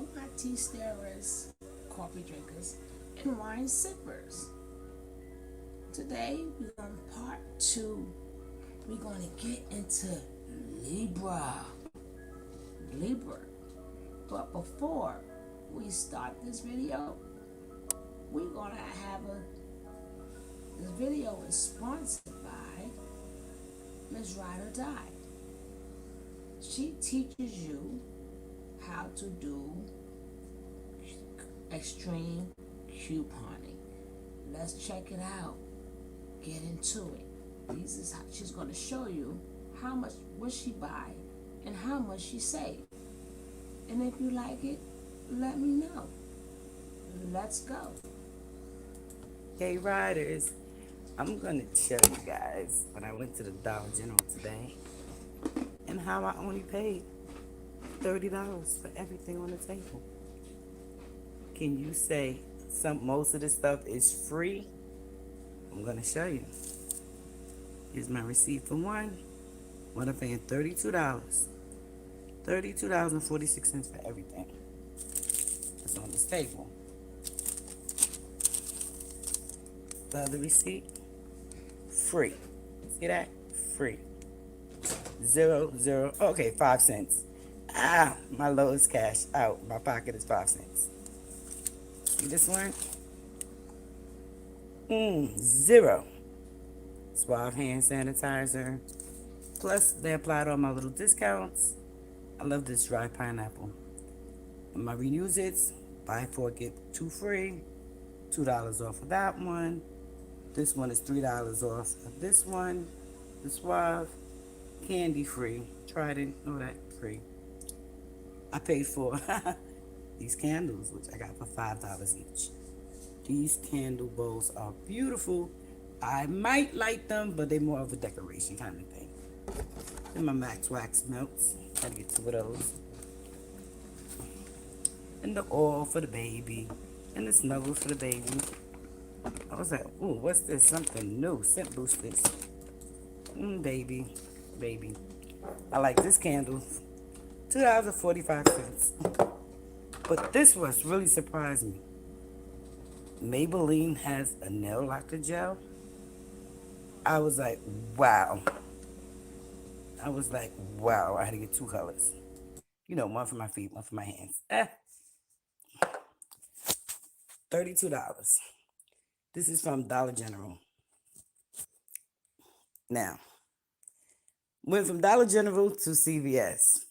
Hello, my tea stirrers, coffee drinkers, and wine sippers. Today we're on part two. We're going to get into Libra. Libra. But before we start this video, we're going to have this video is sponsored by Ms. Ride or Die. She teaches you how to do extreme couponing. Let's check it out. Get into it. This is how she's going to show you how much what she buy and how much she save. And if you like it, let me know. Let's go. Hey riders, I'm gonna show you guys when I went to the Dollar General today and how I only paid $30 for everything on the table. Can you say most of this stuff is free? I'm gonna show you. Here's my receipt for one. What I'm paying $32. $32.46 for everything that's on this table. The other receipt, free. See that? Free. Zero, zero. Okay, 5 cents. My lowest cash out. My pocket is 5 cents. See this one? Zero. Suave hand sanitizer. Plus, they applied all my little discounts. I love this dry pineapple. And my reuse it's buy four get two free. $2 off of that one. This one is $3 off of this one. The Suave candy free. Trident, all that free. I paid for these candles, which I got for $5 each. These candle bowls are beautiful. I might light them, but they're more of a decoration kind of thing. And my Max Wax melts. Gotta get two of those. And the oil for the baby. And the snuggles for the baby. I was like, ooh, what's this? Something new. Scent boosters. Baby. Baby. I like this candle. $2.45. But this was really surprised me. Maybelline has a nail lacquer gel. I was like, wow. I had to get two colors. One for my feet, one for my hands. $32. This is from Dollar General. Now, went from Dollar General to CVS.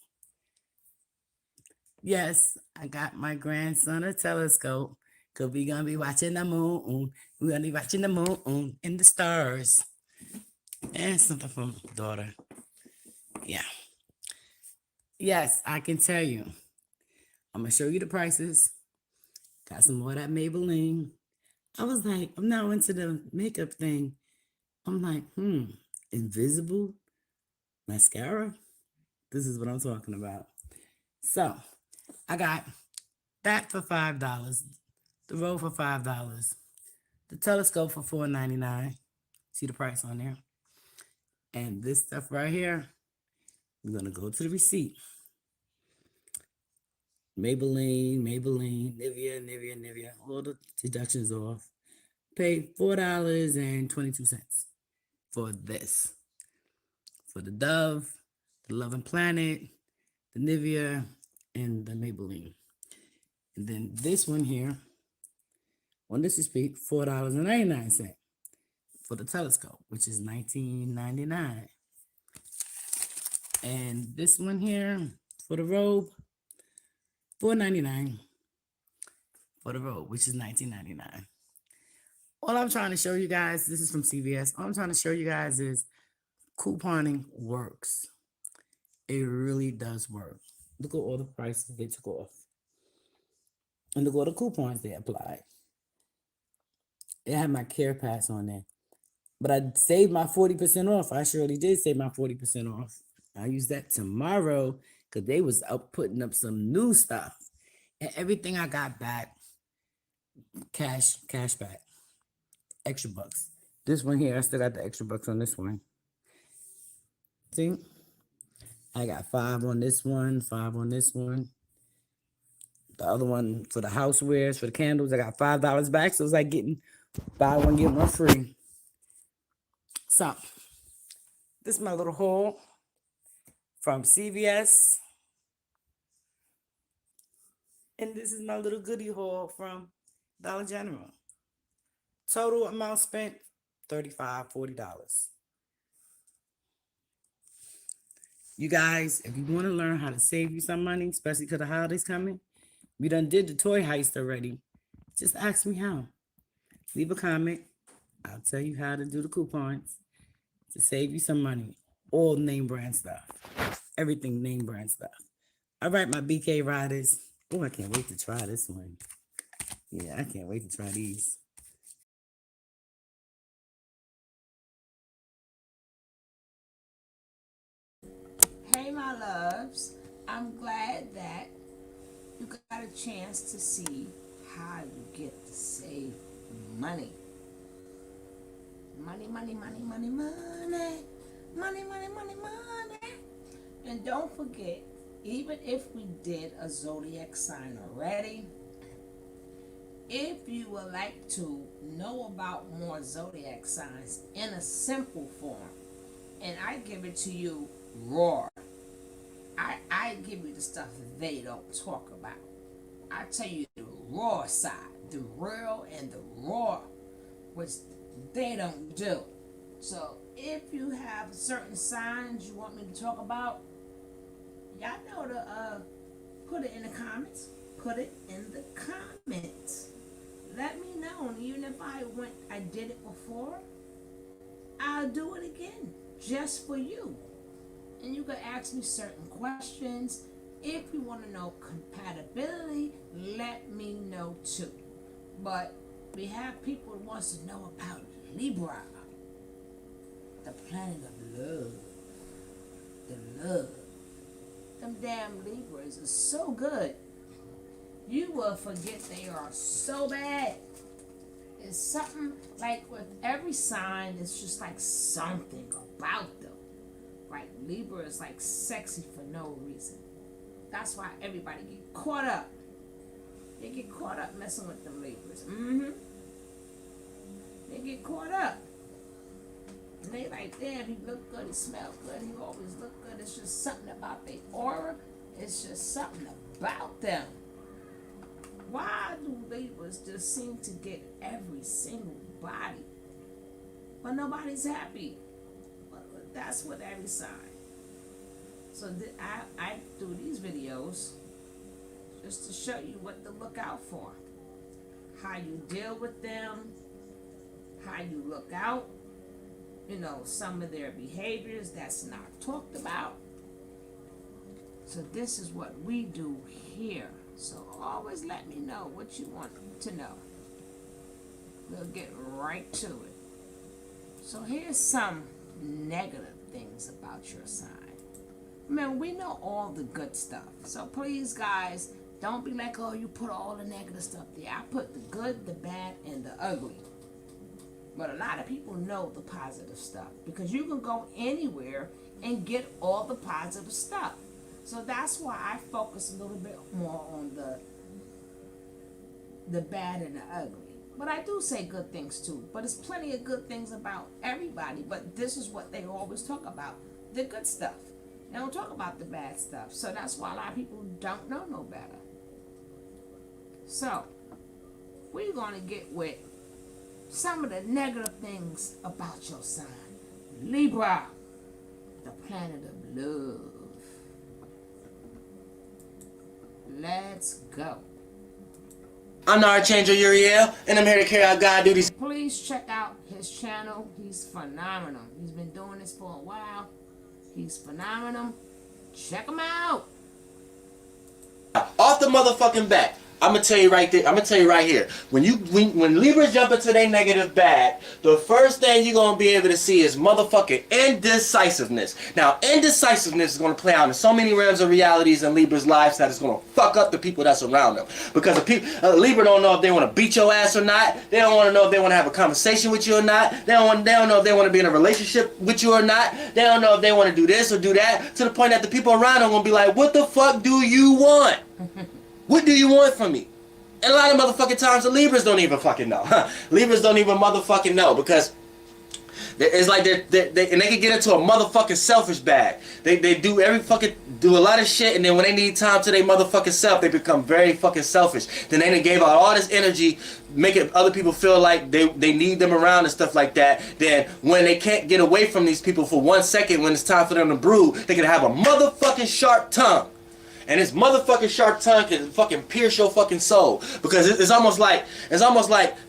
Yes, I got my grandson a telescope because we're going to be watching the moon. We're going to be watching the moon and the stars. And something from daughter. Yeah. Yes, I can tell you. I'm going to show you the prices. Got some more of that Maybelline. I was like, I'm now into the makeup thing. I'm like, invisible mascara? This is what I'm talking about. So, I got that for $5. The roll for $5. The telescope for $4.99. See the price on there? And this stuff right here, we're going to go to the receipt. Maybelline, Nivea. All the deductions off. Paid $4.22 for this. For the Dove, the Love and Planet, the Nivea, and the Maybelline. And then this one here, on this receipt, $4.99 for the telescope, which is $19.99. And this one here for the robe, $4.99 for the robe, which is $19.99. All I'm trying to show you guys, this is from CVS. All I'm trying to show you guys is couponing works. It really does work. Look at all the prices they took off. And look at all the coupons they applied. It had my Care Pass on there. But I saved my 40% off. I surely did save my 40% off. I'll use that tomorrow because they was up putting up some new stuff. And everything I got back, cash back. Extra bucks. This one here, I still got the extra bucks on this one. See? I got 5 on this one, 5 on this one. The other one for the housewares, for the candles, I got $5 back. So it's like getting buy one, get one free. So this is my little haul from CVS. And this is my little goodie haul from Dollar General. Total amount spent, $35, $40. You guys, if you want to learn how to save you some money, especially because the holidays coming, we done did the toy heist already. Just ask me how. Leave a comment. I'll tell you how to do the coupons to save you some money. All name brand stuff. Everything name brand stuff. All right, my BK riders. Oh, I can't wait to try this one. Yeah, I can't wait to try these. Hey, my loves. I'm glad that you got a chance to see how you get to save money. Money, money, money, money, money. Money, money, money, money. And don't forget, even if we did a zodiac sign already, if you would like to know about more zodiac signs in a simple form, and I give it to you raw, I give you the stuff they don't talk about. I tell you the raw side, the real and the raw, which they don't do. So if you have certain signs you want me to talk about, y'all know to put it in the comments. Put it in the comments. Let me know. And even if I did it before, I'll do it again just for you. And you can ask me certain questions. If you want to know compatibility, let me know too. But we have people who wants to know about Libra, the planet of love. The love. Them damn Libras are so good. You will forget they are so bad. It's something like with every sign, it's just like something about them. Like Libra is like sexy for no reason. That's why everybody get caught up. They get caught up messing with them Libras. They get caught up. And they like, damn, he look good, he smell good, he always look good. It's just something about their aura. It's just something about them. Why do Libras just seem to get every single body? But nobody's happy. But that's with every sign. So I do these videos just to show you what to look out for. How you deal with them. How you look out. You know, some of their behaviors that's not talked about. So this is what we do here. So always let me know what you want to know. We'll get right to it. So here's some negative things about your sign. Man, we know all the good stuff. So please, guys, don't be like, oh, you put all the negative stuff there. I put the good, the bad, and the ugly. But a lot of people know the positive stuff because you can go anywhere and get all the positive stuff. So that's why I focus a little bit more on the bad and the ugly. But I do say good things too. But there's plenty of good things about everybody. But this is what they always talk about, the good stuff. They don't talk about the bad stuff. So that's why a lot of people don't know no better. So we're going to get with some of the negative things about your sign. Libra, the planet of love. Let's go. I'm the Archangel Uriel, and I'm here to carry out God duties. Please check out his channel. He's phenomenal. He's been doing this for a while. He's phenomenal. Check him out. Off the motherfucking bat. I'm gonna tell you right there. I'm gonna tell you right here. When Libras jump into their negative bag, the first thing you're gonna be able to see is motherfucking indecisiveness. Now, indecisiveness is gonna play out in so many realms of realities in Libra's lives that it's gonna fuck up the people that's around them. Because Libra don't know if they want to beat your ass or not. They don't want to know if they want to have a conversation with you or not. They don't know if they want to be in a relationship with you or not. They don't know if they want to do this or do that. To the point that the people around them gonna be like, "What the fuck do you want?" What do you want from me? And a lot of motherfucking times the Libras don't even fucking know. Libras don't even motherfucking know because it's like they and they can get into a motherfucking selfish bag. They do do a lot of shit, and then when they need time to their motherfucking self, they become very fucking selfish. Then they gave out all this energy, making other people feel like they need them around and stuff like that. Then when they can't get away from these people for 1 second, when it's time for them to brew, they can have a motherfucking sharp tongue. And this motherfucking sharp tongue can fucking pierce your fucking soul, because it's almost like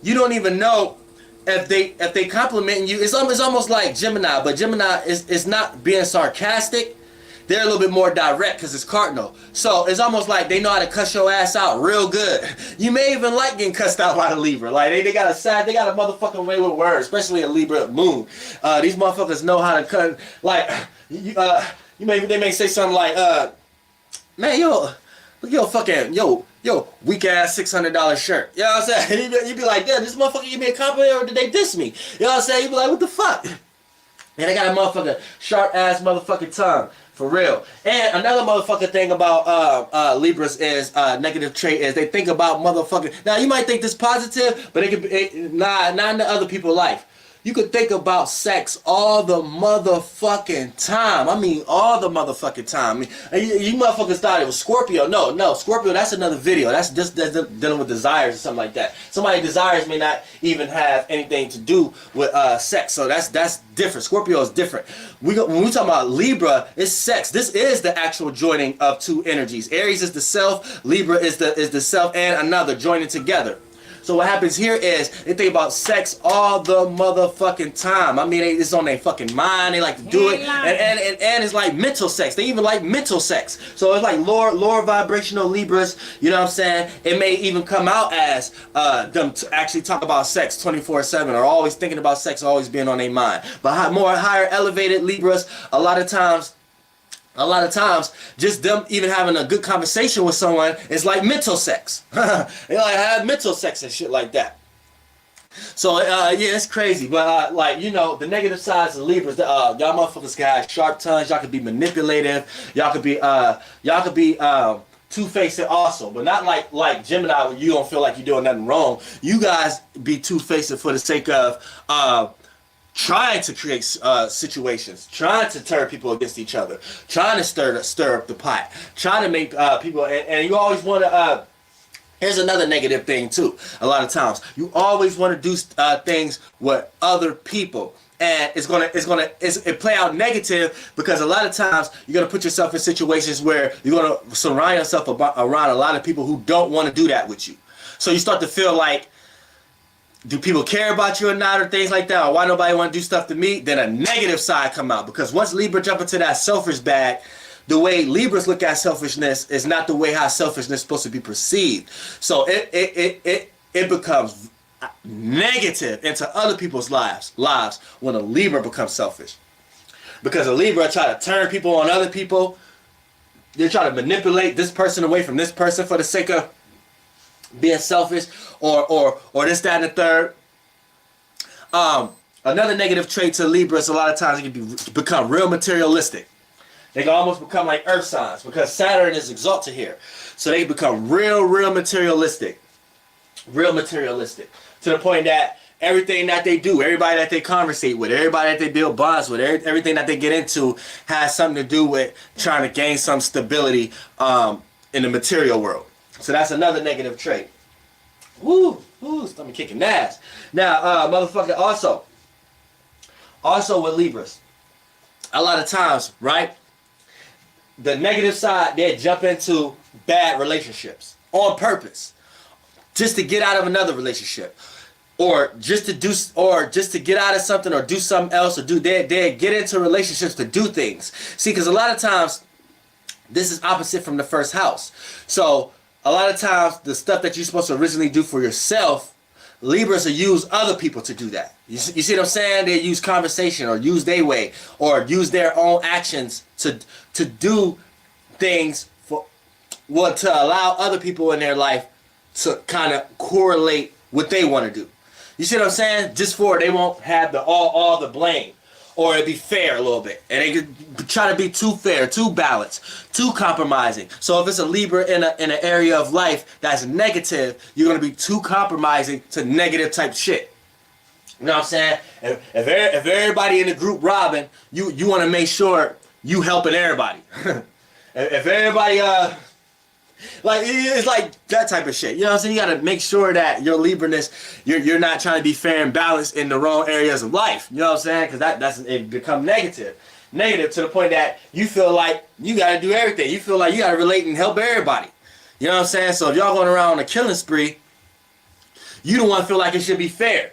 you don't even know if they complimenting you. It's almost like Gemini, but Gemini is not being sarcastic. They're a little bit more direct because it's cardinal. So it's almost like they know how to cuss your ass out real good. You may even like getting cussed out by the Libra. Like they got a motherfucking way with words, especially a Libra moon. These motherfuckers know how to cut. Like they may say something like, man, yo, look your fucking yo weak ass $600 shirt. You know what I'm saying? You be like, damn, this motherfucker give me a compliment or did they diss me? You know what I'm saying? You be like, what the fuck? And they got a motherfucker sharp ass motherfucking tongue. For real. And another motherfucking thing about Libras is negative trait is they think about motherfucking. Now you might think this positive, but it could be not in the other people's life. You could think about sex all the motherfucking time. I mean, all the motherfucking time. I mean, you motherfuckers thought it was Scorpio. No, Scorpio, that's another video. That's just dealing with desires or something like that. Somebody's desires may not even have anything to do with sex. So that's different. Scorpio is different. When we talk about Libra, it's sex. This is the actual joining of two energies. Aries is the self. Libra is the self and another joining together. So what happens here is they think about sex all the motherfucking time. I mean, it's on their fucking mind. They like to do it, and it's like mental sex. They even like mental sex. So it's like lower vibrational Libras. You know what I'm saying? It may even come out as them to actually talk about sex 24/7, or always thinking about sex, always being on their mind. But higher elevated Libras, a lot of times, just them even having a good conversation with someone is like mental sex. They like have mental sex and shit like that. So yeah, it's crazy. But like, you know, the negative sides of Libras, y'all motherfuckers can have sharp tongues. Y'all could be manipulative. Y'all could be two-faced also, but not like Gemini, where you don't feel like you're doing nothing wrong. You guys be two-faced for the sake of trying to create situations, trying to turn people against each other, trying to stir up the pot, trying to make people, and you always want to, here's another negative thing too, a lot of times, you always want to do things with other people. And it play out negative because a lot of times you're gonna put yourself in situations where you're gonna surround yourself around a lot of people who don't want to do that with you. So you start to feel like, do people care about you or not, or things like that, or why nobody want to do stuff to me? Then a negative side come out, because once Libra jump into that selfish bag, the way Libras look at selfishness is not the way how selfishness is supposed to be perceived. So it becomes negative into other people's lives when a Libra becomes selfish, because a Libra try to turn people on other people. They try to manipulate this person away from this person for the sake of being selfish, or this, that, and the third. Another negative trait to Libras, a lot of times it can become real materialistic. They can almost become like earth signs, because Saturn is exalted here. So they become real materialistic. Real materialistic. To the point that everything that they do, everybody that they conversate with, everybody that they build bonds with, everything that they get into has something to do with trying to gain some stability in the material world. So that's another negative trait. Woo, stomach kicking ass. Now, motherfucker, also with Libras, a lot of times, right, the negative side, they jump into bad relationships on purpose, just to get out of another relationship, or just to get out of something, or do something else, or they get into relationships to do things. See, because a lot of times, this is opposite from the first house. So a lot of times, the stuff that you're supposed to originally do for yourself, Libras will use other people to do that. You see what I'm saying? They use conversation, or use their way, or use their own actions to do things to allow other people in their life to kind of correlate what they want to do. You see what I'm saying? Just for they won't have all the blame. or it'd be fair a little bit, and they could try to be too fair, too balanced, too compromising. So if it's a Libra in an area of life that's negative, you're gonna be too compromising to negative type shit. You know what I'm saying? If everybody in the group robbing, you want to make sure you helping everybody. If everybody like, it's like that type of shit. You know what I'm saying? You gotta make sure that your Libra-ness, you're not trying to be fair and balanced in the wrong areas of life. You know what I'm saying? Because that's it become negative. Negative to the point that you feel like you gotta do everything. You feel like you gotta relate and help everybody. You know what I'm saying? So if y'all going around on a killing spree, you don't want to feel like it should be fair.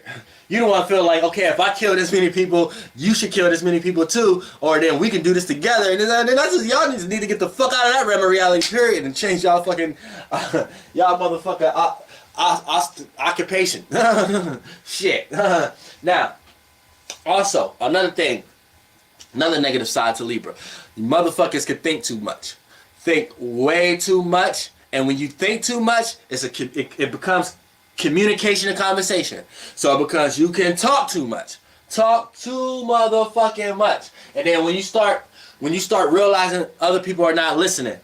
You don't want to feel like, okay, if I kill this many people, you should kill this many people too, or then we can do this together. And then that's just, y'all need to get the fuck out of that realm of reality, period, and change y'all fucking, y'all motherfucker occupation. Shit. Now, also, another thing, another negative side to Libra. Motherfuckers can think too much. Think way too much, and when you think too much, it becomes communication and conversation. So because you can talk too much. Talk too motherfucking much. And then when you start realizing other people are not listening,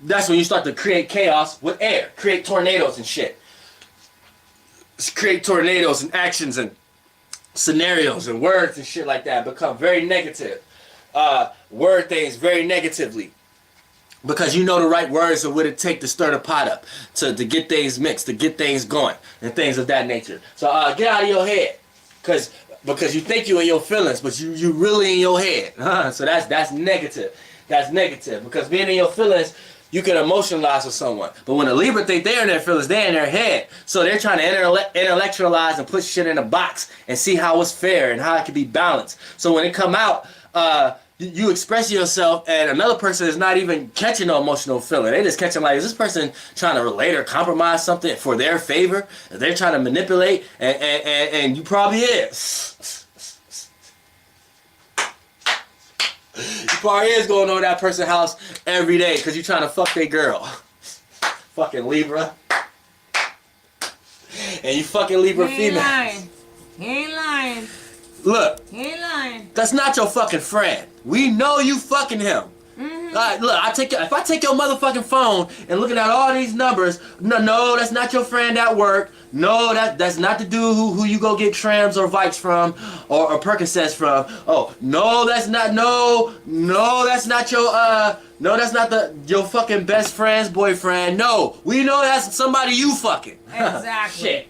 that's when you start to create chaos with air. Create tornadoes and shit. Create tornadoes and actions and scenarios and words and shit like that. Become very negative. Word things very negatively. Because you know the right words of what it take to stir the pot up, to get things mixed, to get things going, and things of that nature. So get out of your head, because you think you in your feelings, but you really in your head. So that's negative. That's negative, because being in your feelings, you can emotionalize with someone. But when a Libra think they're in their feelings, they're in their head. So they're trying to intellectualize and put shit in a box and see how it's fair and how it can be balanced. So when it come out, you express yourself, and another person is not even catching no emotional feeling. They just catching like, is this person trying to relate or compromise something for their favor? They're trying to manipulate, and you probably is. You probably is going over that person's house every day because you're trying to fuck their girl. Fucking Libra. And you fucking Libra female. He ain't lying. Look. He ain't lying. That's not your fucking friend. We know you fucking him. Look, if I take your motherfucking phone and looking at all these numbers, no, that's not your friend at work. No, that's not the dude who you go get Trams or Vikes from or Percocets from. Oh, no, that's not that's not your fucking best friend's boyfriend. No, we know that's somebody you fucking. Exactly. Shit.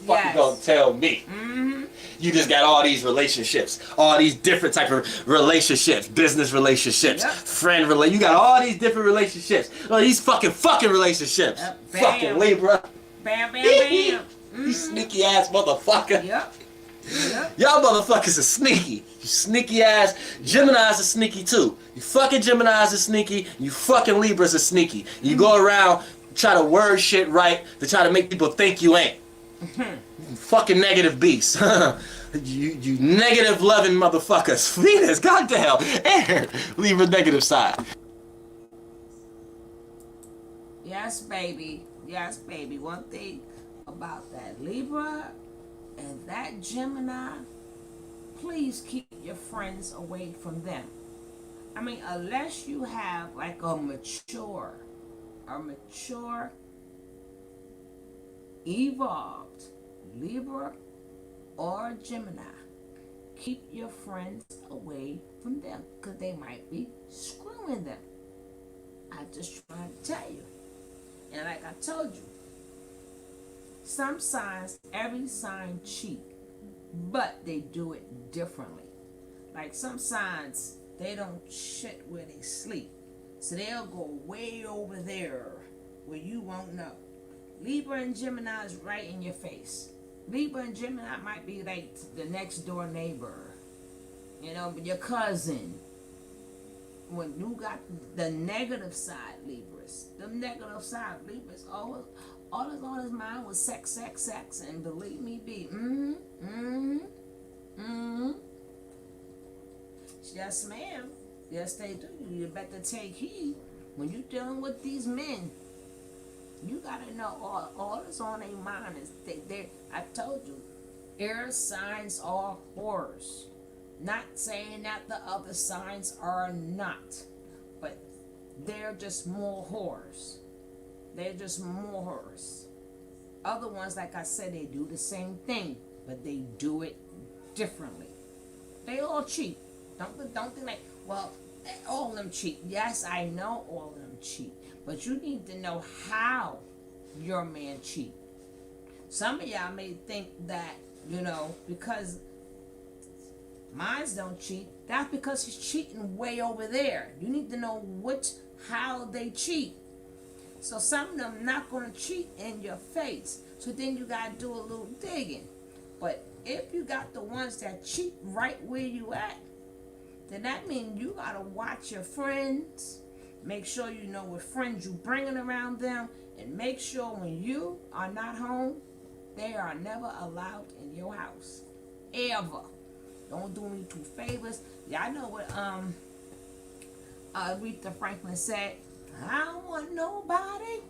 Fucking gonna tell me. You just got all these relationships, all these different type of relationships, business relationships, friend relationships. You got all these different relationships, all these fucking relationships. Fucking Libra. Bam, bam, bam. You sneaky ass motherfucker. Yep. Y'all motherfuckers are sneaky. You sneaky ass. Geminis are sneaky too. You fucking Geminis are sneaky. You fucking Libras are sneaky. You go around try to word shit right to try to make people think you ain't. Fucking negative beast. you negative loving motherfuckers. Venus, goddamn. Air. Libra negative side. Yes, baby. Yes, baby. One thing about that Libra and that Gemini, please keep your friends away from them. I mean, unless you have like a mature, evolved Libra or Gemini, keep your friends away from them because they might be screwing them. I just trying to tell you. And like I told you, some signs, every sign cheat, but they do it differently. Like some signs, they don't shit where they sleep. So they'll go way over there where you won't know. Libra and Gemini is right in your face. Libra and Gemini might be like the next door neighbor, you know, but your cousin. When you got the negative side Libras, the negative side Libras, all that's on his mind was sex, and believe me, be Yes, ma'am. Yes, they do. You better take heed when you're dealing with these men. You gotta know all that's on their mind is they. I told you, air signs are whores. Not saying that the other signs are not, but they're just more horrors. They're just more horrors. Other ones, like I said, they do the same thing, but they do it differently. They all cheat. Don't think like, well, all of them cheat. Yes, I know all of them cheat, but you need to know how your man cheat. Some of y'all may think that, because mines don't cheat. That's because he's cheating way over there. You need to know how they cheat. So some of them not gonna cheat in your face. So then you gotta do a little digging. But if you got the ones that cheat right where you at, then that means you gotta watch your friends. Make sure you know what friends you bringing around them, and make sure when you are not home, they are never allowed in your house, ever. Don't do me two favors. Y'all know what Aretha Franklin said. I don't want nobody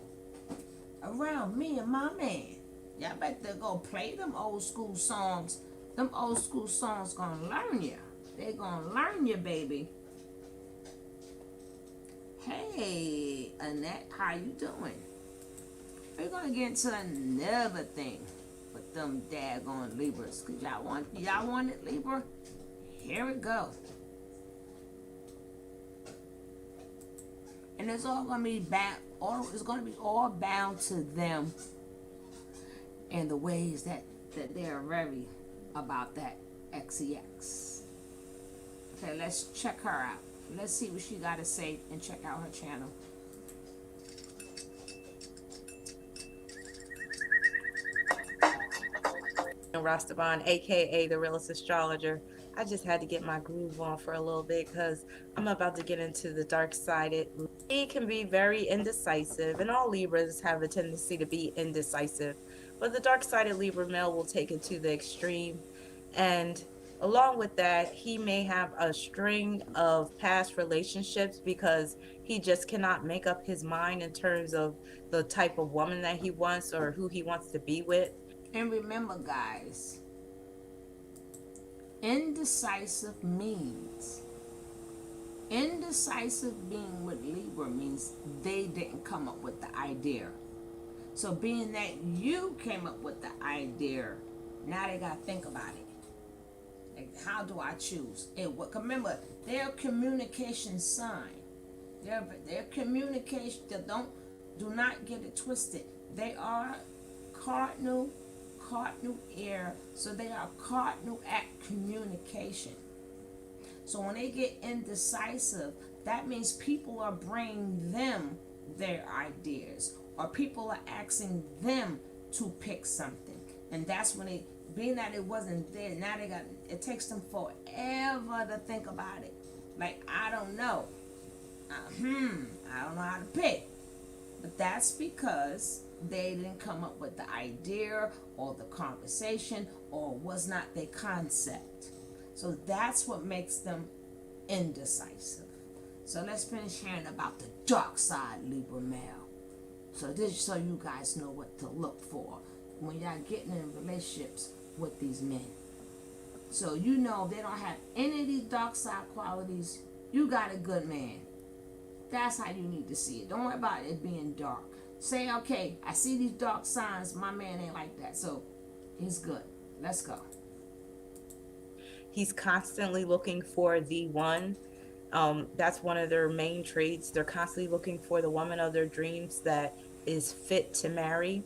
around me and my man. Y'all better go play them old school songs. Them old school songs gonna learn you. They gonna learn you, baby. Hey, Annette, how you doing? We're gonna get into another thing with them daggone Libras. Cause y'all want it, Libra? Here we go. And it's all gonna be it's gonna be all bound to them and the ways that they're very about that XEX. Okay, let's check her out. Let's see what she got to say and check out her channel. Rastaban, aka the realist astrologer. I just had to get my groove on for a little bit because I'm about to get into the dark sided. He can be very indecisive, and all Libras have a tendency to be indecisive. But the dark sided Libra male will take it to the extreme. And along with that, he may have a string of past relationships because he just cannot make up his mind in terms of the type of woman that he wants or who he wants to be with. And remember, guys, indecisive being with Libra means they didn't come up with the idea. So being that you came up with the idea, now they gotta think about it. Like, how do I choose? Remember, they're a communication sign. They're communication. Do not get it twisted. They are cardinal air, so they are cardinal at communication. So when they get indecisive, that means people are bringing them their ideas, or people are asking them to pick something, and that's when being that it wasn't there, now it takes them forever to think about it. Like, I don't know, I don't know how to pick, but that's because they didn't come up with the idea or the conversation, or was not their concept. So that's what makes them indecisive. So let's finish hearing about the dark side Libra male. So you guys know what to look for when y'all getting in relationships with these men. So if they don't have any of these dark side qualities, you got a good man. That's how you need to see it. Don't worry about it being dark. Say, okay, I see these dark signs. My man ain't like that, so he's good. Let's go. He's constantly looking for the one. That's one of their main traits. They're constantly looking for the woman of their dreams that is fit to marry.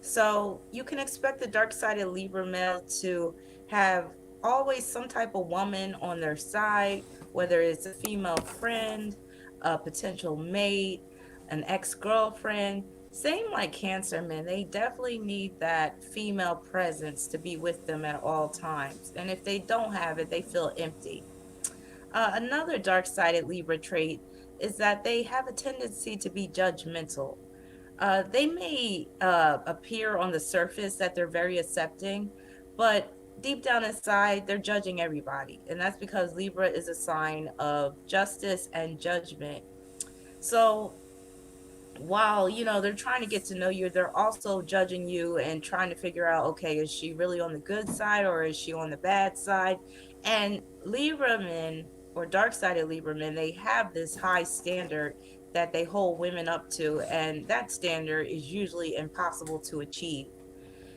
So you can expect the dark-sided Libra male to have always some type of woman on their side, whether it's a female friend, a potential mate, an ex-girlfriend. Same like Cancer men, they definitely need that female presence to be with them at all times. And if they don't have it, they feel empty. Another dark-sided Libra trait is that they have a tendency to be judgmental. They may appear on the surface that they're very accepting, but deep down inside, they're judging everybody. And that's because Libra is a sign of justice and judgment. So while they're trying to get to know you, they're also judging you and trying to figure out, okay, is she really on the good side or is she on the bad side? And Libra men or dark sided Libra men, they have this high standard that they hold women up to, and that standard is usually impossible to achieve.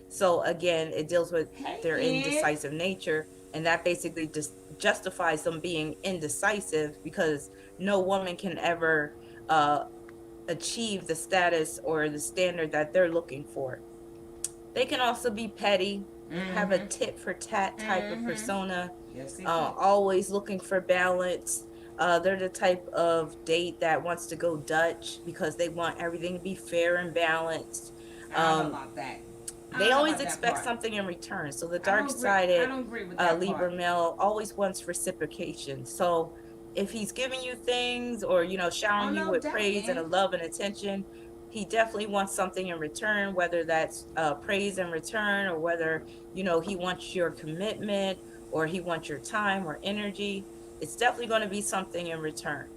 So again, it deals with Hey, their Ed. indecisive nature, and that basically just justifies them being indecisive because no woman can ever uh, achieve the status or the standard that they're looking for. They can also be petty, have a Mm-hmm. tit for tat type of Mm-hmm. persona, Yes, they could. always looking for balance. They're the type of date that wants to go Dutch because they want everything to be fair and balanced. I don't know Um, about that. I they don't know always about that expect part. something in return. So the I dark don't agree. I sided don't agree with that Libra part. male always wants reciprocation. So if he's giving you things or Oh, showering you no with doubt, praise and man. a love and attention, he definitely wants something in return, whether that's praise in return or whether he wants your commitment or he wants your time or energy. It's definitely going to be something in return.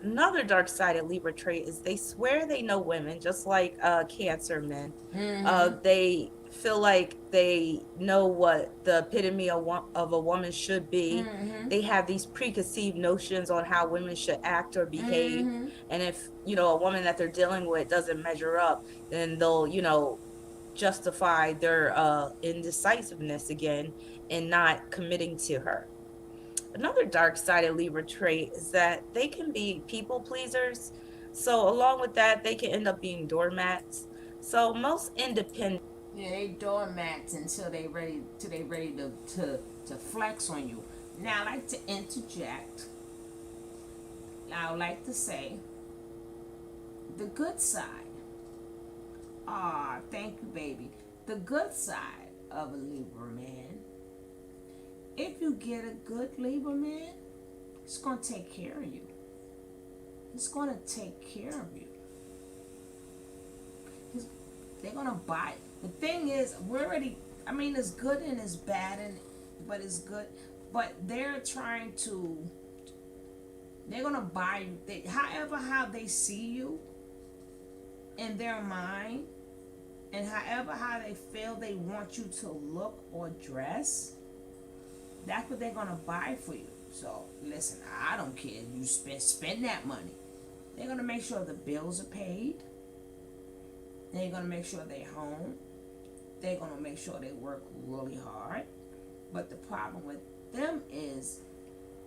Another dark sided Libra trait is they swear they know women, just like Cancer men. Mm-hmm. They feel like they know what the epitome of a woman should be. Mm-hmm. They have these preconceived notions on how women should act or behave. Mm-hmm. And if, a woman that they're dealing with doesn't measure up, then they'll, justify their indecisiveness again and not committing to her. Another dark sided Libra trait is that they can be people pleasers. So, along with that, they can end up being doormats. So, most independent. Yeah, they doormats until they ready to flex on you. Now I like to interject. I would like to say the good side. Ah, thank you, baby. The good side of a Libra man. If you get a good Libra man, it's gonna take care of you. It's gonna take care of you. They're gonna buy it. The thing is, we're already. I mean, it's good and it's bad, but it's good. But they're trying to. They're gonna buy you. However, how they see you in their mind, and however how they feel they want you to look or dress. That's what they're gonna buy for you. So listen, I don't care. You spend that money. They're gonna make sure the bills are paid. They're gonna make sure they're home. They're gonna make sure they work really hard. But the problem with them is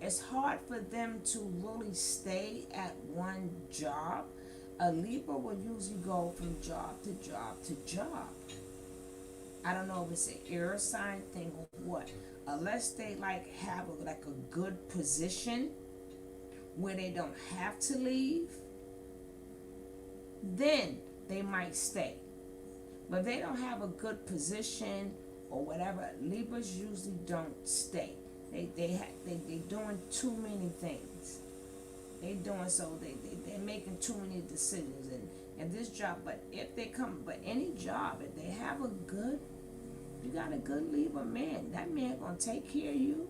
it's hard for them to really stay at one job. A Libra will usually go from job to job to job. I don't know if it's an air sign thing or what. Unless they have a good position where they don't have to leave, then they might stay. But if they don't have a good position or whatever, Libras usually don't stay. They doing too many things. They're making too many decisions in this job. But any job, if they have you got a good Libra man, that man gonna take care of you.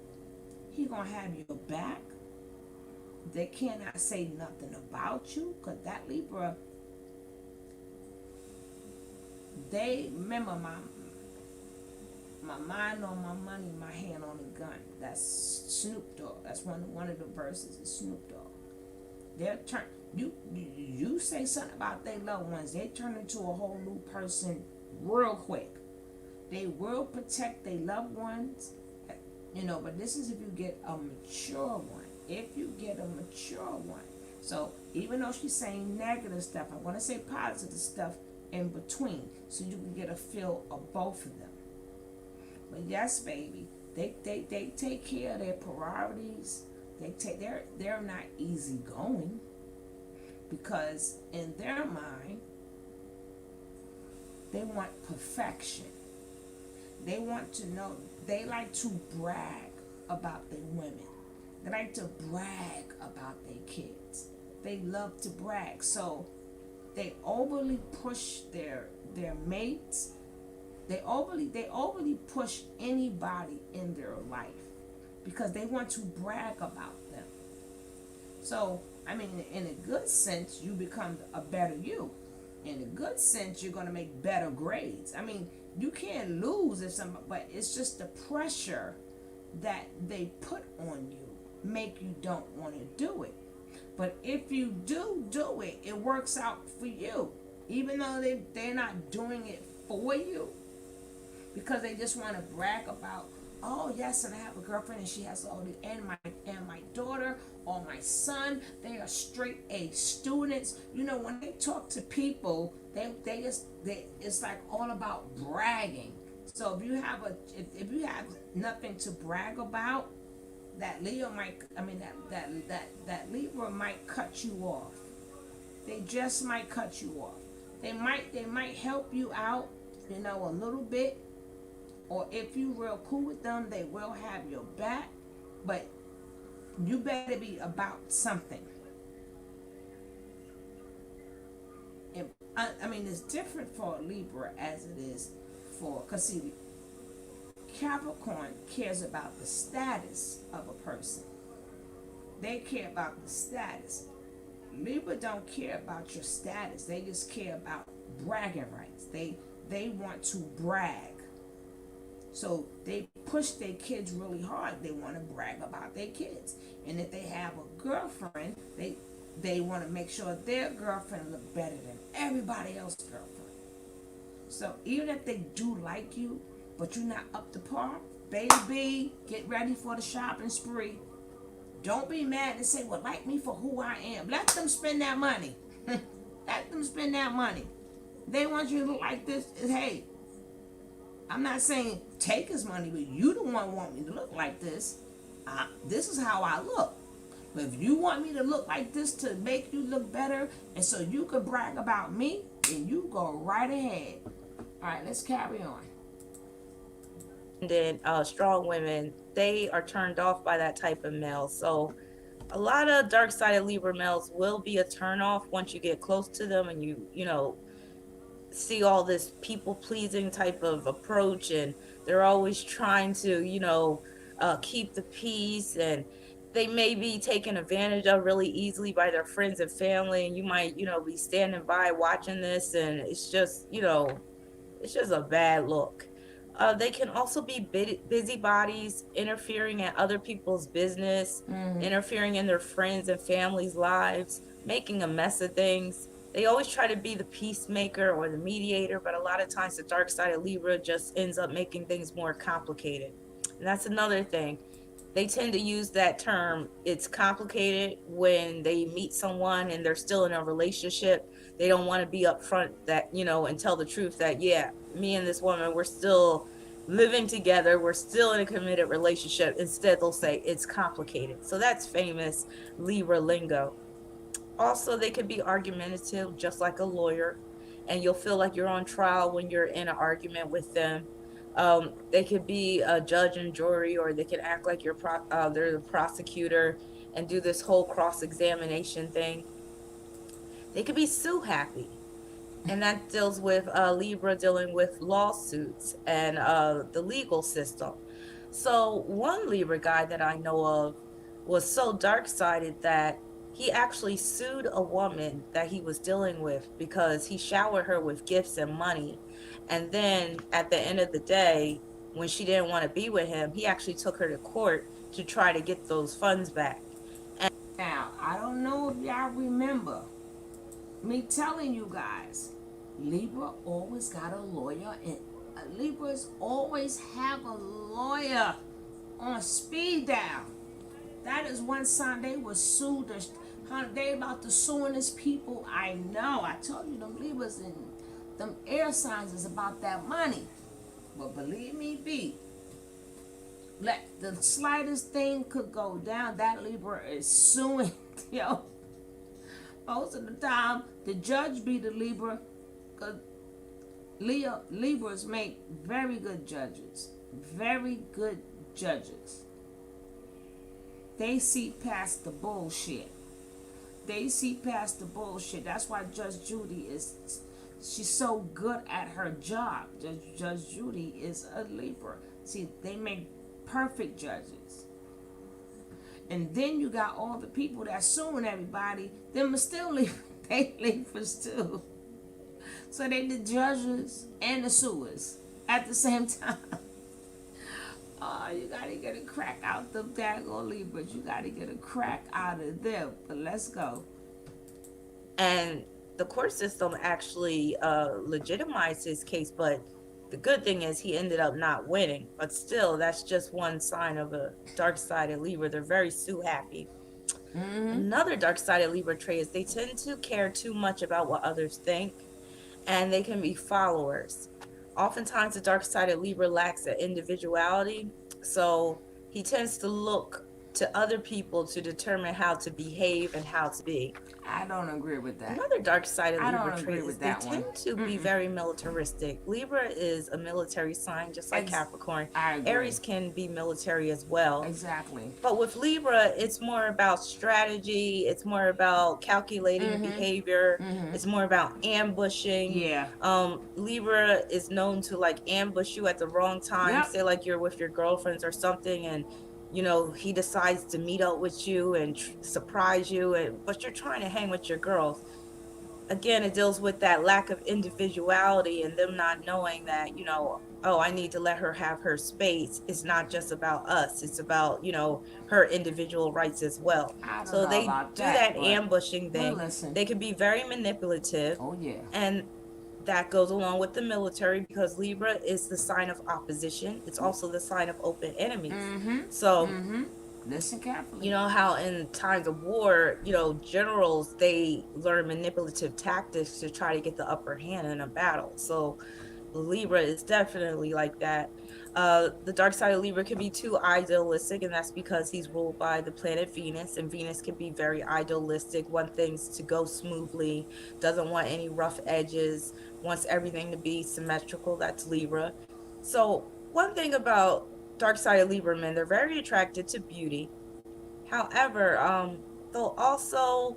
He gonna have your back. They cannot say nothing about you, cause that Libra, they remember my mind on my money, my hand on the gun. That's Snoop Dogg. That's one of the verses is Snoop Dogg. They'll turn you say something about their loved ones, they turn into a whole new person real quick. They will protect their loved ones, but this is if you get a mature one. If you get a mature one. So even though she's saying negative stuff, I'm gonna say positive stuff in between so you can get a feel of both of them. But yes, baby, they take care of their priorities. They're not easygoing because in their mind they want perfection. They want to know. They like to brag about their women. They like to brag about their kids. They love to brag. So they overly push their mates. They overly push anybody in their life because they want to brag about them. So I mean, in a good sense, you become a better you. In a good sense, you're gonna make better grades. I mean, you can't lose if somebody, but it's just the pressure that they put on you make you don't want to do it. But if you do it, it works out for you. Even though they're not doing it for you, because they just want to brag about, oh yes, and I have a girlfriend and she has all the, and my daughter or my son, they are straight A students. You know, when they talk to people, they just it's like all about bragging. So if you have nothing to brag about, that Leo might, I mean that Libra might cut you off. They just might cut you off. They might help you out, you know, a little bit, or if you real cool with them, they will have your back. But you better be about something. I mean, it's different for a Libra as it is for, because see, Capricorn cares about the status of a person. They care about the status. Libra don't care about your status. They just care about bragging rights. They want to brag. So they push their kids really hard. They want to brag about their kids. And if they have a girlfriend, they want to make sure their girlfriend look better than everybody else's girlfriend. So even if they do like you, but you're not up to par, baby, get ready for the shopping spree. Don't be mad and say, well, like me for who I am. Let them spend that money. Let them spend that money. They want you to look like this. Hey, I'm not saying take his money, but you don't want me to look like this. This is how I look. But if you want me to look like this to make you look better and so you could brag about me, then you go right ahead. All right, let's carry on. And then strong women, they are turned off by that type of male. So a lot of dark-sided Libra males will be a turnoff once you get close to them and you know, see all this people-pleasing type of approach, and they're always trying to, you know, keep the peace, and they may be taken advantage of really easily by their friends and family, and you might, you know, be standing by watching this, and it's just, you know, it's just a bad look. They can also be busybodies, interfering in other people's business, interfering in their friends and family's lives, making a mess of things. They always try to be the peacemaker or the mediator, but a lot of times the dark side of Libra just ends up making things more complicated. And that's another thing. They tend to use that term, it's complicated, when they meet someone and they're still in a relationship. They don't want to be upfront that, you know, and tell the truth that, yeah, me and this woman, we're still living together, we're still in a committed relationship. Instead, they'll say it's complicated. So that's famous Libra lingo. Also, they could be argumentative, just like a lawyer, and you'll feel like you're on trial when you're in an argument with them. They could be a judge and jury, or they could act like they're the prosecutor and do this whole cross-examination thing. They could be sue happy, and that deals with Libra dealing with lawsuits and the legal system. So one Libra guy that I know of was so dark-sided that he actually sued a woman that he was dealing with because he showered her with gifts and money. And then at the end of the day, when she didn't want to be with him, he actually took her to court to try to get those funds back. Now, I don't know if y'all remember me telling you guys, Libra always got a lawyer, and Libras always have a lawyer on speed dial. That is one sign they was sued. They about to suing these people. I know. I told you them Libras and them air signs is about that money. But believe me, let the slightest thing could go down. That Libra is suing. Yo, most of the time the judge be the Libra, cause Libras make very good judges. Very good judges. They see past the bullshit. They see past the bullshit. That's why Judge Judy she's so good at her job. Judge Judy is a Libra. See, they make perfect judges. And then you got all the people that suing everybody. Them are still Libra. They Libras too. So they the judges and the suers at the same time. Oh, you gotta get a crack out the daggone Libras. You gotta get a crack out of them. But let's go. And the court system actually legitimized his case, but the good thing is he ended up not winning. But still, that's just one sign of a dark-sided Libra. They're very sue happy. Another dark-sided Libra trait is they tend to care too much about what others think, and they can be followers. Oftentimes, the dark-sided Libra lacks an individuality, so he tends to look to other people to determine how to behave and how to be. I don't agree with that. Another dark side of I Libra don't agree trait is with they that one. tend to be very militaristic. Libra is a military sign, just like Capricorn. I agree. Aries can be military as well. Exactly. But with Libra, it's more about strategy. It's more about calculating behavior. It's more about ambushing. Yeah. Libra is known to like ambush you at the wrong time. Yep. Say like you're with your girlfriends or something, and he decides to meet up with you and surprise you, but you're trying to hang with your girls. Again, it deals with that lack of individuality and them not knowing that, oh, I need to let her have her space. It's not just about us. It's about, her individual rights as well. I don't So know they about do that, that but- ambushing thing. listen. They can be very manipulative. Oh yeah. And that goes along with the military because Libra is the sign of opposition. It's also the sign of open enemies. So, Listen carefully. you know how in times of war, generals, they learn manipulative tactics to try to get the upper hand in a battle. So Libra is definitely like that. The dark side of Libra can be too idealistic, and that's because he's ruled by the planet Venus, and Venus can be very idealistic, wants things to go smoothly, doesn't want any rough edges, wants everything to be symmetrical. That's Libra. So one thing about dark side of Libra men, they're very attracted to beauty. However, they'll also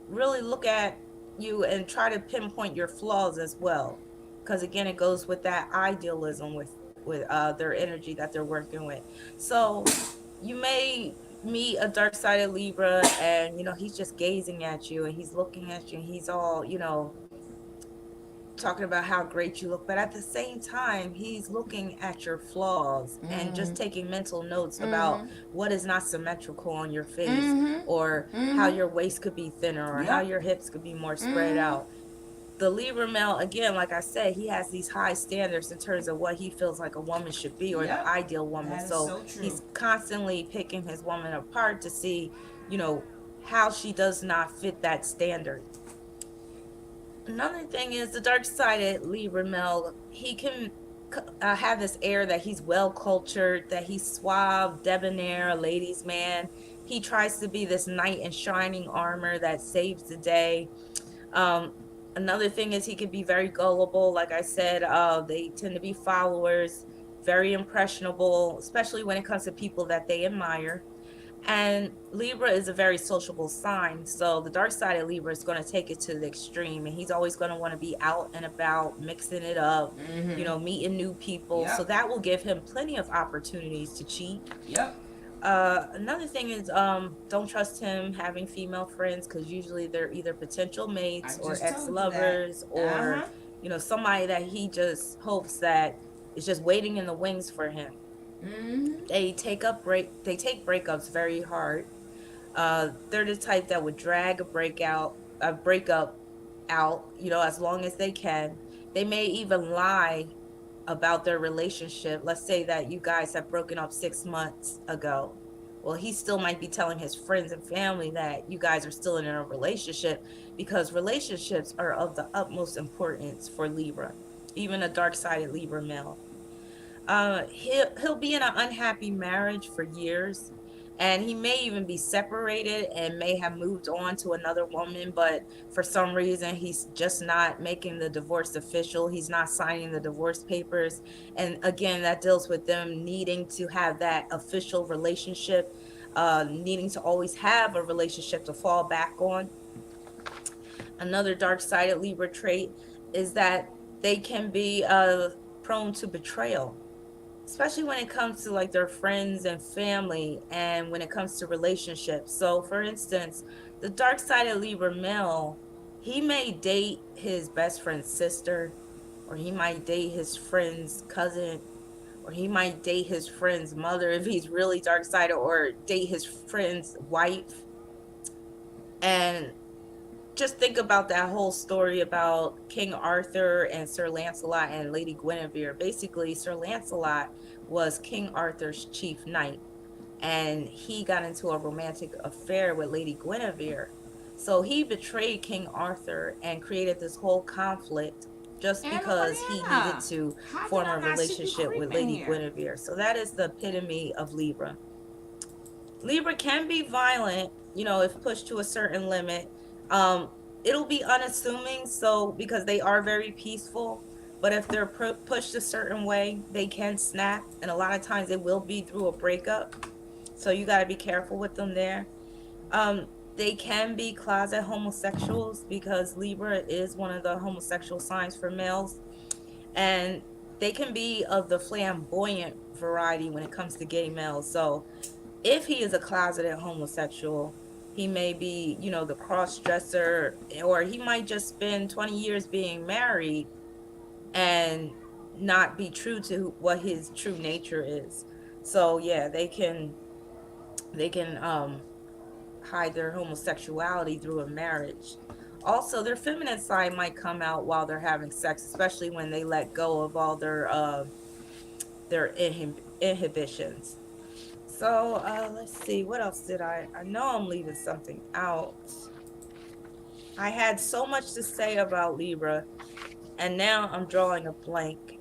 really look at you and try to pinpoint your flaws as well, because again, it goes with that idealism with their energy that they're working with. So you may meet a dark sided Libra, and he's just gazing at you and he's looking at you and he's all talking about how great you look, but at the same time he's looking at your flaws and just taking mental notes about what is not symmetrical on your face, or how your waist could be thinner, or how your hips could be more spread out. The Libra male, again, like I said, he has these high standards in terms of what he feels like a woman should be, or the ideal woman. That is So so true. he's constantly picking his woman apart to see how she does not fit that standard. Another thing is the dark-sided Libra male, he can have this air that he's well-cultured, that he's suave, debonair, a ladies' man. He tries to be this knight in shining armor that saves the day. Another thing is he can be very gullible. Like I said, they tend to be followers, very impressionable, especially when it comes to people that they admire. And Libra is a very sociable sign. So the dark side of Libra is going to take it to the extreme. And he's always going to want to be out and about, mixing it up, meeting new people. Yep. So that will give him plenty of opportunities to cheat. Yep. Another thing is don't trust him having female friends, because usually they're either potential mates or ex-lovers, or somebody that he just hopes that is just waiting in the wings for him. They take breakups very hard. They're the type that would drag a breakup out, as long as they can. They may even lie about their relationship. Let's say that you guys have broken up 6 months ago. Well, he still might be telling his friends and family that you guys are still in a relationship, because relationships are of the utmost importance for Libra, even a dark-sided Libra male. He'll be in an unhappy marriage for years, and he may even be separated and may have moved on to another woman, but for some reason he's just not making the divorce official. He's not signing the divorce papers, and again, that deals with them needing to have that official relationship, needing to always have a relationship to fall back on. Another dark-sided Libra trait is that they can be prone to betrayal, especially when it comes to like their friends and family, and when it comes to relationships. So for instance, the dark-sided Libra male, he may date his best friend's sister, or he might date his friend's cousin, or he might date his friend's mother if he's really dark sided, or date his friend's wife. And just think about that whole story about King Arthur and Sir Lancelot and Lady Guinevere. Basically, Sir Lancelot was King Arthur's chief knight, and he got into a romantic affair with Lady Guinevere. So he betrayed King Arthur and created this whole conflict just Anna because he needed Banana. to How did form I a not see you relationship with creeping Lady here? Guinevere. So that is the epitome of Libra. Libra can be violent, if pushed to a certain limit. Um, it'll be unassuming, so because they are very peaceful, but if they're pushed a certain way, they can snap, and a lot of times it will be through a breakup. So you got to be careful with them there. They can be closet homosexuals because Libra is one of the homosexual signs for males, and they can be of the flamboyant variety when it comes to gay males. So if he is a closeted homosexual, he may be, the cross dresser, or he might just spend 20 years being married and not be true to what his true nature is. So yeah, they can hide their homosexuality through a marriage. Also, their feminine side might come out while they're having sex, especially when they let go of all their inhibitions. So let's see, what else did I know I'm leaving something out. I had so much to say about Libra, and now I'm drawing a blank.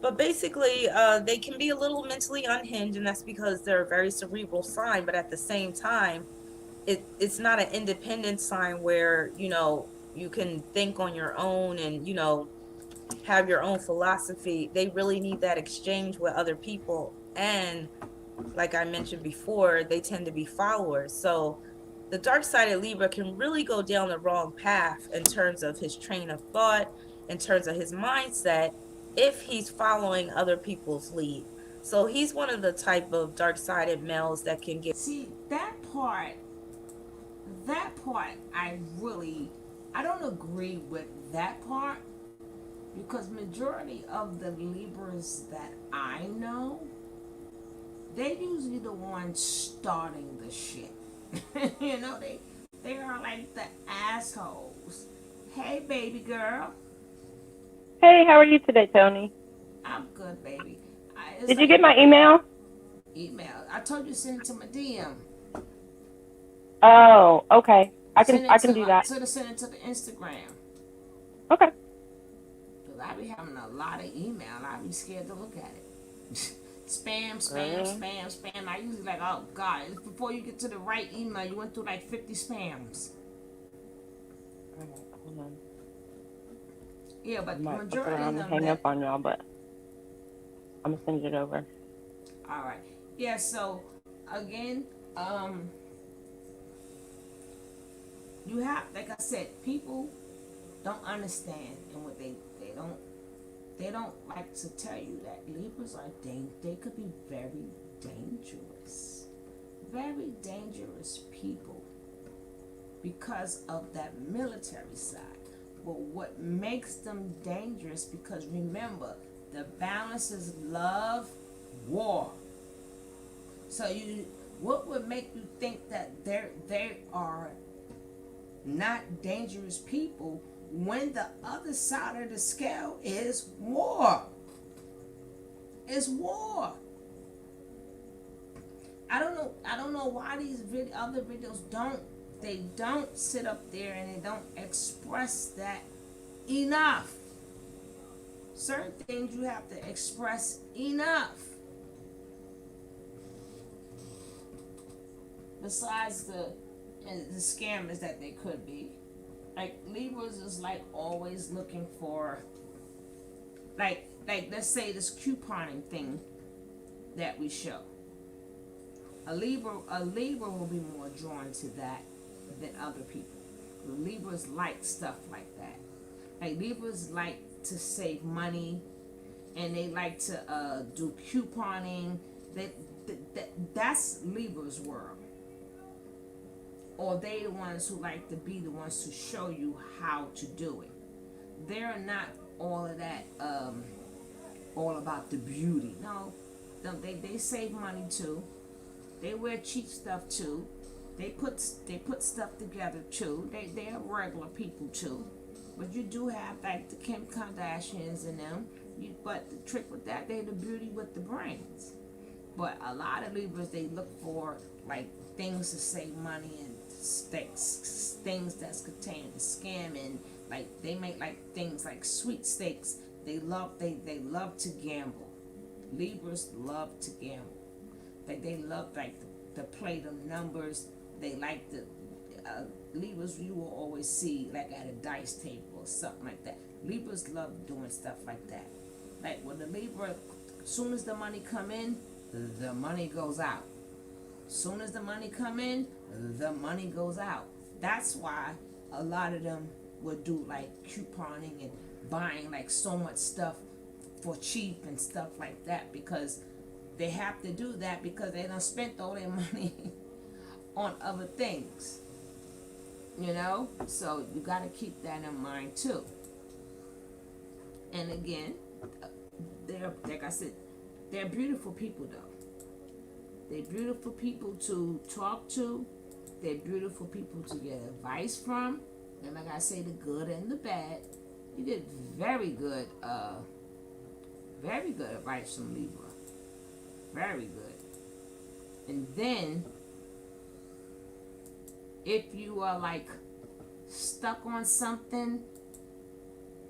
But basically, they can be a little mentally unhinged, and that's because they're a very cerebral sign. But at the same time, it's not an independent sign where you can think on your own and have your own philosophy. They really need that exchange with other people, and like I mentioned before, they tend to be followers. So the dark side of Libra can really go down the wrong path in terms of his train of thought, in terms of his mindset, if he's following other people's lead. So he's one of the type of dark sided males that can get. See, that part, I don't agree with that part because majority of the Libras that I know, they usually the ones starting the shit. They are like the assholes. Hey, baby girl, Hey, how are you today, Tony? I'm good, baby. It's Did you like get my email? email. I told you send it to my DM. Oh, okay. I can Send it I to can do that. send it to the Instagram. Okay. Cause I be having a lot of email. I be scared to look at it. Spam, spam, Mm, spam, spam. I usually like, oh god, before you get to the right email, you went through like 50 spams. all right, hold on. Yeah, I but might fuck majority of around and them hang up that. on y'all, but I'm gonna send it over. All right. Yeah. So again, you have, like I said, people don't understand, and what they don't like to tell you that Libras are they could be very dangerous, very dangerous people because of that military side. But what makes them dangerous, because remember, the balance is love, war. So what would make you think that they are not dangerous people when the other side of the scale is war? It's war. I don't know why these other videos don't sit up there and they don't express that enough. Certain things you have to express enough. Besides the scammers that they could be. Like Libras is like always looking for, like let's say this couponing thing that we show. A Libra will be more drawn to that than other people. Libras like stuff like that. Like Libras like to save money, and they like to do couponing. That's Libra's world. Or they the ones who like to be the ones to show you how to do it. They're not all of that all about the beauty. No, they save money too. They wear cheap stuff too. They put stuff together too. They're regular people too. But you do have like the Kim Kardashians and them. But the trick with that, they the beauty with the brains. But a lot of Libras, they look for like things to save money and things that's contained scamming. Like they make like things like sweepstakes. They love to gamble. Libras love to gamble. Like they love like to play them numbers. They like the Libras you will always see like at a dice table or something like that. Libras love doing stuff like that. Like when the Libra, as soon as the money come in, the money goes out. Soon as the money come in, the money goes out. That's why a lot of them would do like couponing and buying like so much stuff for cheap and stuff like that, because they have to do that because they done spent all their money on other things. You know? So you got to keep that in mind too. And again, they're, like I said, they're beautiful people though. They're beautiful people to talk to. They're beautiful people to get advice from. And like I say, the good and the bad. You get very good advice from Libra. Very good. And then, if you are like stuck on something,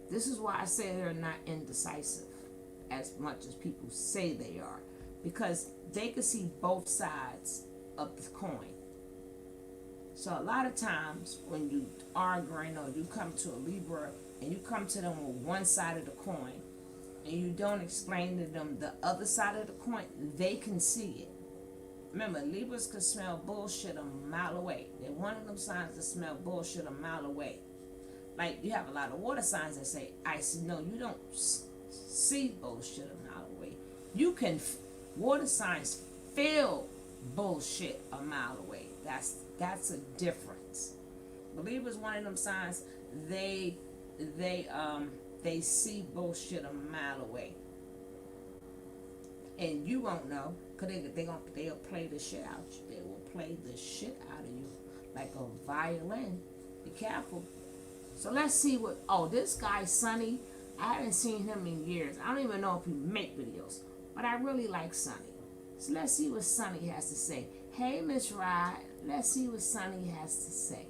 this is why I say they're not indecisive as much as people say they are, because they can see both sides of the coin. So a lot of times when you arguing or you come to a Libra and you come to them with one side of the coin and you don't explain to them the other side of the coin, they can see it. Remember, Libras can smell bullshit a mile away. They're one of them signs that smell bullshit a mile away. Like, you have a lot of water signs that say, I see. No, you don't see bullshit a mile away. You can, water signs feel bullshit a mile away. That's a difference. Libras, one of them signs, they see bullshit a mile away. And you won't know, because they'll play the shit out of you. They will play the shit out of you like a violin. Be careful. So let's see this guy, Sonny, I haven't seen him in years. I don't even know if he make videos, but I really like Sonny. So let's see what Sonny has to say. Hey, Miss Rod, let's see what Sonny has to say.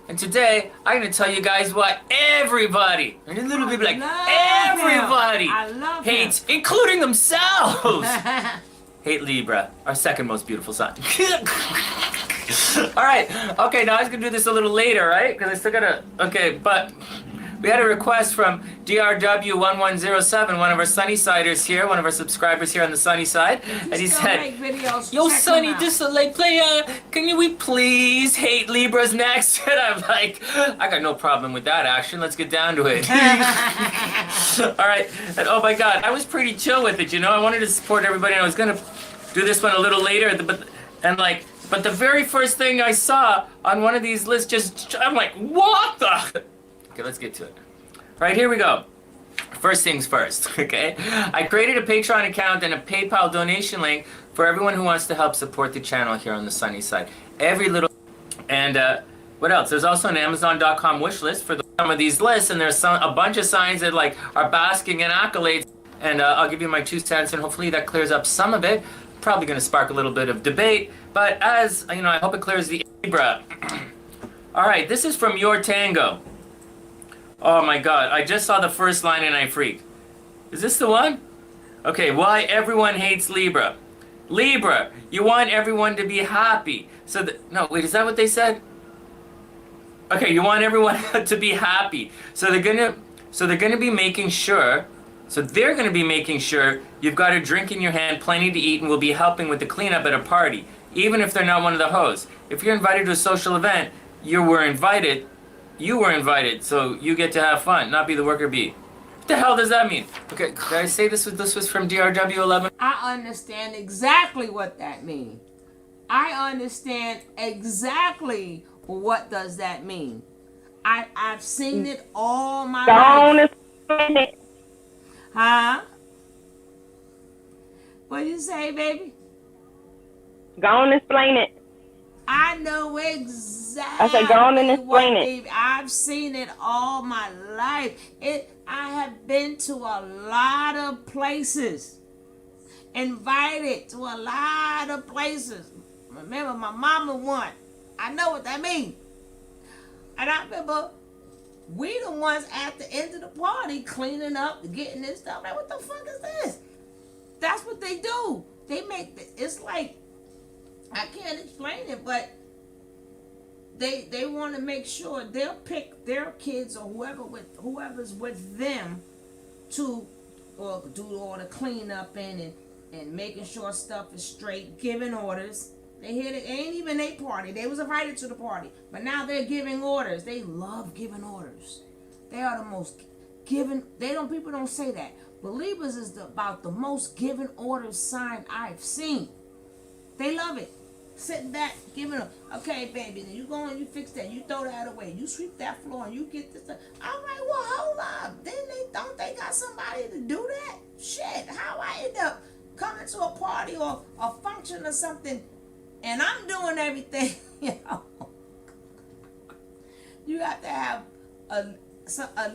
And today, I'm going to tell you guys what everybody, and a little bit like everybody, hates, including themselves, hate Libra, our second most beautiful sign. Alright, okay, now I was going to do this a little later, right? Because I still got to, okay, but we had a request from DRW1107, one of our Sunnysiders here, one of our subscribers here on the sunny side, and he said, "Yo, Sunny, this is like player. Can we please hate Libras next?" And I'm like, I got no problem with that action. Let's get down to it. All right, and oh my God, I was pretty chill with it. You know, I wanted to support everybody, and I was gonna do this one a little later, but the very first thing I saw on one of these lists, I'm like, what the? Okay, let's get to it. All right, here we go. First things first, okay? I created a Patreon account and a PayPal donation link for everyone who wants to help support the channel here on the sunny side. And what else? There's also an Amazon.com wish list for some of these lists, and there's a bunch of signs that like are basking in accolades. And I'll give you my 2 cents, and hopefully that clears up some of it. Probably going to spark a little bit of debate, but as you know, I hope it clears the Libra. All right, this is from Your Tango. Oh my God, I just saw the first line and I freaked. Is this the one? Okay, why everyone hates Libra. Libra, you want everyone to be happy. No, wait, is that what they said? Okay, you want everyone to be happy. So they're gonna be making sure you've got a drink in your hand, plenty to eat, and will be helping with the cleanup at a party, even if they're not one of the hosts. If you're invited to a social event, you were invited, so you get to have fun, not be the worker bee. What the hell does that mean? Okay, did I say this was from DRW11? I understand exactly what that means. I understand exactly what does that mean. I've seen it all my life. Don't explain it. Huh? What you say, baby? Go on and explain it. I know I said, go on and exactly explain what it. I've seen it all my life. I have been to a lot of places, invited to a lot of places. Remember, my mama won. I know what that means. And I remember we the ones at the end of the party cleaning up, getting this stuff. Like, what the fuck is this? That's what they do. They make it's like I can't explain it, but they want to make sure they'll pick their kids or whoever's with them to or do all the cleanup and making sure stuff is straight, giving orders. They hit it ain't even a party. They was invited to the party, but now they're giving orders. They love giving orders. They are the most giving. People don't say that. Believers is about the most giving orders sign I've seen. They love it. Sitting back, giving them, okay, baby, then you go and you fix that. You throw that away. You sweep that floor and you get this. I'm like, well, hold up. Then they got somebody to do that? Shit, how I end up coming to a party or a function or something and I'm doing everything, you know. You have to have a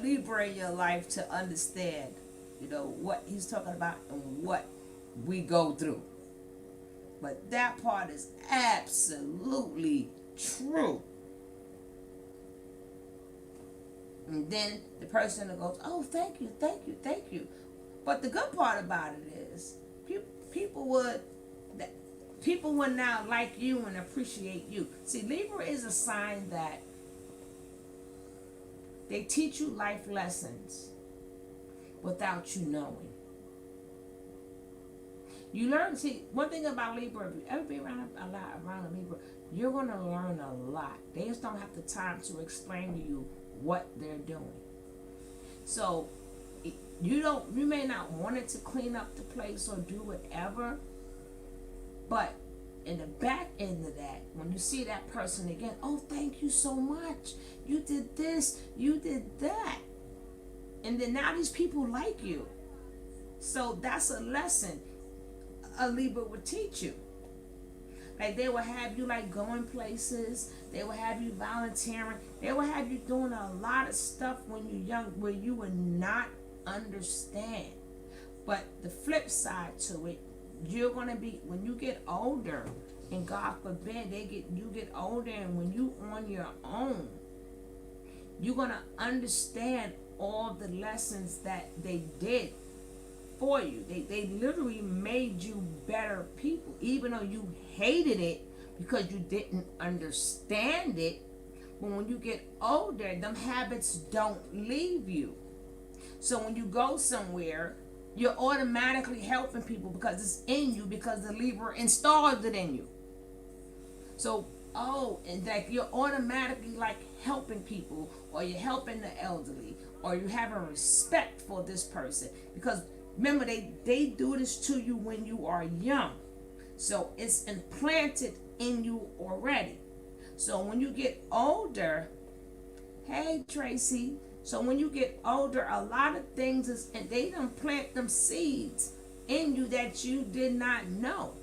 Libra in your life to understand, you know, what he's talking about and what we go through. But that part is absolutely true. And then the person that goes, oh, thank you, thank you, thank you. But the good part about it is people would now like you and appreciate you. See, Libra is a sign that they teach you life lessons without you knowing. You learn, see, one thing about Libra, if you ever be around a Libra, you're going to learn a lot. They just don't have the time to explain to you what they're doing. So, you may not want it to clean up the place or do whatever, but in the back end of that, when you see that person again, oh, thank you so much. You did this, you did that. And then now these people like you. So that's a lesson a Libra would teach you. Like they will have you like going places. They will have you volunteering. They will have you doing a lot of stuff when you're young where you would not understand. But the flip side to it, you're gonna be when you get older, and God forbid you get older, and when you on your own, you're gonna understand all the lessons that they did for you. They literally made you better people, even though you hated it because you didn't understand it. But when you get older, them habits don't leave you. So when you go somewhere, you're automatically helping people because it's in you, because the Libra installed it in you. So, and like you're automatically like helping people, or you're helping the elderly, or you have a respect for this person. Because remember, they do this to you when you are young. So it's implanted in you already. So when you get older, hey Tracy, so when you get older, a lot of things and they done plant them seeds in you that you did not know.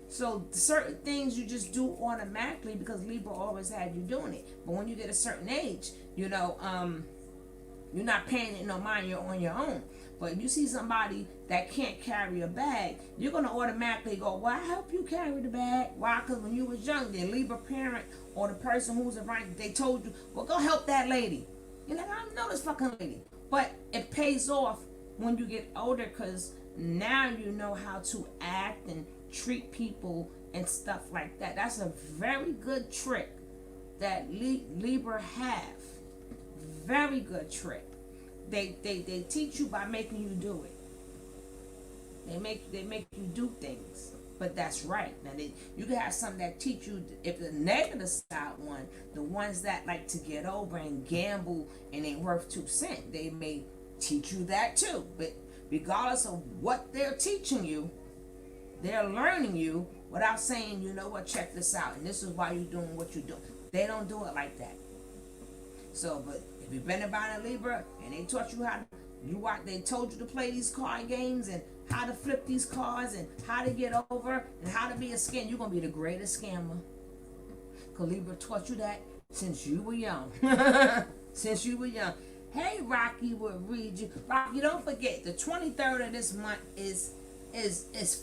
So certain things you just do automatically because Libra always had you doing it. But when you get a certain age, you're not paying it no mind, you're on your own. But if you see somebody that can't carry a bag, you're going to automatically go, well, I help you carry the bag. Why? Because when you was young, the Libra parent or the person who was around, they told you, well, go help that lady. You're like, I don't know this fucking lady. But it pays off when you get older because now you know how to act and treat people and stuff like that. That's a very good trick that Libra have. Very good trick. They teach you by making you do it. They make you do things, but that's right. Now you can have some that teach you. If the negative side one, the ones that like to get over and gamble and ain't worth 2 cents, they may teach you that too. But regardless of what they're teaching you, they're learning you without saying, you know what, check this out, and this is why you're doing what you're doing. They don't do it like that. So, but if you've been about a Libra and they taught you how They told you to play these card games and how to flip these cards and how to get over and how to be a scam. You're gonna be the greatest scammer. Cause Libra taught you that since you were young. Since you were young. Hey, Rocky will read you. Rocky, don't forget the 23rd of this month is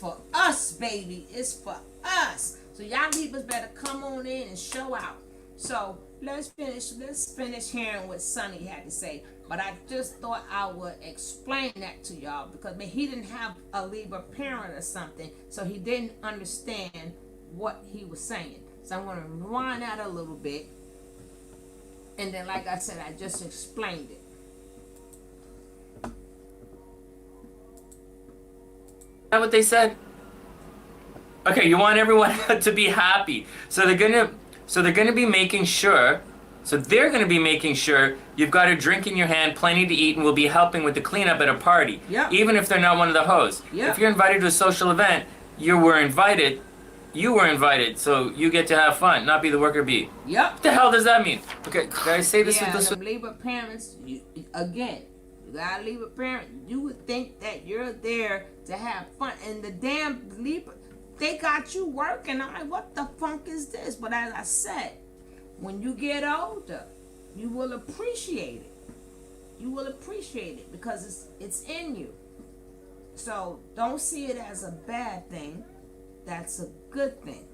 for us, baby. It's for us. So y'all Libras better come on in and show out. So let's finish hearing what Sonny had to say. But I just thought I would explain that to y'all because he didn't have a Libra parent or something, so he didn't understand what he was saying. So I'm going to rewind that a little bit, and then, like I said, I just explained it. Is that what they said? Okay, you want everyone to be happy, so they're gonna be making sure. So they're going to be making sure you've got a drink in your hand, plenty to eat, and will be helping with the cleanup at a party. Yep. Even if they're not one of the hosts. Yep. If you're invited to a social event, you were invited, so you get to have fun, not be the worker bee. Yep. What the hell does that mean? Okay, can I say this Yeah, with this? them Libra parents, you got a Libra parent, you would think that you're there to have fun. And the damn Libra, they got you working. I'm like, what the funk is this? But as I said, when you get older, you will appreciate it. You will appreciate it because it's in you. So don't see it as a bad thing. That's a good thing.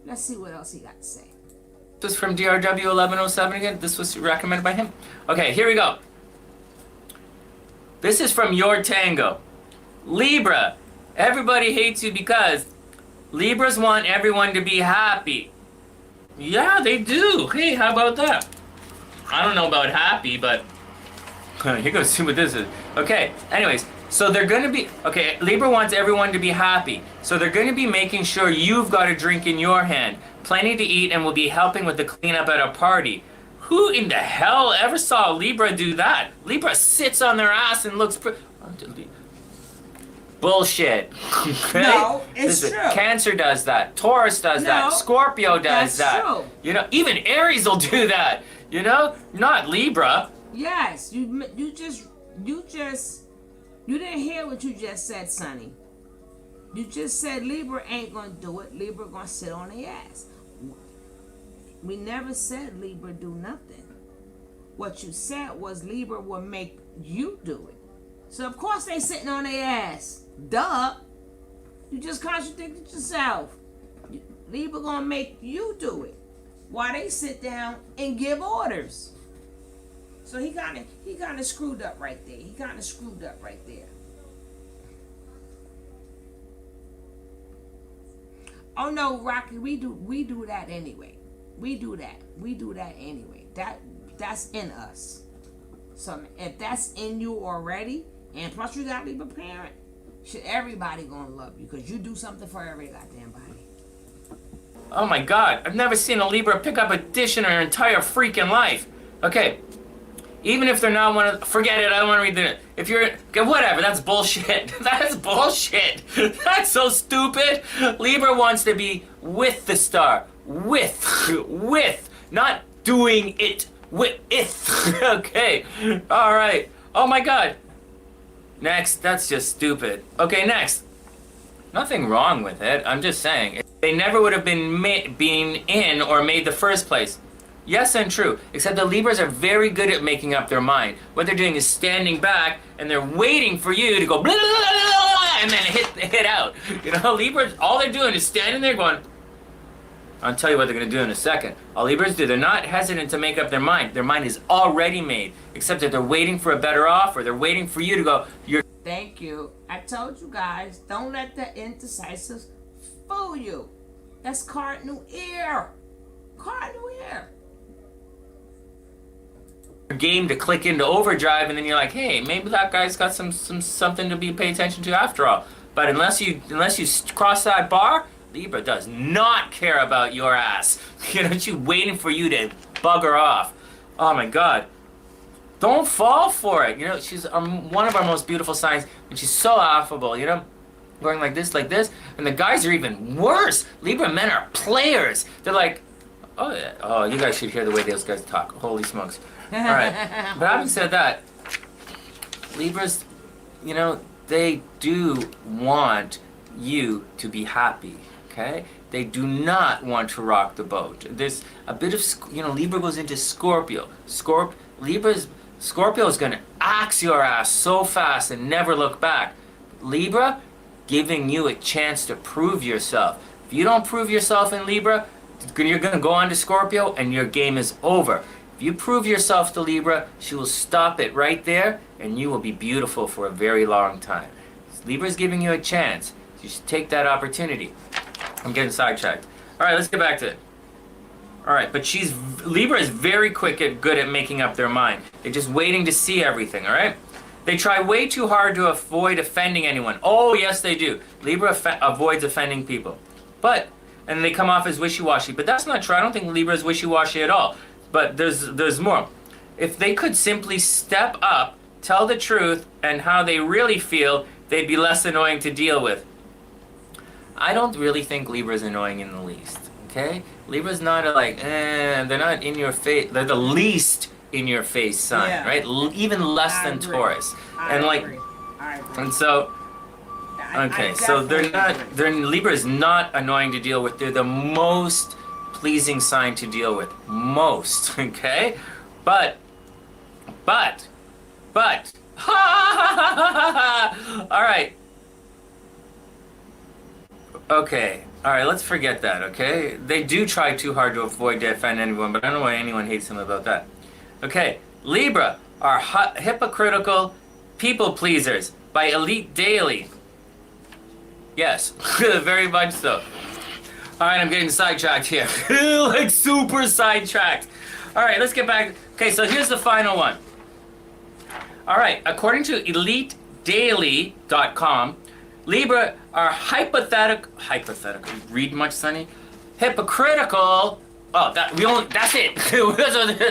Let's see what else he got to say. This was from DRW 1107 again. This was recommended by him. Okay, here we go. This is from Your Tango. Libra, everybody hates you because Libras want everyone to be happy. Yeah, they do. Hey, how about that? I don't know about happy, but you're gonna see what this is. Okay, anyways, so they're gonna be, okay, Libra wants everyone to be happy. So they're gonna be making sure you've got a drink in your hand, plenty to eat, and will be helping with the cleanup at a party. Who in the hell ever saw Libra do that? Libra sits on their ass and looks bullshit. Okay? No, it's This is- true. Cancer does that. Taurus does that. No, Scorpio does that's that. true. You know, even Aries will do that. You know, not Libra. Yes, you didn't hear what you just said, Sonny. You just said Libra ain't gonna do it. Libra gonna sit on their ass. We never said Libra do nothing. What you said was Libra will make you do it. So of course they sitting on their ass. Duh. You just contradicted yourself. Libra gonna make you do it while they sit down and give orders. So he kind of screwed up right there. He kind of screwed up right there. Oh no, Rocky, we do that anyway. We do that anyway. That's in us. So if that's in you already, and plus you got Libra parent, should everybody gonna love you because you do something for every goddamn body. Oh my God, I've never seen a Libra pick up a dish in her entire freaking life. Okay, even if they're not one of, forget it, I don't want to read the, if you're, whatever, that's bullshit. That's bullshit. That's so stupid. Libra wants to be with the star. With, not doing it with it. Okay, all right. Oh my God. Next, that's just stupid. Okay, next. Nothing wrong with it. I'm just saying. They never would have been in or made the first place. Yes and true. Except the Libras are very good at making up their mind. What they're doing is standing back and they're waiting for you to go blah, blah, blah, blah, and then hit out. You know, Libras, all they're doing is standing there going, I'll tell you what they're going to do in a second. All Libras do, they're not hesitant to make up their mind. Their mind is already made. Except that they're waiting for a better offer. They're waiting for you to go, you're... Thank you. I told you guys, don't let the indecisives fool you. That's cardinal ear. Cardinal ear. game to click into overdrive, and then you're like, hey, maybe that guy's got some something to be pay attention to after all. But unless you cross that bar, Libra does not care about your ass. You know, she's waiting for you to bugger off. Oh my God. Don't fall for it. You know, she's one of our most beautiful signs, and she's so affable, you know, going like this, and the guys are even worse. Libra men are players. They're like, oh, yeah. Oh, you guys should hear the way those guys talk. Holy smokes. All right. But having said that, Libras, you know, they do want you to be happy, okay? They do not want to rock the boat. There's a bit of, you know, Libra goes into Scorpio. Scorpio is going to axe your ass so fast and never look back. Libra, giving you a chance to prove yourself. If you don't prove yourself in Libra, you're going to go on to Scorpio and your game is over. If you prove yourself to Libra, she will stop it right there and you will be beautiful for a very long time. Libra's giving you a chance. You should take that opportunity. I'm getting sidetracked. All right, let's get back to it. All right, but Libra is very quick and good at making up their mind. They're just waiting to see everything, all right? They try way too hard to avoid offending anyone. Oh, yes, they do. Libra avoids offending people. And they come off as wishy-washy. But that's not true. I don't think Libra is wishy-washy at all. But there's more. If they could simply step up, tell the truth, and how they really feel, they'd be less annoying to deal with. I don't really think Libra's annoying in the least, okay? Libra's not they're not in your face. They're the least in your face sign, Yeah. right? Even less I than agree. Taurus. I And agree. I agree. and so I okay, so Libra is not annoying to deal with. They're the most pleasing sign to deal with. Most, okay? But all right. Okay. All right, let's forget that, okay? They do try too hard to avoid to offend anyone, but I don't know why anyone hates them about that. Okay, Libra are hypocritical people pleasers by Elite Daily. Yes, very much so. All right, I'm getting sidetracked here. Like super sidetracked. All right, let's get back. Okay, so here's the final one. All right, according to EliteDaily.com, Libra are hypothetical, read much, Sonny? Hypocritical. Oh, that's it.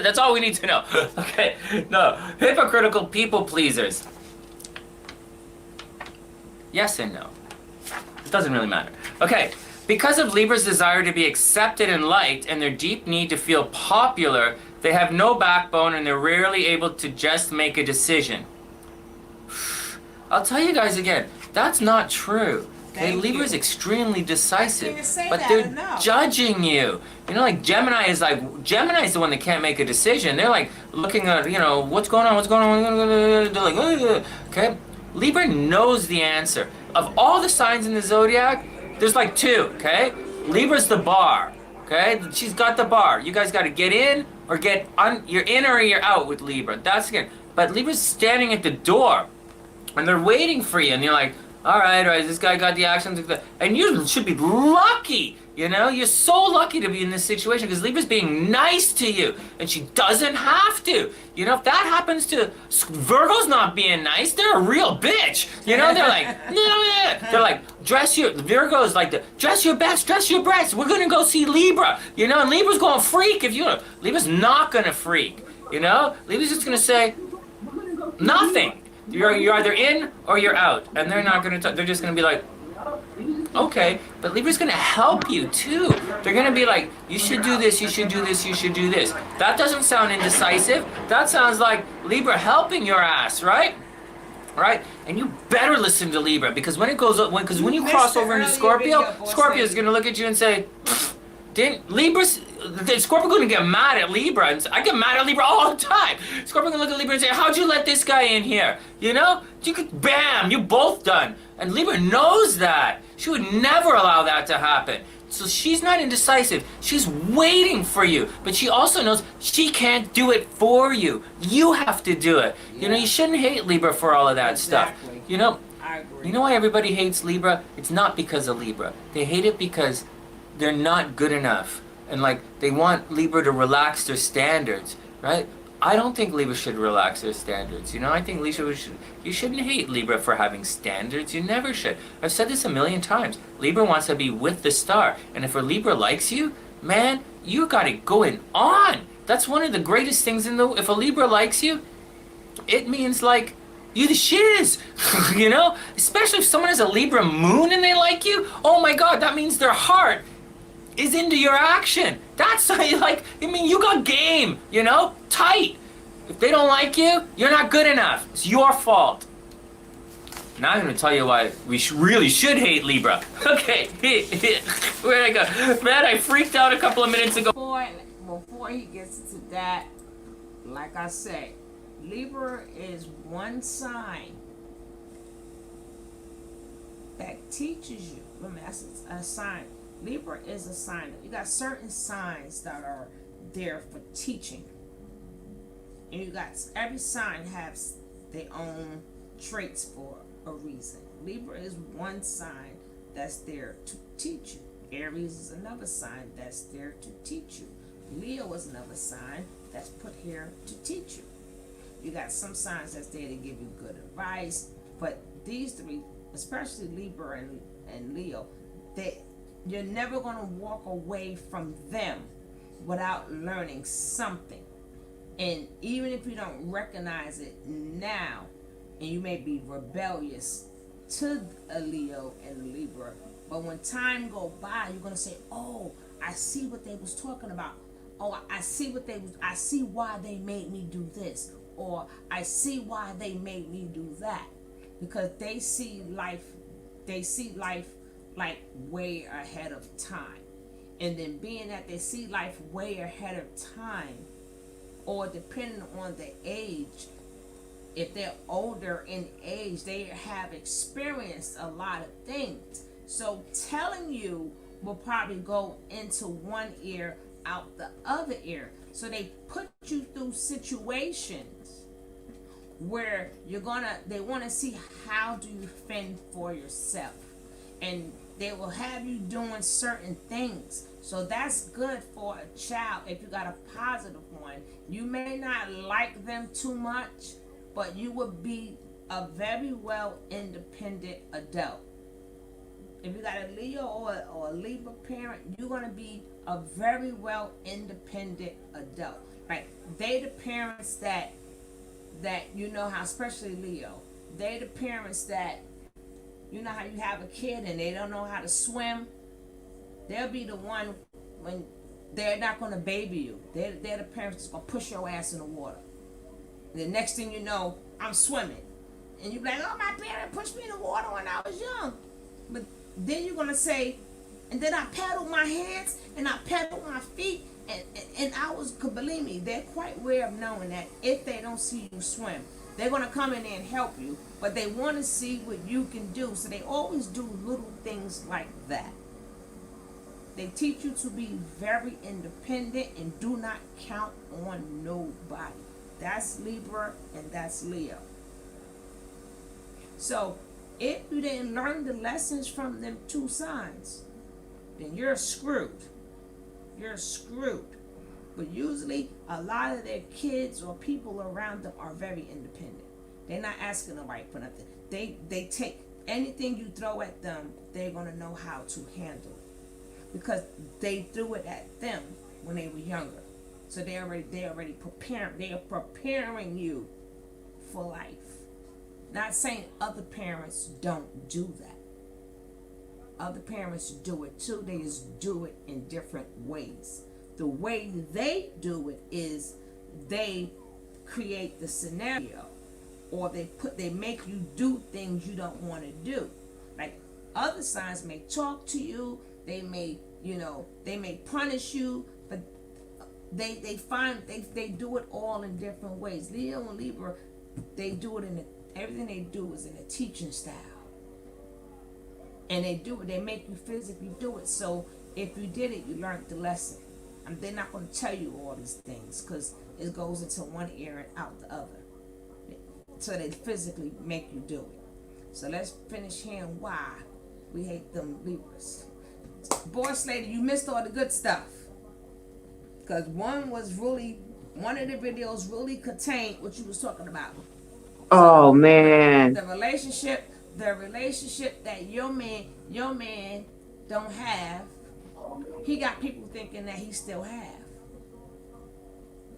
That's all we need to know. Okay, no, hypocritical people pleasers. Yes and no. It doesn't really matter. Okay, because of Libra's desire to be accepted and liked and their deep need to feel popular, they have no backbone and they're rarely able to just make a decision. I'll tell you guys again, that's not true. Okay, Thank Libra's you. extremely decisive, can't say but that they're enough. judging you. You know, like Gemini's the one that can't make a decision. They're like looking at, you know, what's going on. They're like, ugh. Okay, Libra knows the answer. Of all the signs in the zodiac, there's like two. Okay, Libra's the bar. Okay, she's got the bar. You guys got to get in or you're in or you're out with Libra. That's again. But Libra's standing at the door. And they're waiting for you, and you're like, all right, this guy got the actions, and you should be lucky, you know? You're so lucky to be in this situation, because Libra's being nice to you, and she doesn't have to. You know, if that happens to Virgo's not being nice, they're a real bitch. You know, they're like, they're like, Virgo's like, dress your best, we're gonna go see Libra, you know? And Libra's gonna freak Libra's not gonna freak, you know? Libra's just gonna say, nothing. You're either in or you're out, and they're not gonna. They're just gonna be like, okay. But Libra's gonna help you too. They're gonna be like, you should do this, you should do this, you should do this. That doesn't sound indecisive. That sounds like Libra helping your ass, right? Right? And you better listen to Libra because when you cross over into Scorpio, Scorpio's gonna look at you and say, Scorpio gonna get mad at Libra, and I get mad at Libra all the time. Scorpio gonna look at Libra and say, how'd you let this guy in here? You know? Bam, you both done. And Libra knows that. She would never allow that to happen. So she's not indecisive. She's waiting for you. But she also knows she can't do it for you. You have to do it. You know, you shouldn't hate Libra for all of that stuff. You know? I agree. You know why everybody hates Libra? It's not because of Libra. They hate it because they're not good enough. And like, they want Libra to relax their standards, right? I don't think Libra should relax their standards. You know, I think you shouldn't hate Libra for having standards. You never should. I've said this a million times. Libra wants to be with the star. And if a Libra likes you, man, you got it going on. That's one of the greatest things if a Libra likes you, it means like, you the shiz, you know? Especially if someone has a Libra moon and they like you, oh my God, that means their heart is into your action. That's like, you got game, you know, tight. If they don't like you, you're not good enough. It's your fault. Now I'm going to tell you why we really should hate Libra. Okay, where'd I go? Man, I freaked out a couple of minutes ago. Before he gets to that, like I said, Libra is one sign that teaches you. Remember, that's a sign. Libra is a sign. You got certain signs that are there for teaching. And you got every sign has their own traits for a reason. Libra is one sign that's there to teach you. Aries is another sign that's there to teach you. Leo is another sign that's put here to teach you. You got some signs that's there to give you good advice, but these three, especially Libra and Leo, you're never going to walk away from them without learning something. And even if you don't recognize it now, and you may be rebellious to a Leo and Libra, but when time go by, you're going to say, oh, I see what they was talking about. Oh, I see why they made me do this, or I see why they made me do that, because they see life like way ahead of time. And then being that they see life way ahead of time, or depending on the age, if they're older in age, they have experienced a lot of things. So telling you will probably go into one ear, out the other ear. So they put you through situations where they want to see how do you fend for yourself. And they will have you doing certain things. So that's good for a child if you got a positive one. You may not like them too much, but you will be a very well independent adult. If you got a Leo or a Libra parent, you're going to be a very well independent adult. Right? They the parents that you know how, especially Leo, they the parents that, you know how you have a kid and they don't know how to swim. They'll be the one when they're not going to baby you. They're the parents that's going to push your ass in the water. And the next thing you know, I'm swimming. And you're like, oh, my parent pushed me in the water when I was young. But then you're going to say, and then I paddled my hands and I paddled my feet. And I was, believe me, they're quite aware of knowing that if they don't see you swim, they're going to come in there and help you. But they want to see what you can do. So they always do little things like that. They teach you to be very independent and do not count on nobody. That's Libra and that's Leo. So if you didn't learn the lessons from them two signs, then you're screwed. You're screwed. But usually a lot of their kids or people around them are very independent. They're not asking nobody for nothing. They take anything you throw at them, they're going to know how to handle it. Because they threw it at them when they were younger. So they're already preparing you for life. Not saying other parents don't do that. Other parents do it too. They just do it in different ways. The way they do it is they create the scenario, or they make you do things you don't want to do. Like other signs may talk to you, they may punish you, but they do it all in different ways. Leo and Libra, they do it everything they do is in a teaching style. And they make you physically do it. So if you did it, you learned the lesson. And they're not going to tell you all these things because it goes into one ear and out the other. So they physically make you do it. So let's finish hearing why we hate them Libras. Boss lady, you missed all the good stuff. Because one of the videos really contained what you was talking about. Oh man. The relationship that your man don't have, he got people thinking that he still have.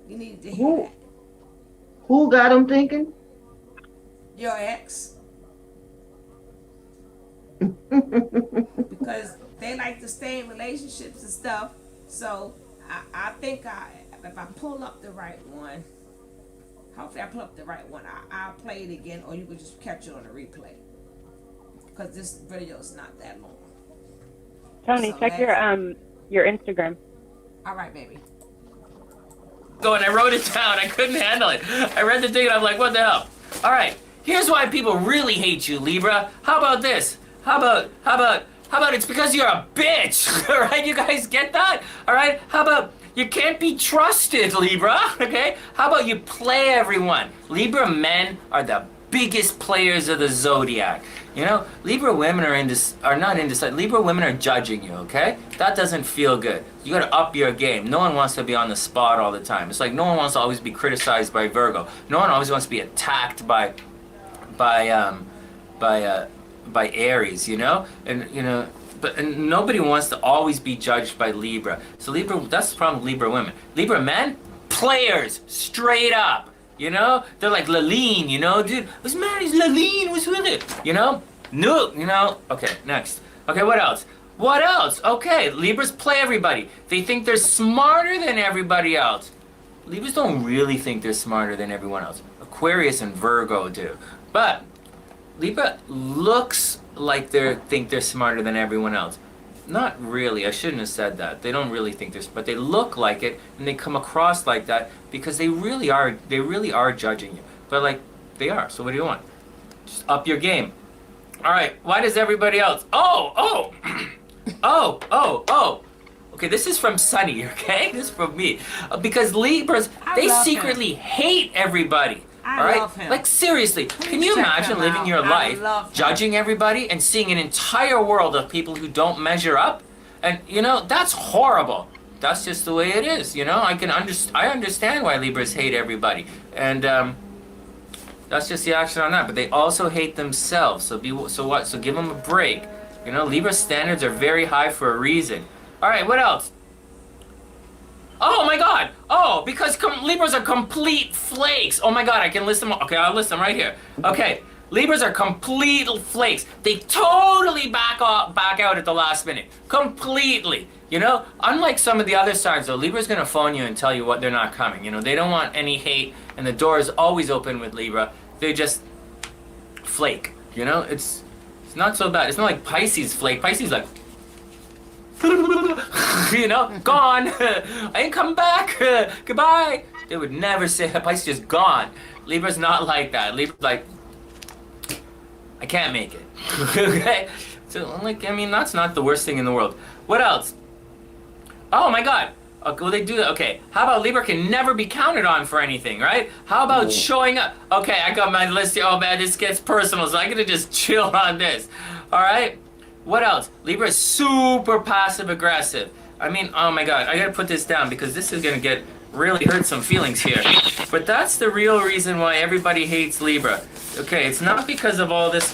You need to hear that. Who got him thinking? Your ex. Because they like to stay in relationships and stuff. So I think if I pull up the right one, Hopefully I put up the right one. I'll play it again, or you can just catch it on the replay. Because this video is not that long. Tony, So check your Instagram. All right, baby. Going, I wrote it down. I couldn't handle it. I read the thing and I'm like, what the hell? All right, here's why people really hate you, Libra. How about this? How about it's because you're a bitch? All right, you guys get that? All right, how about you can't be trusted, Libra? Okay, how about you play everyone? Libra men are the biggest players of the zodiac. You know, Libra women are not indecisive. Libra women are judging you, okay? That doesn't feel good. You gotta up your game. No one wants to be on the spot all the time. It's like no one wants to always be criticized by Virgo. No one always wants to be attacked by Aries, you know? And you know, and nobody wants to always be judged by Libra. So Libra, that's the problem with Libra women. Libra men, players, straight up. You know, they're like Laline, you know, dude, what's mad is Laline, what's with it? You know, no, you know, okay, next. Okay, what else? What else? Okay, Libras play everybody. They think they're smarter than everybody else. Libras don't really think they're smarter than everyone else. Aquarius and Virgo do. But Libra looks like they think they're smarter than everyone else. Not really. I shouldn't have said that. They don't really think this, but they look like it, and they come across like that because they really are. They really are judging you. But like they are. So what do you want? Just up your game. All right. Why does everybody else? Oh. Okay, this is from Sunny. Okay, this is from me. Because Libras, they secretly hate everybody. All right? Love him. Like seriously, can you check imagine him living out. your I life love him. judging everybody and seeing an entire world of people who don't measure up? And you know, that's horrible. That's just the way it is, you know? I understand why Libras hate everybody. And that's just the action on that, but they also hate themselves. So give them a break. You know, Libra standards are very high for a reason. All right, what else? Oh my God! Oh, because Libras are complete flakes. Oh my God, I can list them. Okay, I'll list them right here. Okay, Libras are complete flakes. They totally back out at the last minute. Completely. You know, unlike some of the other signs, though, Libra's gonna phone you and tell you what they're not coming. You know, they don't want any hate, and the door is always open with Libra. They just flake. You know, it's not so bad. It's not like Pisces flake. Pisces like. You know, gone. I ain't coming back. Goodbye. They would never say Pisces just gone. Libra's not like that. Libra's like, I can't make it. Okay. So like, I mean, that's not the worst thing in the world. What else? Oh my God. Okay, well, they do that. Okay. How about Libra can never be counted on for anything, right? How about showing up? Okay, I got my list here. Oh man, this gets personal, so I'm gonna just chill on this. All right. What else? Libra is super passive aggressive. I mean, oh my God, I gotta put this down because this is gonna really hurt some feelings here. But that's the real reason why everybody hates Libra. Okay, it's not because of all this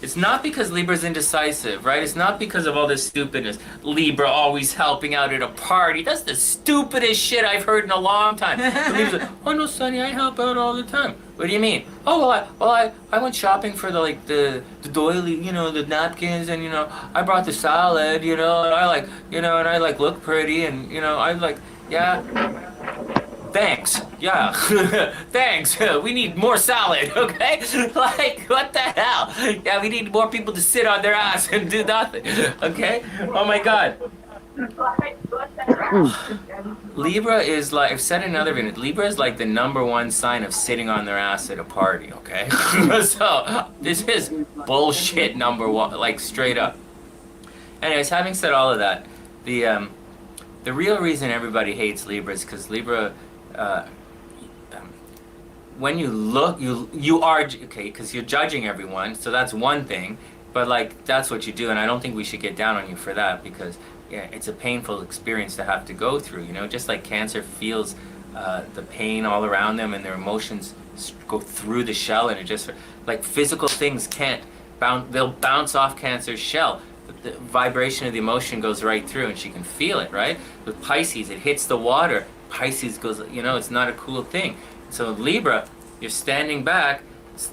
it's not because Libra's indecisive, right? It's not because of all this stupidness. Libra always helping out at a party. That's the stupidest shit I've heard in a long time. The Libra's like, oh no, Sonny, I help out all the time. What do you mean? Oh, well, I went shopping for the doily, you know, the napkins, and, you know, I brought the salad, you know, and I look pretty, and, you know, yeah. Thanks. Yeah. Thanks. We need more salad, okay? Like, what the hell? Yeah, we need more people to sit on their ass and do nothing, okay? Oh my God. Libra is like, I've said in another video, Libra is like the #1 sign of sitting on their ass at a party, okay? So, this is bullshit #1, like straight up. Anyways, having said all of that, the real reason everybody hates Libra is because Libra, when you look, you are, okay, because you're judging everyone, so that's one thing, but like, that's what you do, and I don't think we should get down on you for that, because yeah, it's a painful experience to have to go through, you know, just like Cancer feels the pain all around them, and their emotions go through the shell, and it just, like, physical things can't they'll bounce off Cancer's shell. The vibration of the emotion goes right through, and she can feel it, right? With Pisces, it hits the water. Pisces goes, you know, it's not a cool thing. So Libra, you're standing back.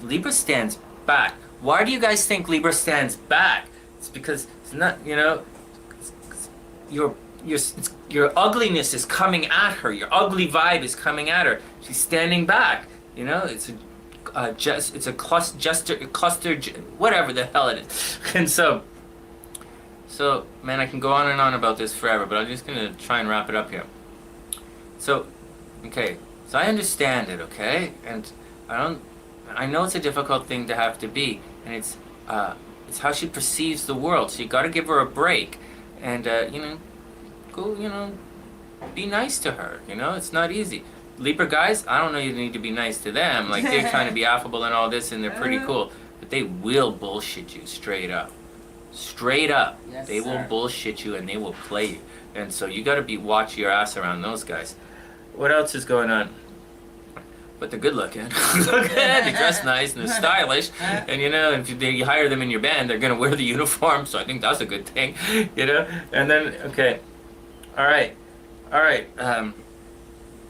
Libra stands back. Why do you guys think Libra stands back? It's because it's not, you know, your ugliness is coming at her. Your ugly vibe is coming at her. She's standing back. You know, it's a cluster, whatever the hell it is. And so man, I can go on and on about this forever, but I'm just gonna try and wrap it up here. So, okay, so I understand it, okay, and I know it's a difficult thing to have to be, and it's how she perceives the world. So you got to give her a break, and go, be nice to her. It's not easy. Libra guys, I don't know you need to be nice to them. Like, they're trying to be affable and all this, and they're pretty cool, but they will bullshit you straight up. Straight up. Yes, they will bullshit you and they will play you. And so you got to watch your ass around those guys. What else is going on? But they're good looking. They dress nice and they're stylish. And if you hire them in your band, they're gonna wear the uniform. So I think that's a good thing. And then okay, all right.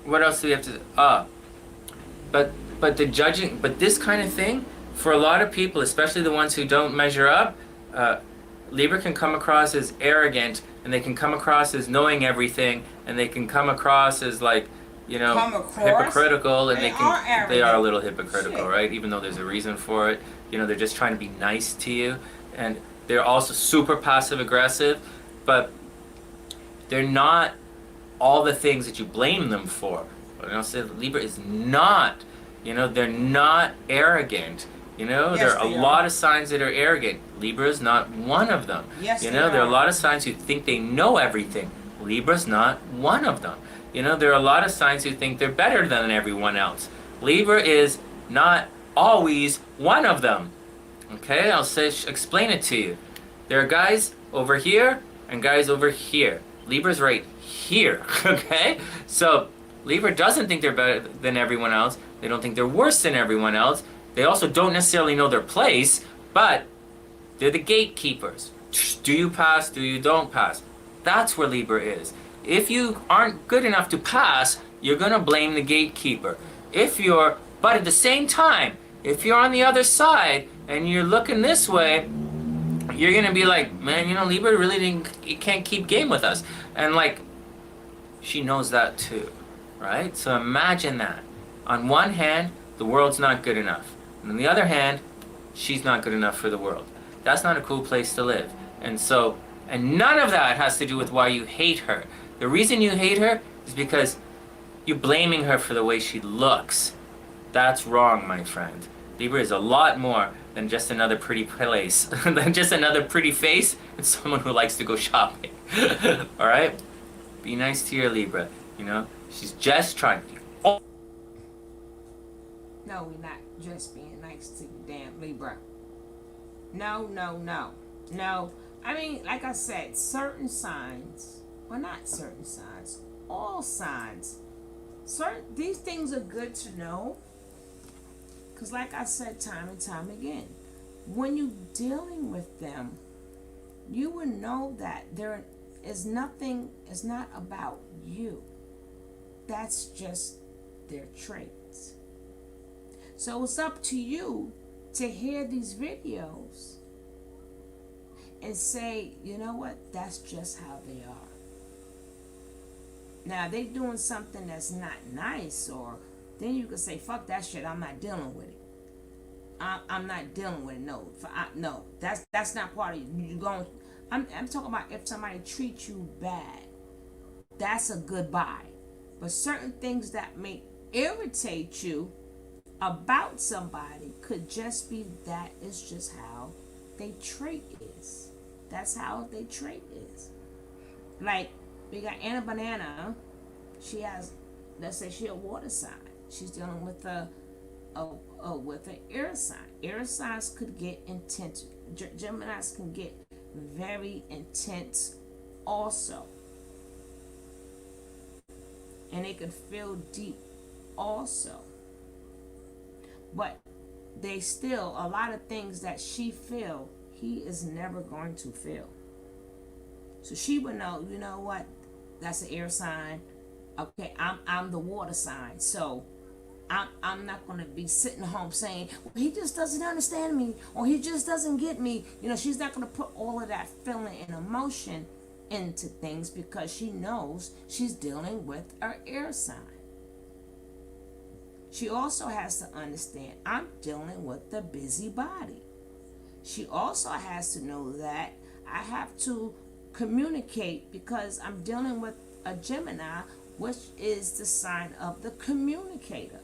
What else do we have to? But the judging, but this kind of thing for a lot of people, especially the ones who don't measure up, Libra can come across as arrogant, and they can come across as knowing everything, and they can come across as like. Hypocritical, and they are a little hypocritical, right? Even though there's a reason for it, they're just trying to be nice to you, and they're also super passive aggressive, but they're not all the things that you blame them for. But I'll say Libra is not, they're not arrogant. There are a lot of signs that are arrogant. Libra is not one of them. Yes, there are a lot of signs who think they know everything. Libra's not one of them. There are a lot of signs who think they're better than everyone else. Libra is not always one of them. Okay, I'll explain it to you. There are guys over here and guys over here. Libra's right here, okay? So Libra doesn't think they're better than everyone else. They don't think they're worse than everyone else. They also don't necessarily know their place, but they're the gatekeepers. Do you pass? Do you don't pass? That's where Libra is. If you aren't good enough to pass, you're going to blame the gatekeeper. But at the same time, if you're on the other side and you're looking this way, you're going to be like, man, Libra really can't keep game with us. And like, she knows that too, right? So imagine that. On one hand, the world's not good enough. And on the other hand, she's not good enough for the world. That's not a cool place to live. And none of that has to do with why you hate her. The reason you hate her is because you're blaming her for the way she looks. That's wrong, my friend. Libra is a lot more than just another pretty place, than just another pretty face and someone who likes to go shopping. All right? Be nice to your Libra. She's just trying to. No, we're not just being nice to you, damn Libra. No. I mean, like I said, certain signs. Well, not certain signs, all signs. These things are good to know. Because like I said time and time again, when you're dealing with them, you will know that there is nothing, it's not about you. That's just their traits. So it's up to you to hear these videos and say, you know what, that's just how they are. Now, they doing something that's not nice, or then you could say, fuck that shit, I'm not dealing with it. I'm not dealing with it. No, that's not part of you. I'm talking about if somebody treats you bad, that's a goodbye. But certain things that may irritate you about somebody could just be that is just how they trait is. That's how they trait is. Like, we got Anna Banana. She has, let's say she a water sign. She's dealing with with an air sign. Air signs could get intense. Geminis can get very intense also. And they can feel deep also. But they still, a lot of things that she feel, he is never going to feel. So she would know, you know what, that's an air sign. Okay, I'm the water sign. So I'm not going to be sitting home saying, well, he just doesn't understand me, or he just doesn't get me. She's not going to put all of that feeling and emotion into things because she knows she's dealing with her air sign. She also has to understand I'm dealing with the busybody. She also has to know that I have to communicate because I'm dealing with a Gemini, which is the sign of the communicator.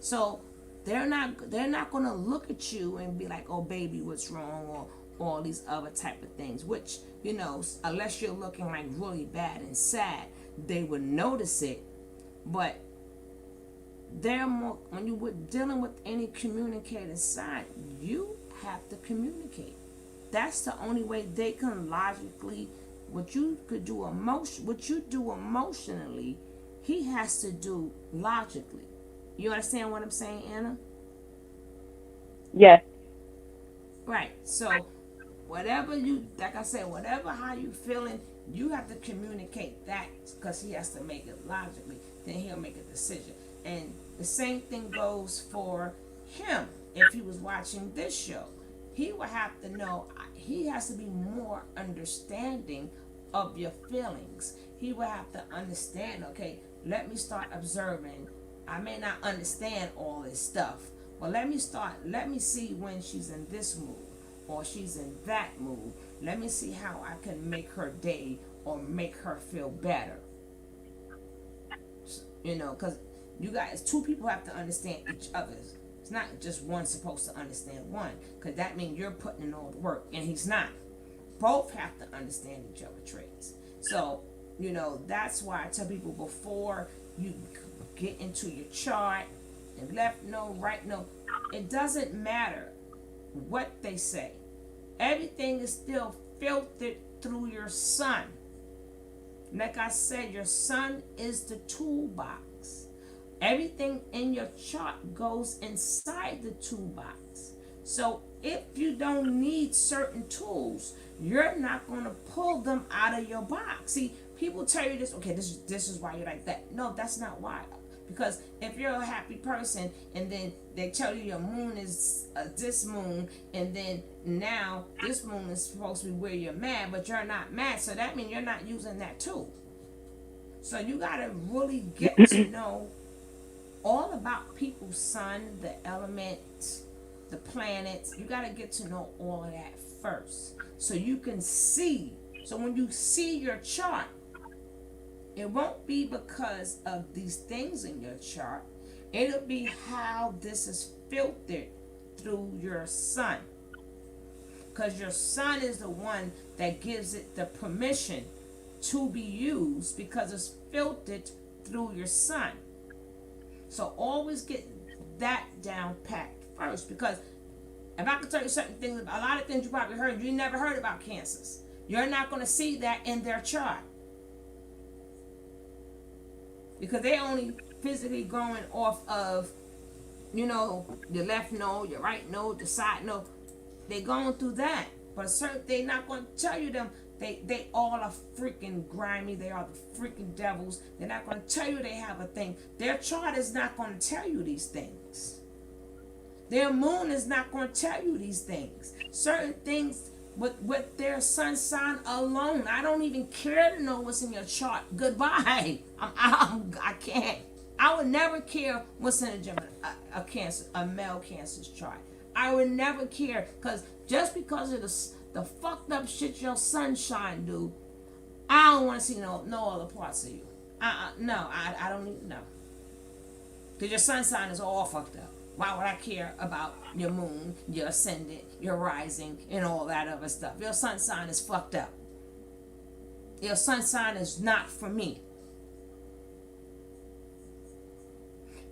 So they're not gonna look at you and be like, "Oh, baby, what's wrong?" or all these other type of things. Which unless you're looking like really bad and sad, they would notice it. But they're more when you were dealing with any communicator side, you have to communicate. That's the only way they can logically. What you do emotionally, he has to do logically. You understand what I'm saying, Anna? Yes. Right. So whatever like I said, whatever how you feeling, you have to communicate that because he has to make it logically. Then he'll make a decision. And the same thing goes for him. If he was watching this show, he would have to know. He has to be more understanding of your feelings. He would have to understand. Okay, let me start observing. I may not understand all this stuff, but let me see when she's in this mood or she's in that mood. Let me see how I can make her day or make her feel better. Because you guys, two people have to understand each other. It's not just one supposed to understand one, because that means you're putting in all the work and he's not. Both have to understand each other's traits. So, that's why I tell people before you get into your chart and left node, right node, it doesn't matter what they say. Everything is still filtered through your sun. Like I said, your sun is the toolbox. Everything in your chart goes inside the toolbox. So if you don't need certain tools, you're not going to pull them out of your box. See, people tell you this, okay, this is why you're like that. No, that's not why. Because if you're a happy person and then they tell you your moon is this moon, and then now this moon is supposed to be where you're mad, but you're not mad, so that means you're not using that tool. So you got to really get to know all about people's sun, the elements, the planets. You got to get to know all of that first so you can see. So when you see your chart, it won't be because of these things in your chart. It'll be how this is filtered through your sun. Because your sun is the one that gives it the permission to be used because it's filtered through your sun. So always get that down packed first. Because if I could tell you certain things, a lot of things you probably heard, you never heard about Cancers. You're not going to see that in their chart. Because they only physically going off of, your left node, your right node, the side node. They going through that. But certain they not going to tell you them. They all are freaking grimy. They are the freaking devils. They're not going to tell you they have a thing. Their chart is not going to tell you these things. Their moon is not going to tell you these things. Certain things with their sun sign alone. I don't even care to know what's in your chart. Goodbye. I can't. I would never care what's in a Gemini, a Cancer, a male Cancer's chart. I would never care because just because of the fucked up shit your sunshine do, I don't want to see no other parts of you. No, I don't need to know. Because your sun sign is all fucked up. Why would I care about your moon, your ascendant, your rising, and all that other stuff? Your sun sign is fucked up. Your sun sign is not for me.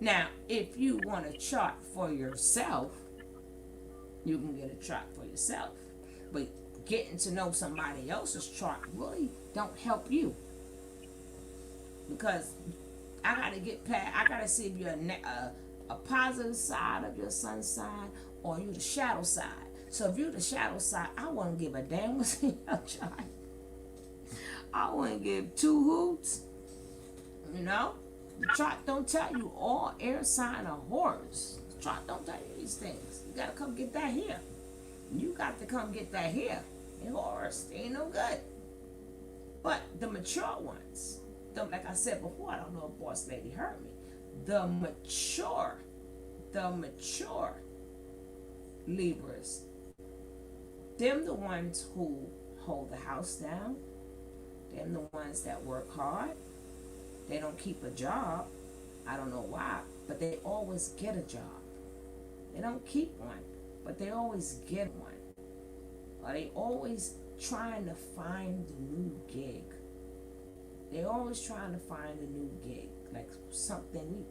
Now, if you want a chart for yourself, you can get a chart for yourself. But getting to know somebody else's chart really don't help you. Because I gotta see if you're a positive side of your sun sign or you the shadow side. So if you're the shadow side, I wouldn't give a damn what's in your chart. I wouldn't give two hoots. The chart don't tell you all air sign are horrors. The chart don't tell you these things. You gotta come get that here. You got to come get that here. And horrors, they ain't no good. But the mature ones, like I said before, I don't know if boss lady heard me. The mature Libras, them the ones who hold the house down. Them the ones that work hard. They don't keep a job. I don't know why, but they always get a job. They don't keep one, but they always get one. Or they always trying to find the new gig. They always trying to find a new gig, like something new.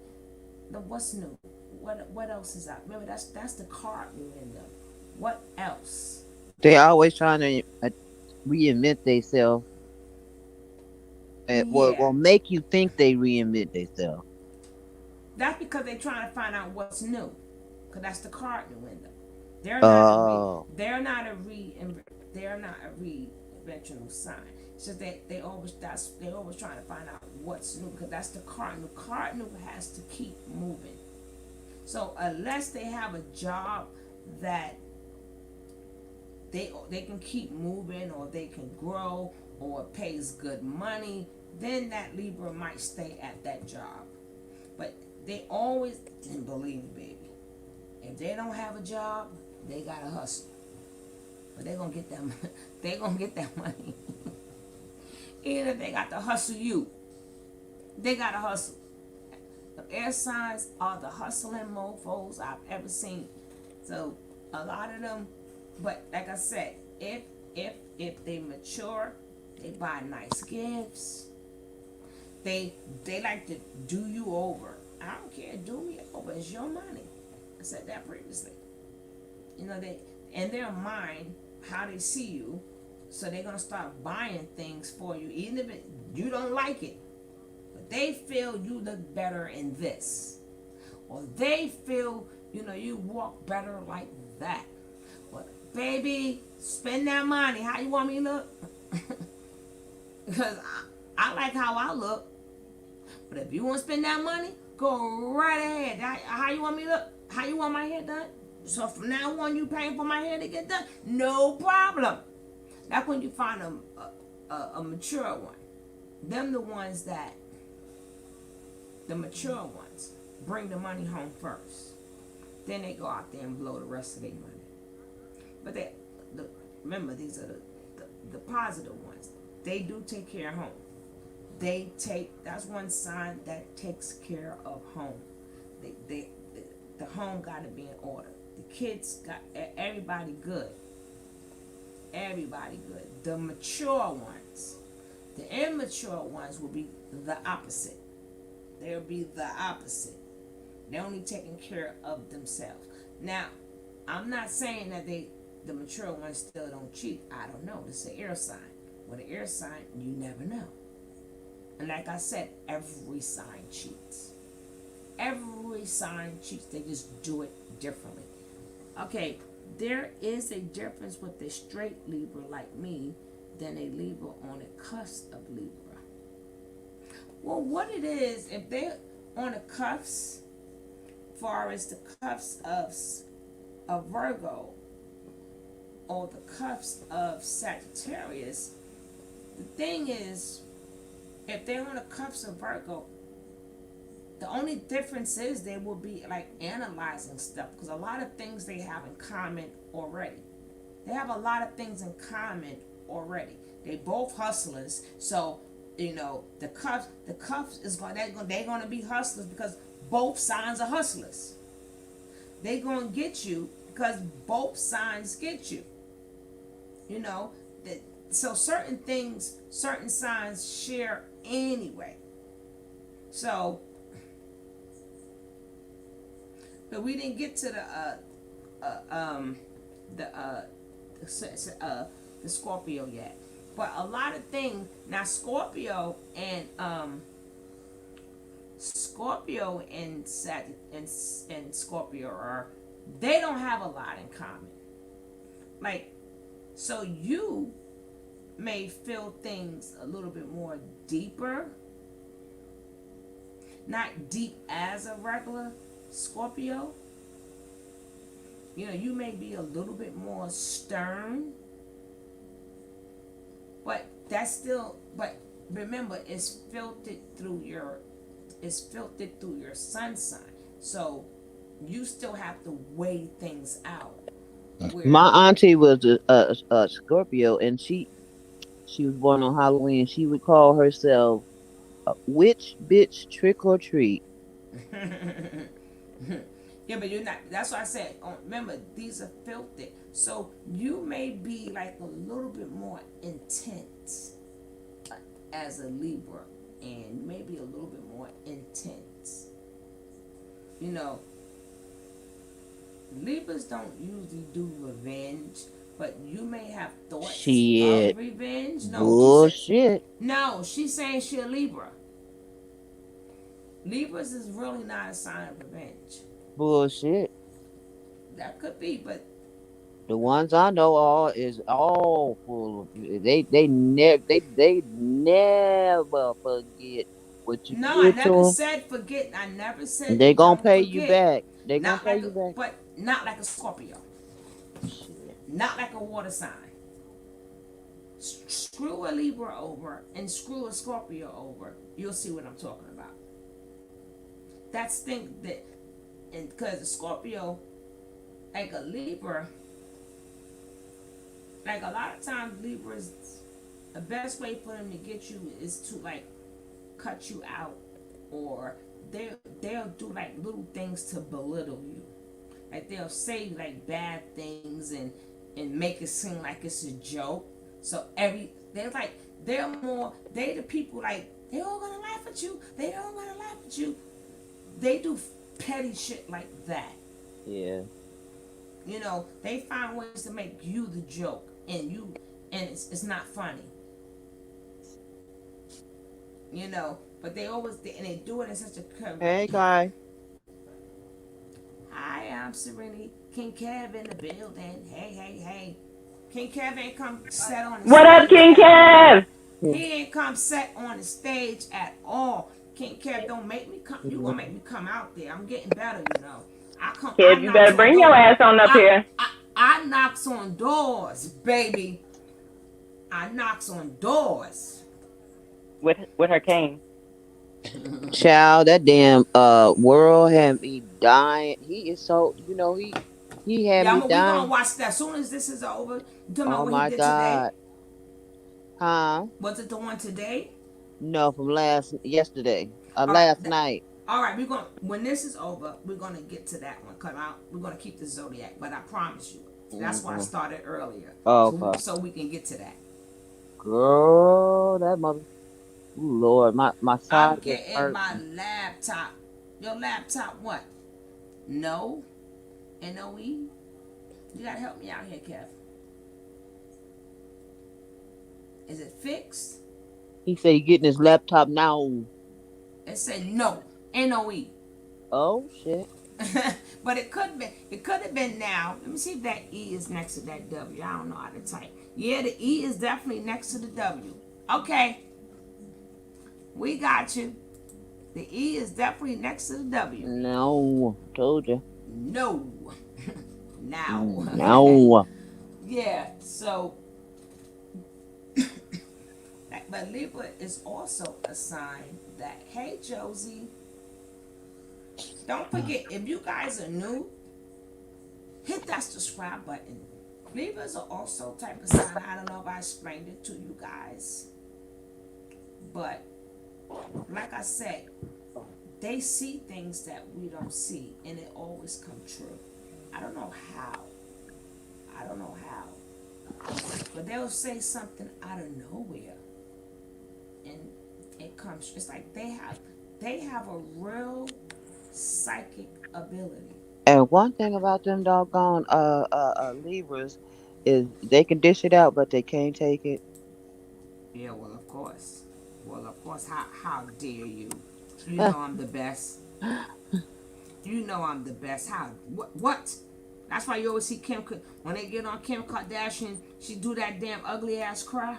What's new? What else is out? Remember, that's the card in them. What else? They always trying to reinvent themselves. Yeah, Will make you think they reinvent themselves. that's because they're trying to find out what's new. Cause that's the card in them. They're not a re. Oh, They're not a re. They're not a reinventional sign. It's just that they always trying to find out what's new because that's the cardinal. Cardinal has to keep moving. So unless they have a job that they can keep moving or they can grow or it pays good money, then that Libra might stay at that job. But they always, and believe me, baby, if they don't have a job, they gotta hustle. But they gonna get them. They gonna get that money. Even if they got to hustle you, they gotta hustle. The air signs are the hustling mofos I've ever seen. So a lot of them, but like I said, if they mature, they buy nice gifts. They like to do you over. I don't care, do me over. It's your money. I said that previously. You know, they in their mind how they see you, so they're gonna start buying things for you, even if you don't like it. But they feel you look better in this, or they feel you walk better like that. But baby, spend that money. How you want me to look? Because I like how I look. But if you want to spend that money, go right ahead. How you want me to look? How you want my hair done? So from now on, you paying for my hair to get done? No problem. That's when you find a mature one. Them the ones that, the mature ones, bring the money home first. Then they go out there and blow the rest of their money. But remember, these are the positive ones. They do take care of home. That's one sign that takes care of home. The home got to be in order. The kids got everybody good. Everybody good. The mature ones, the immature ones will be the opposite. They'll be the opposite. They're only taking care of themselves. Now, I'm not saying that the mature ones still don't cheat. I don't know. It's an air sign. With an air sign, you never know. And like I said, every sign cheats. Every sign cheats. They just do it differently. Okay, there is a difference with a straight Libra like me than a Libra on a cusp of Libra. Well, what it is, if they're on the cuffs, far as the cuffs of Virgo or the cuffs of Sagittarius, the thing is, if they're on the cuffs of Virgo, the only difference is they will be like analyzing stuff because a lot of things they have in common already. They have a lot of things in common already. They both hustlers, so the cuffs is they're going to be hustlers because both signs are hustlers. They're going to get you because both signs get you. So certain things, certain signs share anyway. So, but we didn't get to the Scorpio yet. But a lot of things now, Scorpio and Scorpio they don't have a lot in common. Like, so you may feel things a little bit more deeper, not deep as a regular Scorpio. You may be a little bit more stern, but that's still, but remember, it's filtered through your sun sign. So you still have to weigh things out. Where My auntie was a Scorpio, and she was born on Halloween. She would call herself witch bitch trick or treat. yeah, but you're not. That's why I said. Remember, these are filtered. So you may be like a little bit more intense as a Libra, and maybe a little bit more intense. You know, Libras don't usually do revenge, but you may have thoughts Shit. of revenge. No, she said. Bullshit. No, she's saying she's a Libra. Libras is really not a sign of revenge. Bullshit. That could be, but The ones I know all is all full of they never forget what you no, I did to never them. said forget. I never said They gonna don't pay you forget. back. They gonna Not pay like, you back. but not like a Scorpio. Shit. Not like a water sign. Screw a Libra over and screw a Scorpio over. You'll see what I'm talking about. That's thing that, and because a Scorpio, like a Libra, like a lot of times Libras, the best way for them to get you is to like cut you out, or they'll do like little things to belittle you. Like they'll say like bad things and make it seem like it's a joke. So they the people like they all gonna laugh at you. They all gonna laugh at you. They do petty shit like that. Yeah. You know, they find ways to make you the joke, and it's not funny. You know, but and they do it in such a curve. Hey guy. Hi, I'm Serenity. King Kev in the building. Hey, hey, hey. King Kev ain't come set on the What up, stage. King Kev? He ain't come set on the stage at all. King Kev, don't make me come. You gonna make me come out there? I'm getting better, you know. I Kev, you knocks better on bring your doors. ass on up here I knocks on doors, baby. I knocks on doors. with her cane. Child, that damn world had me dying. He is so he had Yeah, me we gonna dying. watch that. As soon as this is over, you talking about Oh what he my did today? God. Huh? Was it the one today? No, from yesterday. All right, Last night. all right. We're gonna when this is over, we're gonna get to that one. We're gonna keep the zodiac, but I promise you, that's why I Mm-hmm. started earlier, Oh, so okay. so we can get to that. Girl, that mother. Ooh, Lord, my I'm side is getting my hurting. laptop. Your laptop, what? No, NOE. You gotta help me out here, Kev. Is it fixed? He said he getting his laptop now. It said no, NOE. Oh shit. But it could have been now. Let me see if that E is next to that W. I don't know how to type. Yeah, the E is definitely next to the W. Okay, we got you. The E is definitely next to the W. No, told you. No. Now. No. Yeah, so but Libra is also a sign that, hey Josie, don't forget, if you guys are new, hit that subscribe button. Libras are also type of sign. I don't know if I explained it to you guys, but like I said, they see things that we don't see, and it always come true. I don't know how. I don't know how, but they'll say something out of nowhere, and it comes. It's like they have a real psychic ability. And one thing about them doggone Libras is they can dish it out, but they can't take it. Yeah, well, of course. Well, of course. How dare you? You know I'm the best. You know I'm the best. How? What? That's why you always see when they get on Kim Kardashian, she do that damn ugly ass cry.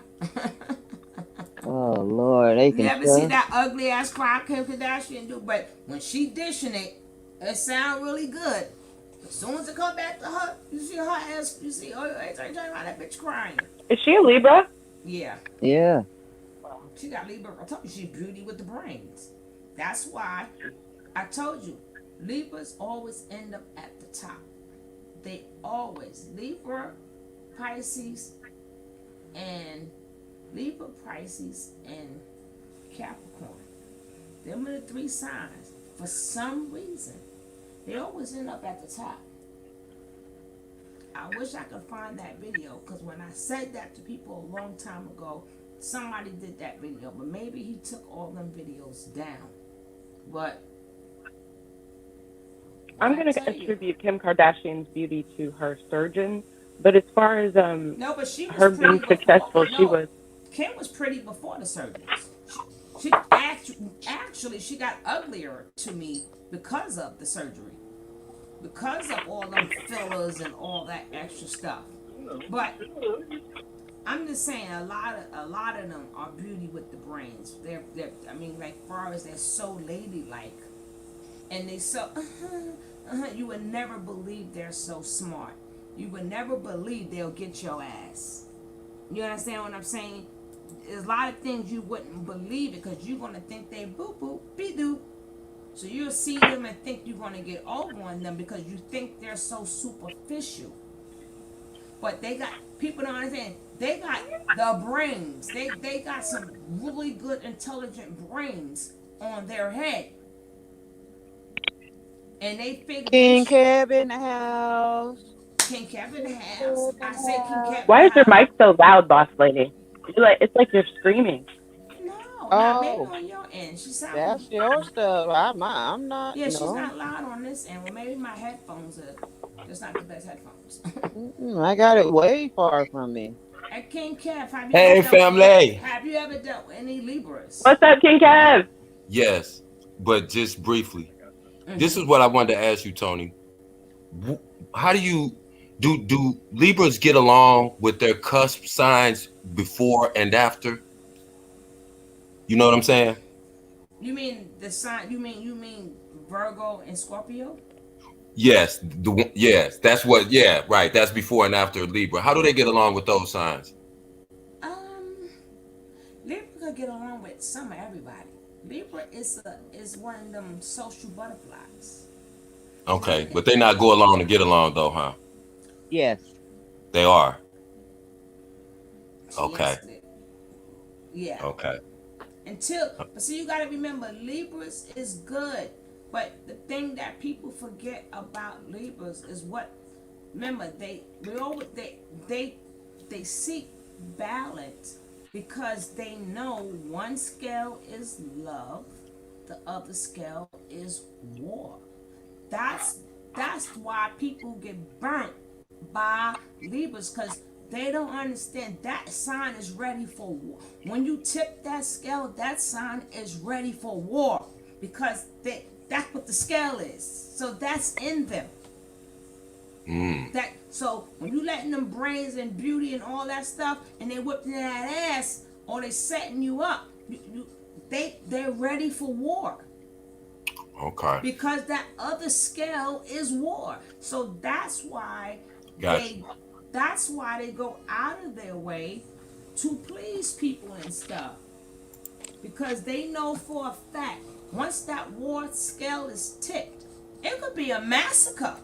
Oh Lord, they You can ever see tell. that ugly ass cry Kim Kardashian do? But when she dishing it, it sound really good. As soon as it come back to her, you see her ass. You see, oh, every time that bitch crying. Is she a Libra? Yeah, Yeah. she got Libra. I told you she's beauty with the brains. That's why I told you Libras always end up at the top. They always Libra, Pisces, and and Capricorn. Them are the three signs. For some reason, they always end up at the top. I wish I could find that video because when I said that to people a long time ago, somebody did that video, but maybe he took all them videos down. But what I'm I gonna tell you, attribute Kim Kardashian's beauty to her surgeon, but as far as no, but she was her pretty being before. successful, she No, was. Kim was pretty before the surgeries. She actually she got uglier to me because of the surgery, because of all them fillers and all that extra stuff. But I'm just saying a lot of them are beauty with the brains. They're I mean like far as they're so ladylike and they so you would never believe they're so smart. You would never believe they'll get your ass. You understand what I'm saying? There's a lot of things you wouldn't believe it because you're gonna think they boop boop be doop. So you'll see them and think you're gonna get over on them because you think they're so superficial. But they got people don't understand. They got the brains. They got some really good intelligent brains on their head, and they figure they King Cab in the house. King Kevin King House. Cab in I the say King house. Kevin Why is your House. mic so loud, boss lady? You're like it's like you're screaming. No, not maybe Oh, on your end. She sound that's your stuff. I'm not. yeah. She's No. not loud on this end. Well, maybe my headphones are just not the best headphones. Mm-mm, I got it way far from me. At King Kev, Hey, family. have you ever dealt with any Libras? What's up, King Kev? Yes, but just briefly. This Mm-hmm. is what I wanted to ask you, Tony. Wh- How do you do Libras get along with their cusp signs before and after? You know what I'm saying? You mean the sign? You mean Virgo and Scorpio? Yes, yes, that's what. Yeah, right. That's before and after Libra. How do they get along with those signs? Um, Libra could get along with some of everybody. Libra is one of them social butterflies. Okay, but they not go along to get along though, huh? Yes. They are. Yes, Okay, yeah. okay. But see, you gotta remember, Libras is good. But the thing that people forget about Libras is what. Remember, they they seek balance because they know one scale is love, the other scale is war. That's that's why people get burnt by Libras because they don't understand that sign is ready for war. When you tip that scale, that sign is ready for war because that's what the scale is. So that's in them. Mm, That so when you letting them brains and beauty and all that stuff and they whipping that ass or they setting you up, they're ready for war okay, because that other scale is war. So got you. they that's why they go out of their way to please people and stuff because they know for a fact once that war scale is tipped, it could be a massacre.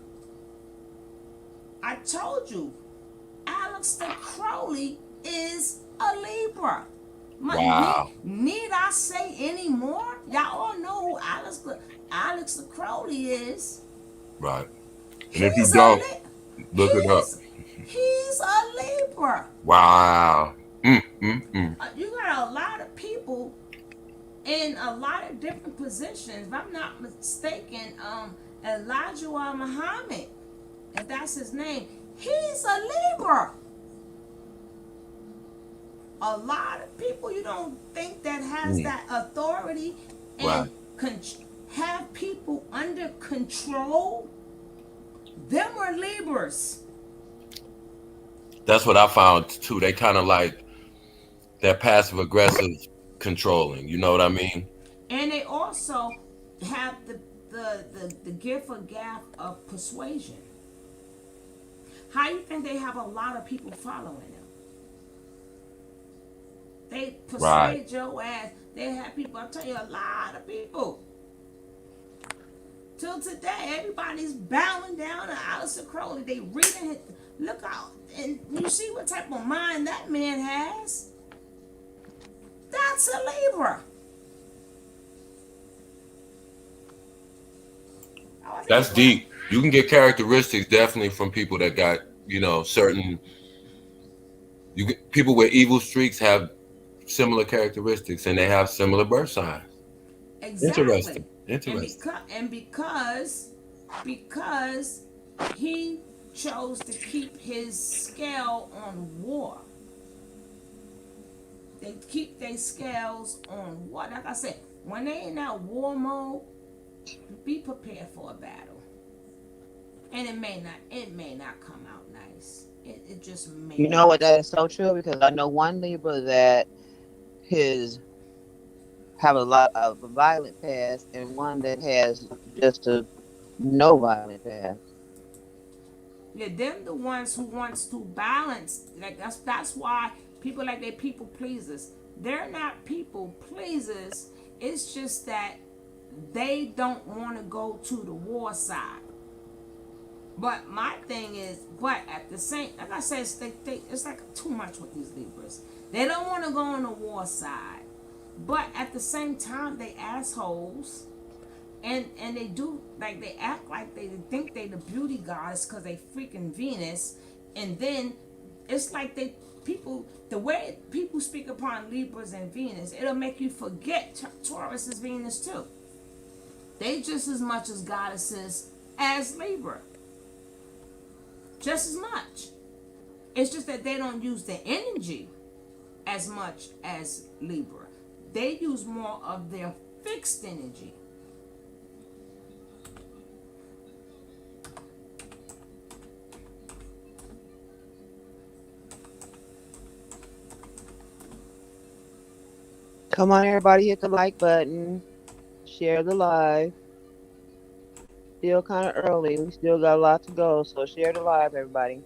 I told you, Aleister Crowley is a Libra. Wow, Need I say any more? Y'all all know who Aleister Crowley is. right. And if you He's a don't, Li- look it up. he's a Libra. Wow. Mm. You got a lot of people in a lot of different positions. If I'm not mistaken, Elijah Muhammad, if that's his name, he's a Libra. A lot of people you don't think that has Mm. that authority Right. and have people under control, them are Libras. That's what I found too. They kind of like that passive aggressive controlling. You know what I mean? And they also have the gift or gap of persuasion. How you think they have a lot of people following them? They Right. persuade your ass. They have people, I'll tell you, a lot of people. Till today, everybody's bowing down to Aleister Crowley. They reading it. Look out. And you see what type of mind that man has? That's a Libra. That's deep. You can get characteristics definitely from people that got, certain. You get people with evil streaks have similar characteristics, and they have similar birth signs. Exactly. Interesting. And because he chose to keep his scale on war. They keep their scales on war. Like I said, when they in that war mode, be prepared for a battle. And it may not come out nice. It just may You know not. what? That is so true because I know one Libra that his have a lot of a violent past and one that has just a no violent past. Yeah, them the ones who wants to balance. Like that's why people like they people pleasers. They're not people pleasers. It's just that they don't want to go to the war side. But my thing is, but at the same, like I said, it's like too much with these Libras. They don't want to go on the war side, but at the same time, they assholes, and they do like they act like they think they the beauty goddess because they freaking Venus, and then it's like they people the way people speak upon Libras and Venus, it'll make you forget Taurus is Venus too. They just as much as goddesses as Libra. Just as much. It's just that they don't use the energy as much as Libra. They use more of their fixed energy. Come on, everybody, hit the like button, share the live. Still kind of early. We still got a lot to go, so share the live, everybody.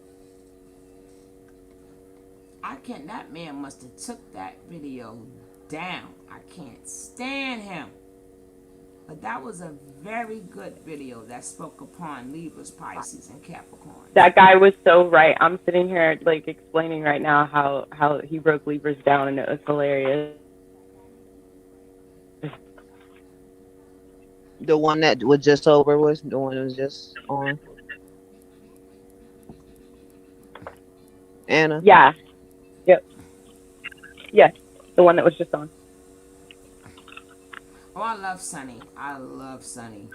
I can't. That man must have took that video down. I can't stand him. But that was a very good video that spoke upon Libras, Pisces, and Capricorn. That guy was so right. I'm sitting here like explaining right now how he broke Libras down, and it was hilarious. The one that was just over was the one that was just on. Anna. Yeah. Yep. Yes. The one that was just on. Oh, I love Sunny. I love Sunny.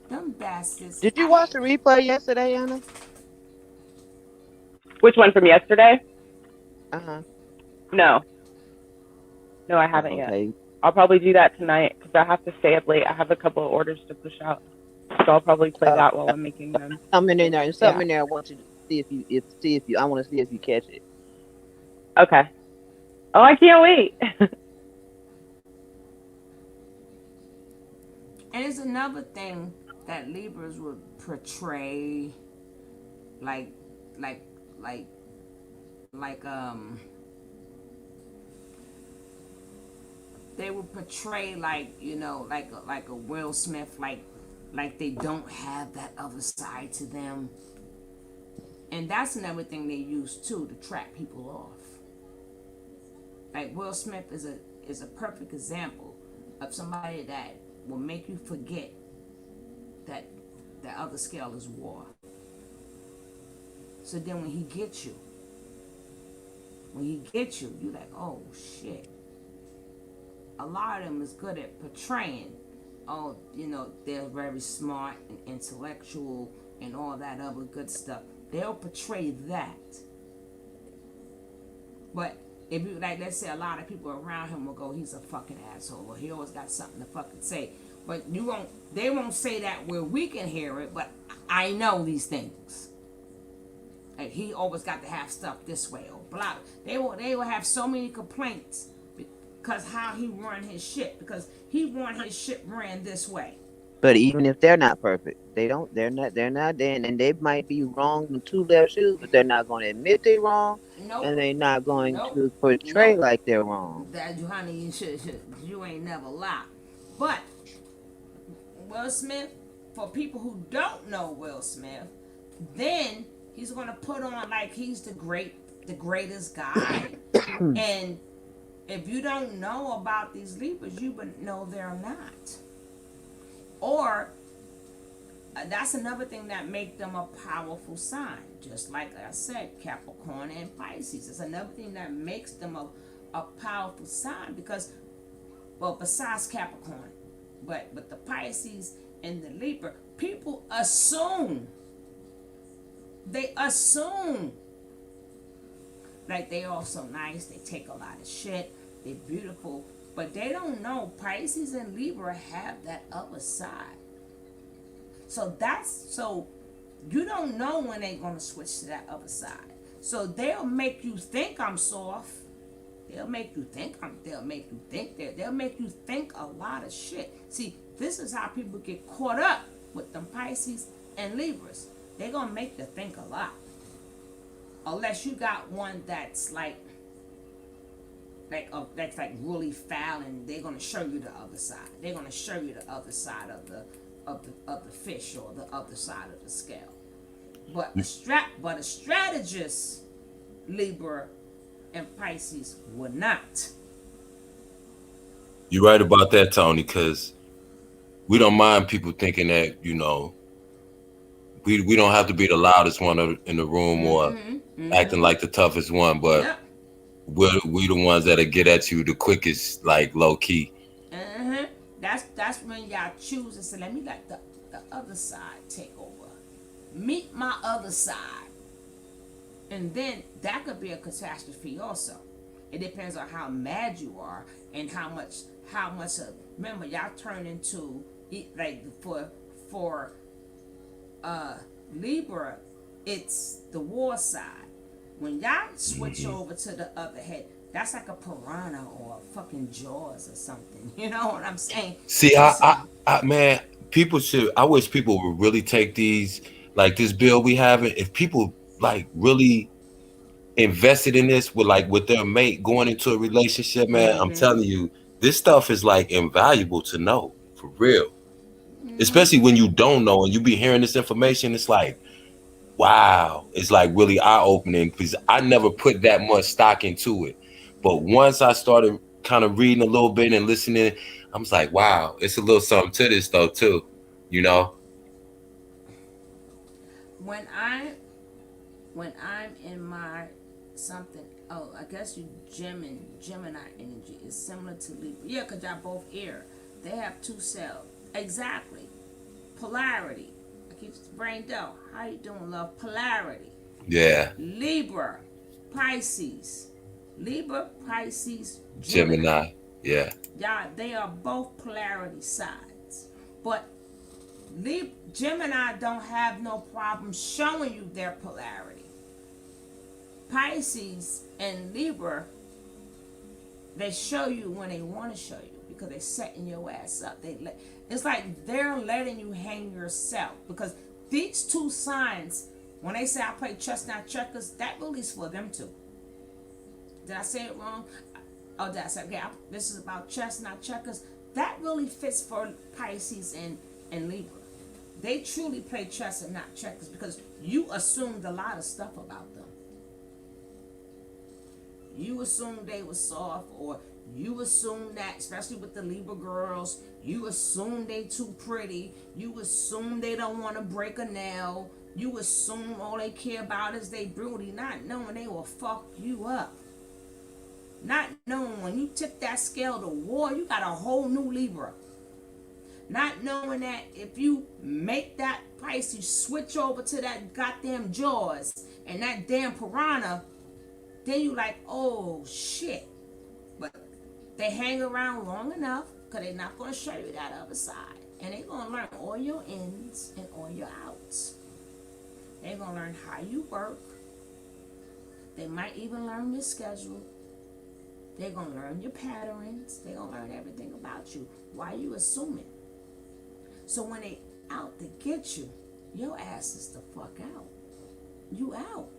Them bastards. Did you watch the replay yesterday, Anna? Which one from yesterday? Uh-huh. No. No, I haven't Okay. yet. I'll probably do that tonight because I have to stay up late. I have a couple of orders to push out, so I'll probably play that while I'm making them. Something in there. There's something in there. I want you to see if you. I want to see if you catch it. Okay. Oh, I can't wait. And it's another thing that Libras would portray, like they would portray like a Will Smith, like they don't have that other side to them, and that's another thing they use too to trap people off. Like Will Smith is a perfect example of somebody that will make you forget that the other scale is war. So then when he gets you, you're like, oh shit. A lot of them is good at portraying, oh, they're very smart and intellectual and all that other good stuff. They'll portray that. But if you, like, let's say a lot of people around him will go, he's a fucking asshole, or he always got something to fucking say. But they won't say that where we can hear it, but I know these things. Like, he always got to have stuff this way, or blah. They will have so many complaints because how he run his shit, because he want his shit ran this way. But even if they're not perfect, they're not then, and they might be wrong in two left shoes, but they're not going to admit they're wrong, Nope. and they're not going Nope. to portray Nope. like they're wrong. That you honey, you ain't never lie. But Will Smith, for people who don't know Will Smith, then he's gonna put on like he's the greatest guy. And if you don't know about these Libras, you would know they're not. Or that's another thing that make them a powerful sign. Just like I said, Capricorn and Pisces. It's another thing that makes them a powerful sign because, well, besides Capricorn, but the Pisces and the Libra, people assume. They assume like they all so nice. They take a lot of shit. They're beautiful, but they don't know Pisces and Libra have that other side. So you don't know when they're gonna switch to that other side. So they'll make you think I'm soft. They'll make you think they'll make you think that. They'll make you think a lot of shit. See, this is how people get caught up with them Pisces and Libras. They're gonna make you think a lot. Unless you got one that's that's like really foul, and they're gonna show you the other side. They're gonna show you the other side of the fish or the other side of the scale. But a strategist, Libra and Pisces would not. You're right about that, Tony, because we don't mind people thinking that, we don't have to be the loudest one in the room or acting like the toughest one, but Yep. we the ones that'll get at you the quickest, like low key. That's when y'all choose and say, let me let the other side take over. Meet my other side. And then that could be a catastrophe also. It depends on how mad you are and how much remember y'all turn into like for Libra, it's the war side. When y'all switch over to the other head, that's like a piranha or a fucking jaws or something. You know what I'm saying? See, man, I wish people would really take these, like this bill we having. If people like really invested in this with their mate going into a relationship, man, I'm telling you, this stuff is like invaluable to know for real. Especially when you don't know and you be hearing this information, it's like, wow, it's like really eye-opening because I never put that much stock into it. But once I started kind of reading a little bit and listening, I was like, wow, it's a little something to this though too, you know? When I'm in my something, I guess Gemini energy is similar to Libra. Yeah, because y'all both air. They have two cells. Exactly. Polarity. I keep brain out. How you doing, love? Polarity. Yeah. Libra, Pisces. Libra, Pisces, Gemini. Yeah. Y'all, they are both polarity sides. But Gemini don't have no problem showing you their polarity. Pisces and Libra, they show you when they want to show you because they're setting your ass up. It's like they're letting you hang yourself because these two signs, when they say I play chess not checkers, that really is for them too. Did I say it wrong? Oh, did I say okay? This is about chess not checkers. That really fits for Pisces and Libra. They truly play chess and not checkers because you assumed a lot of stuff about them. You assumed they were soft, or you assume that, especially with the Libra girls, you assume they too pretty. You assume they don't want to break a nail. You assume all they care about is they broody, not knowing they will fuck you up. Not knowing when you tip that scale to war, you got a whole new Libra. Not knowing that if you make that Pisces switch over to that goddamn Jaws and that damn piranha, then you like, oh shit. But they hang around long enough because they're not going to show you that other side. And they're going to learn all your ins and all your outs. They're going to learn how you work. They might even learn your schedule. They're going to learn your patterns. They're going to learn everything about you. Why are you assuming? So when they out to get you, your ass is the fuck out. You out.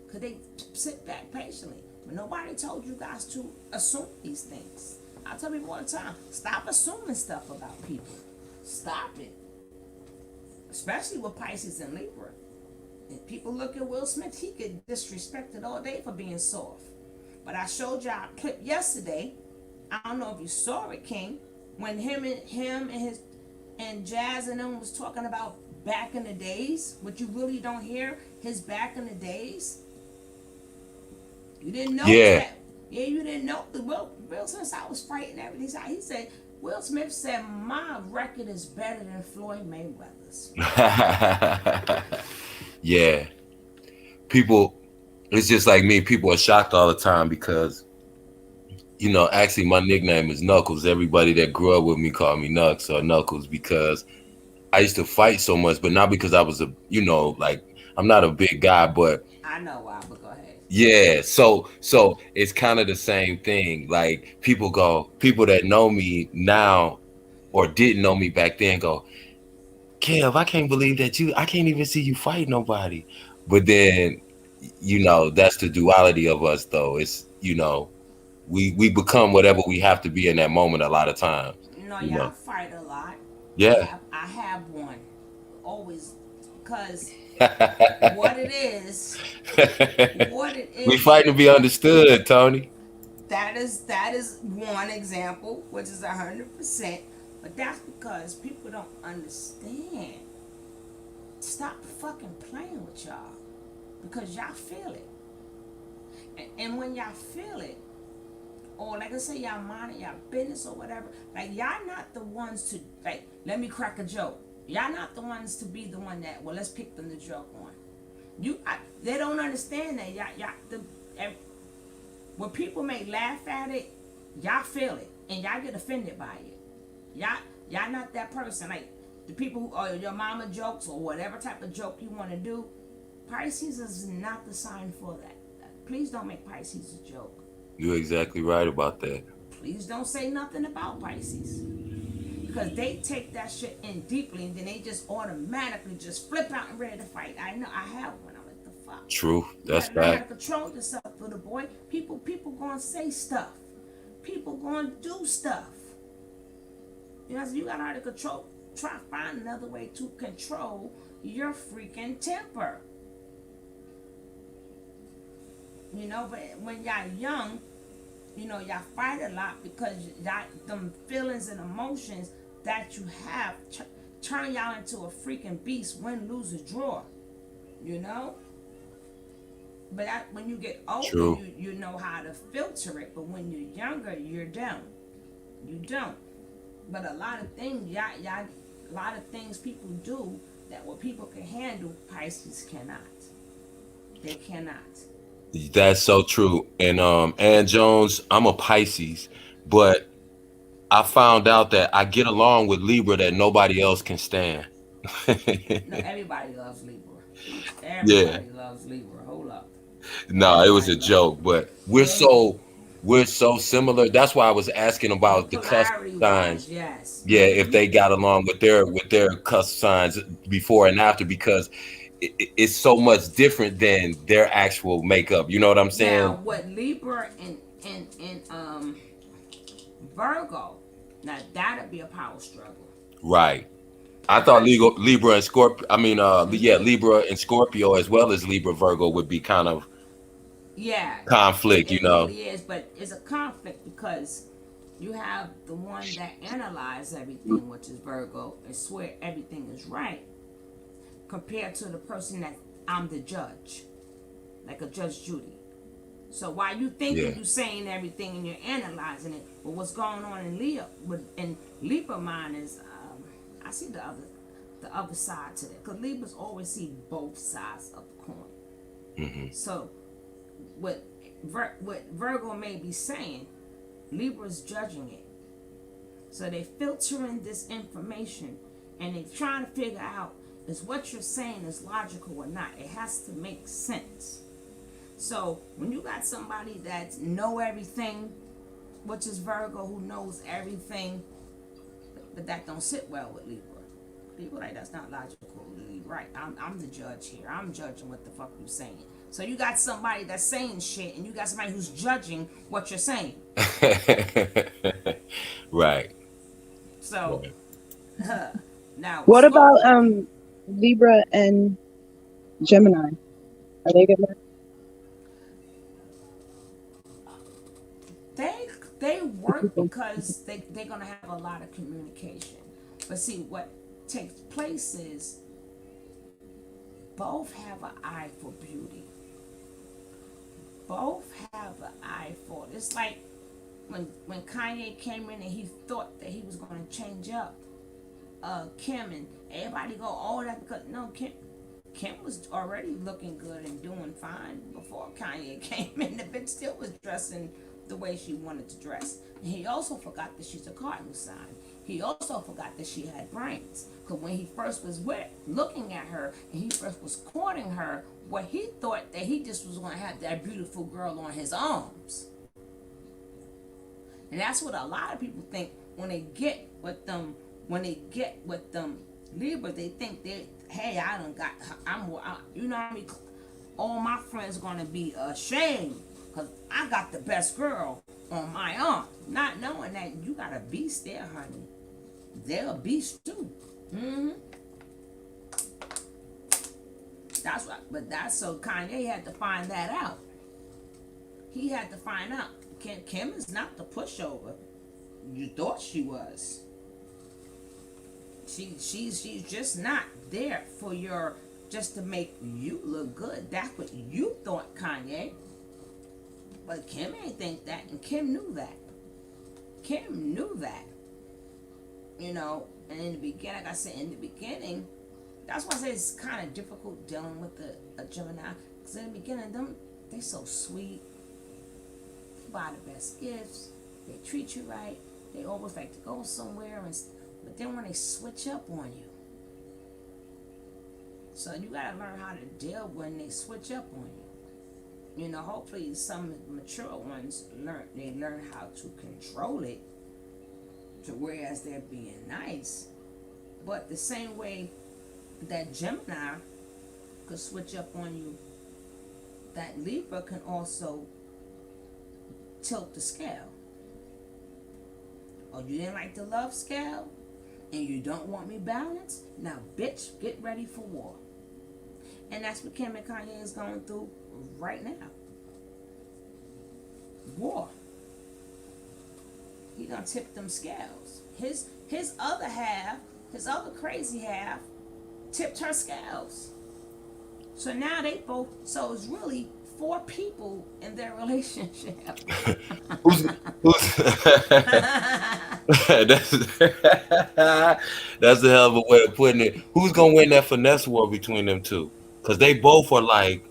Because they sit back patiently. But nobody told you guys to assume these things. I tell people all the time, stop assuming stuff about people. Stop it. Especially with Pisces and Libra. If people look at Will Smith, he get disrespected all day for being soft. But I showed y'all a clip yesterday. I don't know if you saw it, King, when him and his and Jazz and them was talking about back in the days, but you really don't hear his back in the days. You didn't know that. Yeah, you didn't know. Will Smith, I was fighting everything. He said, Will Smith said, my record is better than Floyd Mayweather's. Yeah. People, it's just like me. People are shocked all the time because, you know, actually my nickname is Knuckles. Everybody that grew up with me called me Nux or Knuckles because I used to fight so much, but not because I was like, I'm not a big guy, but I know why, but go ahead. yeah, so it's kind of the same thing. Like people that know me now or didn't know me back then go, Kev, I can't believe that I can't even see you fight nobody. But then, that's the duality of us though. It's, we become whatever we have to be in that moment a lot of times. Y'all fight a lot. Yeah. I have one. Always. Because what it is. We fight to be understood, Tony. That is one example, which is 100%. But that's because people don't understand. Stop fucking playing with y'all. Because y'all feel it. And when y'all feel it, or like I say, y'all mind it, y'all business or whatever, like y'all not the ones to, like, let me crack a joke. Y'all not the ones to be the one that, well, let's pick them the joke on. They don't understand that. When people may laugh at it, y'all feel it. And y'all get offended by it. Y'all not that person. Like, the people who are your mama jokes or whatever type of joke you want to do, Pisces is not the sign for that. Please don't make Pisces a joke. You're exactly right about that. Please don't say nothing about Pisces. Because they take that shit in deeply and then they just automatically just flip out and ready to fight. I know, I have one. I'm like, the fuck? True. That's right. You gotta fact. control yourself, little boy. People gonna say stuff. People gonna do stuff. So you gotta have to control. Try to find another way to control your freaking temper. But when y'all young, y'all fight a lot because them feelings and emotions that you have turn y'all into a freaking beast, win, lose, or draw. But when you get older, you know how to filter it. But when you're younger, you don't. But a lot of things, a lot of things people do that what people can handle, Pisces cannot. They cannot. That's so true. And Ann Jones, I'm a Pisces, but I found out that I get along with Libra that nobody else can stand. No, everybody loves Libra. Everybody loves Libra. Hold up. No, it was a joke, but we're so similar. That's why I was asking about the cusp signs. Yes. Yeah, if they got along with their cusp signs before and after, because it's so much different than their actual makeup. You know what I'm saying? Now, what Libra and Virgo, now that'd be a power struggle. Right. I thought Libra and Scorpio. I mean, Libra and Scorpio as well as Libra Virgo would be kind of conflict. It really is, but it's a conflict because you have the one that analyzes everything, which is Virgo, and swear everything is right, compared to the person that I'm the judge, like a Judge Judy. So while you think that you're saying everything and you're analyzing it, but what's going on in Libra mind is, I see the other side to that, because Libras always see both sides of the coin. Mm-hmm. So what Virgo may be saying, Libra's judging it. So they filtering this information and they trying to figure out, is what you're saying is logical or not. It has to make sense. So when you got somebody that know everything, which is Virgo, who knows everything, but that don't sit well with Libra. Libra like that's not logical. Right? I'm the judge here. I'm judging what the fuck you saying. So you got somebody that's saying shit, and you got somebody who's judging what you're saying. Right. So Right. now What about Libra and Gemini? Are they good? they they work because they're gonna have a lot of communication. But see what takes place is both have an eye for beauty. Both have an eye for it. It's like when Kanye came in and he thought that he was gonna change up Kim, and everybody go, oh, that because no, Kim was already looking good and doing fine before Kanye came in. The bitch still was dressing the way she wanted to dress. And he also forgot that she's a cardinal sign. He also forgot that she had brains. Because when he first was looking at her and he first was courting her, what he thought that he just was going to have that beautiful girl on his arms. And that's what a lot of people think when they get with them. When they get with them Libra, they think that, hey, I done got, you know what I mean? All my friends gonna be ashamed because I got the best girl on my arm. Not knowing that you got a beast there, honey. They're a beast too. That's right. But that's so Kanye had to find that out. He had to find out. Kim is not the pushover you thought she was. She's just not there for your, just to make you look good. That's what you thought, Kanye. But Kim ain't think that, and Kim knew that. Kim knew that. You know, and in the beginning, like I said, in the beginning, that's why I say it's kind of difficult dealing with a Gemini. Because in the beginning, they so sweet. They buy the best gifts. They treat you right. They always like to go somewhere and. But then when they switch up on you, so you gotta learn how to deal when they switch up on you. You know, hopefully some mature ones learn how to control it, to whereas they're being nice. But the same way that Gemini could switch up on you, that Libra can also tilt the scale. Oh, you didn't like the love scale? And you don't want me balanced? Now, bitch, get ready for war. And that's what Kim and Kanye is going through right now. War. He done tipped them scales. His other half, his other crazy half, tipped her scales. So now they both, so it's really 4 people in their relationship. who's that's a hell of a way of putting it. Who's gonna win that finesse war between them two? Because they both are like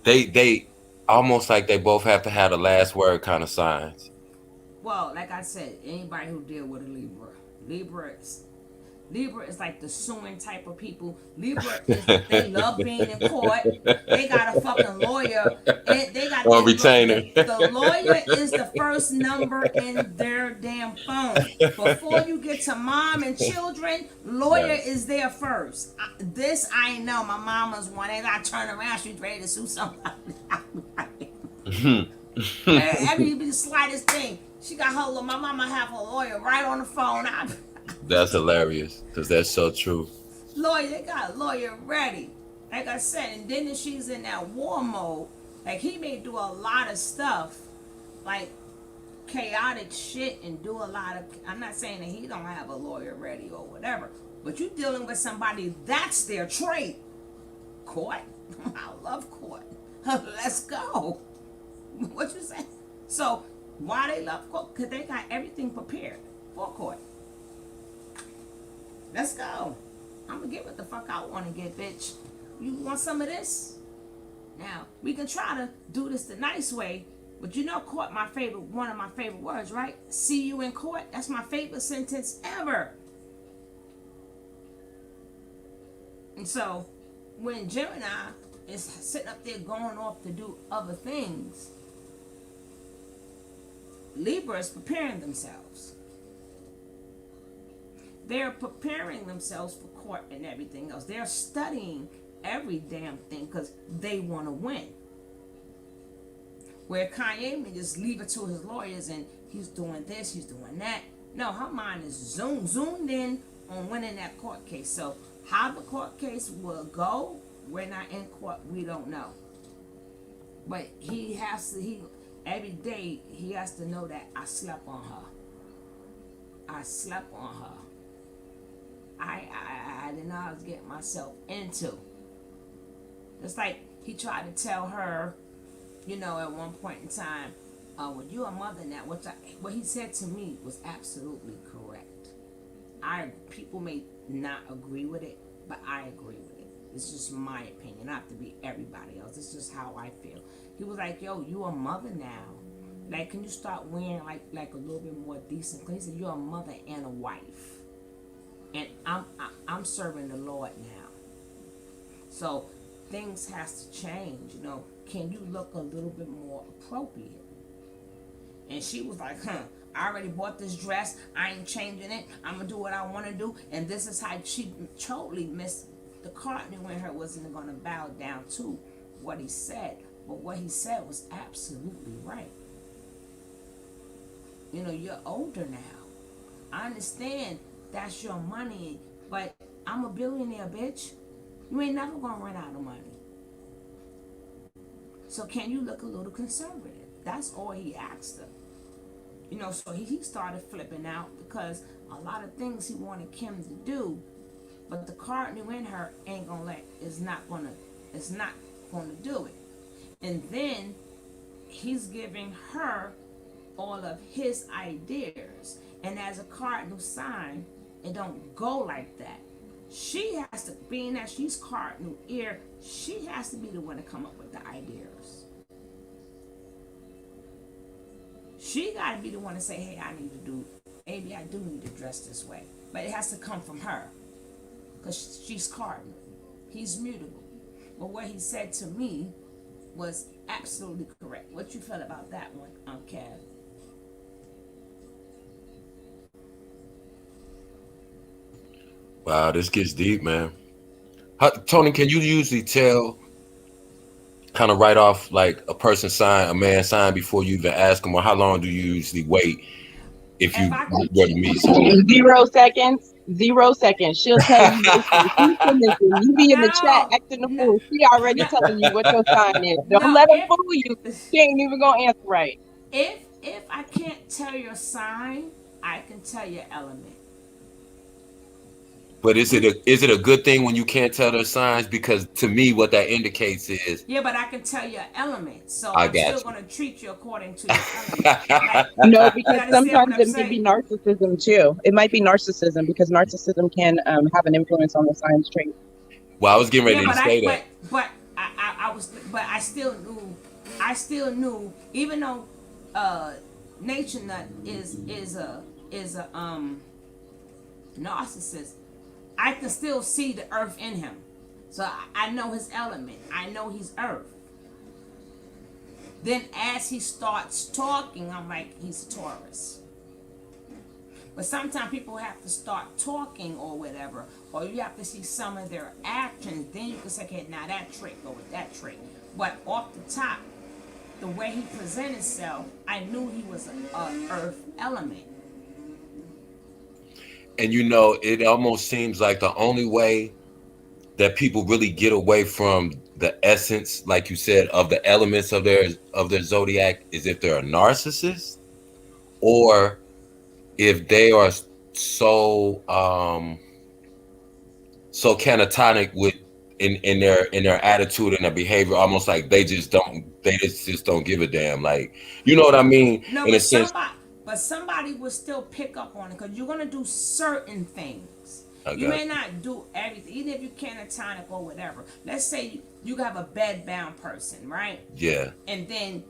they almost like they both have to have the last word kind of signs. Well, like I said, anybody who deal with a Libra is like the suing type of people. Libra is, they love being in court. They got a fucking lawyer. And they got On retainer. The lawyer is the first number in their damn phone. Before you get to mom and children, lawyer Right. is there first. This I know. My mama's one. And I turn around, she's ready to sue somebody. Every slightest thing. She got her, my mama have her lawyer right on the phone. That's hilarious because that's so true. Lawyer, they got a lawyer ready. Like I said, and then if she's in that war mode, like he may do a lot of stuff, like chaotic shit and do a lot of, I'm not saying that he don't have a lawyer ready or whatever, but you dealing with somebody, that's their trait. Court? I love court. Let's go. What you say? So, why they love court? Because they got everything prepared for court. Let's go. I'm gonna get what the fuck I want to get, bitch. You want some of this? Now, we can try to do this the nice way, but you know court, one of my favorite words, right? See you in court. That's my favorite sentence ever. And so, when Gemini is sitting up there going off to do other things, Libra is preparing themselves. they're preparing themselves for court and everything else. They're studying every damn thing because they want to win. Where Kanye may just leave it to his lawyers and he's doing this, he's doing that. No, her mind is zoomed in on winning that court case. So how the court case will go, we're not in court, we don't know. But he every day he has to know that I slept on her. I slept on her. I didn't know I was getting myself into. It's like he tried to tell her, at one point in time, well, you're a mother now. What he said to me was absolutely correct. People may not agree with it, but I agree with it. It's just my opinion, not to be everybody else. It's just how I feel. He was like, yo, you a mother now. Like, can you start wearing like a little bit more decent clothes? He said, you're a mother and a wife. And I'm serving the Lord now. So things has to change, Can you look a little bit more appropriate? And she was like, I already bought this dress. I ain't changing it. I'm going to do what I want to do. And this is how she totally missed the cart. Knew when her wasn't going to bow down to what he said. But what he said was absolutely right. You're older now. I understand that's your money, but I'm a billionaire, bitch. You ain't never going to run out of money. So can you look a little conservative? That's all he asked her. So he started flipping out because a lot of things he wanted Kim to do, but the card knew in her ain't gonna is not gonna do it. And then he's giving her all of his ideas. And as a cardinal sign, it don't go like that. She has to, being that she's cardinal ear, she has to be the one to come up with the ideas. She got to be the one to say, hey, maybe I do need to dress this way. But it has to come from her. Because she's cardinal. He's mutable. But what he said to me was absolutely correct. What you feel about that one, Kev? Wow, this gets deep, man. Tony, can you usually tell, kind of right off, like a person's sign, a man's sign, before you even ask them, or how long do you usually wait if you were to meet someone? 0 seconds. 0 seconds. She'll tell you. Listen, you be in the chat acting the fool. She already telling you what your sign is. Don't let her fool you. She ain't even gonna answer right. If I can't tell your sign, I can tell your element. But is it a good thing when you can't tell their signs? Because to me, what that indicates is, yeah, but I can tell your element, so I'm still going to treat you according to your element. No, because sometimes it may be narcissism too. It might be narcissism because narcissism can have an influence on the signs trait. Well, I was getting ready to say that. But I still knew, even though Nature Nut is a narcissist, I can still see the earth in him. So I know his element. I know he's earth. Then as he starts talking, I'm like, he's Taurus. But sometimes people have to start talking or whatever, or you have to see some of their actions. Then you can say, okay, now that trait go with that trait. But off the top, the way he presented himself, I knew he was an earth element. And it almost seems like the only way that people really get away from the essence, like you said, of the elements of their zodiac is if they're a narcissist, or if they are so catatonic with in their attitude and their behavior, almost like they just don't give a damn. Like, you know what I mean? No, in a sense. But somebody will still pick up on it because you're going to do certain things. You may not do everything, even if you catatonic or whatever. Let's say you have a bed-bound person, right? Yeah. And then...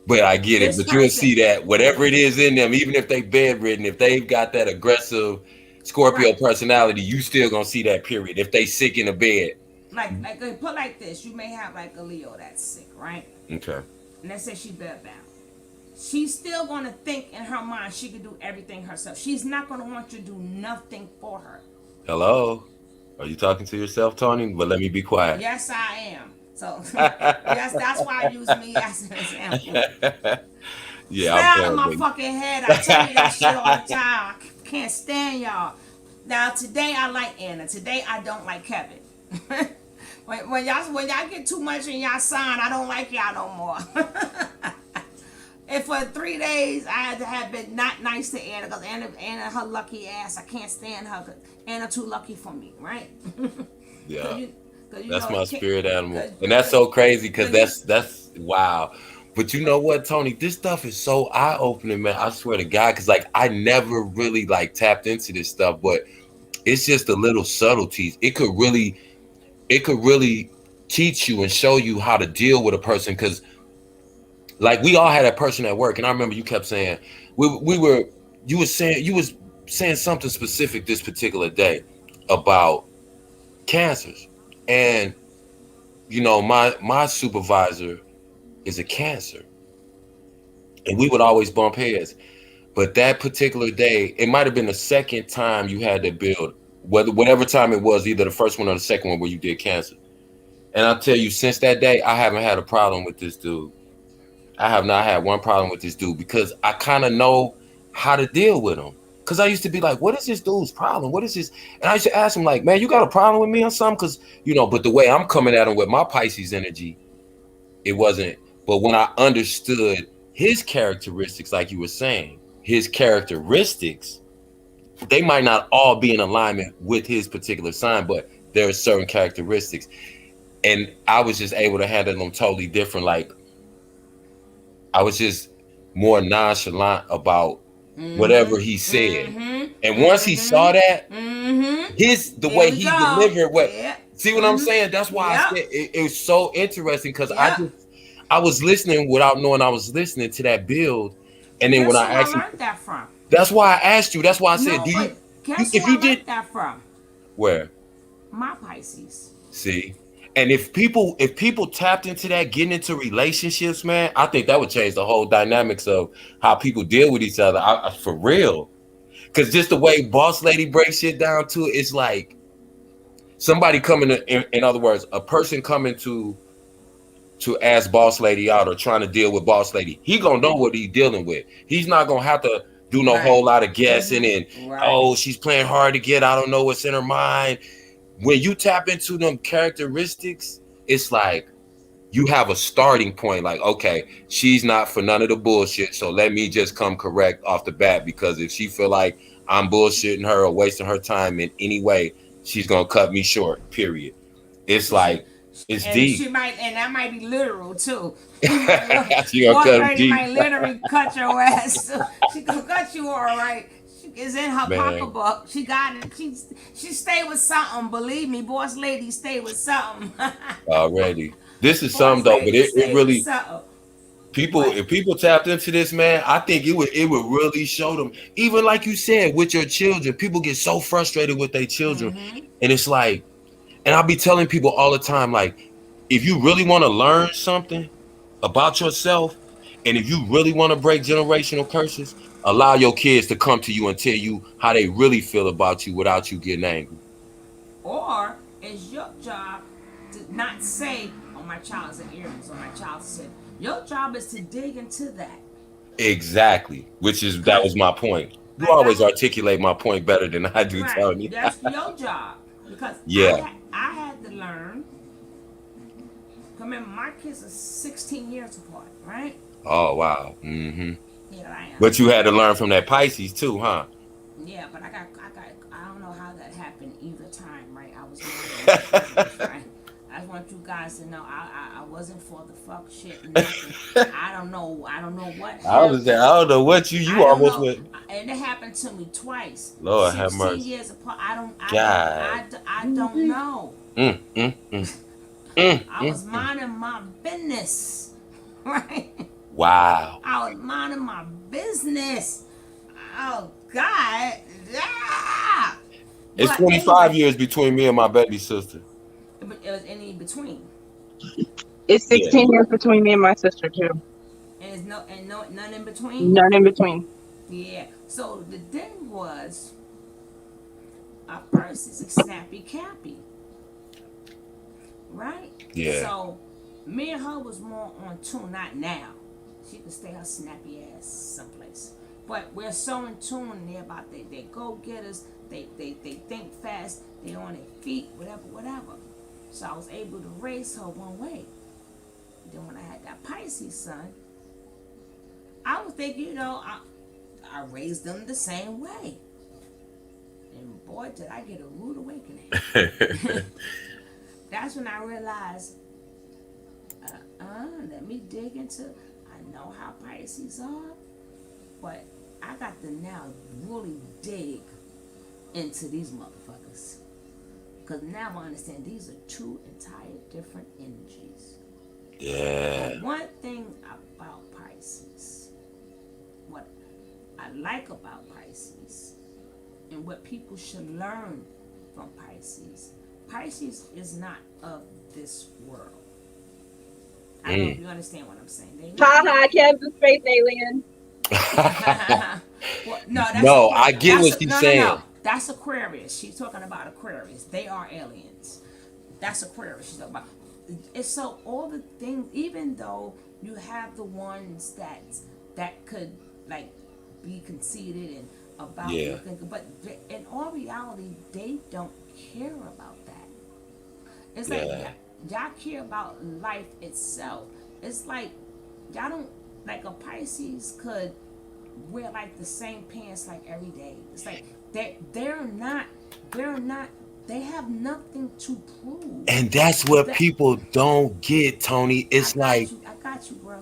But I get it. But you'll see that whatever it is in them, even if they bedridden, if they've got that aggressive Scorpio personality, you still going to see that, period. If they sick in a bed. Like put like this. You may have like a Leo that's sick, right? Okay. And let's say she's bedbound. she's still going to think in her mind she can do everything herself. She's not going to want you to do nothing for her. Hello? Are you talking to yourself, Tony? But let me be quiet. Yes, I am. So yes, that's why I use me as an example. Yeah, Stay I'm out of playing, my baby. fucking head. I tell you that shit all the time. I can't stand y'all. Now today I like Anna. Today I don't like Kevin. when y'all get too much in y'all sign, I don't like y'all no more. And for 3 days, I had to have been not nice to Anna because Anna, her lucky ass, I can't stand her. 'Cause Anna too lucky for me, right? Yeah. You That's know, my spirit animal. 'cause- And that's so crazy because that's wow. But you know what, Tony? This stuff is so eye-opening, man. I swear to God, because like I never really like tapped into this stuff, but it's just the little subtleties. It could really teach you and show you how to deal with a person. Because like we all had that person at work, and I remember you kept saying you was saying something specific this particular day about cancers. And you know, my supervisor is a Cancer, and we would always bump heads. But that particular day, it might have been the second time you had to build, whatever time it was, either the first one or the second one where you did Cancer. And I'll tell you, since that day, I haven't had a problem with this dude. I have not had one problem with this dude because I kind of know how to deal with him. Because I used to be like, what is this dude's problem? What is this? And I used to ask him like, man, you got a problem with me or something? Because, you know, but the way I'm coming at him with my Pisces energy, it wasn't. But when I understood his characteristics, like you were saying, his characteristics, they might not all be in alignment with his particular sign, but there are certain characteristics. And I was just able to handle them totally different. Like, I was just more nonchalant about whatever he said. And once he saw that, the way he delivered what, see what I'm saying? That's why I said it was so interesting because I was listening without knowing I was listening to that build. And then when I asked you, learned that from. that's why I asked you. That's why I said, guess if who you I did learned that from? Where? My Pisces. See? And if people tapped into that, getting into relationships, man, I think that would change the whole dynamics of how people deal with each other. For real. Because just the way Boss Lady breaks shit down to it, it's like somebody coming to, in other words, a person coming to ask Boss Lady out or trying to deal with Boss Lady, he gonna know what he's dealing with. He's not gonna have to do no whole lot of guessing and oh, she's playing hard to get. I don't know what's in her mind. When you tap into them characteristics, it's like you have a starting point. Like, okay, she's not for none of the bullshit, so let me just come correct off the bat, because if she feel like I'm bullshitting her or wasting her time in any way, she's gonna cut me short, period. It's like, it's deep. She might, and that might be literal too. She gonna cut him deep. Might literally cut your ass. She gonna cut you all right. Is in her pocketbook. She got it. She stay with something. Believe me, Boss Lady stay with something. Already. This is something though, but it really if people tapped into this, man, I think it would really show them. Even like you said, with your children, people get so frustrated with their children. And it's like, and I'll be telling people all the time, like, if you really want to learn something about yourself, and if you really want to break generational curses, allow your kids to come to you and tell you how they really feel about you without you getting angry. Or it's your job to not say, oh, my child is an Aries, or my child is a... Your job is to dig into that. Exactly. That was my point. You always articulate my point better than I do, Tony. That's your job. Because I had to learn. Remember, my kids are 16 years apart, right? Oh, wow. Mm-hmm. Yeah, I am. But you had to learn from that Pisces too, huh? Yeah, but I don't know how that happened either time, right? I was right? I just want you guys to know I wasn't for the fuck shit. Nothing. I don't know what happened. I don't know what you almost went. And it happened to me twice. Lord have mercy. 16 years apart. I don't know. I was minding my business, right? Wow. I was minding my business. Oh God. Yeah. It's 25 years between me and my baby sister. But it was any between. It's 16 years between me and my sister too. And it's none in between. None in between. Yeah. So the thing was, first is a snappy cappy, right? Yeah. So me and her was more on tune. Not now. She could stay her snappy ass someplace. But we're so in tune. And they're about they go getters. They think fast. They on their feet. Whatever. So I was able to raise her one way. Then when I had that Pisces son, I was thinking, I raised them the same way. And boy, did I get a rude awakening. That's when I realized, let me dig into, I know how Pisces are, but I got to now really dig into these motherfuckers. Because now I understand these are two entire different energies. Yeah. And one thing about Pisces, what I like about Pisces, and what people should learn from Pisces, Pisces is not of this world. I don't know if you understand what I'm saying. Ha ha, Kansas Space Alien. Well, no, that's No, I get what she's saying. No. That's Aquarius. She's talking about Aquarius. They are aliens. That's Aquarius. She's talking about. It's so all the things. Even though you have the ones that could like be conceited and about Yeah. but in all reality, they don't care about that. It's like Yeah. y'all care about life itself. It's like y'all don't like a Pisces could wear like the same pants like every day. It's like they're not they have nothing to prove. And that's what That- people don't get, Tony. It's like I got you, bro.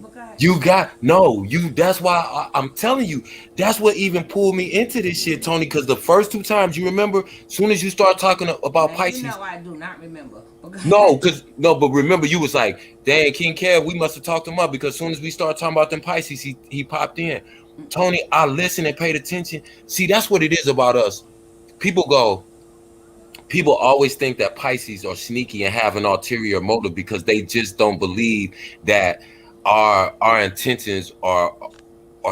But go ahead. you got no, you. That's why I'm telling you. That's what even pulled me into this shit, Tony. Because the first two times, you remember, as soon as you start talking about Now, Pisces, you know I do not remember. But go no, ahead. but remember, you was like, dang, King Kev, we must have talked him up because as soon as we started talking about them Pisces, he popped in. Tony, I listened and paid attention. See, that's what it is about us. People always think that Pisces are sneaky and have an ulterior motive because they just don't believe that our intentions are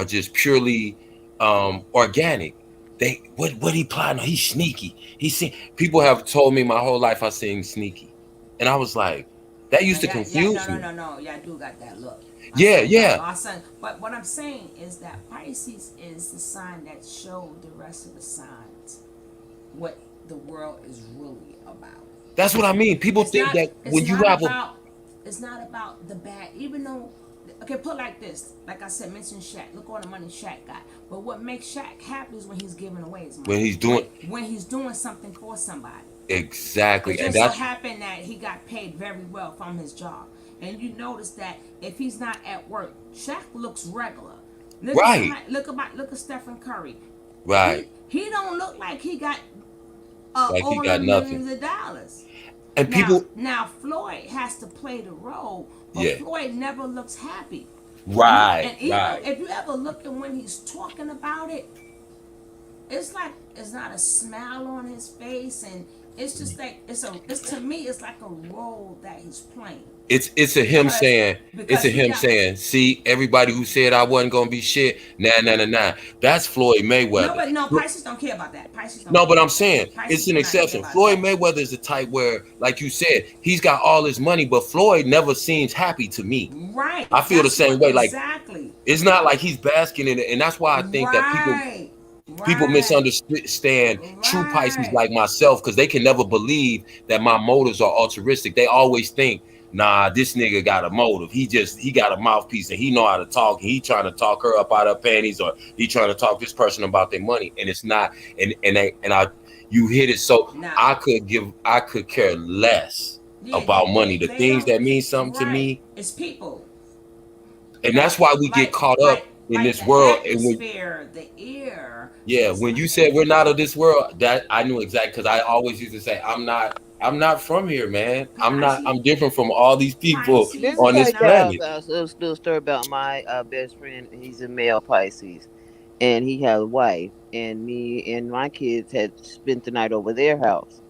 just purely organic. They what he plotting? He's sneaky. People have told me my whole life I sing sneaky, and I was like, that used to confuse me. No. Yeah, I do got that look. Yeah. My son. But what I'm saying is that Pisces is the sign that showed the rest of the signs what the world is really about. That's what I mean. People think that when you have it's not about the bad, even though. Okay, put like this. Like I said, mention Shaq. Look all the money Shaq got. But what makes Shaq happy is when he's giving away his money. When he's doing something for somebody. Exactly, It and just so that's happened that he got paid very well from his job. And you notice that if he's not at work, Shaq looks regular. Right. Look at Stephen Curry. right. He don't look like he got Like he over got millions nothing. of dollars. And people, Now Floyd has to play the role, but Yeah. Floyd never looks happy. right, And even right. if you ever look at when he's talking about it, it's like it's not a smile on his face, and it's just like it's to me it's like a role that he's playing. It's a him Because- saying, because it's a he him got- saying, see, everybody who said I wasn't gonna be shit, nah. That's Floyd Mayweather. No, but no, Pisces don't care about that. Pisces don't No, care but about I'm saying that. Pisces it's an do not care exception. about Floyd that. Mayweather is the type where, like you said, he's got all his money, but Floyd never seems happy to me. Right. I feel the That's same what- way. Like exactly. it's not like he's basking in it, and that's why I think that people misunderstand true Pisces Right. like myself because they can never believe that my motives are altruistic. They always think, nah, this nigga got a motive. He got a mouthpiece and he know how to talk. And he trying to talk her up out of her panties, or he trying to talk this person about their money. And it's not. You hit it. So Nah. I could care less Yeah, about money. The they things don't- that mean something to right. me, It's people. and that's why we get caught up in this the world. And when, atmosphere, the air. yeah, is when not- you said we're not of this world, that I knew exactly, because I always used to say I'm not from here, man. I'm different from all these people Pisces Let on me this tell y'all planet. a little story about my best friend. He's a male Pisces, and he has a wife. And me and my kids had spent the night over their house.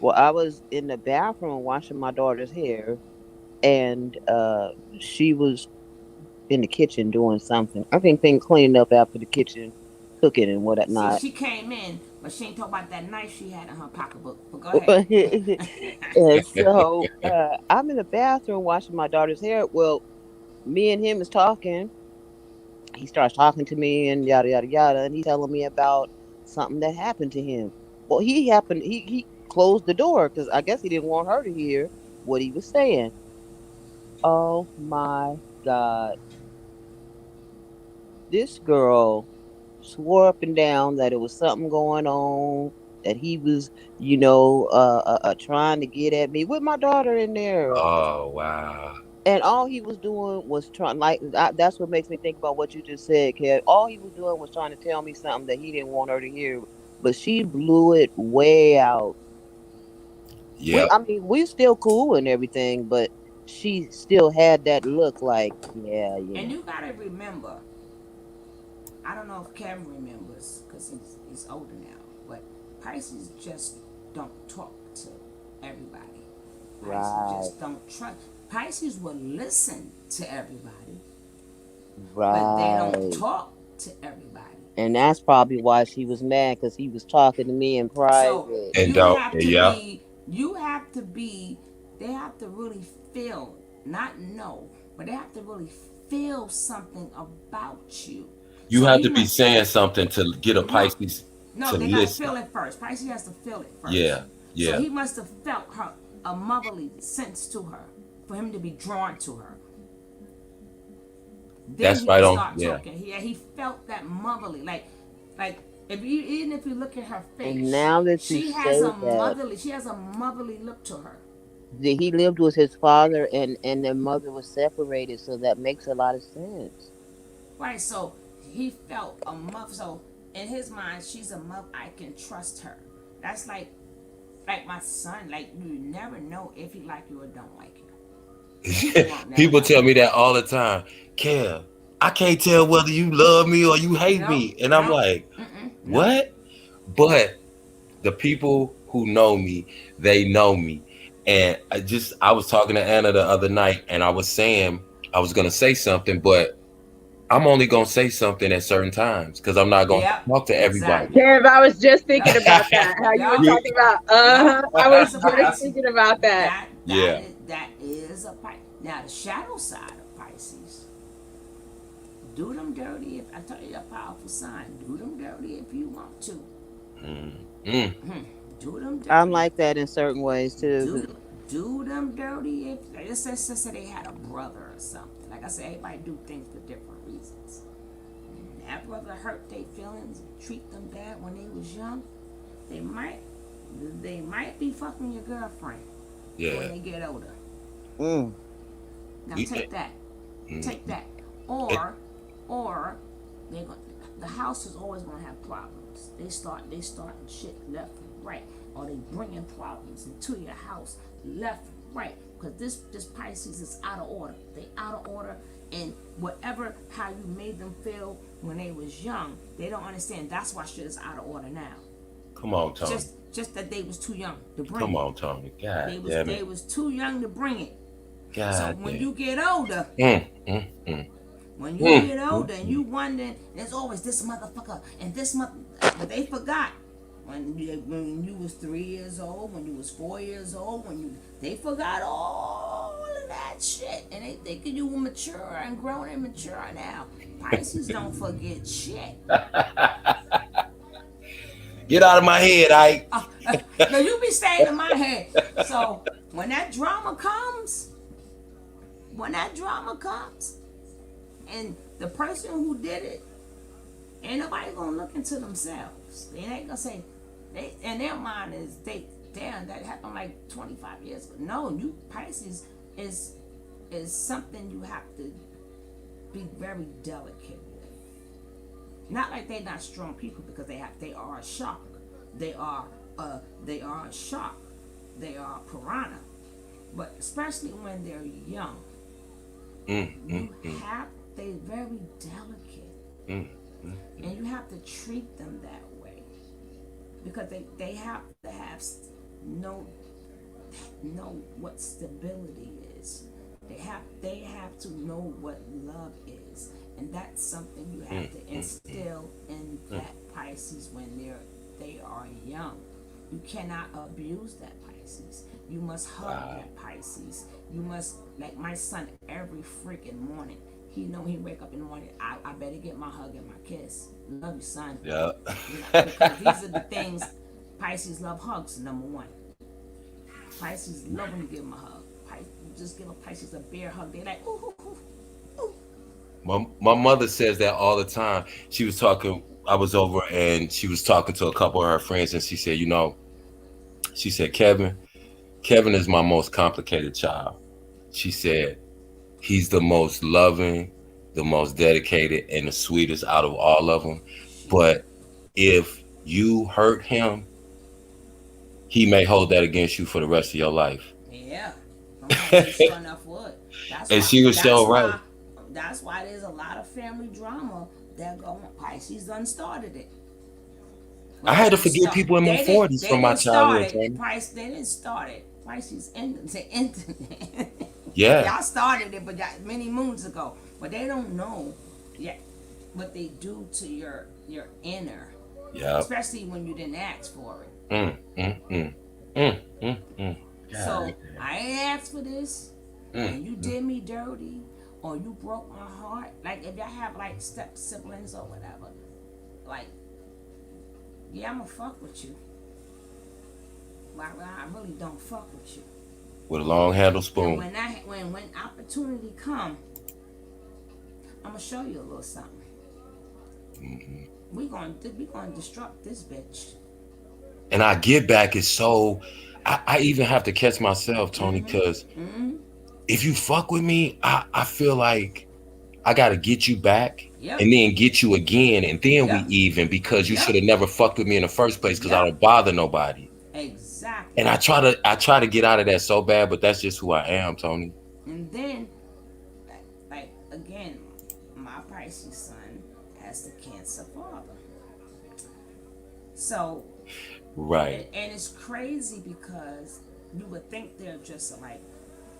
Well, I was in the bathroom washing my daughter's hair, and she was in the kitchen doing something. I think cleaning up after the kitchen, cooking and See, whatnot. she came in, but she ain't talk about that knife she had in her pocketbook. But go ahead. And so I'm in the bathroom washing my daughter's hair. Well, me and him is talking. He starts talking to me and yada yada yada, and he's telling me about something that happened to him. Well, he closed the door because I guess he didn't want her to hear what he was saying. Oh my God. This girl swore up and down that it was something going on, that he was, trying to get at me with my daughter in there. Oh wow. And all he was doing was trying, that's what makes me think about what you just said, Kev. All he was doing was trying to tell me something that he didn't want her to hear, but she blew it way out. Yeah. I mean, we're still cool and everything, but she still had that look like, yeah, And you gotta remember, I don't know if Kevin remembers because he's older now, but Pisces just don't talk to everybody. Pisces right, just don't trust. Pisces will listen to everybody, but they don't right. talk to everybody. And that's probably why she was mad because he was talking to me in So private. And you don't. have to Yeah. be, they have to really feel, not know, but they have to really feel something about you. You So have he to be must, saying something to get a no, Pisces no, to they gotta listen. feel it first. Pisces has to feel it first. Yeah. So Yeah. he must have felt her, a motherly sense to her, for him to be drawn to her. Then That's he right could on. start Yeah. talking. He felt that motherly, like if you even if you look at her And face, now that you she has say a that, motherly look to her. he lived with his father and their mother was separated, so that makes a lot of sense. Right, so he felt a mother. So in his mind, she's a mother. I can trust her. That's like my son. Like you never know if he like you or don't like you. You won't never People know. tell me that all the time. Kev, I can't tell whether you love me or you hate No, me. And I'm no, like, no. what? But the people who know me, they know me. And I was talking to Anna the other night and I was saying I was gonna say something, but I'm only gonna say something at certain times because I'm not gonna Yep, talk to everybody. exactly. Kev, I was just thinking Yep, about that. How you were yep, You- talking about, yep. I was That's a just Pisces. thinking about that. yeah. That is a Pisces. Now the shadow side of Pisces. Do them dirty if I tell you a powerful sign. Do them dirty if you want to. Mm. Do them I'm dirty. like that in certain ways too. Do them dirty if let's say they had a brother or something. Like I said, everybody do things for different reasons. And that brother hurt their feelings, treat them bad when they was young. They might be fucking your girlfriend when Yeah. they get older. Mm. Now You- take that. Mm. Take that. Or they going the house is always gonna have problems. They starting shit left and right, or they bringing problems into your house left and right. Because this Pisces is out of order. They out of order, and whatever how you made them feel when they was young, they don't understand. That's why shit is out of order now. Come on, Tony. Just that they was too young to bring Come it. on, Tony. God damn They it. was too young to bring it. God So damn. when you get older, Mm, mm, mm. when you get older and you wonder, there's always this motherfucker and this mother, but they forgot when you was 3 years old, when you was 4 years old, they forgot all of that shit, and they thinking you were mature and grown and mature now. Pisces don't forget shit. Get out of my head, Ike. No, you be staying in my head. So when that drama comes, and the person who did it, ain't nobody gonna look into themselves. They ain't gonna say they in their mind is damn that happened like 25 years ago. No, you Pisces is something you have to be very delicate with. Not like they're not strong people because they are a shark. They are a shark. They are a piranha. But especially when they're young, they're very delicate. And you have to treat them that way. Because they have to have know what stability is. They have to know what love is, and that's something you have to instill in that Pisces when they are young. You cannot abuse that Pisces. You must hug that Pisces. You must, like my son, every freaking morning. He know he wake up in the morning. I better get my hug and my kiss. Love you, son. Yeah. Because these are the things Pisces love. Hugs, number one. Pisces love when you give them a hug. Just give a Pisces a bear hug. They like, ooh, ooh, ooh, ooh. My mother says that all the time. She was talking. I was over and she was talking to a couple of her friends, and she said, she said, Kevin is my most complicated child. She said, he's the most loving, the most dedicated, and the sweetest out of all of them. But if you hurt him, he may hold that against you for the rest of your life. Yeah. He sure enough would. And she was so right. That's why there's a lot of family drama that go on. Pisces done started it. I had to forgive people in my 40s from my childhood. They didn't start it. Pisces ended it. Yeah. Y'all started it, but many moons ago. But they don't know yet what they do to your inner. Yeah. Especially when you didn't ask for it. So I ain't asked for this, and you did me dirty, or you broke my heart. Like if y'all have like step siblings or whatever, like yeah, I'ma fuck with you. But I really don't fuck with you. With a long handle spoon. And when opportunity come, I'ma show you a little something. We gonna disrupt this bitch. And I get back is so. I even have to catch myself, Tony, because if you fuck with me, I feel like I gotta get you back and then get you again, and then we even, because you should have never fucked with me in the first place, because I don't bother nobody. Exactly. And I try to get out of that so bad, but that's just who I am, Tony. And then, like again, my Pisces son has the Cancer father. So. Right. And it's crazy because you would think they're just alike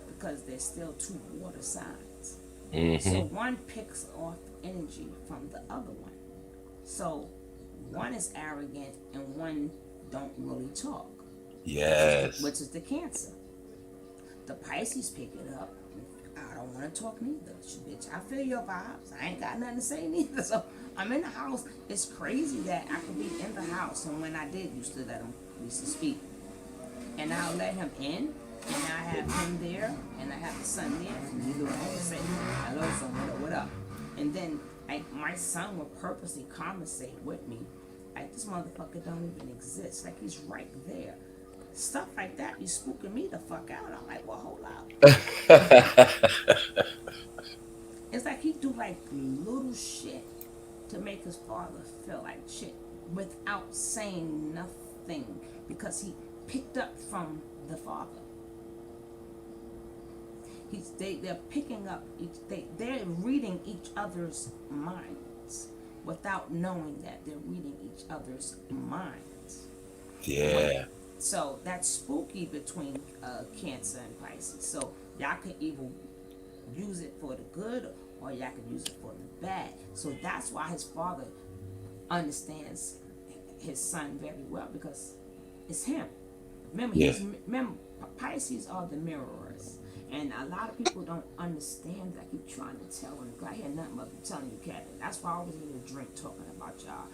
because they're still two water signs. So one picks off energy from the other one. So one is arrogant and one don't really talk. Yes. Which is the Cancer. The Pisces pick it up. I don't want to talk neither. Bitch, I feel your vibes. I ain't got nothing to say neither. So I'm in the house. It's crazy that I could be in the house, and when I did used to let him used to speak, and I'll let him in, and I have him there, and I have the son there, and he would always say, "Hello, son, what up?" And then like my son would purposely conversate with me, like this motherfucker don't even exist, like he's right there. Stuff like that be spooking me the fuck out. I'm like, well, hold up. It's like he do like little shit to make his father feel like shit without saying nothing, because he picked up from the father. They're picking up they're reading each other's minds without knowing that they're reading each other's minds. Yeah. So that's spooky between Cancer and Pisces. So y'all can either use it for the good or y'all can use it for the bad. So that's why his father understands his son very well, because it's him. Remember, Pisces are the mirrors. And a lot of people don't understand that. I keep trying to tell them. I hear nothing but telling you, Kevin. That's why I always need a drink talking about y'all.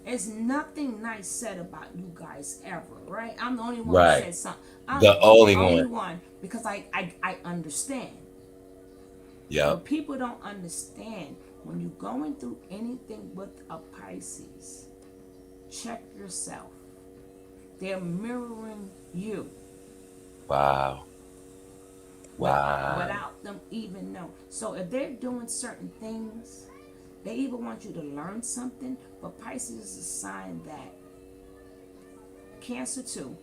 There's nothing nice said about you guys ever, right? I'm the only one who said something. I'm the only one. Because I understand. Yeah. But people don't understand, when you're going through anything with a Pisces, check yourself. They're mirroring you. Wow. Without them even know. So if they're doing certain things, they either want you to learn something, but Pisces is a sign that Cancer too.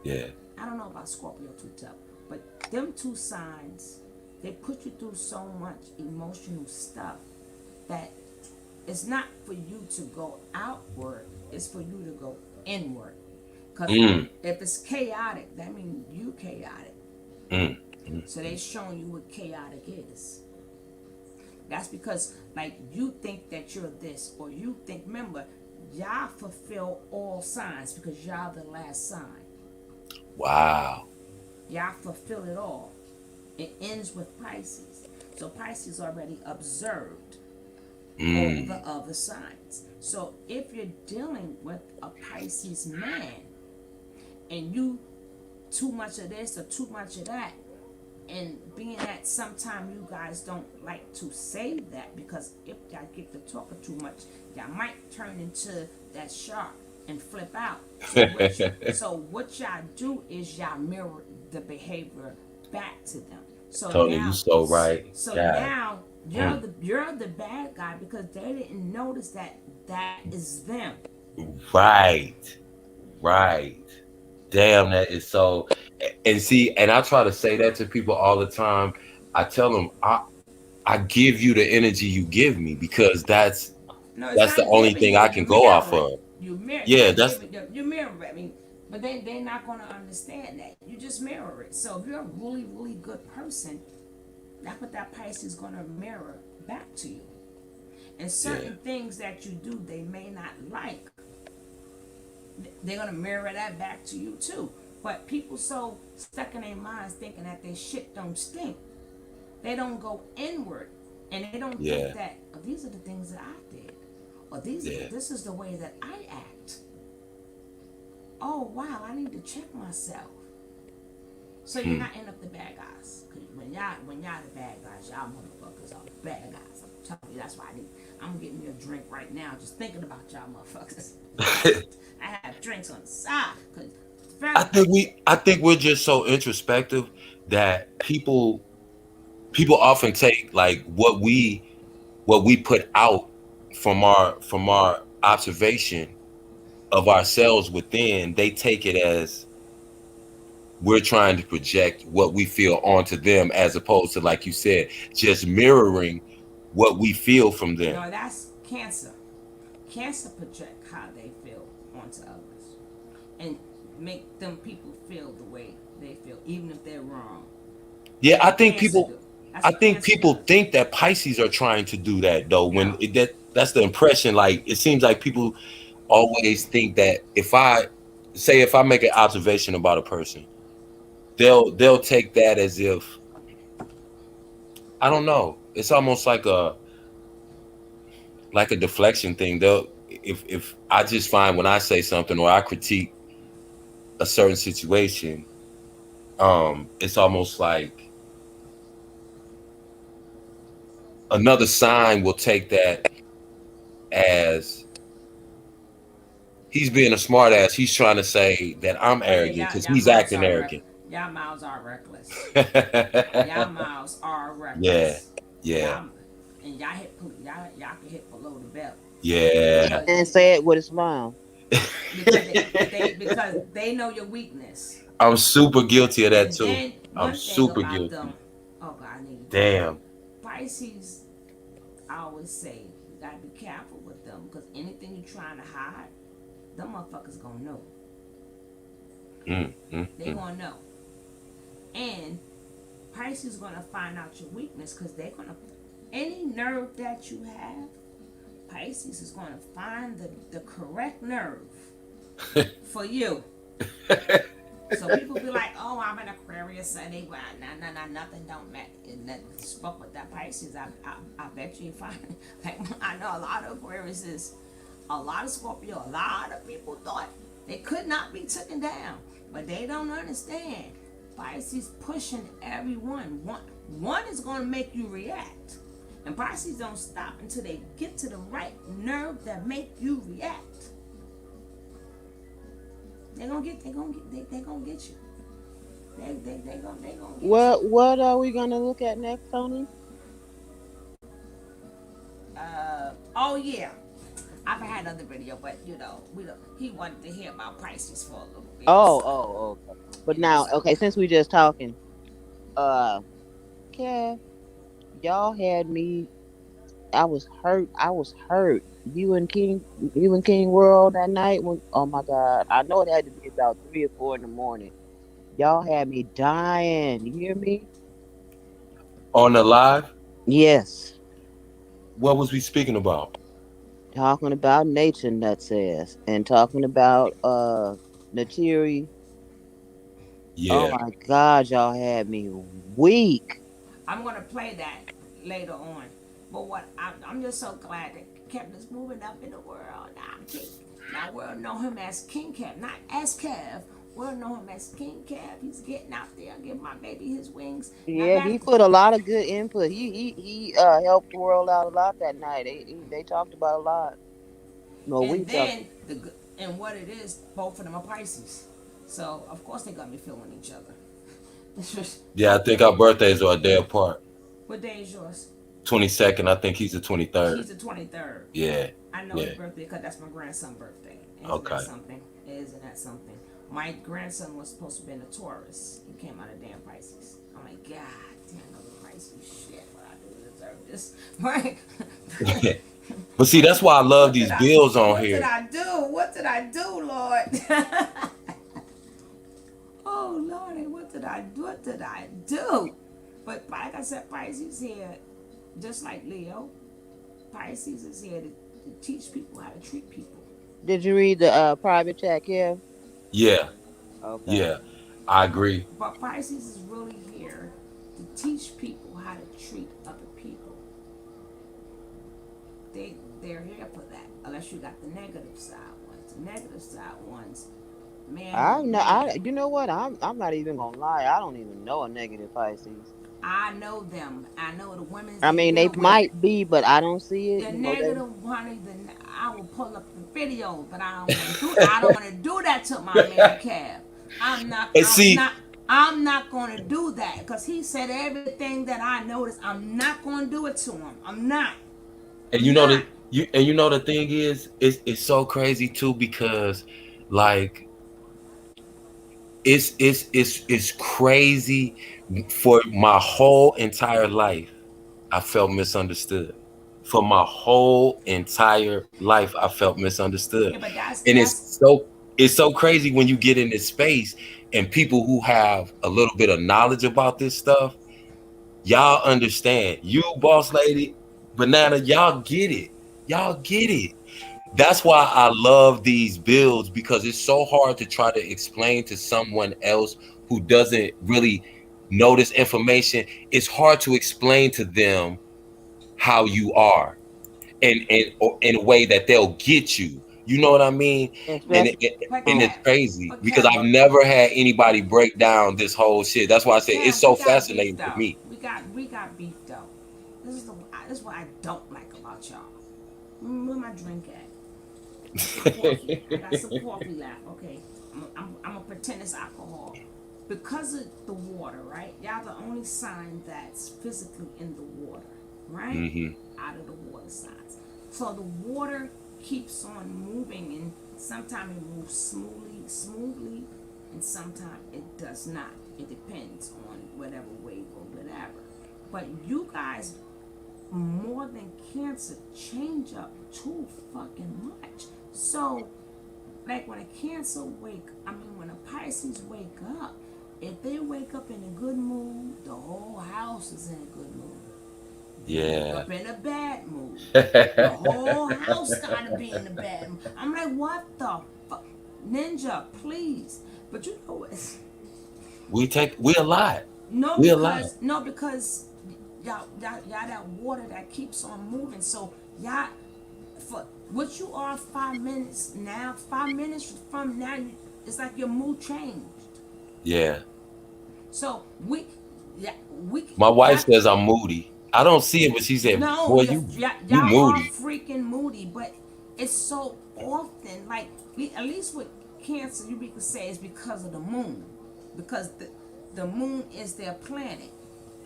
Yeah. I don't know about Scorpio too tough, but them two signs, they put you through so much emotional stuff that it's not for you to go outward, it's for you to go inward. Because if it's chaotic, that means you chaotic. Mm, mm, So they showing you what chaotic is. That's because like you think that you're this or you think, remember, y'all fulfill all signs because y'all the last sign. wow. Y'all fulfill it all. It ends with Pisces. So Pisces already observed all the Mm, other signs. So if you're dealing with a Pisces man and you too much of this or too much of that, and being that sometimes you guys don't like to say that because if y'all get to talking too much, y'all might turn into that shark and flip out. So what y'all do is y'all mirror the behavior back to them. So Tony, you now, so right. so God. now Mm, you're the bad guy because they didn't notice that that is them. right. Right. Damn, that is so. And see, and I try to say that to people all the time. I tell them, I give you the energy you give me because No, it's that's the not only giving thing you. I You can go off mirror it. of. You mirror. You're Yeah, not that's giving. You mirror it. I mean, but they're not gonna understand that. You just mirror it. So if you're a really really good person, that's what that Pisces is gonna mirror back to you. And yeah, certain things that you do, they may not like. They're gonna mirror that back to you too. But people so stuck in their minds thinking that their shit don't stink. They don't go inward, and they don't think yeah, that oh, these are the things that I did, or yeah, this is the way that I act. Oh wow, I need to check myself. So you're hmm. not end up the bad guys. Cause when y'all the bad guys, y'all motherfuckers are the bad guys. I'm telling you, that's why I'm getting me a drink right now, just thinking about y'all motherfuckers. I have drinks on the side, cause I very think I think we're just so introspective that people often take like what we put out from our observation of ourselves within. They take it as we're trying to project what we feel onto them, as opposed to, like you said, just mirroring what we feel from them. no, that's cancer. Cancer project how they feel onto others and make them people feel the way they feel, even if they're wrong. Yeah, That's what cancer do. That's I what think cancer people does. think that Pisces are trying to do that though. When No, that's the impression. Like it seems like people always think that if I make an observation about a person, they'll take that as if, I don't know. It's almost like a deflection thing. They'll if I just find when I say something or I critique a certain situation, it's almost like another sign will take that as he's being a smartass. He's trying to say that I'm oh yeah, arrogant because y'all he's mouths acting are arrogant. y'all mouths are reckless. Y'all mouths are Yeah, reckless. yeah, Y'all and y'all y'all can hit below the belt yeah. because And say it with a smile. because they know your weakness. I'm super guilty of that And too. then I'm one thing super about them, guilty. oh God, I need to drink. Damn. Pisces, I always say you gotta be careful with them because anything you're trying to hide, them motherfuckers gonna know. Mm, mm, They mm. gonna know. And Pisces gonna find out your weakness because they're gonna any nerve that you have, Pisces is gonna find the correct nerve for you. So people be like, "Oh, I'm an Aquarius, so they nothing don't matter." And that spoke with that Pisces. I bet you find like I know a lot of Aquariuses, a lot of Scorpio, a lot of people thought they could not be taken down, but they don't understand. Pisces pushing everyone. One is going to make you react, and Pisces don't stop until they get to the right nerve that make you react. They gonna get you. They gonna get you. What are we gonna look at next, Tony? Oh yeah. I've had another video, but we don't. He wanted to hear about Pisces for a little bit, Oh, so oh, okay. But now, okay, since we just talking, uh, Kev, y'all had me. I was hurt. I was hurt. You and King World that night when. Oh my God! I know it had to be about 3 or 4 in the morning. Y'all had me dying. You hear me? On the live, Yes. what was we speaking about? Talking about nature nuts ass and talking about Natiri. Oh Yeah. my God, y'all had me weak. I'm gonna play that later on. But I'm just so glad that Kevin is moving up in the world. Now we'll know him as King Kev, not as Kev. We'll know him as King Kev. He's getting out there, give my baby his wings. Now Yeah, back, he put a lot of good input. He helped the world out a lot that night. They talked about a lot. No, we and talked. then and what it is, both of them are Pisces, so of course they got me feeling each other. Yeah, I think our birthdays are a day apart. What day is yours? 22nd. I think he's the 23rd. He's the 23rd. Yeah. I know Yeah. his birthday because that's my grandson's birthday. Isn't that Okay. something? Isn't that something? My grandson was supposed to be in a Taurus. He came out of damn Pisces. I'm like, God damn, another Pisces. Shit, what I do to deserve this? Right? But see, that's why I love What these did I? bills on What did here. I do? What did I do, Lord? Oh Lordy, what did I do? What did I do? But like I said, Pisces here, just like Leo, Pisces is here to teach people how to treat people. Did you read the private chat, Kev? Yeah. Okay. Yeah. I agree. But Pisces is really here to teach people how to treat other people. They're here for that. Unless you got the negative side ones. The negative side ones, man, I oh know. man, You know what? I'm not even gonna lie. I don't even know a negative Pisces. I know them. I know the women I they mean, they deal with. might be, but I don't see it. The You know, they. negative honey, I will pull up the video, but I don't want to do. I don't want to do that to my man Cab. I'm not. And I'm see, not. I'm not going to do that because he said everything that I noticed. I'm not going to do it to him. I'm not. and I'm you know not. the the thing is, it's so crazy too because like it's crazy. For my whole entire life I felt misunderstood. For my whole entire life I felt misunderstood. Yeah, but And that's it's so crazy when you get in this space and people who have a little bit of knowledge about this stuff, y'all understand. You boss lady, banana, y'all get it. Y'all get it. That's why I love these builds because it's so hard to try to explain to someone else who doesn't really know this information. It's hard to explain to them how you are or in a way that they'll get you. You know what I mean? And Especially. but and it's Cab, crazy but because Cab, I've never had anybody break down this whole shit. That's why I say it's Cab, we so got beef fascinating to though. me. We got beef though. This is what I don't like about y'all. Where my drink at? Some coffee. I got some coffee left. Okay, I'm gonna pretend it's alcohol. Because of the water, right? Y'all the only sign that's physically in the water, right? Hmm. Out of the water signs. So the water keeps on moving, and sometimes it moves smoothly, and sometimes it does not. It depends on whatever wave or whatever. But you guys more than Cancer change up too fucking much. So, like when a Cancer when a Pisces wake up, if they wake up in a good mood, the whole house is in a good mood. Wake Yeah. up in a bad mood, the whole house gotta be in a bad mood. I'm like, what the fuck, Ninja, please. But you know what? We a lot. No, We a lot. because y'all that water that keeps on moving. So y'all, for what you are 5 minutes now, 5 minutes from now, it's like your mood changed. Yeah. So yeah, we, My wife y'all, says I'm moody. I don't see it, but she said, no, "Boy, you y'all are moody." freaking moody, but it's so often like at least with Cancer, you can say it's because of the moon, because the moon is their planet.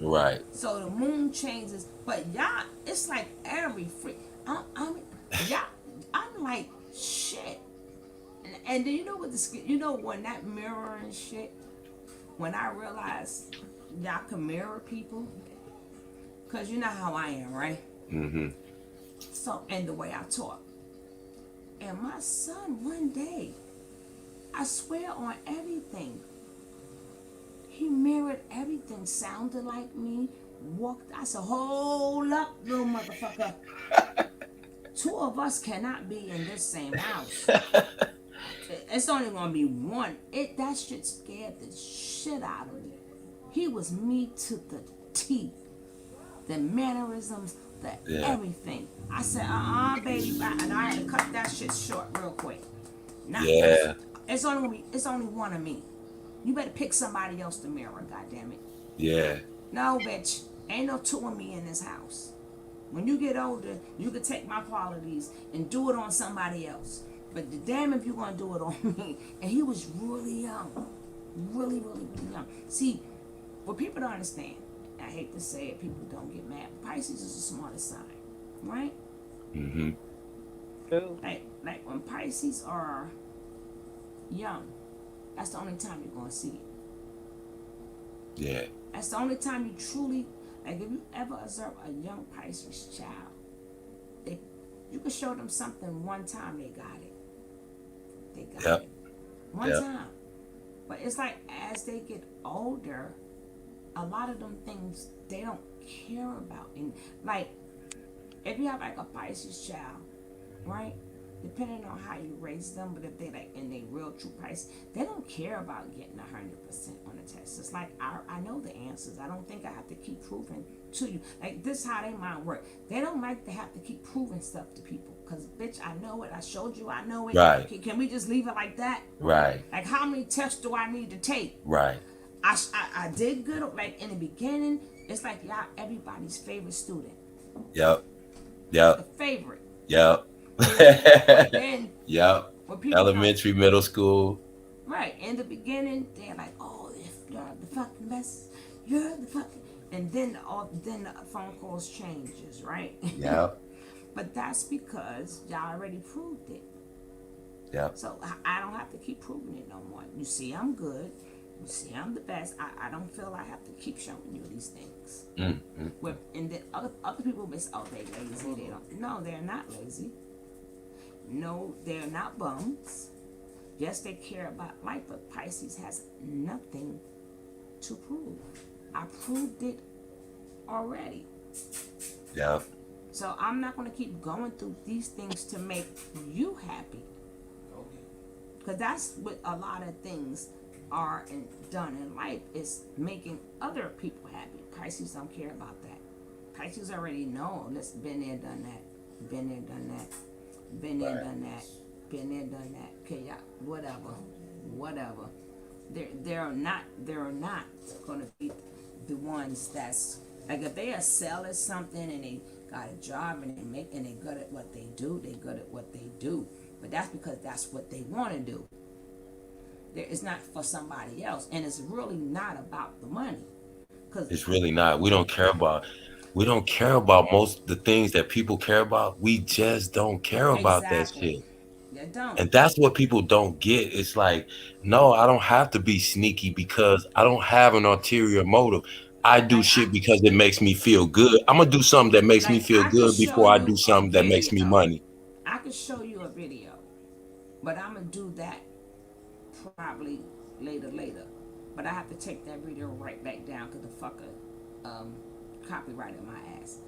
Right. So the moon changes, but y'all, it's like every freak. Y'all, I'm like shit. And then you know what when that mirror and shit, when I realized y'all can mirror people, cause you know how I am, right? Mm-hmm. So and the way I talk. And my son one day, I swear on everything, He mirrored everything, sounded like me, walked. I said, hold up, little motherfucker. Two of us cannot be in this same house. It's only gonna be one. That shit scared the shit out of me. He was me to the T. The mannerisms, the everything. I said, baby, and I had to cut that shit short real quick. Not Yeah. it's only one of me. You better pick somebody else to mirror, goddammit. Yeah. No, bitch. Ain't no two of me in this house. When you get older, you can take my qualities and do it on somebody else. But the damn if you're gonna do it on me. And he was really young. Really, really, really young. See, what people don't understand, I hate to say it, people don't get mad. Pisces is the smartest sign, right? Mm-hmm. True. Like when Pisces are young, that's the only time you're gonna see it. Yeah. That's the only time you truly, like if you ever observe a young Pisces child, you can show them something one time, they got it. They got it. One time. But it's like as they get older, a lot of them things they don't care about. And like if you have like a Pisces child, right? Depending on how you raise them, but if they like in they real true Pisces, they don't care about getting 100% on the test. It's like I know the answers. I don't think I have to keep proving to you. Like this is how they mind work. They don't like to have to keep proving stuff to people. Cause bitch, I know it. I showed you. I know it. Right. Can we just leave it like that? Right. Like how many tests do I need to take? Right. I did good. Like in the beginning, it's like y'all everybody's favorite student. Yep. The favorite. Yep. But then, yep. Elementary, middle school. Right. In the beginning, they're like, oh, if you're the fucking best, you're the fucking. And then the phone calls changes, right? Yep. But that's because y'all already proved it. Yep. So I don't have to keep proving it no more. You see, I'm good. You see, I'm the best. I don't feel I have to keep showing you these things. And then other people may say, oh, they lazy. They don't. No, they're not lazy. No, they're not bums. Yes, they care about life, but Pisces has nothing to prove. I proved it already. Yep. So I'm not going to keep going through these things to make you happy. Because that's what a lot of things are done in life, is making other people happy. Pisces don't care about that. Pisces already know. Let's been there, done that. Been there, done that. Been there, done that. Been there, done that. Okay, yeah, whatever. They're not gonna be the ones that's like if they are selling something and they got a job and they good at what they do. They good at what they do. But that's because that's what they want to do. It's not for somebody else, and it's really not about the money. Cause it's really not. We don't care about most of the things that people care about. We just don't care about that shit. They don't. And that's what people don't get. It's like, no, I don't have to be sneaky because I don't have an ulterior motive. I do shit because it makes me feel good. I'm gonna do something that makes me feel good before I do something that makes me money. I could show you a video, but I'm gonna do that probably later. But I have to take that video right back down because the fucker copyrighted my ass.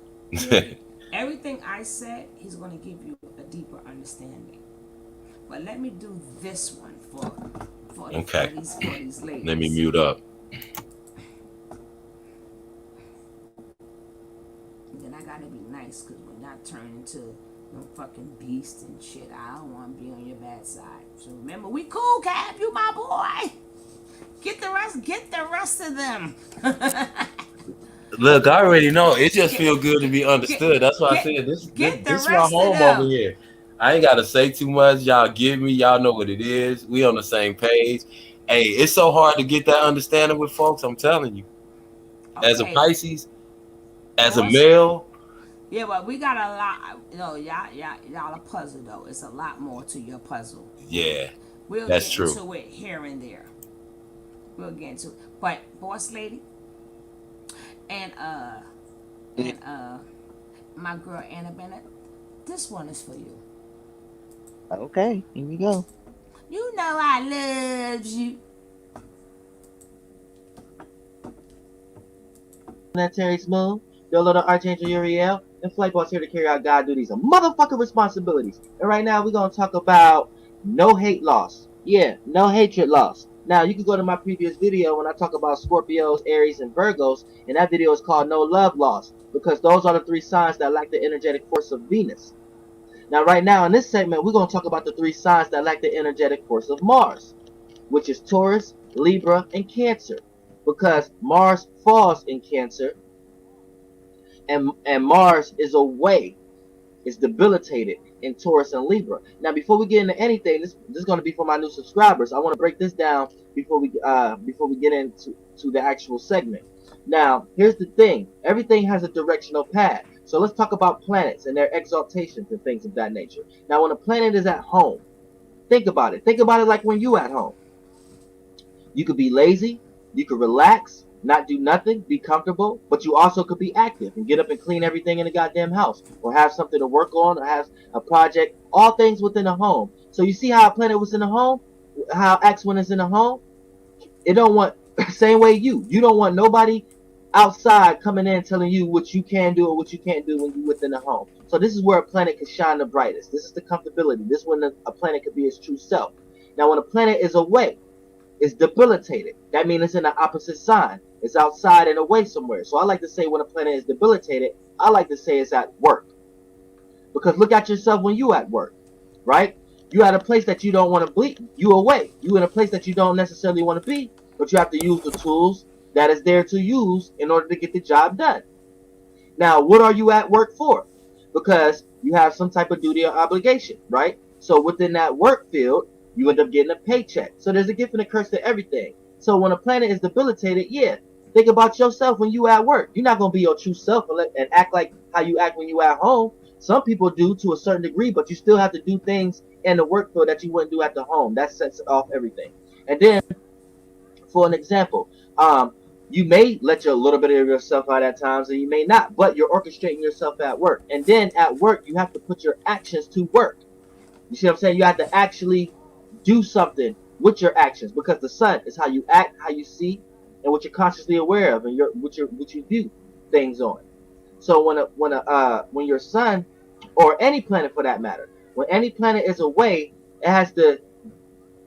Everything I said, he's gonna give you a deeper understanding. But let me do this one for these ladies. Let me mute up. And then I gotta be nice because when y'all turn into them fucking beasts and shit, I don't want to be on your bad side. So remember, we cool, Cap. You my boy. Get the rest of them. Look, I already know. It just feels good to be understood. That's why I said this is my home over here. I ain't gotta say too much. Y'all get me. Y'all know what it is. We on the same page. Hey, it's so hard to get that understanding with folks. I'm telling you. Okay. As a Pisces, as a male. Yeah, but we got a lot. You know, y'all a puzzle though. It's a lot more to your puzzle. Yeah, we'll that's get true. Into it here and there. We'll get into it. But boss lady, and my girl Anna Bennett, this one is for you. Okay, here we go. You know I love you. Terry Smooth, the little Archangel Uriel, and Flightboss here to carry out God duties and motherfucking responsibilities. And right now we're gonna talk about no hate loss. Yeah, no hatred loss. Now you can go to my previous video when I talk about Scorpios, Aries, and Virgos, and that video is called No Love Loss, because those are the three signs that lack the energetic force of Venus. Now right now in this segment, we're gonna talk about the three signs that lack the energetic force of Mars, which is Taurus, Libra, and Cancer. Because Mars falls in Cancer, and Mars is away, is debilitated in Taurus and Libra. Now, before we get into anything, this is going to be for my new subscribers. I want to break this down before we get into the actual segment. Now, here's the thing: everything has a directional path. So let's talk about planets and their exaltations and things of that nature. Now, when a planet is at home, think about it. Think about it like when you at home. You could be lazy, you could relax, not do nothing, be comfortable, but you also could be active and get up and clean everything in the goddamn house, or have something to work on, or have a project, all things within a home. So you see how a planet was in a home, how acts when it's in a home? It don't want, same way you don't want nobody outside coming in telling you what you can do or what you can't do when you're within the home. So this is where a planet can shine the brightest. This is the comfortability. This is when a planet could be its true self. Now when a planet is away, it's debilitated. That means it's in the opposite sign. It's outside and away somewhere. So I like to say when a planet is debilitated, I like to say it's at work. Because look at yourself when you at work, right? You at a place that you don't want to be. You away. You in a place that you don't necessarily want to be, but you have to use the tools that is there to use in order to get the job done. Now, what are you at work for? Because you have some type of duty or obligation, right? So within that work field, you end up getting a paycheck. So there's a gift and a curse to everything. So when a planet is debilitated, yeah, think about yourself when you at work. You're not going to be your true self and act like how you act when you at home. Some people do to a certain degree, but you still have to do things in the work field that you wouldn't do at the home. That sets off everything. And then, for an example, you may let a little bit of yourself out at times, and you may not, but you're orchestrating yourself at work. And then at work, you have to put your actions to work. You see what I'm saying? You have to actually do something with your actions, because the sun is how you act, how you see, and what you're consciously aware of, and what you view things on. So when your sun, or any planet for that matter, when any planet is away, it has to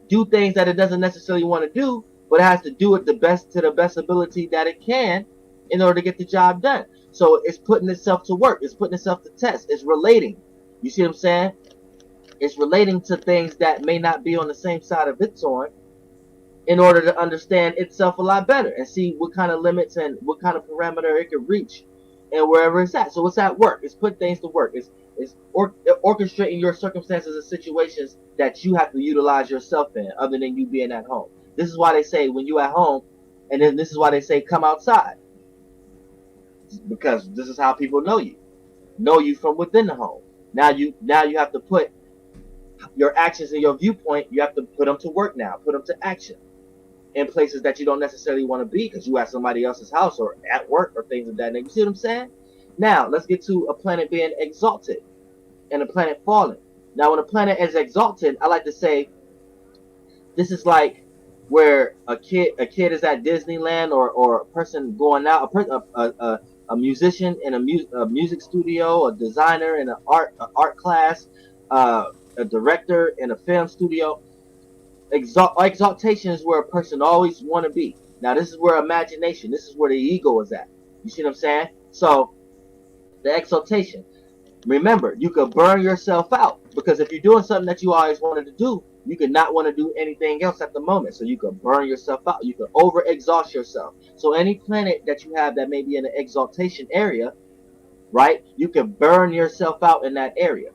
do things that it doesn't necessarily want to do, but it has to do it to the best ability that it can in order to get the job done. So it's putting itself to work. It's putting itself to test. It's relating. You see what I'm saying? It's relating to things that may not be on the same side of its on, in order to understand itself a lot better and see what kind of limits and what kind of parameter it can reach and wherever it's at. So it's at work. It's putting things to work. It's orchestrating your circumstances and situations that you have to utilize yourself in, other than you being at home. This is why they say when you at home, and then this is why they say come outside, because this is how people know you from within the home. Now you have to put your actions and your viewpoint, you have to put them to work now, put them to action in places that you don't necessarily want to be, because you at somebody else's house or at work or things of that nature. You see what I'm saying? Now, let's get to a planet being exalted and a planet falling. Now, when a planet is exalted, I like to say this is like where a kid is at Disneyland, or a person going out, a musician in a music studio, a designer in an art class, a director in a film studio. Exaltation is where a person always want to be. Now this is where imagination, this is where the ego is at. You see what I'm saying? So the exaltation. Remember, you could burn yourself out, because if you're doing something that you always wanted to do, you could not want to do anything else at the moment. So you could burn yourself out. You could over exhaust yourself. So any planet that you have that may be in the exaltation area, right? You can burn yourself out in that area.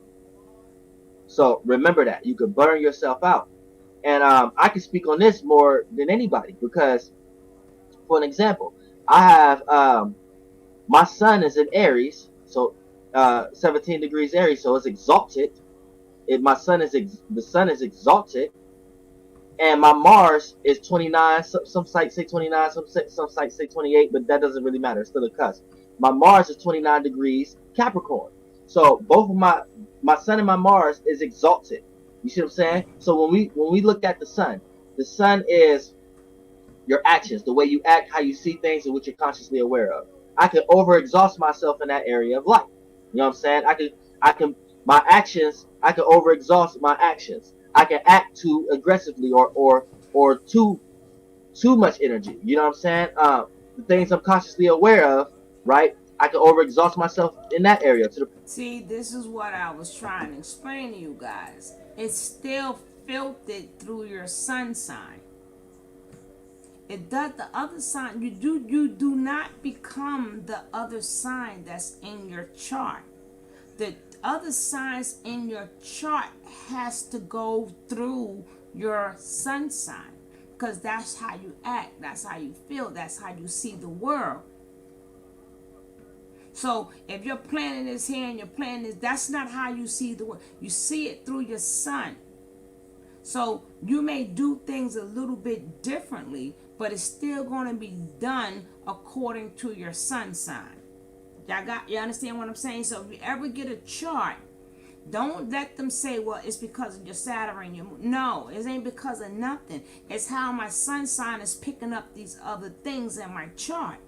So remember that you could burn yourself out. And I can speak on this more than anybody, because, for an example, I have my sun is in Aries, so 17 degrees Aries, so it's exalted. My sun is the sun is exalted, and my Mars is 29. Some sites say 29, some sites say 28, but that doesn't really matter. It's still a cusp. My Mars is 29 degrees Capricorn, so both of my sun and my Mars is exalted. You see what I'm saying? So when we look at the sun is your actions, the way you act, how you see things, and what you're consciously aware of. I can overexhaust myself in that area of life. You know what I'm saying? I can my actions. I can overexhaust my actions. I can act too aggressively or too much energy. You know what I'm saying? The things I'm consciously aware of, right? I can overexhaust myself in that area to the See, this is what I was trying to explain to you guys. It's still filtered through your sun sign. It does the other sign. You do not become the other sign that's in your chart. The other signs in your chart has to go through your sun sign because that's how you act, that's how you feel, that's how you see the world. So if your planet is here and your planet is, that's not how you see the world. You see it through your sun. So you may do things a little bit differently, but it's still going to be done according to your sun sign. You understand what I'm saying? So if you ever get a chart, don't let them say, well, it's because of your Saturn and your moon. No, it ain't because of nothing. It's how my sun sign is picking up these other things in my chart.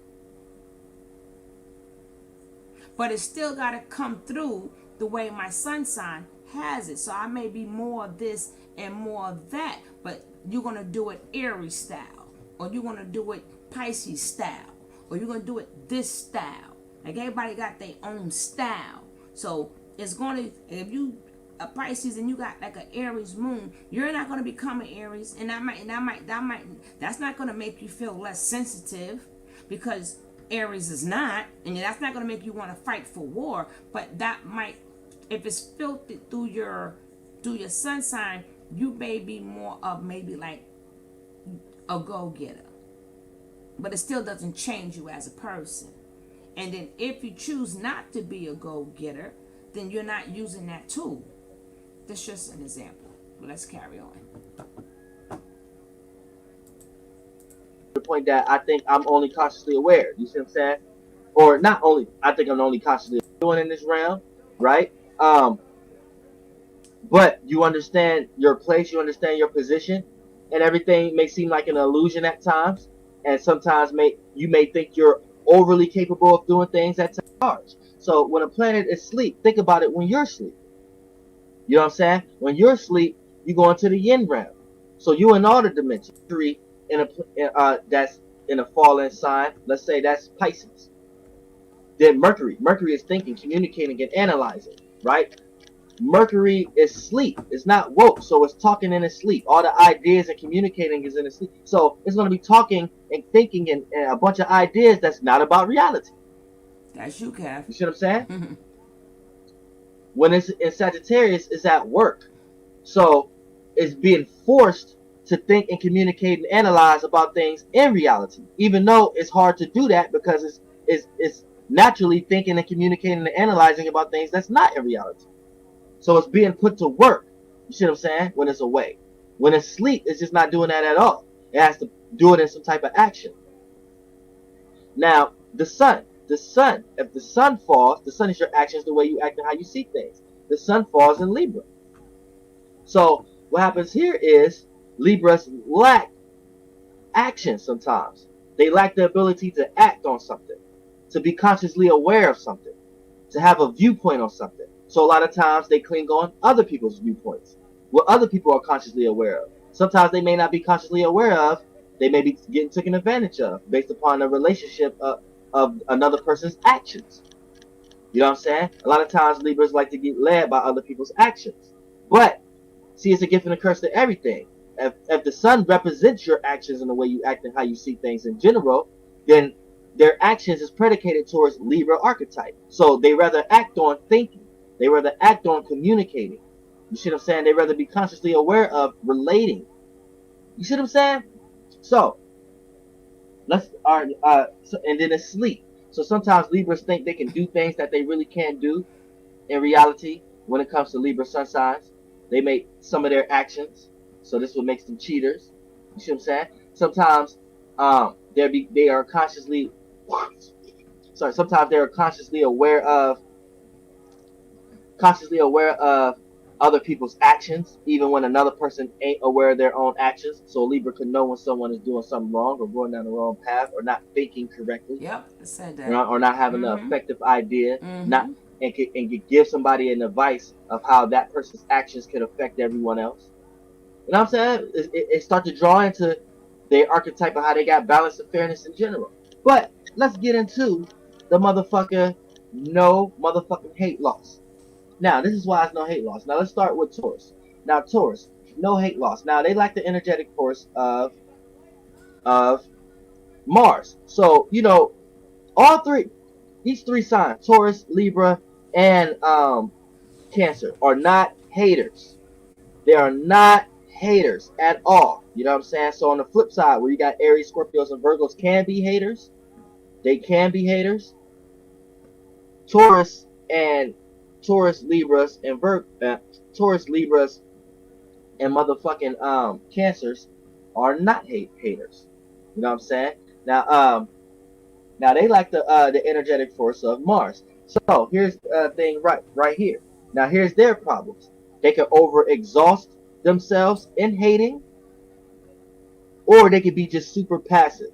But it's still got to come through the way my sun sign has it. So I may be more of this and more of that, but you're going to do it Aries style, or you're going to do it Pisces style, or you're going to do it this style. Like everybody got their own style. So it's going to, if you a Pisces and you got like an Aries moon, you're not going to become an Aries, and that's not going to make you feel less sensitive, because Aries is not, and that's not going to make you want to fight for war. But that might, if it's filtered through your sun sign, you may be more of maybe like a go-getter, but it still doesn't change you as a person. And then if you choose not to be a go-getter, then you're not using that tool. That's just an example. Let's carry on. the point that I think I'm only consciously aware. You see what I'm saying? Or not only, I think I'm only consciously doing in this realm, right? But you understand your place, you understand your position, and everything may seem like an illusion at times, and sometimes you may think you're overly capable of doing things at times. So when a planet is asleep, think about it when you're asleep. You know what I'm saying? When you're asleep, you go into the yin realm. So you in all the dimensions. Three in that's in a fallen sign. Let's say that's Pisces. Then Mercury. Mercury is thinking, communicating, and analyzing. Right? Mercury is sleep. It's not woke, so it's talking in its sleep. All the ideas and communicating is in its sleep. So it's going to be talking and thinking and a bunch of ideas that's not about reality. That's you, Kev. You see what I'm saying? When it's in Sagittarius, it's at work. So it's being forced to think and communicate and analyze about things in reality, even though it's hard to do that because it's naturally thinking and communicating and analyzing about things that's not in reality. So it's being put to work. You see what I'm saying? When it's away. When it's sleep, it's just not doing that at all. It has to do it in some type of action. Now, the sun. If the sun falls, the sun is your actions, the way you act and how you see things. The sun falls in Libra. So what happens here is Libras lack action sometimes. They lack the ability to act on something, to be consciously aware of something, to have a viewpoint on something. So a lot of times they cling on other people's viewpoints, what other people are consciously aware of. Sometimes they may not be consciously aware of. They may be getting taken advantage of based upon the relationship of another person's actions. You know what I'm saying? A lot of times Libras like to get led by other people's actions. But see, it's a gift and a curse to everything. If the sun represents your actions and the way you act and how you see things in general, then their actions is predicated towards Libra archetype. So they rather act on thinking. They rather act on communicating. You see what I'm saying? They rather be consciously aware of relating. You see what I'm saying? So and then it's sleep. So sometimes Libras think they can do things that they really can't do in reality when it comes to Libra sun signs. They make some of their actions. So this is what makes them cheaters. You see what I'm saying? Sometimes they are consciously sometimes they are consciously aware of other people's actions, even when another person ain't aware of their own actions. So a Libra can know when someone is doing something wrong or going down the wrong path or not thinking correctly, Yep, I said you that. know, or not having an Mm-hmm. effective idea, not Mm-hmm. and could give somebody an advice of how that person's actions could affect everyone else. You know what I'm saying? It start to draw into their archetype of how they got balance and fairness in general. But let's get into the motherfucker no motherfucking hate loss. Now, this is why it's no hate loss. Now, let's start with Taurus. Now, Taurus, no hate loss. Now, they like the energetic force of Mars. So, you know, all three, these three signs, Taurus, Libra, and Cancer, are not haters. They are not haters at all. You know what I'm saying? So on the flip side, where you got Aries, Scorpios, and Virgos can be haters, they can be haters. Taurus and Taurus, Libras, and Taurus, Libras, and motherfucking Cancers are not haters. You know what I'm saying? Now now they like the energetic force of Mars. So here's the thing right here. Now here's their problems. They can over exhaust themselves in hating, or they could be just super passive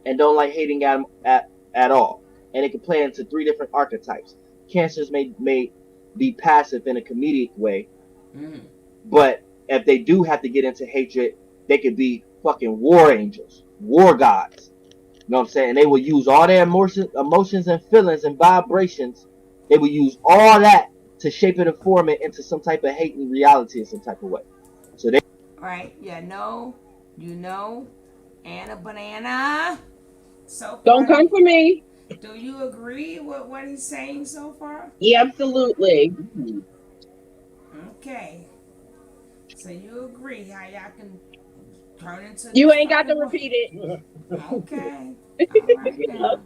and don't like hating at all. And it can play into three different archetypes. Cancers may be passive in a comedic way, Mm. but if they do have to get into hatred, they could be fucking war angels, war gods. You know what I'm saying? And they will use all their emotions and feelings and vibrations. They will use all that to shape it and form it into some type of hate and reality in some type of way. So they Right? Yeah, no, you know, and a banana. So Don't far, come for me. do you agree with what he's saying so far? Yeah, absolutely. Okay. So you agree how y'all can turn into You this ain't got to fucking repeat it. Okay. All right now.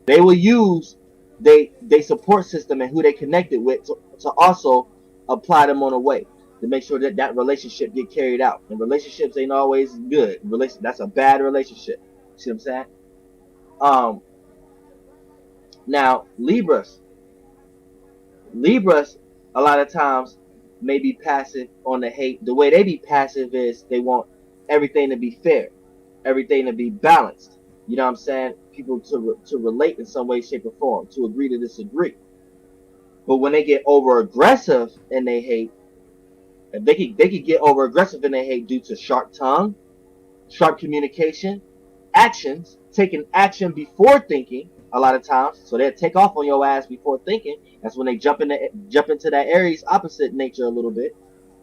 they will use they support system and who they connected with to also apply them on a way to make sure that that relationship get carried out. And relationships ain't always good. That's a bad relationship. See what I'm saying? Um, Now Libras a lot of times may be passive on the hate. The way they be passive is they want everything to be fair, everything to be balanced. You know what I'm saying? People to relate in some way, shape, or form, to agree to disagree. But when they get over aggressive and they hate, they could get over aggressive and they hate due to sharp tongue, sharp communication, actions, taking action before thinking a lot of times. So they'll take off on your ass before thinking. That's when they jump into that Aries opposite nature a little bit.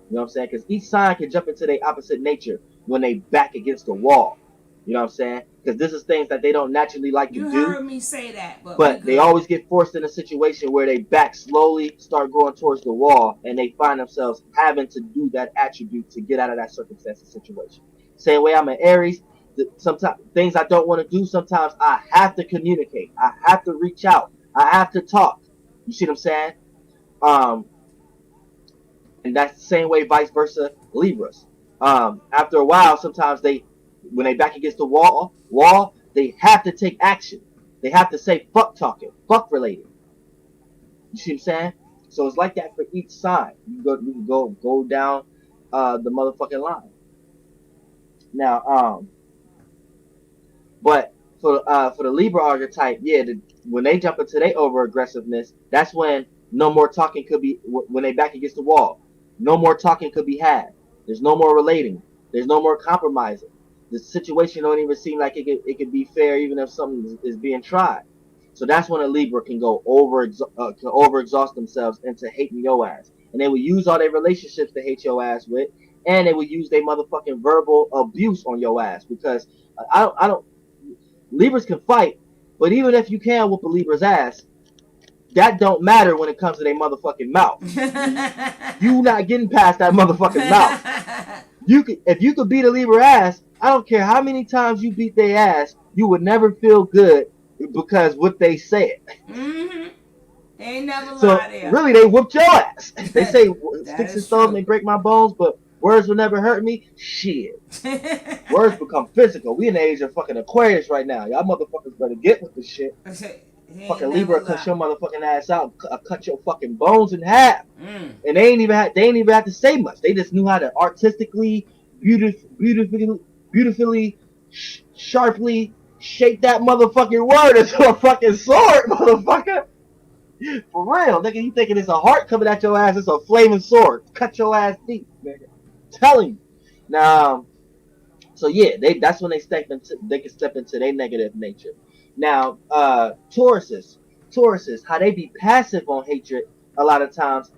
You know what I'm saying? Because each sign can jump into their opposite nature when they back against the wall. You know what I'm saying? Because this is things that they don't naturally like to You do, heard me say that, but we but they good. always get forced in a situation where they back slowly, start going towards the wall, and they find themselves having to do that attribute to get out of that circumstance and situation. Same way I'm an Aries. Sometimes things I don't want to do, sometimes I have to communicate. I have to reach out. I have to talk. You see what I'm saying? Um, and that's the same way, vice versa, Libras. After a while, sometimes when they back against the wall, they have to take action. They have to say fuck talking, fuck related. You see what I'm saying? So it's like that for each side. You can go down the motherfucking line. Now, but for the Libra archetype, yeah, when they jump into their over aggressiveness, that's when no more talking could be when they back against the wall. No more talking could be had. There's no more relating. There's no more compromising. The situation don't even seem like it could be fair, even if something is being tried. So that's when a Libra can over exhaust themselves into hating your ass, and they will use all their relationships to hate your ass with, and they will use their motherfucking verbal abuse on your ass because I don't Libras can fight, but even if you can whoop a Libra's ass, that don't matter when it comes to their motherfucking mouth. You not getting past that motherfucking mouth. If you could beat a Libra ass, I don't care how many times you beat their ass, you would never feel good because what they said. Mm-hmm. They ain't never So lie there. really, they whooped your ass. They say That sticks and is stones true. may break my bones, but words will never hurt me. Shit. Words become physical. We in the age of fucking Aquarius right now. Y'all motherfuckers better get with the shit. He Fucking ain't never Libra cut lie. your motherfucking ass out, cut your fucking bones in half. Mm. And they ain't even have to say much. They just knew how to artistically, beautifully, sharply shape that motherfucking word into a fucking sword, motherfucker. For real, nigga, you thinking it's a heart coming at your ass? It's a flaming sword. Cut your ass deep, nigga. Telling you. Now, so yeah, that's when they can step into their negative nature. Now, Tauruses, how they be passive on hatred a lot of times.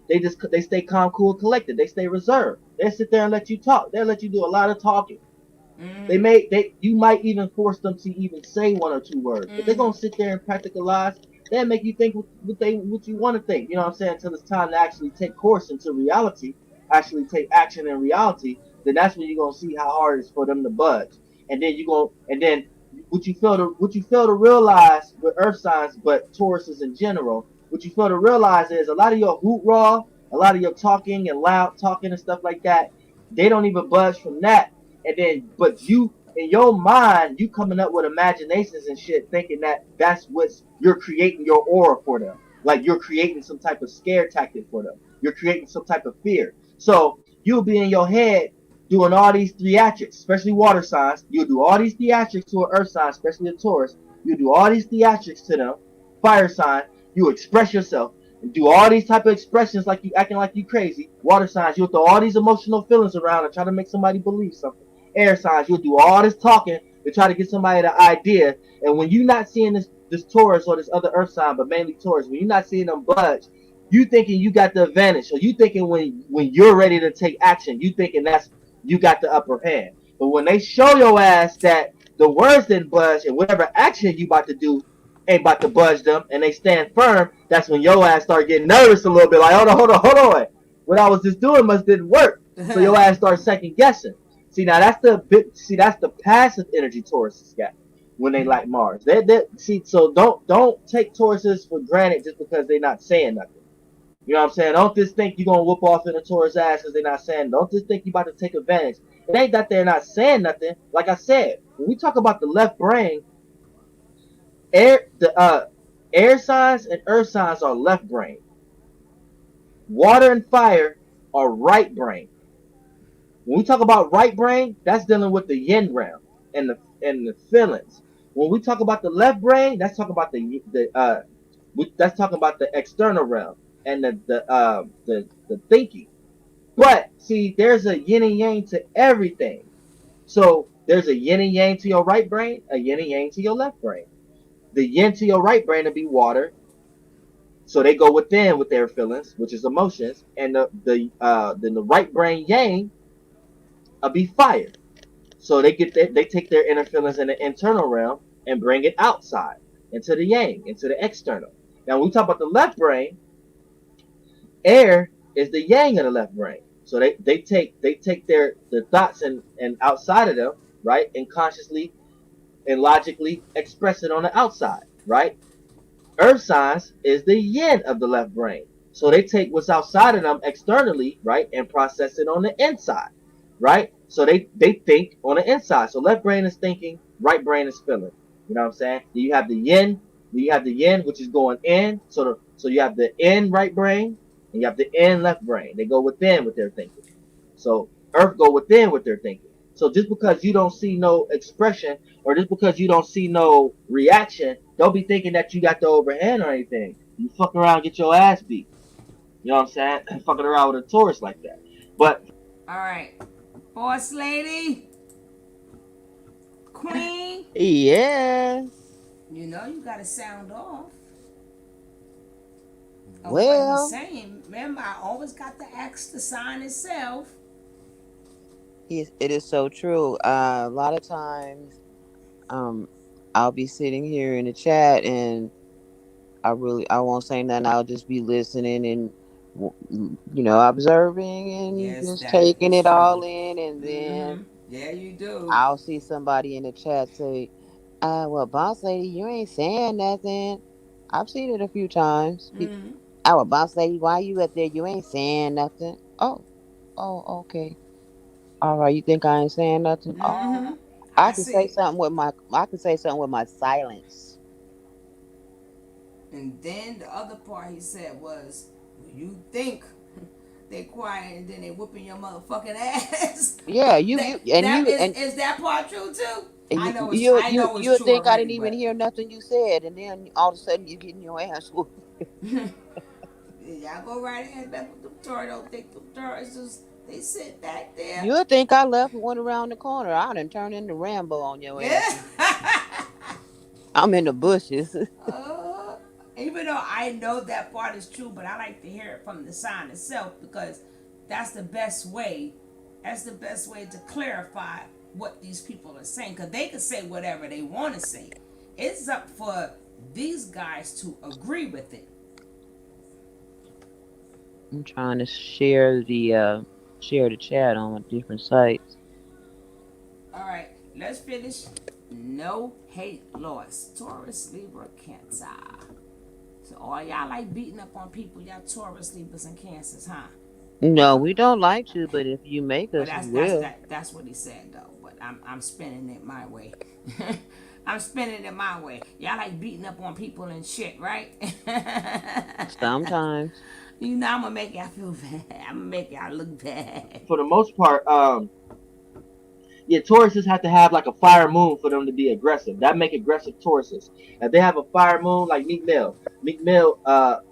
They stay calm, cool, collected. They stay reserved. They sit there and let you talk. They'll let you do a lot of talking. Mm. You might even force them to even say one or two words, but they're Mm-hmm. gonna sit there and practicalize. They'll make you think what you want to think. You know what I'm saying? Until it's time to actually take course into reality, actually take action in reality. Then that's when you're gonna see how hard it's for them to budge. And then what you fail to realize with Earth signs, but Tauruses in general, what you fail to realize is a lot of your hoot raw, a lot of your talking and loud talking and stuff like that. They don't even budge from that, and then but you in your mind you coming up with imaginations and shit thinking that that's what's you're creating your aura for them, like you're creating some type of scare tactic for them, you're creating some type of fear. So you'll be in your head doing all these theatrics, especially water signs. You'll do all these theatrics to an earth sign, especially a Taurus. You'll do all these theatrics to them, fire sign. You express yourself and do all these type of expressions like you acting like you crazy. Water signs, you'll throw all these emotional feelings around and try to make somebody believe something. Air signs, you'll do all this talking to try to get somebody the idea. And when you're not seeing this Taurus or this other Earth sign, but mainly Taurus, when you're not seeing them budge, you thinking you got the advantage. So you thinking when you're ready to take action, you thinking that's you got the upper hand. But when they show your ass that the words didn't budge and whatever action you about to do ain't about to budge them and they stand firm, that's when your ass start getting nervous a little bit. Like, hold on. What I was just doing must didn't work. So your ass starts second guessing. That's the passive energy Tauruses got when they like Mars. So don't take Tauruses for granted just because they're not saying nothing. You know what I'm saying? Don't just think you're gonna whoop off in a Taurus ass because they're not saying. Don't just think you're about to take advantage. It ain't that they're not saying nothing. Like I said, when we talk about the left brain, air signs and earth signs are left brain. Water and fire are right brain. When we talk about right brain, that's dealing with the yin realm and the feelings. When we talk about the left brain, that's talking about that's talking about the external realm and the thinking. But see, there's a yin and yang to everything. So there's a yin and yang to your right brain, a yin and yang to your left brain. The yin to your right brain will be water, so they go within with their feelings, which is emotions, and then the right brain yang will be fire. So they take their inner feelings in the internal realm and bring it outside into the yang, into the external. Now when we talk about the left brain, air is the yang of the left brain. So they take their thoughts and outside of them, right, and consciously and logically express it on the outside, right? Earth signs is the yin of the left brain. So they take what's outside of them externally, right, and process it on the inside, right? So they think on the inside. So left brain is thinking, right brain is feeling. You know what I'm saying? You have the yin, which is going in. So you have the in right brain and you have the in left brain. They go within with their thinking. So Earth go within with their thinking. So just because you don't see no expression or just because you don't see no reaction, don't be thinking that you got the overhand or anything. You fuck around and get your ass beat. You know what I'm saying? Fucking around with a Taurus like that. But All right, boss lady, queen. Yes. You know you gotta sound off of what he's Well, saying. Remember, I always got to ask the sign itself. it is so true. A lot of times, um, I'll be sitting here in the chat and I won't say nothing. I'll just be listening and observing and Yes, just that taking is it true. all in, and then Mm-hmm. Yeah, you do. I'll see somebody in the chat say, well, boss lady, you ain't saying nothing." I've seen it a few times. Mm-hmm. Well, boss lady, why you up there? You ain't saying nothing." Oh, okay. All right. You think I ain't saying nothing? Mm-hmm. Oh, I see. I can say something with my silence. And then the other part he said was, you think they quiet and then they whooping your motherfucking ass. Yeah, that and that you is that part true too? and I know it's you true think I already, didn't even but hear nothing you said, and then all of a sudden you getting your ass whooped. y'all go right ahead. That's what the Tories don't think. The Tories just they sit back there. You'll think I left and went around the corner. I done turned into Rambo on your ass. Yeah. I'm in the bushes. uh, Even though I know that part is true, but I like to hear it from the sign itself because that's the best way. That's the best way to clarify what these people are saying because they can say whatever they want to say. It's up for these guys to agree with it. I'm trying to share the chat on different sites. All right, let's finish. No hate loss. Taurus, Libra, Cancer. So all y'all like beating up on people, y'all Taurus, Libras, and Cancers, huh? No, we don't like to, but if you make Well, us, we will. that's what he said though. But I'm spinning it my way. I'm spinning it my way. Y'all like beating up on people and shit, right? Sometimes. You know I'm gonna make y'all feel bad. I'm gonna make y'all look bad. For the most part, yeah, Tauruses have to have like a fire moon for them to be aggressive. That make aggressive Tauruses. If they have a fire moon, like Meek Mill,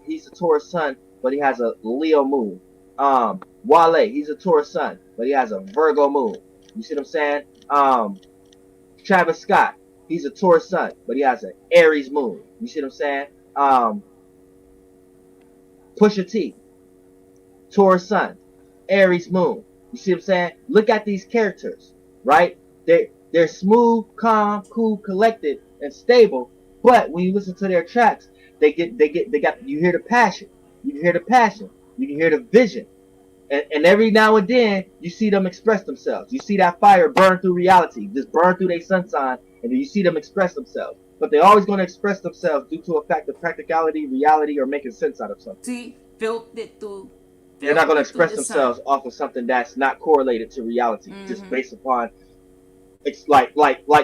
he's a Taurus sun, but he has a Leo moon. Wale, he's a Taurus sun, but he has a Virgo moon. You see what I'm saying? Travis Scott, he's a Taurus sun, but he has an Aries moon. You see what I'm saying? Pusha T, Taurus sun, Aries moon. You see what I'm saying? Look at these characters, right? They're smooth, calm, cool, collected, and stable. But when you listen to their tracks, they got you hear the passion. You can hear the passion. You can hear the vision. And every now and then you see them express themselves. You see that fire burn through reality, just burn through their sun sign, and then you see them express themselves. But they're always going to express themselves due to a fact of practicality, reality, or making sense out of something. See, filtered through. They're not going to express the themselves sun. off of something that's not correlated to reality, just Mm-hmm. based upon. It's like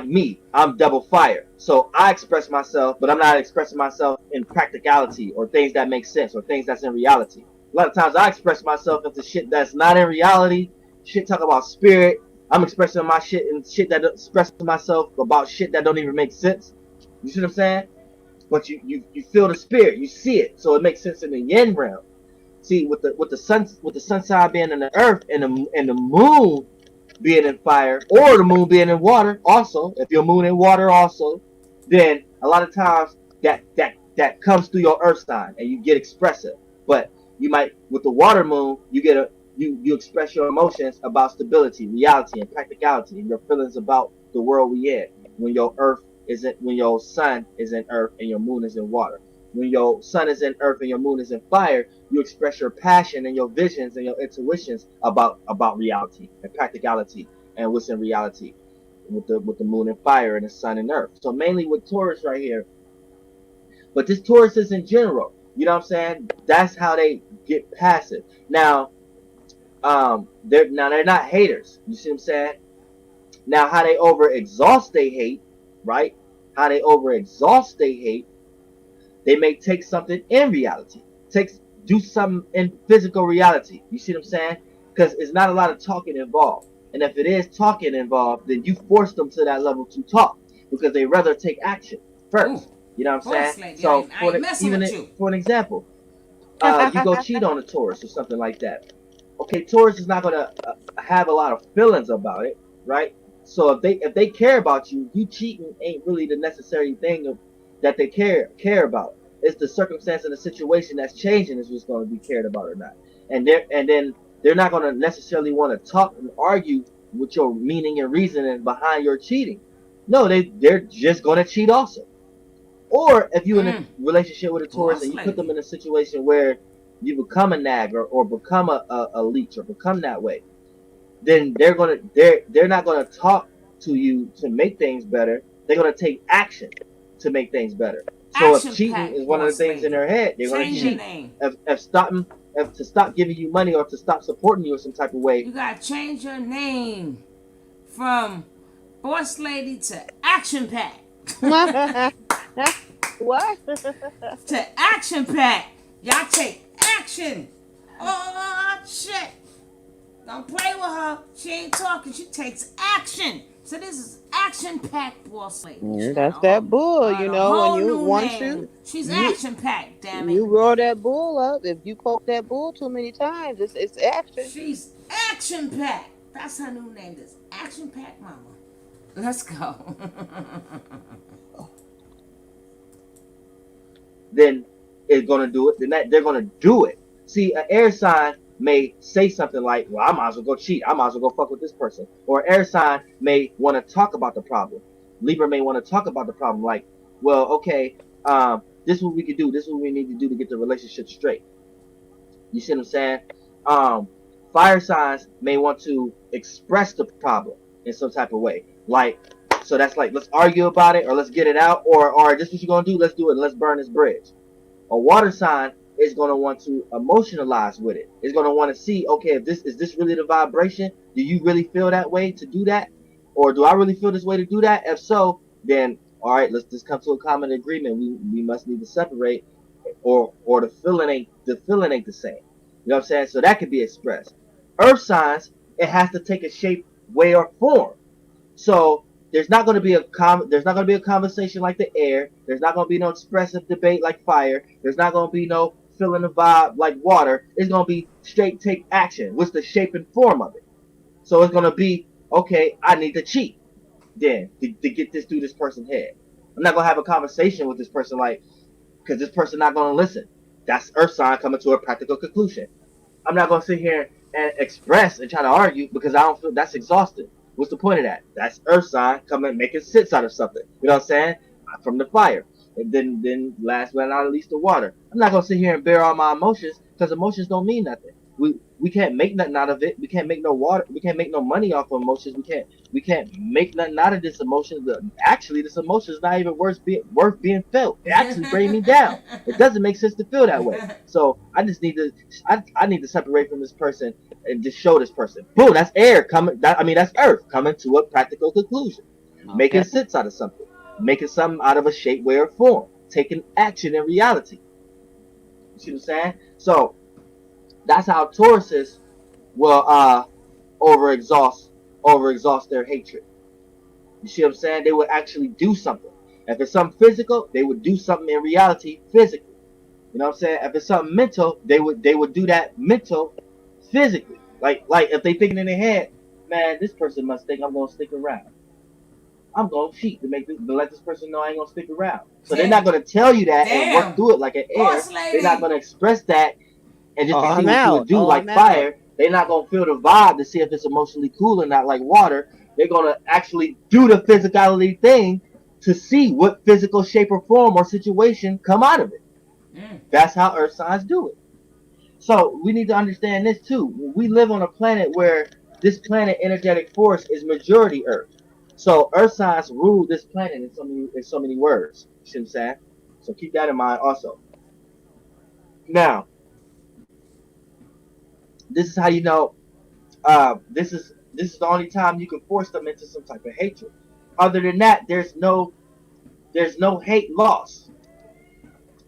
me. I'm double fire, so I express myself, but I'm not expressing myself in practicality or things that make sense or things that's in reality. A lot of times I express myself into shit that's not in reality. Shit talk about spirit. I'm expressing my shit and shit that expressing myself about shit that don't even make sense. You see what I'm saying? But you feel the spirit, you see it, so it makes sense in the yin realm. See, with the sun side being in the earth and the moon being in fire, or the moon being in water also, if your moon in water also, then a lot of times that comes through your earth sign and you get expressive. But you might, with the water moon, you express your emotions about stability, reality, and practicality, and your feelings about the world we in. When your sun is in earth and your moon is in water. When your sun is in earth and your moon is in fire, you express your passion and your visions and your intuitions about reality and practicality and what's in reality with the moon and fire and the sun and earth. So mainly with Taurus right here, but this Taurus is in general. You know what I'm saying? That's how they get passive. Now, they're not haters. You see what I'm saying? Now, how they over exhaust they hate, right? How they over exhaust they hate, they may take something in reality, do something in physical reality. You see what I'm saying? Because it's not a lot of talking involved. And if it is talking involved, then you force them to that level to talk because they rather take action Ooh, first. You know what I'm boss saying? lady, So I ain't messing with you. for an example, you go cheat on a Taurus or something like that. Okay, Taurus is not gonna have a lot of feelings about it, right? So if they care about you, you cheating ain't really the necessary thing that they care about. It's the circumstance and the situation that's changing is what's going to be cared about or not. And then they're not going to necessarily want to talk and argue with your meaning and reasoning behind your cheating. No, they're just going to cheat also. Or if you're in a relationship with a Taurus Boss and you put them lady. in a situation where you become a nag or become a leech or become that way, then they're not gonna talk to you to make things better. They're gonna take action to make things better. So if Action cheating pack, is one of the boss things in lady. their head, they're gonna Change your cheat. name. If to stop giving you money or to stop supporting you in some type of way, You gotta change your name from boss lady to action pack. What? To action pack. Y'all take action. Oh shit. Don't play with her. She ain't talking. She takes action. So this is action packed boss lady. She got That's that bull, a when whole you new once name. She's you action packed. Damn it. you roll that bull up. If you poke that bull too many times, it's action. She's action packed. That's her new name. This action packed mama. Let's go. Then it's gonna do it. Then they're gonna do it. See, an air sign may say something like, "Well, I might as well go cheat. I might as well go fuck with this person." Or an air sign may want to talk about the problem. Libra may want to talk about the problem, like, "Well, okay, this is what we could do. This is what we need to do to get the relationship straight." You see what I'm saying? Um, Fire signs may want to express the problem in some type of way, like. So that's like, let's argue about it, or let's get it out, or this is what you're gonna do. Let's do it. Let's burn this bridge. A water sign is going to want to emotionalize with it. It's going to want to see, okay, if this is this really the vibration? Do you really feel that way to do that? Or do I really feel this way to do that? If so, then all right, let's just come to a common agreement. We must need to separate, or the feeling ain't the same. You know what I'm saying? So that could be expressed. Earth signs, it has to take a shape, way, or form. So there's not going to be a conversation like the air. There's not going to be no expressive debate like fire. There's not going to be no feeling the vibe like water. It's going to be straight take action. What's the shape and form of it? So it's going to be, okay, I need to cheat then to get this through this person's head. I'm not going to have a conversation with this person like, because this person not going to listen. That's earth sign coming to a practical conclusion. I'm not gonna sit here and express and try to argue because I don't feel that's exhausting. What's the point of that? That's earth sign coming making sense out of something. You know what I'm saying? From the fire. And then last but not least the water. I'm not gonna sit here and bear all my emotions because emotions don't mean nothing. We can't make nothing out of it. We can't make no water. We can't make no money off of emotions. We can't make nothing out of this emotion. Actually, this emotion is not even worth being felt. It actually brings me down. It doesn't make sense to feel that way. So I just need to I need to separate from this person and just show this person. Boom, that's air coming. That's earth coming to a practical conclusion, making Okay. sense out of something, making something out of a shape, way, or form, taking action in reality. You see what I'm saying? So that's how Tauruses will over exhaust their hatred. You see what I'm saying? They would actually do something. If it's something physical, they would do something in reality physically. You know what I'm saying? If it's something mental, they would do that mental physically. Like if they thinking in their head, man, this person must think I'm gonna stick around. I'm gonna cheat to let this person know I ain't gonna stick around. So they're not gonna tell you that and work Damn. through it like an air. Boss They're not lady. gonna express that and just Oh, to see I'm what you would out. do Oh, like I'm out. fire. They're not gonna feel the vibe to see if it's emotionally cool or not like water. They're gonna actually do the physicality thing to see what physical shape or form or situation come out of it. Mm. That's how earth signs do it. So we need to understand this too. We live on a planet where this planet energetic force is majority earth. So earth signs rule this planet in so many words. You see what I'm saying? So keep that in mind also. Now, this is how you know this is the only time you can force them into some type of hatred. Other than that, there's no hate loss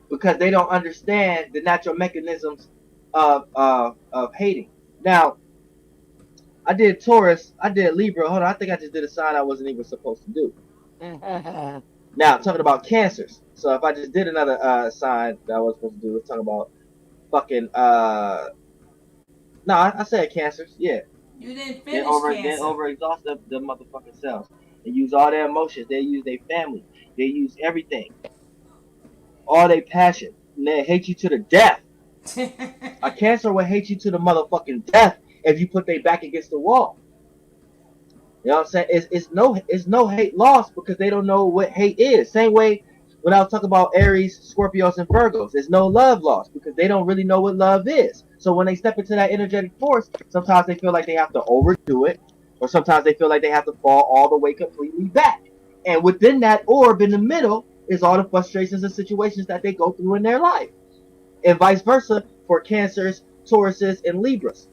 because they don't understand the natural mechanisms of hating. Now, I did Taurus, I did Libra. Hold on, I think I just did a sign I wasn't even supposed to do. Now, talking about cancers. So if I just did another sign that I was supposed to do, let's talk about fucking no, I said cancers, yeah. You didn't They finish cancer. over exhaust the motherfucking cells. They use all their emotions. They use their family. They use everything. All their passion. And they hate you to the death. A cancer will hate you to the motherfucking death if you put their back against the wall. You know what I'm saying? It's no hate lost because they don't know what hate is. Same way when I was talking about Aries, Scorpios, and Virgos, there's no love lost because they don't really know what love is. So when they step into that energetic force, sometimes they feel like they have to overdo it, or sometimes they feel like they have to fall all the way completely back. And within that orb in the middle is all the frustrations and situations that they go through in their life. And vice versa for Cancers, Tauruses, and Libras.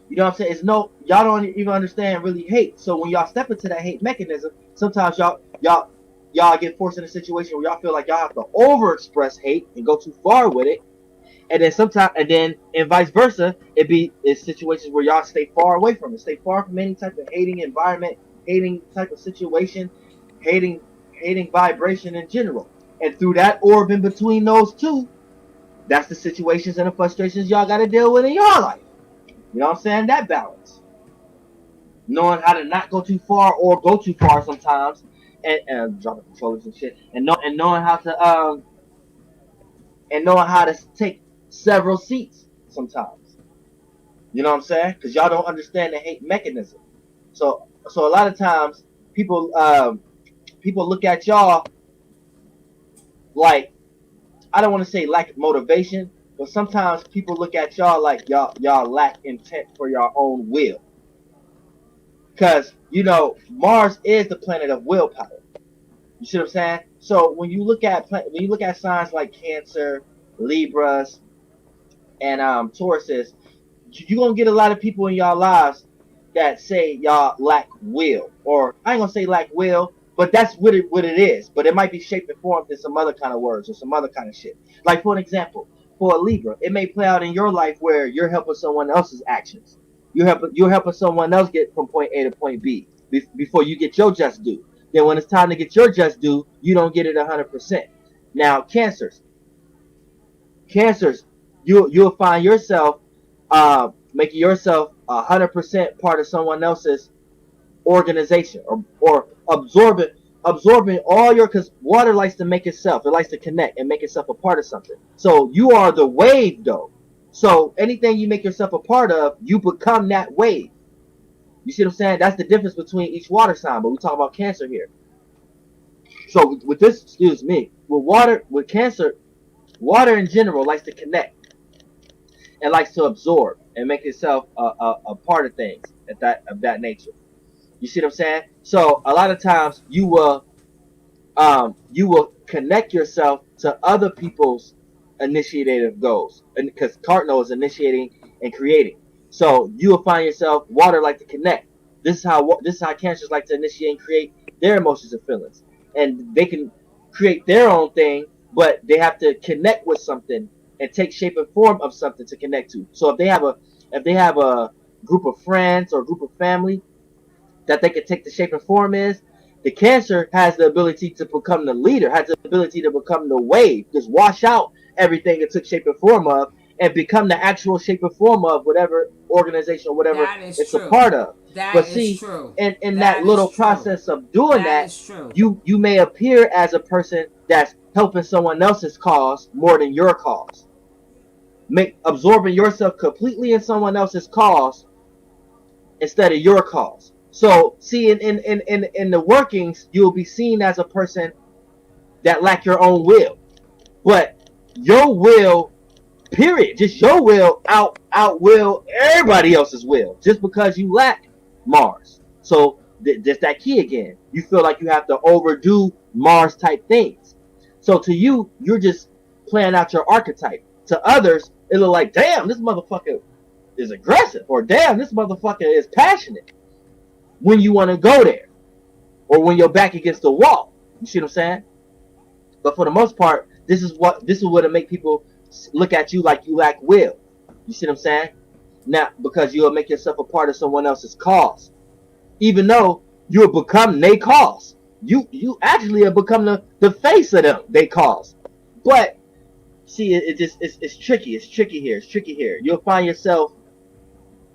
You know what I'm saying? It's no, y'all don't even understand really hate. So when y'all step into that hate mechanism, sometimes y'all y'all get forced in a situation where y'all feel like y'all have to overexpress hate and go too far with it. And then sometimes, and vice versa, it's situations where y'all stay far away from it, stay far from any type of hating environment, hating type of situation, hating vibration in general. And through that orb in between those two, that's the situations and the frustrations y'all got to deal with in your life. You know what I'm saying? That balance, knowing how to not go too far or go too far sometimes, and dropping controllers and shit, and knowing how to take several seats sometimes. You know what I'm saying? Because y'all don't understand the hate mechanism. So a lot of times people look at y'all like, I don't want to say lack motivation, but sometimes people look at y'all like y'all lack intent for your own will. Because Mars is the planet of willpower. You see what I'm saying? So when you look at signs like Cancer, Libras, and Tauruses, you're gonna get a lot of people in y'all lives that say y'all lack will, or I ain't gonna say lack will, but that's what it is. But it might be shaped and formed in some other kind of words or some other kind of shit. Like for an example, for a Libra, it may play out in your life where you're helping someone else's actions. You're helping someone else get from point A to point B before you get your just due. Then when it's time to get your just due, you don't get it 100%. Now, cancers, you'll find yourself making yourself 100% part of someone else's organization, or absorbing all your, because water likes to make itself, it likes to connect and make itself a part of something. So you are the wave though. So anything you make yourself a part of, you become that wave. You see what I'm saying? That's the difference between each water sign, but we talk about Cancer here. So with this, excuse me, with Cancer, water in general likes to connect and likes to absorb and make itself a part of things of that nature. You see what I'm saying? So a lot of times you will connect yourself to other people's initiative goals, and because Cardinal is initiating and creating, so you will find yourself water like to connect. This is how cancers like to initiate and create their emotions and feelings, and they can create their own thing, but they have to connect with something and take shape and form of something to connect to. So if they have a group of friends or a group of family that they can take the shape and form is, the Cancer has the ability to become the leader, has the ability to become the wave, just wash out everything it took shape and form of, and become the actual shape and form of whatever organization or whatever That is it's a true. part of. But That is see, true. in that That is little true. process of doing That that, is true. you may appear as a person that's helping someone else's cause more than your cause. Absorbing yourself completely in someone else's cause instead of your cause. So, see, in the workings, you'll be seen as a person that lack your own will. But your will, period, just your will out will everybody else's will, just because you lack Mars. So, just that key again. You feel like you have to overdo Mars type things. So, to you, you're just playing out your archetype. To others, it'll like, damn, this motherfucker is aggressive, or damn, this motherfucker is passionate, when you want to go there, or when you're back against the wall. You see what I'm saying? But for the most part, this is what it make people look at you like you lack will. You see what I'm saying? Now, because you'll make yourself a part of someone else's cause, even though you'll become their cause. You actually have become the face of them, they cause. But see, it's tricky. It's tricky here. It's tricky here. You'll find yourself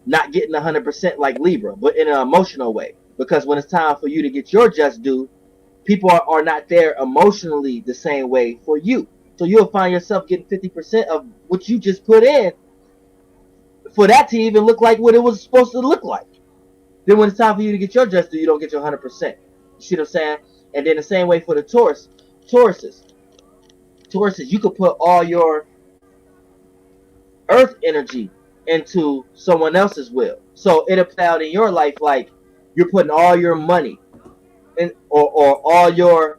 not getting 100% like Libra, but in an emotional way. Because when it's time for you to get your just due, people are not there emotionally the same way for you. So you'll find yourself getting 50% of what you just put in for that to even look like what it was supposed to look like. Then when it's time for you to get your just due, you don't get your 100%. You see what I'm saying? And then the same way for the Tauruses. Tauruses, you could put all your earth energy into someone else's will. So it'll play out in your life like you're putting all your money or all your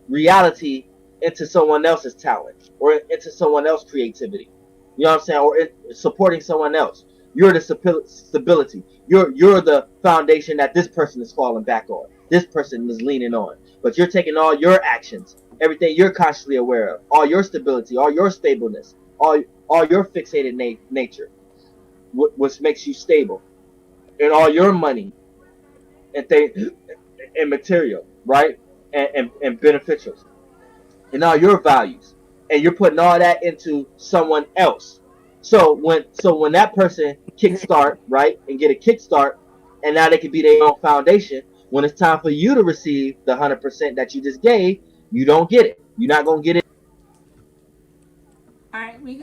reality into someone else's talent or into someone else's creativity. You know what I'm saying? Or supporting someone else. You're the stability. You're the foundation that this person is falling back on. this person is leaning on. But you're taking all your actions, everything you're consciously aware of, all your stability, all your stableness, all your fixated nature, which makes you stable, and all your money and things and material, right? And beneficials and all your values, and you're putting all that into someone else. So when that person kickstart, right, and get a kickstart, and now they can be their own foundation. When it's time for you to receive the 100% that you just gave, you don't get it. You're not gonna get it. All right, we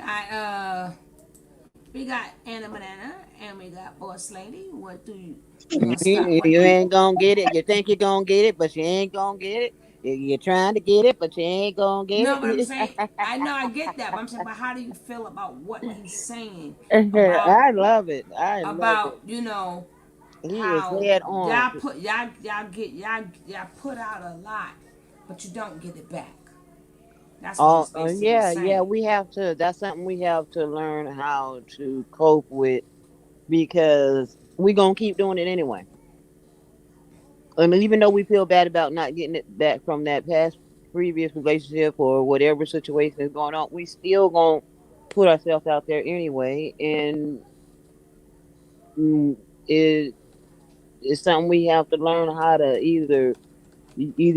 got Anna Banana and we got Boss Lady. What do you? We're gonna start with You Anna. ain't gonna get it. You think you're gonna get it, but you ain't gonna get it. You're trying to get it, but you ain't gonna get No, but I'm it. saying I know I get that, but I'm saying, but how do you feel about what he's saying about I love it. I love it. you know He is how head on. y'all put out a lot, but you don't get it back. That's what Oh, he's basically yeah, yeah. saying. We have to. That's something we have to learn how to cope with because we gonna keep doing it anyway. And even though we feel bad about not getting it back from that past previous relationship or whatever situation is going on, we still gonna put ourselves out there anyway, and mm, it is something we have to learn how to either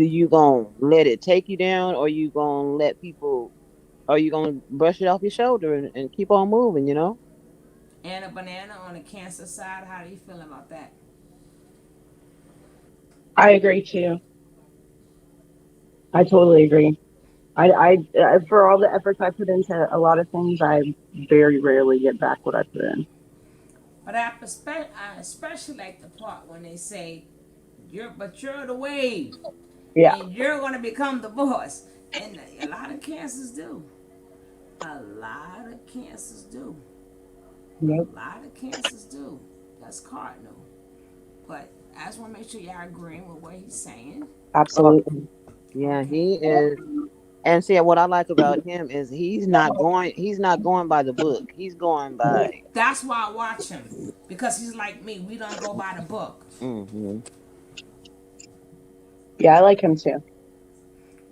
you gonna let it take you down or you gonna let people or you gonna brush it off your shoulder and keep on moving, you know. Anna Banana on the Cancer side, how do you feel about that? I agree too. I totally agree. For all the efforts I put into a lot of things, I very rarely get back what I put in. But I especially like the part when they say you're the wave Yeah. and you're gonna become the boss. And a lot of cancers do. A lot of cancers do. Yep. A lot of cancers do. That's cardinal. But I just want to make sure y'all agreeing with what he's saying. Oh, Absolutely. yeah, Okay. he is. And see, what I like about him is he's not going by the book. He's going by. That's why I watch him. Because he's like me. We don't go by the book. Hmm. Yeah, I like him too.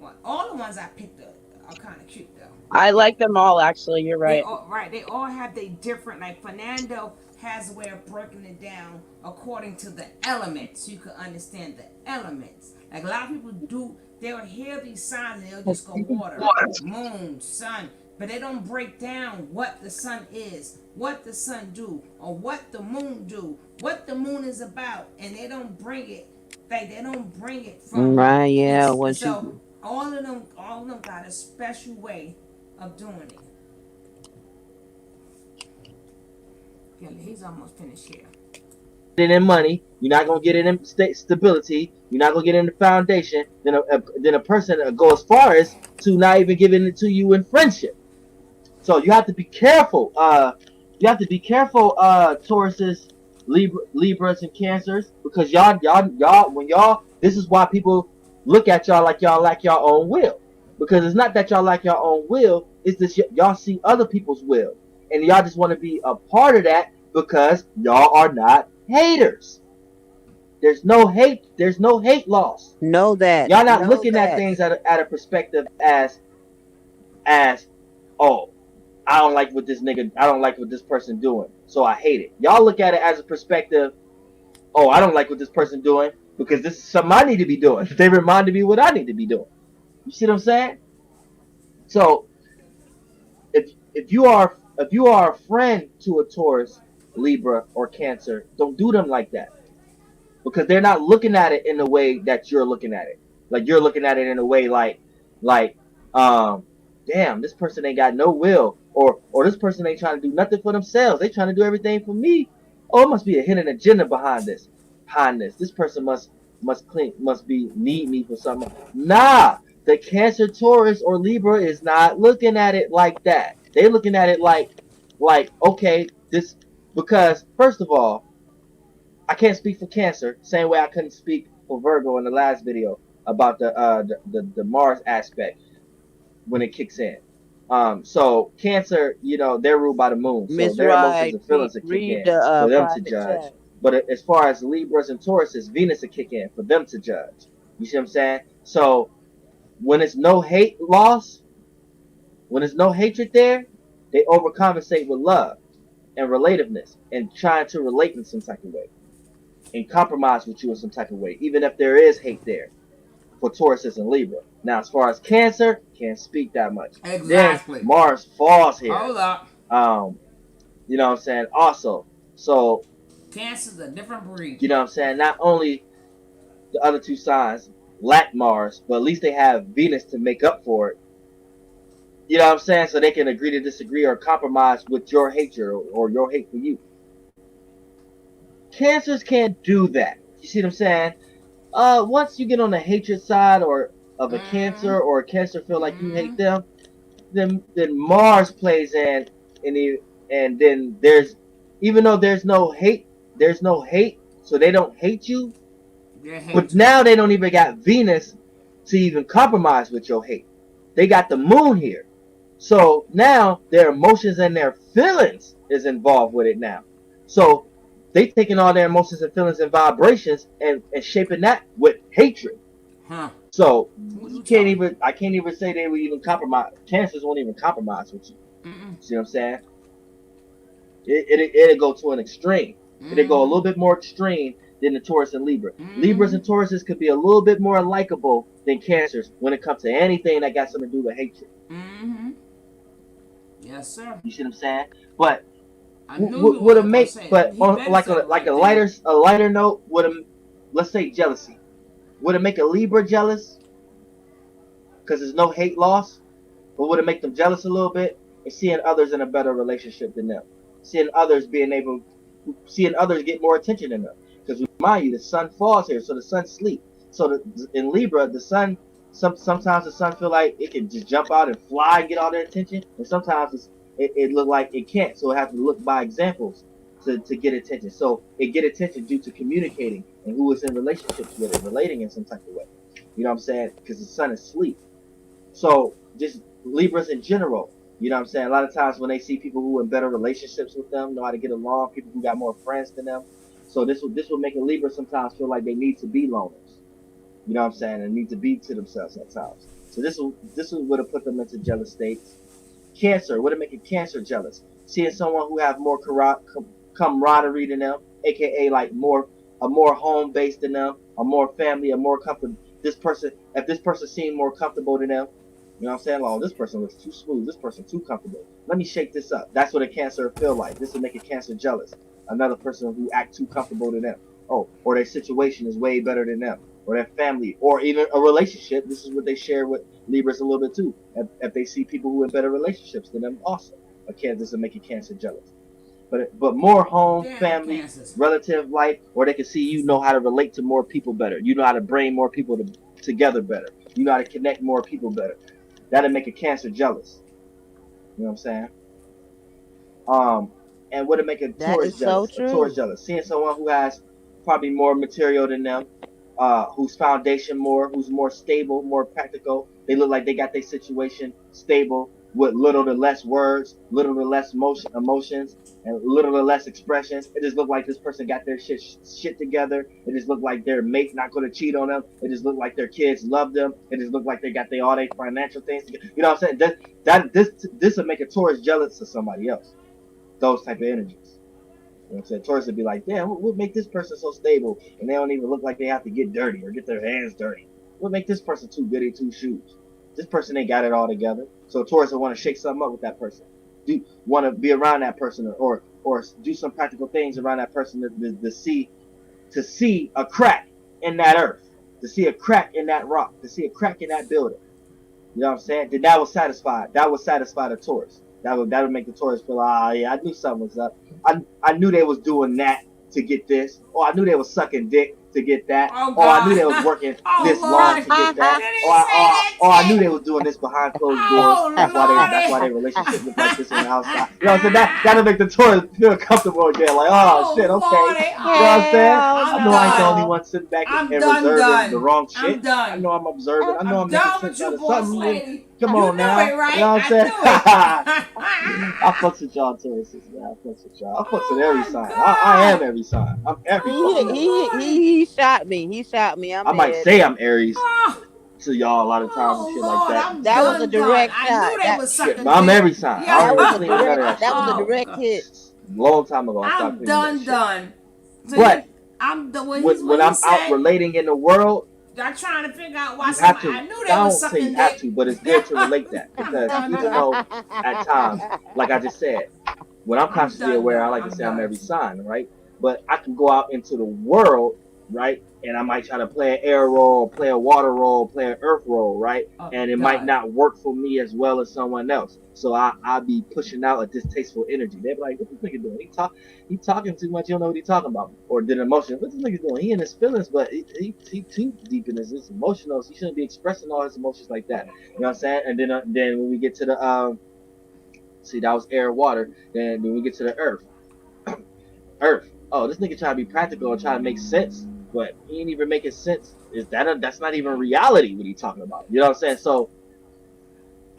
Well, all the ones I picked are kind of cute though. I like them all actually. You're They right. all right. They all have their different. Like Fernando has a way of breaking it down according to the elements. So you can understand the elements. Like a lot of people do. They'll hear these signs and they'll just go water, moon, sun, but they don't break down what the sun is, what the sun do, or what the moon do, what the moon is about, and they don't bring it. Like they don't bring it from. Right? Yeah. It's Once so you. all of them got a special way of doing it. Yeah, he's almost finished here. It in money. You're not gonna get it in stability. You're not gonna get it in the foundation. Then a person go as far as to not even giving it to you in friendship. So you have to be careful. You have to be careful, Tauruses, Libras, and Cancers, because y'all, when y'all, this is why people look at y'all like y'all own will, because it's not that y'all like y'all own will. It's that y'all see other people's will, and y'all just want to be a part of that because y'all are not haters. There's no hate. There's no hate loss. Know that. Y'all not Know looking at that. things at a perspective as oh, I don't like what this person doing, so I hate it. Y'all look at it as a perspective, oh, I don't like what this person doing because this is something I need to be doing. They reminded me what I need to be doing. You see what I'm saying? So if you are a friend to a Taurus, Libra, or Cancer, don't do them like that because they're not looking at it in the way that you're looking at it. Like you're looking at it in a way like um damn, this person ain't got no will, or this person ain't trying to do nothing for themselves. They trying to do everything for me. Oh, it must be a hidden agenda behind this. Behind this. This person must be need me for something. Nah, the Cancer, Taurus, or Libra is not looking at it like that. They looking at it like okay, this because first of all, I can't speak for Cancer. Same way I couldn't speak for Virgo in the last video about the Mars aspect when it kicks in. So Cancer, they're ruled by the moon, so Miss their emotions Right. and feelings will kick Read in the for them to private judge. chat. But as far as Libras and Tauruses, Venus will kick in for them to judge. You see what I'm saying? So when it's no hate loss, when there's no hatred there, they overcompensate with love and relativeness and trying to relate in some type of way and compromise with you in some type of way, even if there is hate there for Tauruses and Libra. Now, as far as Cancer, can't speak that much. Then Exactly. Mars falls here. Hold up. Um, you know what I'm saying? Also, so Cancer's a different breed. you know what I'm saying? Not only the other two signs lack Mars, but at least they have Venus to make up for it. You know what I'm saying? So they can agree to disagree or compromise with your hatred or your hate for you. Cancers can't do that. You see what I'm saying? Once you get on the hatred side or of a Cancer or a Cancer feel like you hate them, then Mars plays in, and then there's even though there's no hate, so they don't hate you. But now they don't even got Venus to even compromise with your hate. They got the moon here. So now their emotions and their feelings is involved with it now. So they taking all their emotions and feelings and vibrations and shaping that with hatred. Huh. So I can't even say they would even compromise. Cancers won't even compromise with you. See what I'm saying? It'll go to an extreme. It'll go a little bit more extreme than the Taurus and Libra. Libras and Tauruses could be a little bit more likable than Cancers when it comes to anything that got something to do with hatred. Yes, sir. You see what I'm saying? But I knew you would was it make? gonna say But it. He on better like say a it right a lighter note, would it, let's say jealousy? Would it make a Libra jealous? Because there's no hate loss, but would it make them jealous a little bit? And seeing others in a better relationship than them, seeing others seeing others get more attention than them. Because remind you, the sun falls here, so the sun sleep. So in Libra, the sun sometimes the sun feel like it can just jump out and fly and get all their attention, and sometimes it look like it can't, so it has to look by examples to get attention. So it get attention due to communicating and who is in relationships with it, relating in some type of way. You know what I'm saying? Because the sun is sleep. So just Libras in general, you know what I'm saying? A lot of times when they see people who in better relationships with them, know how to get along, people who got more friends than them. So this will make a Libra sometimes feel like they need to be loners. You know what I'm saying? And need to be to themselves at times. So this would have put them into jealous states. Cancer would have make a Cancer jealous. Seeing someone who have more camaraderie than them, aka like a more home based than them, a more family, a more comfortable. If this person seemed more comfortable than them, you know what I'm saying? Oh, this person looks too smooth. This person too comfortable. Let me shake this up. That's what a Cancer feel like. This will make a Cancer jealous. Another person who act too comfortable to them. Oh, or their situation is way better than them, or their family, or even a relationship. This is what they share with Libras a little bit too. If they see people who in better relationships than them, also, this will make a Cancer jealous. But more home, family, relative life, or they can see you know how to relate to more people better. You know how to bring more people together better. You know how to connect more people better. That'll make a Cancer jealous. You know what I'm saying? And would it make a That Taurus is so jealous? A Taurus true. jealous. Seeing someone who has probably more material than them, whose foundation who's more stable, more practical. They look like they got their situation stable with little to less words, little to less emotions, and little to less expressions. It just look like this person got their shit together. It just look like their mate not gonna cheat on them. It just look like their kids love them. It just look like they got all their financial things together. You know what I'm saying? This would make a Taurus jealous of somebody else. Those type of energies. You know what I'm saying? Taurus would be like, damn, what make this person so stable and they don't even look like they have to get dirty or get their hands dirty? What make this person too goody two shoes? This person ain't got it all together. So Taurus will want to shake something up with that person. Want to be around that person or do some practical things around that person to see a crack in that earth, to see a crack in that rock, to see a crack in that building. You know what I'm saying? Then that would satisfy the Taurus. That would make the Taurus feel, yeah, I knew something was up. I knew they was doing that to get this, or I knew they was sucking dick to get that, Oh or I knew God. they was working Oh this long Lord. to get Did that, he say that or I knew shit? they was doing this behind closed doors. Oh That's why their relationship looked like this on the outside. You know what I'm saying? That'll make the Taurus feel comfortable again. Like, oh shit, Oh okay. Lordy. You know what I'm saying? Oh, Hell I I'm know I ain't the only done. no. one sitting back I'm and done, reserving the done. wrong I'm shit. I done. know I'm observing. I know I'm I'm making done with sense you, out of boss something. lady. Come You on knew it, now. You know right? what I'm I saying? knew I it. fucks with y'all Tauruses, man. I fucks with y'all. I fucks with Oh every my sign. I am God. every sign. I'm every Oh fucking element. Lordy. He shot me. He shot me. I'm I might dead. say I'm Aries Oh, to y'all a lot of times and oh shit like Lord, that. I'm That was a done, done. direct I knew shot. they was Yeah, sucking but I'm dick. every sign. I Yeah. That don't was really a claim none direct. of that That shit was no a Oh more. direct God. hit. Long time ago, I stopped I'm claiming that done, shit. done. So But I'm the what when he I'm out said. relating in the world, I'm trying to figure out why you have somebody. I to. knew I they was don't say sucking you have dick. to, but it's good to relate that I'm because done, even done. though at times, like I just said, when I'm I'm consciously done, aware, I done. like to I'm say I'm done. every sign, right? But I can go out into the world, right? And I might try to play an air role, play a water role, play an earth role, right? I'm And it might done. not work for me as well as someone else. So I'll be pushing out a distasteful energy. They're like, what this nigga doing? He talking too much. You don't know what he talking about. Or did emotion. What this nigga doing? He in his feelings, but he too deep in his emotional. So he shouldn't be expressing all his emotions like that. You know what I'm saying? And then when we get to the see that was air, water. Then when we get to the earth, earth. Oh, this nigga trying to be practical and trying to make sense, but he ain't even making sense. That's not even reality? What he talking about? You know what I'm saying? So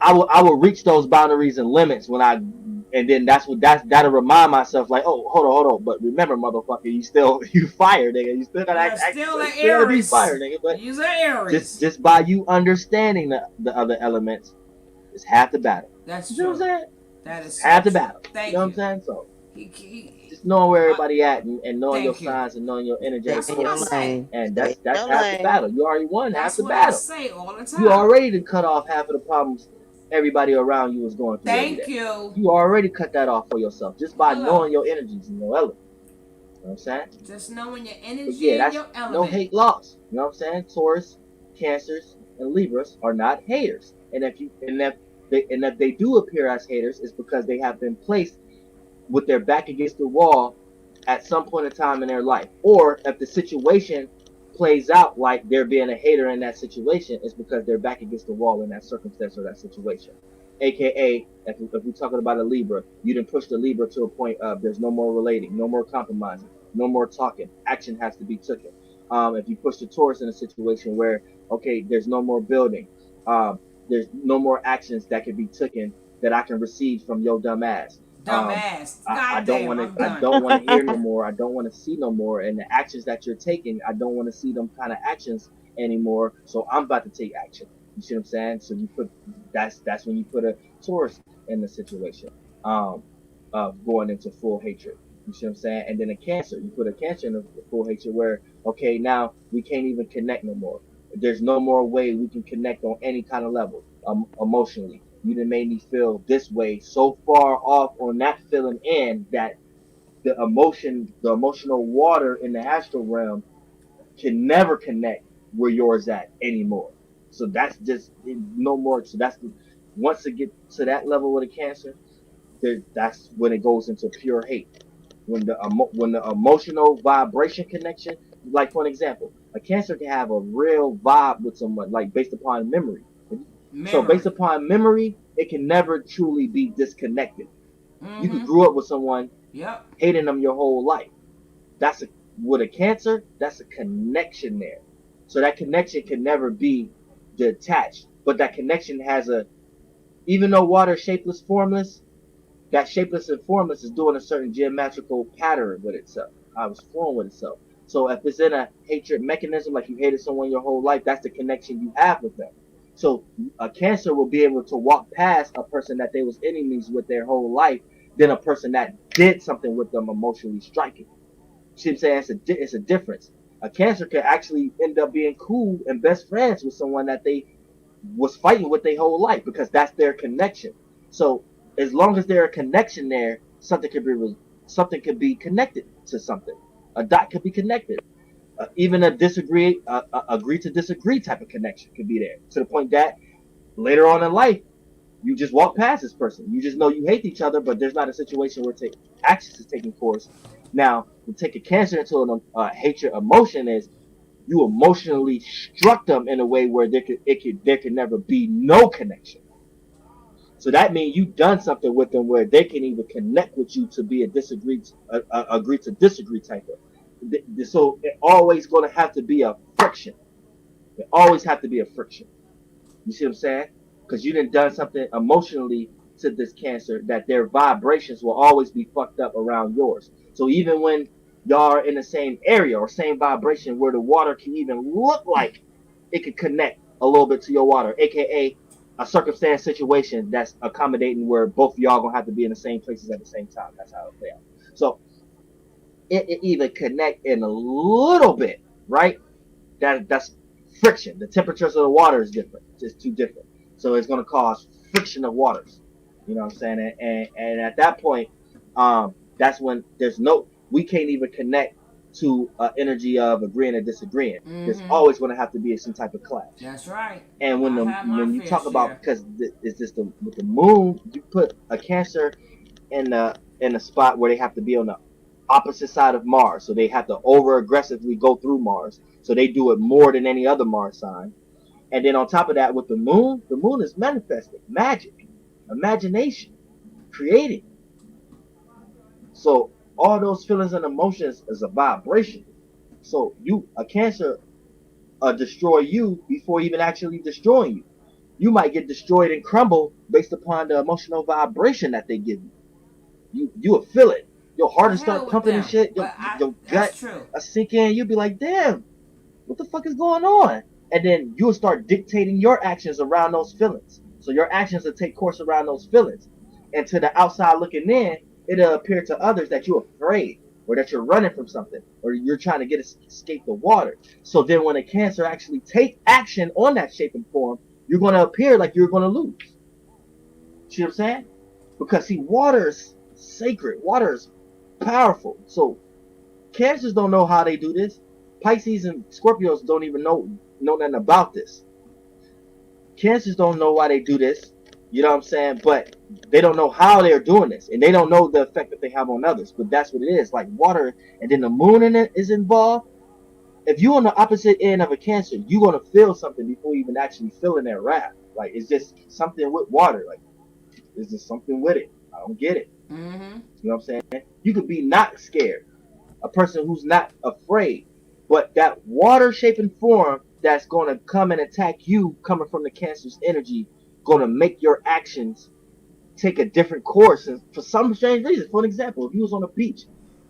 I will reach those boundaries and limits when and then that'll remind myself like, oh, hold on. But remember, motherfucker, you still you fire, nigga. You still gotta You're act, still an still gotta be Aries. fire, nigga. But You're an Aries. just by you understanding the other elements is half the battle. You That's see what I'm true. saying? That is It's so half the true. battle. You know Thank what I'm you. saying? So He just knowing where uh, everybody at and knowing your thank you. signs and knowing your Stay energetic That's in what your I frequency. say. lane. And Stay in that's your half the lane. battle. You already won half That's the what I battle. say all the You time. already done cut off half of the problems everybody around you is going through every Thank day. you. You already cut that off for yourself just by Hello. knowing your energies and your element. You know what I'm saying? Just knowing your But energy yeah, and that's your no element. hate loss. You know what I'm saying? Taurus, Cancers, and Libras are not haters. And if they do appear as haters, it's because they have been placed with their back against the wall at some point in time in their life. Or if the situation plays out like they're being a hater in that situation, it's because they're back against the wall in that circumstance or that situation. AKA, if we're talking about a Libra, you didn't push the Libra to a point of there's no more relating, no more compromising, no more talking. Action has to be taken. If you push the Taurus in a situation where, okay, there's no more building, um, there's no more actions that can be taken that I can receive from your dumb ass. Um, Dumbass. I God don't damn, want to I'm I done. don't want to hear no more. I don't want to see no more. And the actions that you're taking, I don't want to see them kind of actions anymore. So I'm about to take action. You see what I'm saying? So you put that's when you put a Taurus in the situation um of going into full hatred. You see what I'm saying? And then a Cancer, you put a Cancer in a full hatred where okay, now we can't even connect no more. There's no more way we can connect on any kind of level emotionally. You done made me feel this way so far off on that feeling in that the emotional water in the astral realm can never connect where yours at anymore. So that's just no more. So that's once it get to that level with a Cancer, that's when it goes into pure hate. When the emotional vibration connection, like for an example, a Cancer can have a real vibe with someone, like based upon memory. So based Memory. upon memory, it can never truly be disconnected. You could Mm-hmm. grow up with someone Yep. hating them your whole life. That's a with a Cancer, that's a connection there. So that connection can never be detached. But that connection has a even though water is shapeless, formless, that shapeless and formless is doing a certain geometrical pattern with itself. How it's flowing with itself. So if it's in a hatred mechanism, like you hated someone your whole life, that's the connection you have with them. So a Cancer will be able to walk past a person that they was enemies with their whole life than a person that did something with them emotionally striking. See what I'm saying? It's a difference. A Cancer can actually end up being cool and best friends with someone that they was fighting with their whole life because that's their connection. So as long as there's a connection there, something could be connected to something. A dot could be connected. Even a agree to disagree type of connection could be there to the point that later on in life you just walk past this person. You just know you hate each other, but there's not a situation where actions is taking course. Now, to take a Cancer into a hatred emotion is you emotionally struck them in a way where there could never be no connection. So that means you done something with them where they can even connect with you to be a agree to disagree type of. So it always going to have to be a friction. It always have to be a friction. You see what I'm saying? because you done something emotionally to this Cancer that their vibrations will always be fucked up around yours. So even when y'all are in the same area or same vibration where the water can even look like it could connect a little bit to your water, aka a circumstance situation that's accommodating where both of y'all gonna have to be in the same places at the same time. That's how it play out. So it even connect in a little bit, right? That's friction. The temperatures of the water is different. It's just too different. So it's going to cause friction of waters. You know what I'm saying? And at that point, that's when we can't even connect to energy of agreeing or disagreeing. There's Mm-hmm. always going to have to be some type of clash. That's right. And I have my when you fair talk about, share. because it's just with the moon, you put a Cancer in a spot where they have to be on the opposite side of Mars. So they have to over aggressively go through Mars. So they do it more than any other Mars sign. And then on top of that, with the moon is manifesting, magic, imagination, creating. So all those feelings and emotions is a vibration. So a Cancer destroy you before even actually destroying you. You might get destroyed and crumble based upon the emotional vibration that they give you. You will feel it. Your heart The will hell start with pumping and them. shit. But Your gut that's true. will sink in. You'll be like, damn, what the fuck is going on? And then you'll start dictating your actions around those feelings. So your actions will take course around those feelings. And to the outside looking in, it'll appear to others that you're afraid or that you're running from something or you're trying to escape the water. So then when a Cancer actually take action on that shape and form, you're going to appear like you're going to lose. See what I'm saying? Because see, water is sacred. Water is powerful. So Cancers don't know how they do this. Pisces and Scorpios don't even know nothing about this. Cancers don't know why they do this. You know what I'm saying? But they don't know how they're doing this, and they don't know the effect that they have on others. But that's what it is. Like water, and then the moon in it is involved. If you're on the opposite end of a Cancer, you're gonna feel something before you even actually feeling that wrath. Like it's just something with water. Like it's just something with it. I don't get it. Mm-hmm. You know what I'm saying? You could be not scared, a person who's not afraid, but that water shaping form that's going to come and attack you coming from the Cancer's energy going to make your actions take a different course. And for some strange reason, for an example, if you was on a beach,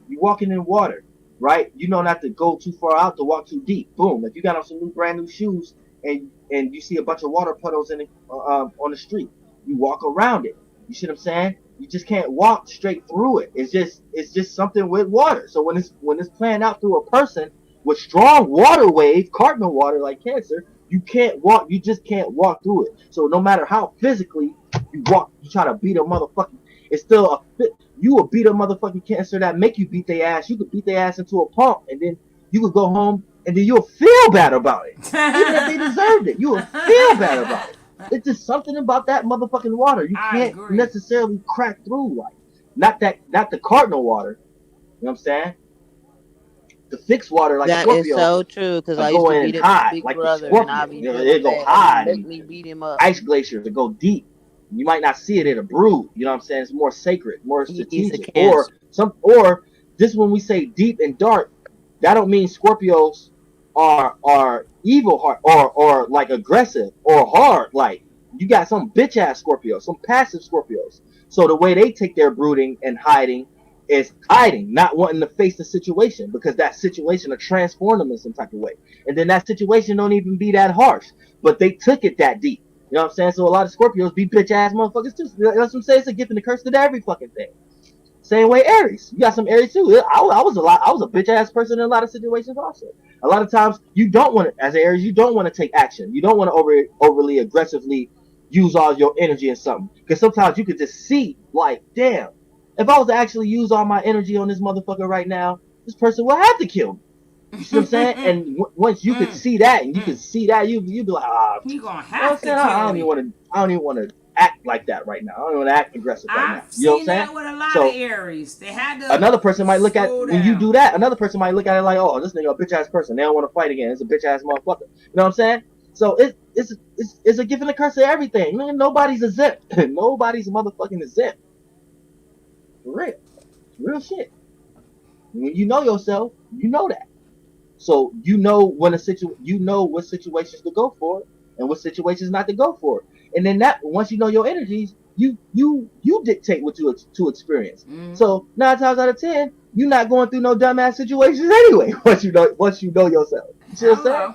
you walking in water, right? You know not to go too far out to walk too deep. Boom. If you got on some brand new shoes and you see a bunch of water puddles on the street, you walk around it. You see what I'm saying? You just can't walk straight through it. It's just something with water. So when it's playing out through a person with strong water wave, cardinal water like Cancer, you can't walk. You just can't walk through it. So no matter how physically you try to beat a motherfucking. It's still a fit. You will beat a motherfucking Cancer that make you beat their ass. You could beat their ass into a pump, and then you could go home, and then you'll feel bad about it, even if they deserved it. You will feel bad about it. It's just something about that motherfucking water. You I can't agree. necessarily crack through like not the cardinal water. You know what I'm saying? The fixed water like That is Scorpio so true because I used go to in beat and up my hide big like the brother and I Scorpio. be You know, feeling they go bad and he hide make and me beat him up. ice glaciers that go deep. You might not see it in a brood. You know what I'm saying? It's more sacred, more He's a strategic. Cancer. Or this when we say deep and dark, that don't mean Scorpios are evil heart or like aggressive or hard. Like you got some bitch ass Scorpios, some passive Scorpios. So the way they take their brooding and hiding is hiding, not wanting to face the situation because that situation will transform them in some type of way. And then that situation don't even be that harsh, but they took it that deep. You know what I'm saying? So a lot of Scorpios be bitch ass motherfuckers too. That's what I'm saying. It's a gift and a curse to every fucking thing. Same way Aries. You got some Aries too. I was a bitch ass person in a lot of situations also. A lot of times you don't want to, as Aries, you don't want to take action. You don't want to overly aggressively use all your energy in something. Because sometimes you could just see, like, damn, if I was to actually use all my energy on this motherfucker right now, this person will have to kill me. You see what I'm saying? And once you could see that, and you could see that, you'd be like, He gonna you know what I'm have to saying? I kill don't even me. want to. I don't even want to act like that right now. I don't want to act aggressive right now. I've You know what I'm seen saying? that with a lot of So Aries. They had to another person might look at slow when you do down. that. Another person might look at it like, oh, this nigga a bitch ass person. They don't want to fight again. It's a bitch ass motherfucker. You know what I'm saying? So it's a gift and a curse of everything. Man, nobody's exempt. Nobody's motherfucking exempt. For real. It's real shit. When you know yourself, you know that. So you know when you know what situations to go for, and what situations not to go for. And then that once you know your energies, you dictate what to experience. So 9 times out of 10, you're not going through no dumbass situations anyway. Once you know yourself. You see what I'm saying? Hello.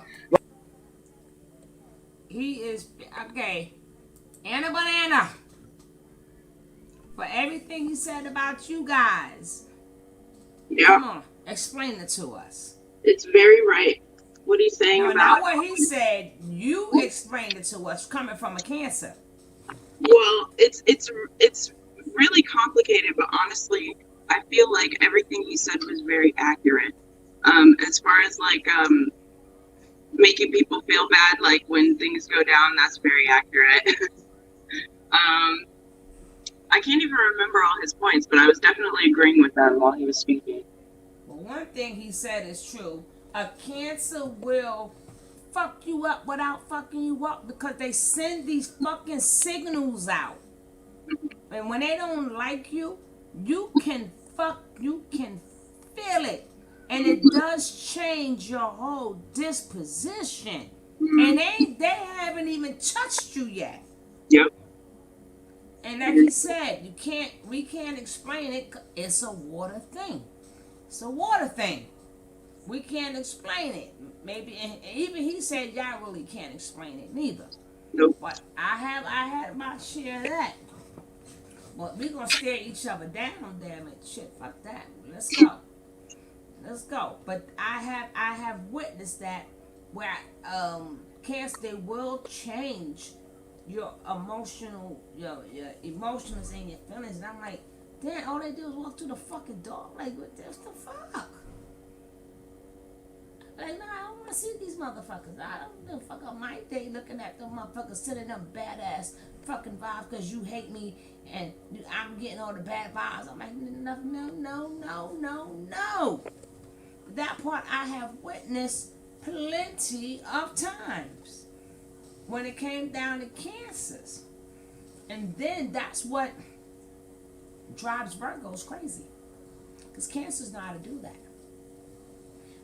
He is okay. Anna Banana. For everything he said about you guys. Yeah, Come on, explain it to us. it's very right. What he's saying No, about. not what he said. You explained it to us coming from a Cancer. Well, it's really complicated, but honestly, I feel like everything he said was very accurate. As far as like making people feel bad, like when things go down, that's very accurate. I can't even remember all his points, but I was definitely agreeing with them while he was speaking. Well, one thing he said is true. A Cancer will fuck you up without fucking you up because they send these fucking signals out. And when they don't like you, you can feel it. And it does change your whole disposition. And they haven't even touched you yet. Yep. And like he said, we can't explain it. It's a water thing. It's a water thing. We can't explain it. Maybe, and even he said y'all really can't explain it neither. Nope. But I had my share of that. But we gonna stare each other down, damn it. Shit, fuck that. Let's go. Let's go. But I have witnessed that where Cancer, they will change your emotions and your feelings. And I'm like, damn, all they do is walk through the fucking door. Like, what the fuck? Like, nah, I don't want to see these motherfuckers. I don't give a fuck up my day looking at them motherfuckers sending them badass fucking vibes because you hate me and I'm getting all the bad vibes. I'm like, no. That part I have witnessed plenty of times when it came down to Cancers. And then that's what drives Virgos crazy. Because Cancers know how to do that.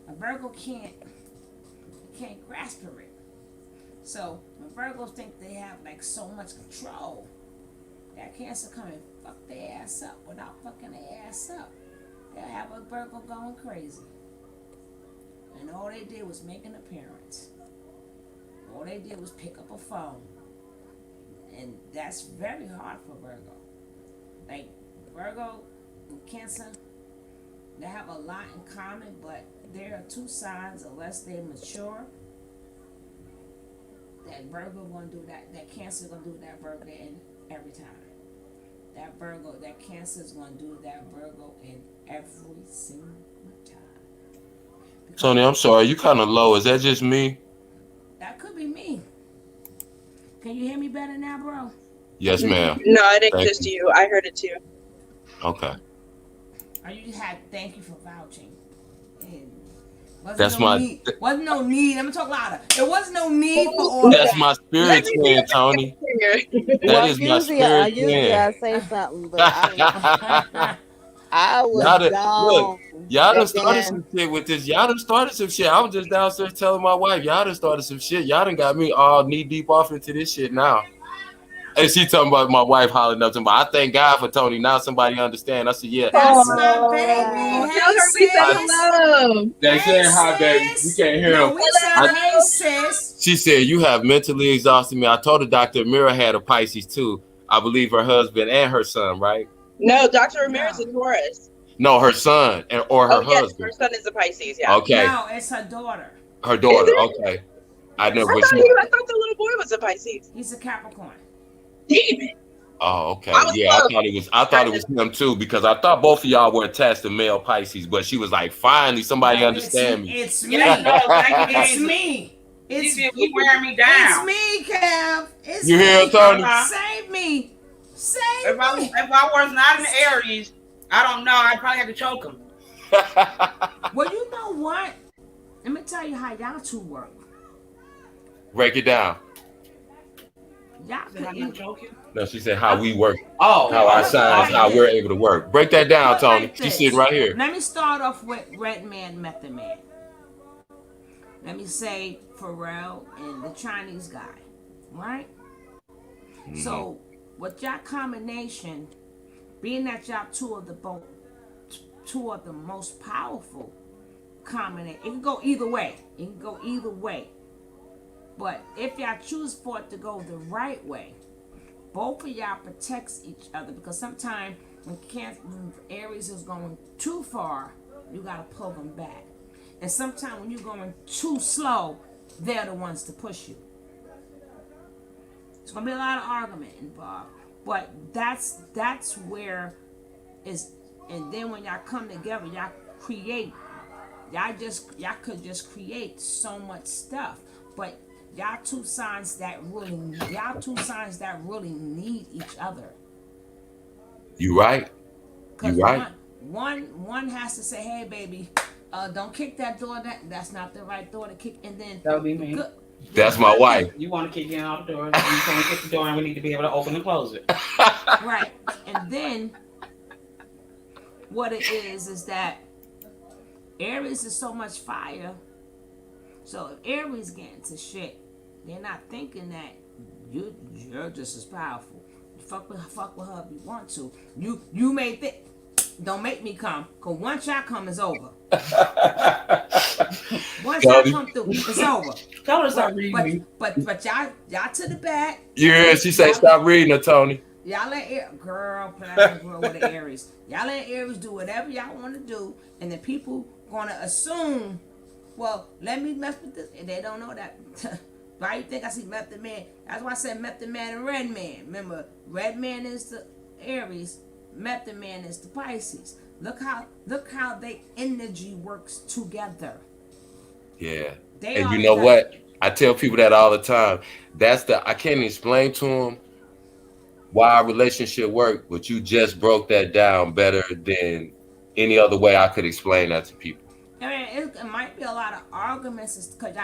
A Virgo can't grasp it. So when Virgos think they have like so much control, that Cancer come and fuck their ass up without fucking their ass up. They'll have a Virgo going crazy. And all they did was make an appearance. All they did was pick up a phone. And that's very hard for Virgo. Like Virgo and Cancer, they have a lot in common, but there are two signs, unless they mature, that Virgo gonna do that Cancer gonna do that Virgo in every time. That Cancer is gonna do that Virgo in every single time. Because Tony, I'm sorry, you kind of low. Is that just me? that could be me. Can you hear me better now, bro? Yes, ma'am. No, I didn't Thank exist to you. I heard it too. Okay. Or you just had thank you for vouching. And That's my. wasn't no need. I'm gonna talk louder. There was no need for all That's that. my spirit saying, Tony. That is my spirit usually I saying. say something, but I was Y'all done, gone. look, y'all done And started then some shit with this. Y'all done started some shit. I was just downstairs telling my wife, y'all done started some shit. Y'all done got me all knee deep off into this shit now. And she talking about my wife hollering up to me. I thank God for Tony. Now somebody understand. I said, yeah. That's my Oh, baby. tell Hey her we said sis. hello. They Hey saying hi, baby. You sis. can't hear No, them. we said hey sis. She said, you have mentally exhausted me. I told her Dr. Amira had a Pisces too. I believe her husband and her son, right? No, Dr. Ramirez is Taurus. No, her son or her Yes, husband. her son is a Pisces. Yeah. Okay. No, it's her daughter. Her daughter. Okay. I know. I But thought the little boy was a Pisces. He's a Capricorn. Damn it. oh, okay. I was Yeah, close. I thought it was him too, because I thought both of y'all were attached to male Pisces, but she was like, finally somebody No, understand me. It's me. Yeah, no, thank you, It's Jesus. me. It's These people wearing me down. It's me, Kev. It's You hear me. him, Tony? Save me. Save If I me. was not in the Aries, I don't know. I'd probably have to choke him. Well, you know what? Let me tell you how y'all two work. Break it down. Y'all Did I could not choke you? No, she said how we work, Oh, how our signs, how we're able to work. Break that down, Put Tony. like She's this. sitting right here. Let me start off with Red Man, Method Man. Let me say Pharrell and the Chinese guy. right? Mhm. So with y'all combination, being that y'all two of the most powerful combination, it can go either way. It can go either way. But if y'all choose for it to go the right way, both of y'all protects each other, because sometimes when Aries is going too far, you gotta pull them back. And sometimes when you're going too slow, they're the ones to push you. It's gonna be a lot of argument involved, but that's where is. And then when y'all come together, y'all create. Y'all could just create so much stuff, but y'all two signs that really need each other. You right. You Cause right. one has to say, "Hey, baby, don't kick that door. That's not the right door to kick." And then That would be the me. good, That's my wife. You want to kick in out the door, you can't kick the door, and we need to be able to open and close it. right. And then what it is that Aries is so much fire. So if Aries get into shit, they're not thinking that you're just as powerful. Fuck with her if you want to. You may think, don't make me come, cause once y'all come, it's over. Once y'all Tony. come through, it's over. Tell her to stop reading me. But y'all to the back. Yeah, she say stop reading her, Tony. Y'all let girl, girl with the Aries. Y'all let Aries do whatever y'all want to do, and the people gonna assume, well, let me mess with this, and they don't know that. Why you think I see Method Man? That's why I said Method Man and Red Man. Remember, Red Man is the Aries, Method Man is the Pisces. Look how they energy works together. Yeah. They And are you know the- what? I tell people that all the time. I can't explain to them why our relationship worked, but you just broke that down better than any other way I could explain that to people. I mean, it might be a lot of arguments because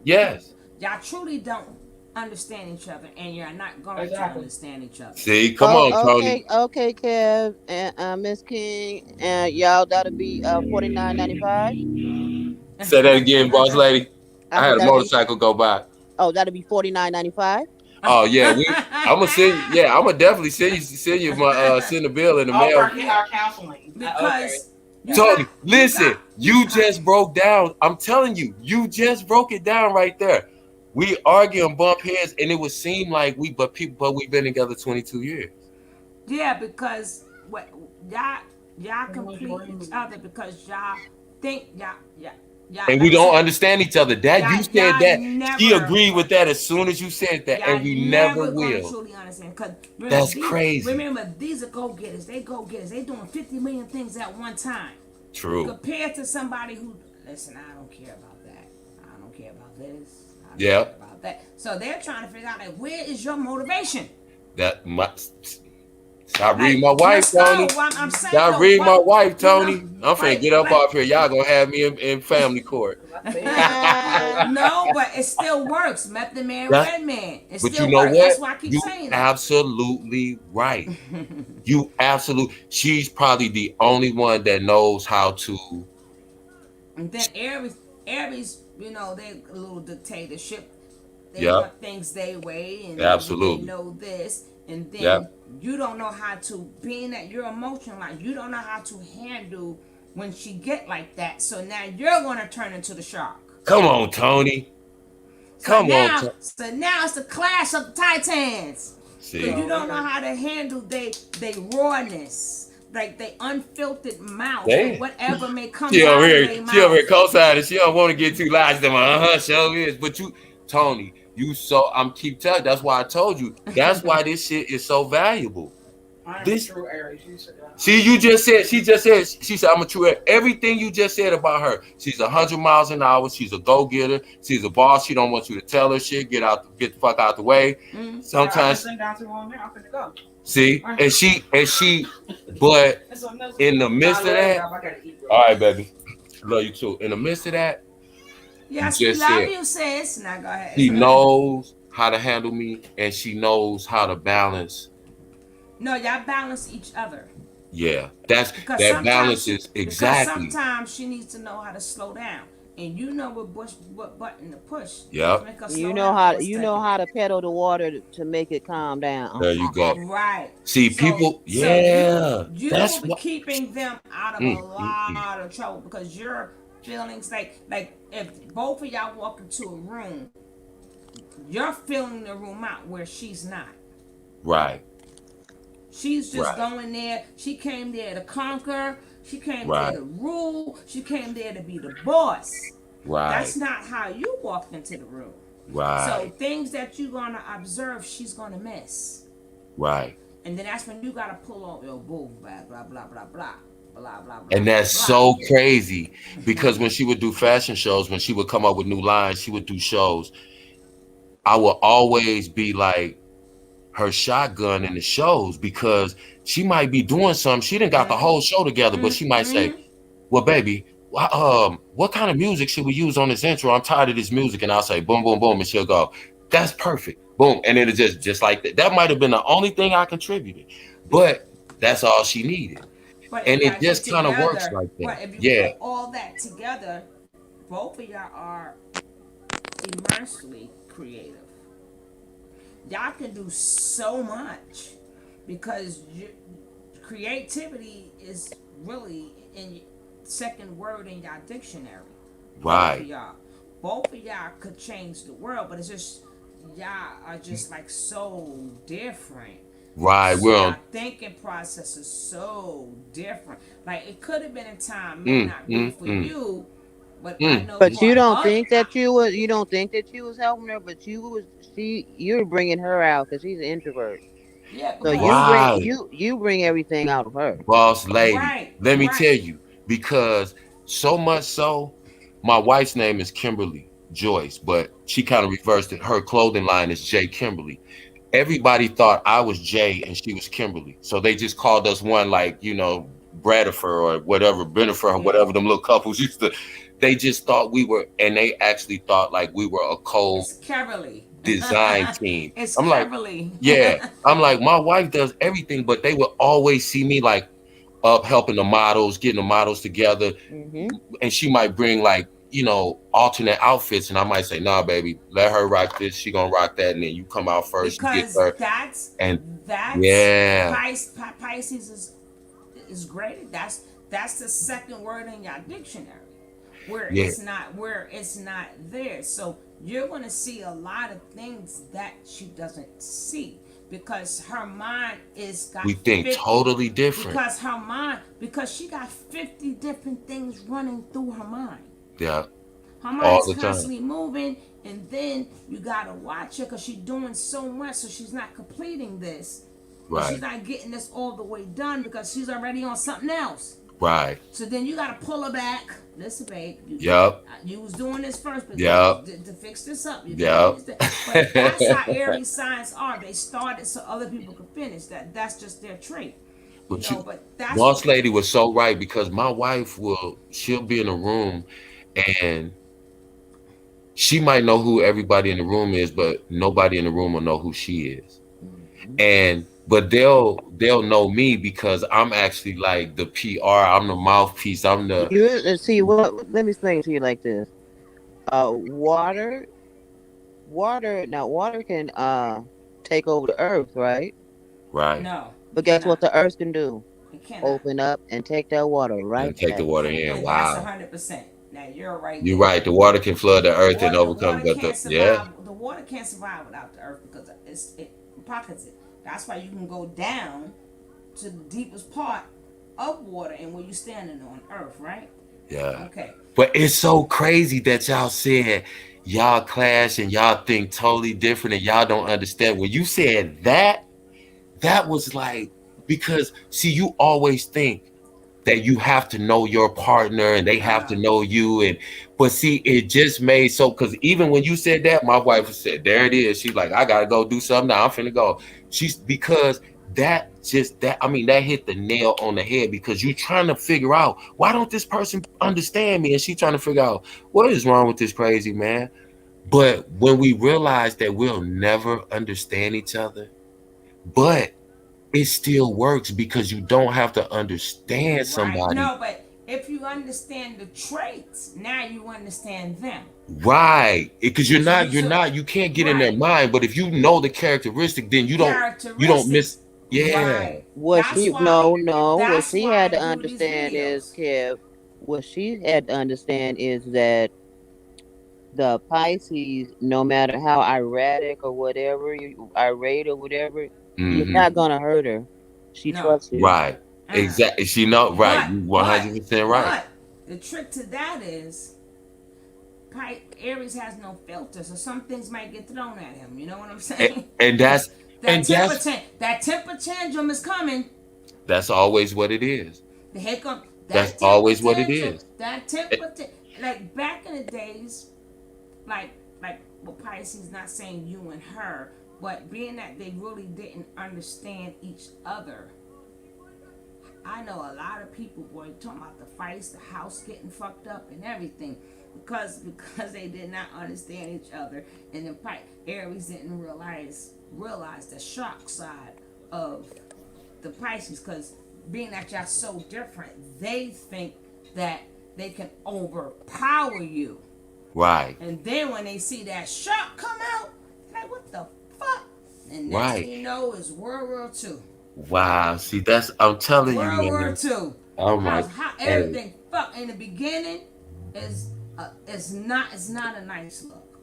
Yes. y'all truly don't understand each other, and you're not going to understand each other. See, come on, Tony. Okay, Kev and Miss King, and y'all that'll be $49.95. Say that again, boss lady. I I said had a that'll be motorcycle go by. that'll be $49.95. Oh yeah, I'm gonna send. Yeah, I'm gonna definitely send you my send the bill in the mail. Our counseling. Because Tony, listen, you just broke down. I'm telling you, you just broke it down right there. We argue and bump heads, and it would seem like but we've been together 22 years. Yeah, because what y'all complete each other because y'all think y'all. And we don't understand each other. That you said that. She never, agreed with that as soon as you said that, and we never will. Truly understand. Cause That's crazy. Remember, these are go-getters. They go-getters. They doing 50 million things at one time. True. Compared to somebody who, listen, I don't care about that. I don't care about this. I don't care about that. So they're trying to figure out, like, where is your motivation? Stop reading my wife, Tony. Stop reading my wife, Tony. I'm finna get up off here. Y'all gonna have me in family court. No, but it still works. Method Man, Red Man. It but still you know works. what? That's why I keep saying that. Absolutely right. You absolutely. She's probably the only one that knows how to. And then Aries, you know, they a little dictatorship. They Yeah. want things their way, and Absolutely. they know this, and then you don't know how to. Being that you're emotional, like you don't know how to handle when she get like that. So now you're gonna turn into the shark. Come on, Tony. So now it's the clash of the titans. See, you don't know how to handle they rawness, like they unfiltered mouth, or whatever may come out of their mouth. She over here co-signing. She don't want to get too loud. She's like, show is. But you, Tony, I'm keep telling. That's why I told you. That's why this shit is so valuable. I'm a true Aries. See, she said, I'm a true Aries. Everything you just said about her. She's 100 miles an hour. She's a go-getter. She's a boss. She don't want you to tell her shit. Get the fuck out the way. Sometimes. See, and she, but in the midst of that, all right, baby, love you too. In the midst of that, yes, we love you, sis. Now go ahead. She knows how to handle me, and she knows how to balance. No, y'all balance each other. Yeah, that balance is exactly. Because sometimes she needs to know how to slow down, and you know what button to push to Yep. make her You slow know down how for a you know second. how to pedal the water to make it calm down. There you go. Right. See, So people, so you yeah, you will that's be what. keeping them out of a lot of trouble because your feelings like if both of y'all walk into a room, you're filling the room out where she's not. Right, She's just right, going there. She came there to conquer. She came there right, to rule. She came there to be the boss. right, That's not how you walked into the room. So right, things that you're gonna observe, she's gonna miss. right. And then that's when you gotta pull on your boo, blah blah blah blah blah blah blah blah And that's blah. so crazy because when she would do fashion shows, when she would come up with new lines, she would do shows. I would always be like her shotgun in the shows because she might be doing something. She didn't got the whole show together, but she might say, well, baby, what kind of music should we use on this intro? I'm tired of this music. And I'll say, boom, boom, boom. And she'll go, that's perfect. Boom. And it'll just like that. That might have been the only thing I contributed, but that's all she needed. But if And y'all it get just kind of works together, like that. but if you Yeah. put all that together, both of y'all are immensely creative. Y'all can do so much because creativity is really in second word in y'all dictionary. Both of Right. y'all, both of y'all could change the world, but it's just y'all are just like so different. Right. We're Y'all on. thinking process is so different. Like it could have been a time may Mm, not be mm, for mm, you, but I mm, know mm. But you for don't other. think that you don't think that you was helping her, but you're bringing her out because she's an introvert. Yeah, So because Right. you bring everything out of her. Boss lady. right, Let me right. tell you, because so much so, my wife's name is Kimberly Joyce, but she kind of reversed it. Her clothing line is J. Kimberly. Everybody thought I was Jay and she was Kimberly. So they just called us one like, Bradifer or whatever, Benifer or Yeah, whatever them little couples used to. They just thought we were, and they actually thought like we were a it's co Kimberly. design team. It's I'm like, Kimberly. yeah. I'm like, my wife does everything, but they would always see me like up helping the models, getting the models together. Hmm. And she might bring like, alternate outfits. And I might say, nah, baby, let her rock this. She gonna rock that. And then you come out first, you get Because her. And that's yeah, Pisces is great. That's the second word in your dictionary yeah, where it's not there. So you're gonna see a lot of things that she doesn't see because her mind is got we think 50 totally different. because she got 50 different things running through her mind. Yeah, Her all mind's the time. constantly moving, and then you gotta watch her because she's doing so much, so she's not completing this, and she's Right, not getting this all the way done because she's already on something else. right. So then you gotta pull her back. Listen, babe, Yep, you was doing this first, but yep, to fix this up, you gotta yep. finish that. But that's how Aries signs are. They started so other people could finish. That's just their trait, But you, But that's boss what. lady was so right because my wife she'll be in a room and she might know who everybody in the room is, but nobody in the room will know who she is. And but they'll know me because I'm actually like the PR, I'm the mouthpiece, I'm the You see what? Let me explain it to you like this. Water, water. Now, water can take over the earth, right? right No, But it guess what cannot. the earth can do? It cannot. Open up and take that water right and take the back. water in. And that's Wow. 100%. Now you're right You're there. right. The water can flood the earth and The overcome, water but can't yeah, survive. The water can't survive without the earth because it pockets it. That's why you can go down to the deepest part of water and where you're standing on earth, right? yeah. Okay. But it's so crazy that y'all said y'all clash and y'all think totally different and y'all don't understand. When you said that, that was like, because see, you always think that you have to know your partner and they have to Uh, know you. And but see, it just made so because even when you said that, my wife said, there it is. She's like, I gotta go do something now. I'm finna go. She's because that I mean that hit the nail on the head because you're trying to figure out why don't this person understand me? And she's trying to figure out what is wrong with this crazy man. But when we realize that we'll never understand each other, but it still works because you don't have to understand right. somebody. No, but if you understand the traits, now you understand them. Right, because So you can't get in their right mind. But if you know the characteristic, then you don't miss. characteristics. Yeah, Right. What That's she why. no, what That's she why had I to do these understand is, videos. Kev, what she had to understand is that the Pisces, no matter how erratic or whatever, you irate or whatever, you're hmm not gonna hurt her. She No. trusts you. right, Uh. exactly. She know right. But You but 100% right. but the trick to that is Aries has no filter, so some things might get thrown at him. You know what I'm And, saying? and Because that's and that's that temper tantrum is coming. that's always what it is. The heck up That's that temper always what it tantrum, is. like back in the days, like with Pisces, not saying you and her, but being that they really didn't understand each other. I know a lot of people were talking about the fights, the house getting fucked up and everything because they did not understand each other, and the Aries didn't realize the shark side of the Pisces, because being that y'all so different, they think that they can overpower you. Right, And then when they see that shark come out, like what the fuck? And next right. thing you know is World War Two. Wow. See, that's I'm telling you, World War man. Two. Oh my. How Hey, everything fuck in the beginning is not a nice look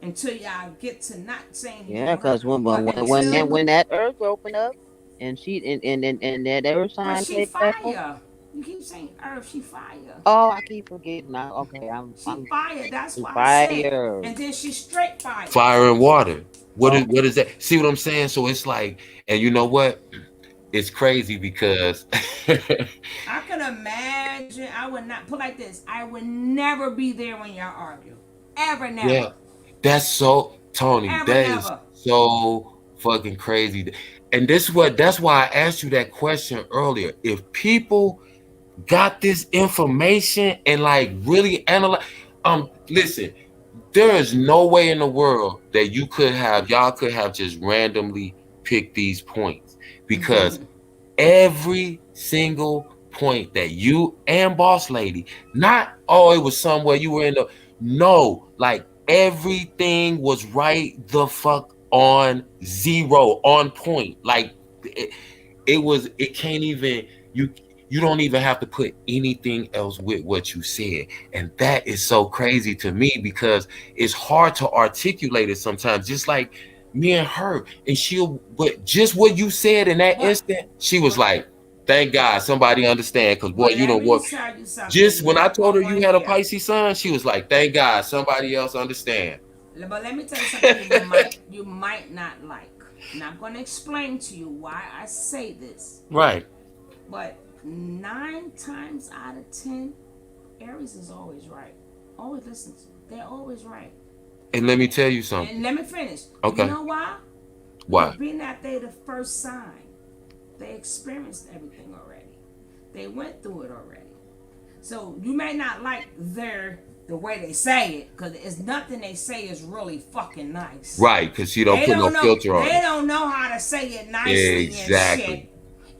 until y'all get to not saying you Yeah, and her, because when but when when that until when that earth opened up and she and that earth but sign she came back on. fire. You keep saying Earth, she fire. Oh, I keep forgetting now. Okay, She I'm fire. That's why I said. fire. And then she straight fire. fire and water. What Okay. is that? See what I'm saying? So it's like, and you know what? It's crazy because I can imagine. I would not put like this. I would never be there when y'all argue. Ever, yeah, never, that's so Tony. ever, That is never. so fucking crazy. And that's why I asked you that question earlier. If people got this information and like really analyze, listen, there is no way in the world that y'all could have just randomly picked these points because every single point that you and boss lady, not oh, it was somewhere you were in the no, like everything was right the fuck on zero, on point. Like it can't even you don't even have to put anything else with what you said. And that is so crazy to me because it's hard to articulate it sometimes, just like me and her. And but just what you said in that But instant, she was but like, thank God somebody understand. Cause boy, but you let don't me work. tell you something. Just You're when I not told gonna her want you to had a hear. Pisces son, she was like, thank God somebody else understand. But let me tell you something you might not like. And I'm gonna explain to you why I say this. Right. But 9 times out of 10, Aries is always right. Always listens. They're always right. And let me tell you And something. let me finish. And you Okay. know why? Because Why? being that they the first sign, they experienced everything already. They went through it already. So you may not like the way they say it, because it's nothing they say is really fucking nice. Right, because she don't put no filter on They it. don't know how to say it nicely and Exactly. shit.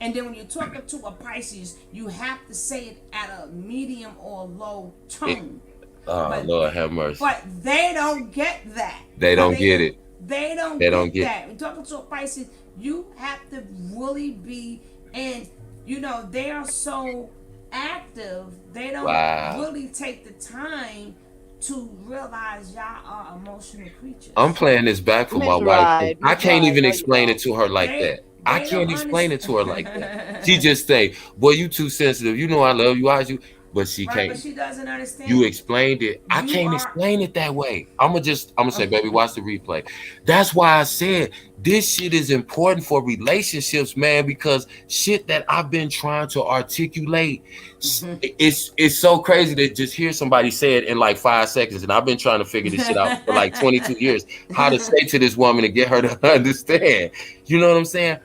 And then when you're talking to a Pisces, you have to say it at a medium or low tone. Oh But Lord have mercy. but they don't get that. They don't get it. They don't They don't get get that. When talking to a Pisces, you have to really be, and they are so active. They don't wow. really take the time to realize y'all are emotional creatures. I'm playing this back for my Miss wife. Ride, I Miss can't Ride, even there you explain go. it to her like They that. I they don't can't explain it to her like that. She understand. just say, "Boy, you too sensitive. You know I love you, you." But she Right, but can't. she doesn't understand. You explained it. I You can't are. explain it that way. I'm gonna say, baby, watch the replay. That's why I said this shit is important for relationships, man, because shit that I've been trying to articulate, it's so crazy to just hear somebody say it in like 5 seconds. And I've been trying to figure this shit out for like 22 years, how to say to this woman to get her to understand. You know what I'm saying?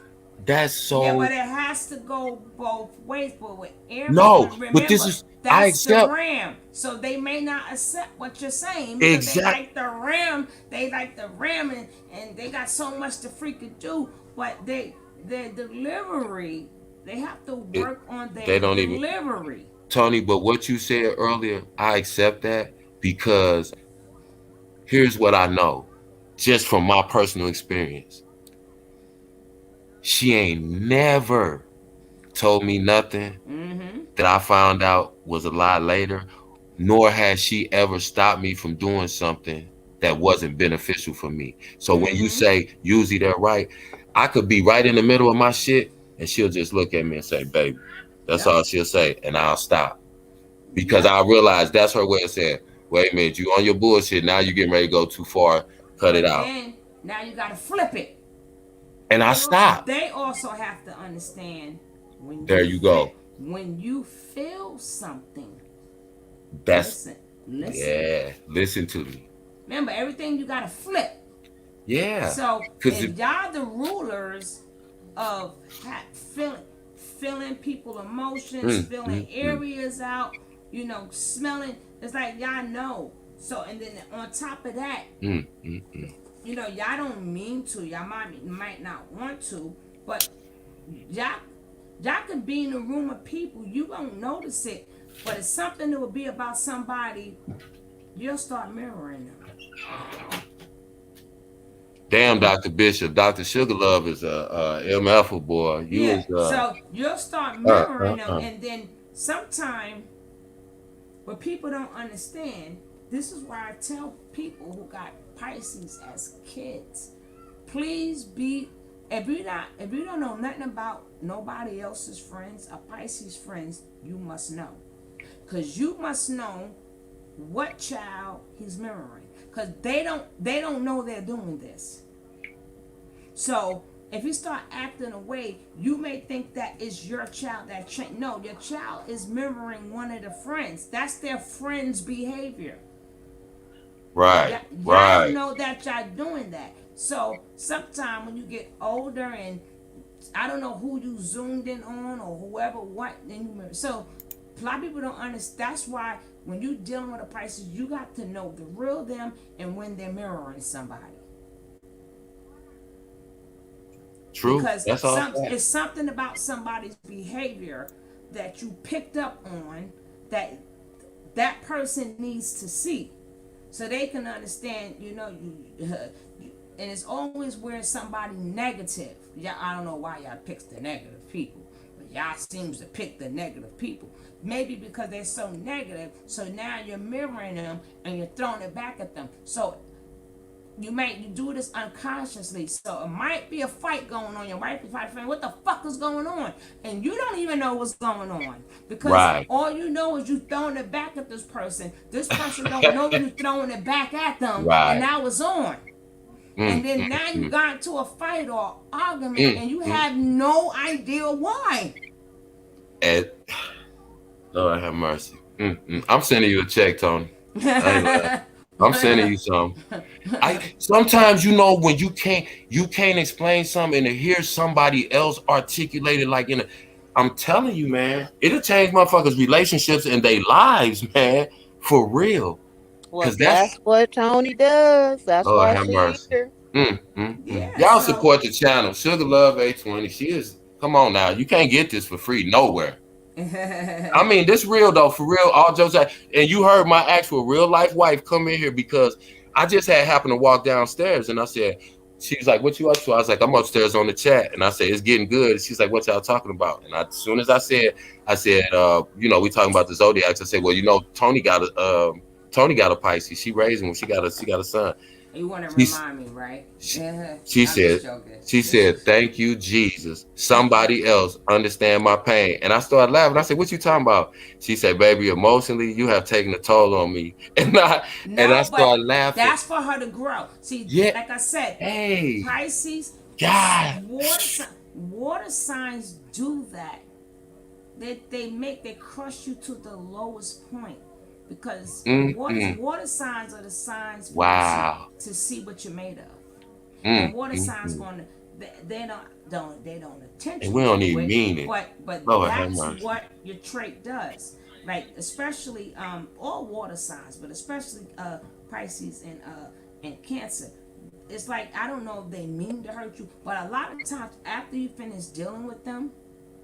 That's Yeah, so but it has to go both ways. But with Aries, no, but this remember, is I that's the accept ram. So they may not accept what you're saying because they exact like the ram. They like the ram, and they got so much to freaking do. But their delivery, they have to it, work on their they don't even delivery. Tony, but what you said earlier, I accept that because here's what I know, just from my personal experience. She ain't never told me nothing Mm-hmm. that I found out was a lie later, nor has she ever stopped me from doing something that wasn't beneficial for me. So when you Mm-hmm. say usually they're right, I could be right in the middle of my shit and she'll just look at me and say, baby, that's Yep. all she'll say. And I'll stop because Yep. I realize that's her way of saying, wait a minute, you on your bullshit. Now you're getting ready to go too far. Cut it But out. then now you gotta flip it. And I stop. They also have to understand when There you go. when you feel something. That's, Listen, listen. yeah, listen to me. Remember, everything you gotta flip. Yeah. So Because if y'all the rulers of feeling people emotions, feeling mm. areas out, smelling, it's like y'all know. So and then on top of that, Mm, mm, mm. y'all don't mean to, y'all might not want to, but y'all y'all could be in a room of people, you won't notice it, but it's something that would be about somebody, you'll start mirroring them. Damn, Dr. Bishop. Dr. Sugarlove is a MF boy. You Yeah, was so you'll start uh, mirroring uh, them, uh. and then sometime what people don't understand, this is why I tell people who got Pisces as kids, please be, if you don't know nothing about nobody else's friends or Pisces friends, you must know, because you must know what child he's mirroring, because they don't know they're doing this. So if you start acting away, you may think that is your child that no, your child is mirroring one of the friends. That's their friend's behavior. Right, Y'all don't right. know that y'all doing that. So sometime when you get older and I don't know who you zoomed in on or whoever what, then you mirror. So a lot of people don't understand. That's why when you dealing with a Pisces, you got to know the real them and when they're mirroring somebody. True. Because That's all fact. it's something about somebody's behavior that you picked up on that that person needs to see so they can understand, and it's always where somebody negative. Yeah, I don't know why y'all picks the negative people, but y'all seems to pick the negative people. Maybe because they're so negative, so now you're mirroring them and you're throwing it back at them. So you do this unconsciously, so it might be a fight going on. You might be fighting, what the fuck is going on, and you don't even know what's going on because Right. all you know is you throwing it back at this person. This person don't know you throwing it back at them, and Right. now it's on. And Mm, then mm, now you mm, got into a fight or argument, and you mm. have no idea why. And Lord have mercy. I'm sending you a check, Tony. I ain't lying. I'm sending you some. I sometimes when you can't explain something and to hear somebody else articulate it like in a, I'm telling you, man, it'll change motherfuckers' relationships and their lives, man, for real. Well, Cause that's that's what Tony does. That's Lord why have she's mercy. here. Yeah, Y'all so support the channel. Sugar Love 820. She is, come on now. You can't get this for free nowhere. I mean, this real though, for real. All jokes aside, and you heard my actual real life wife come in here because I just had happened to walk downstairs and I said, she was like, "What you up to?" I was like, "I'm upstairs on the chat," and I said, "It's getting good." She's like, "What y'all talking about?" And as soon as I said, we talking about the zodiacs. I said, "Well, Tony got a Pisces. She raised him. She got a son." you want to She's remind me, right? she, Yeah, she I'm just said, joking. she said, "Thank you, Jesus. Somebody else understand my pain." And I started laughing. I said, "What you talking about?" She said, "Baby, emotionally, you have taken a toll on me." And I No, but started laughing. that's for her to grow. See, Yeah. like I said, Hey, Pisces, God. water signs do that. They crush you to the lowest point because Mm-mm. water signs are the signs for you Wow. to see what you're made of. And Mm, water mm, signs mm. going to they don't And we intentionally don't do even it, mean it. but Lord have that's mercy. what your trait does. Like especially all water signs, but especially Pisces and Cancer. It's like I don't know if they mean to hurt you, but a lot of times after you finish dealing with them,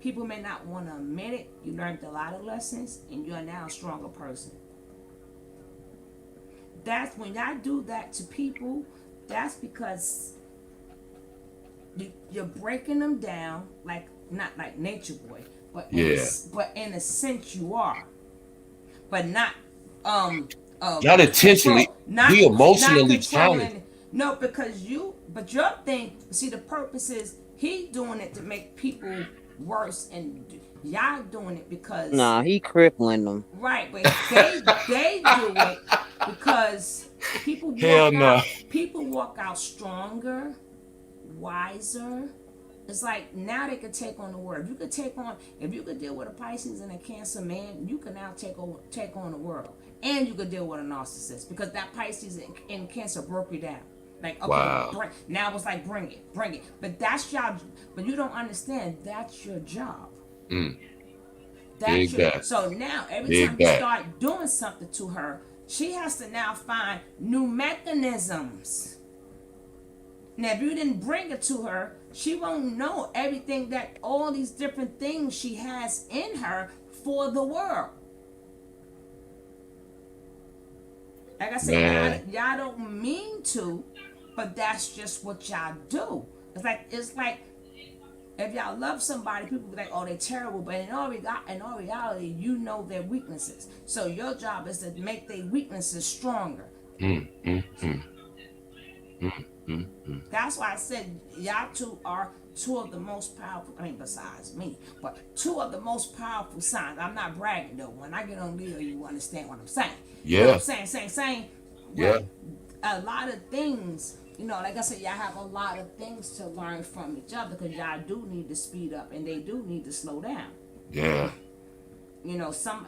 People may not want to admit it. You learned a lot of lessons, and you are now a stronger person. That's when I do that to people. That's because you're breaking them down, like not like Nature Boy, but in a sense you are, but not Not intentionally. not We emotionally challenged. controlling. No, because but your thing. See, the purpose is he doing it to make people worse, and y'all doing it because Nah, he crippling them. right, but they do it because Hell no. people walk out stronger, wiser. It's like now they could take on the world. If you could deal with a Pisces and a Cancer man, you can now take on the world, and you could deal with a narcissist because that Pisces and Cancer broke you down. Like, okay, Wow. now it's like bring it. But that's y'all. But you don't understand. That's your job. Mm. That's Big your. back. So now every Big time you back. start doing something to her, she has to now find new mechanisms. Now, if you didn't bring it to her, she won't know everything that all these different things she has in her for the world. Like I said, Man. y'all don't mean to, but that's just what y'all do. It's like if y'all love somebody, people be like, "Oh, they're terrible," but in all reality, you know their weaknesses. So your job is to make their weaknesses stronger. Mm, mm, mm. That's why I said y'all two are two of the most powerful. I mean, besides me, but two of the most powerful signs. I'm not bragging though. When I get on Leo, you understand what I'm saying. You know what I'm saying. Yeah. A lot of things. Like I said, y'all have a lot of things to learn from each other because y'all do need to speed up and they do need to slow down. Yeah.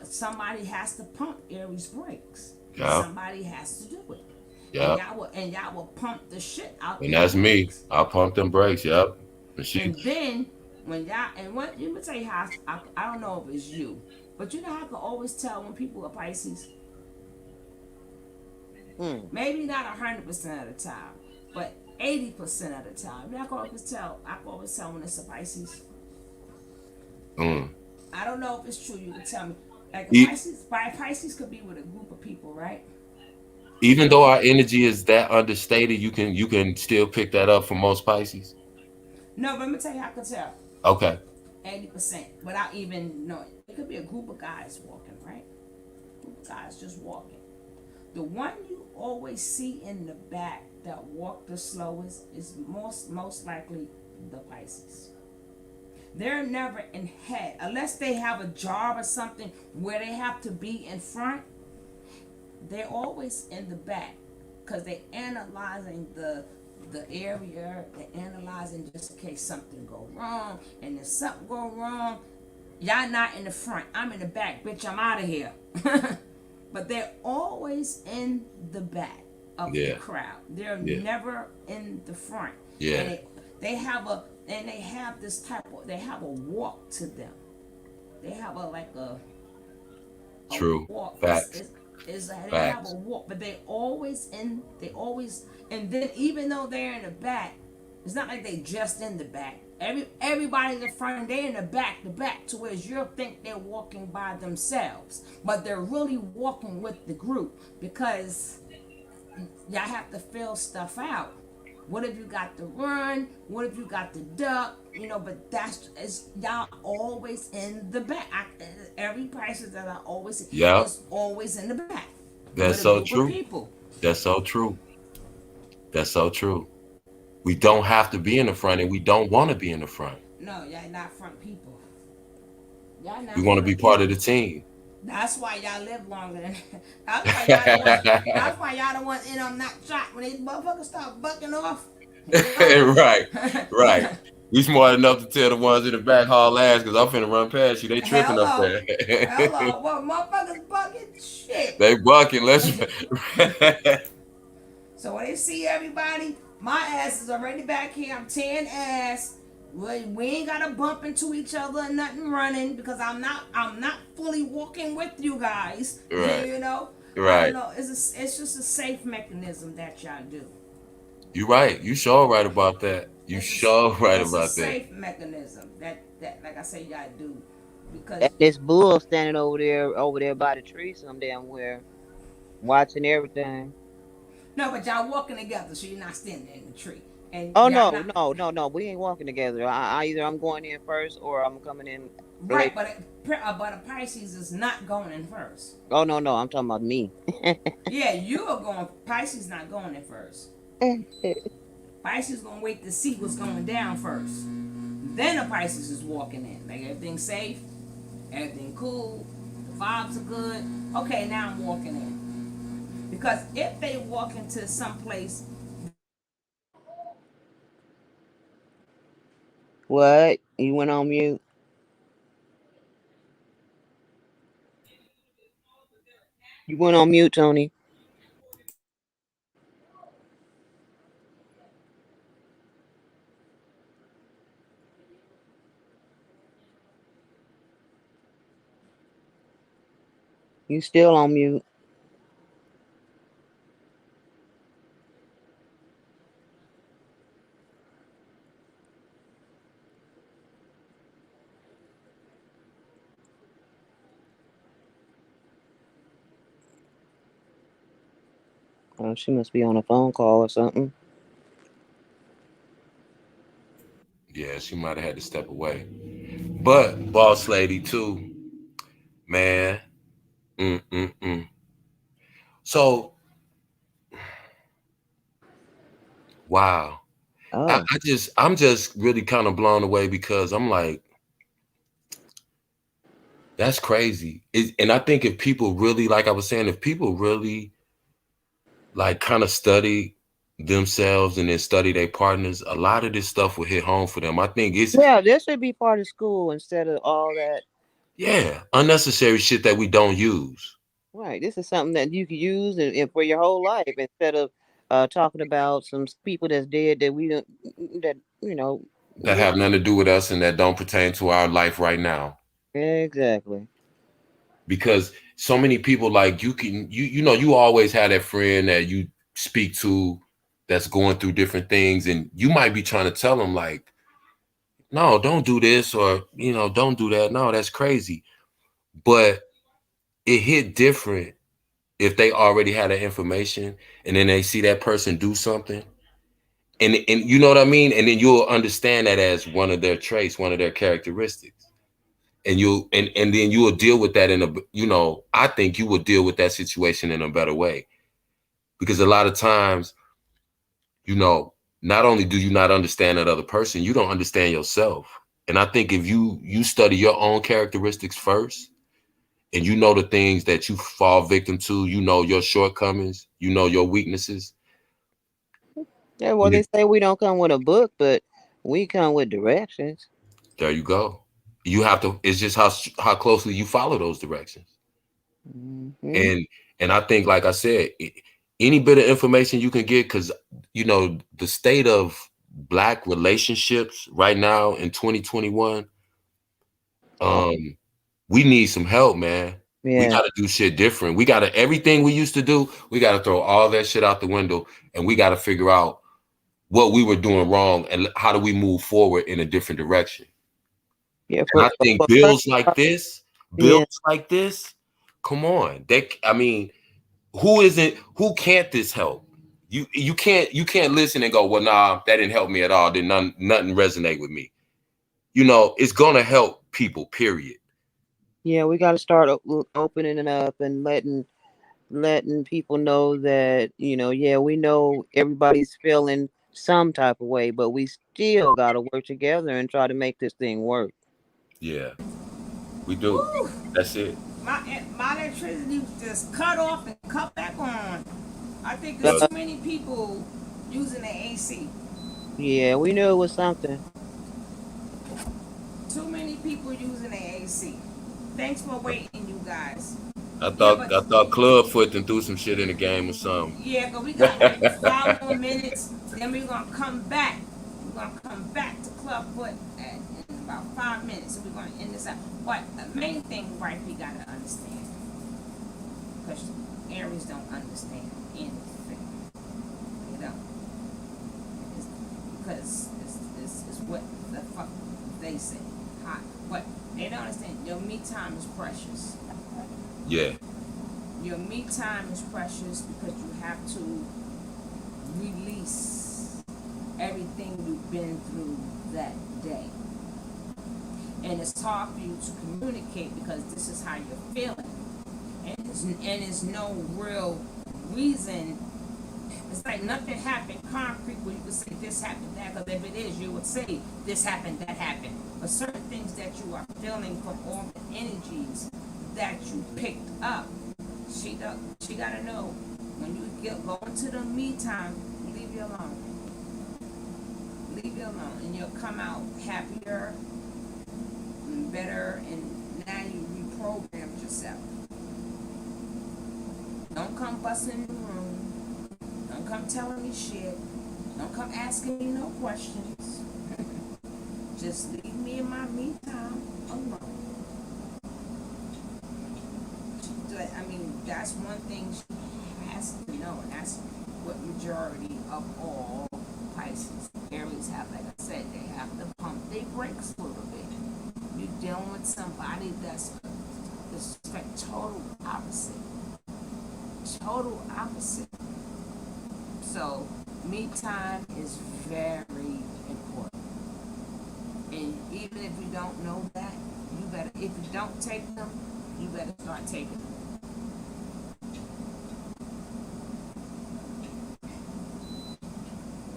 Somebody has to pump Aries brakes. Yeah. Somebody has to do it. Yeah. And y'all will pump the shit out. And that's me. I'll pump them brakes. Yep. And then when y'all let me tell you how I don't know if it's you, but you know how I can always tell when people are Pisces. Maybe not 100% of the time, but 80% of the time. I can always tell when it's a Pisces. I don't know if it's true. You can tell me. Like Pisces could be with a group of people, right? Even though our energy is that understated, you can still pick that up for most Pisces. No, but let me tell you how I can tell. Okay. 80% without even knowing. It could be a group of guys walking, right? Group of guys just walking. The one you always see in the back that walk the slowest is most likely the Pisces. They're never in head unless they have a job or something where they have to be in front. They're always in the back because they're analyzing the area. They're analyzing just in case something go wrong. And if something go wrong, y'all not in the front. I'm in the back, bitch. I'm out of here. But they're always in the back of the crowd. They're never in the front. Yeah. And they have this type of, they have a walk to them. They have a True. walk. Facts. They have a walk, but and then even though they're in the back, it's not like they just in the back. Everybody's in front and they're in the back to where you'll think they're walking by themselves, but they're really walking with the group because y'all have to fill stuff out. What if you got to run? What if you got to duck? But y'all always in the back. Every Pisces that I always see is always in the back. That's so true. That's so true. That's so true. We don't have to be in the front, and we don't want to be in the front. No, y'all not front people. We want to be part of the team. That's why y'all live longer than. That's why y'all the ones not shot when these motherfuckers start bucking off. Right. We smart enough to tell the ones in the back haul ass because I'm finna run past you. They tripping up there. Hello, well, motherfuckers bucking shit. They bucking. Let's. So when they see everybody, my ass is already back here. I'm tearing ass. We ain't gotta bump into each other and nothing running because I'm not fully walking with you guys. Right. Right. I don't know. It's just a safe mechanism that y'all do. You're right. You sure right about that. You It's sure right it's a about that. safe mechanism that like I say you gotta do And because this bull standing over there by the tree some damn where, watching everything. no, but y'all walking together, so you're not standing in the tree, and Oh y'all no, not no, no, no. We ain't walking together. I either I'm going in first or I'm coming in right. later. But a Pisces is not going in first. Oh no, no, I'm talking about me. Yeah, you are going. Pisces not going in first. Pisces gonna wait to see what's going down first. Then a Pisces is walking in. Like everything's safe, everything cool, the vibes are good. Okay, now I'm walking in. Because if they walk into some place, What? You went on mute? You went on mute, Tony. You still on mute. Oh, she must be on a phone call or something. Yeah, she might have had to step away. But boss lady too, man. Mm-mm-mm. So wow. Oh, I'm just really kind of blown away because I'm like, that's crazy. And I think if people really, like I was saying, if people really like kind of study themselves and then study their partners, a lot of this stuff will hit home for them. I think it's, yeah. This should be part of school instead of all that. yeah, unnecessary shit that we don't use, Right. This is something that you could use and for your whole life instead of talking about some people that's dead that we don't that that we have nothing to do with us and that don't pertain to our life right now. exactly. Because so many people, like, you always have that friend that you speak to that's going through different things, and you might be trying to tell them like, no, don't do this, or don't do that. No, that's crazy. But it hit different if they already had that information and then they see that person do something, and you know what I mean, and then you'll understand that as one of their traits, one of their characteristics, and and then you will deal with that in a, I think you will deal with that situation in a better way, because a lot of times, you know not only do you not understand that other person, you don't understand yourself. And I think if you study your own characteristics first, and you know the things that you fall victim to, your shortcomings, your weaknesses. Yeah, well, And they say we don't come with a book, but we come with directions. there you go. You have to. It's just how closely you follow those directions. Hmm. And I think, like I said, any bit of information you can get, because the state of Black relationships right now in 2021, Oh, we need some help, man. We yeah, got to do shit different. We got to, everything we used to do, we got to throw all that shit out the window, and we got to figure out what we were doing wrong and how do we move forward in a different direction. yeah. And I think For first, bills yeah, like this, come on. I mean, who can't this help? You can't listen and go, well, nah, that didn't help me at all. Did nothing resonate with me. It's gonna help people, period. yeah. We got to start opening it up and letting people know that yeah, we know everybody's feeling some type of way, but we still got to work together and try to make this thing work. Yeah, we do. woo, That's it. my electricity just cut off and cut back on. I think there's Well, Uh, too many people using the AC. yeah, we knew it was something. Too many people using the AC. Thanks for waiting, you guys. I Yeah, thought but I thought Clubfoot and threw some shit in the game or something. yeah, cause we got like 5 more minutes. Then we're gonna come back. We're gonna come back to Clubfoot in about 5 minutes. So we're gonna end this out. But the main thing, right, we gotta understand, because Aries don't understand anything. You know, because it's what the fuck they say. Hot. But they don't understand your me time is precious. Yeah. Your me time is precious because you have to release everything you've been through that day. And it's hard for you to communicate because this is how you're feeling. And there's no real reason. It's like nothing happened concrete where you could say this happened, that. Because if it is, you would say this happened, that happened. But certain things that you are feeling from all the energies that you picked up, she gotta know when you go into the me time, leave you alone. Leave you alone, and you'll come out happier, and better, and now you reprogrammed yourself. Don't come busting in the room. Don't come telling me shit. Don't come asking me no questions. Just leave me in my me time alone. I mean, that's one thing she has to know, and that's what majority of all Pisces, Aries have. Like I said, they have to pump their brakes a little bit. You're dealing with somebody that's like total opposite. Total opposite. So, me time is very important. And even if you don't know that, you better, if you don't take them, you better start taking them.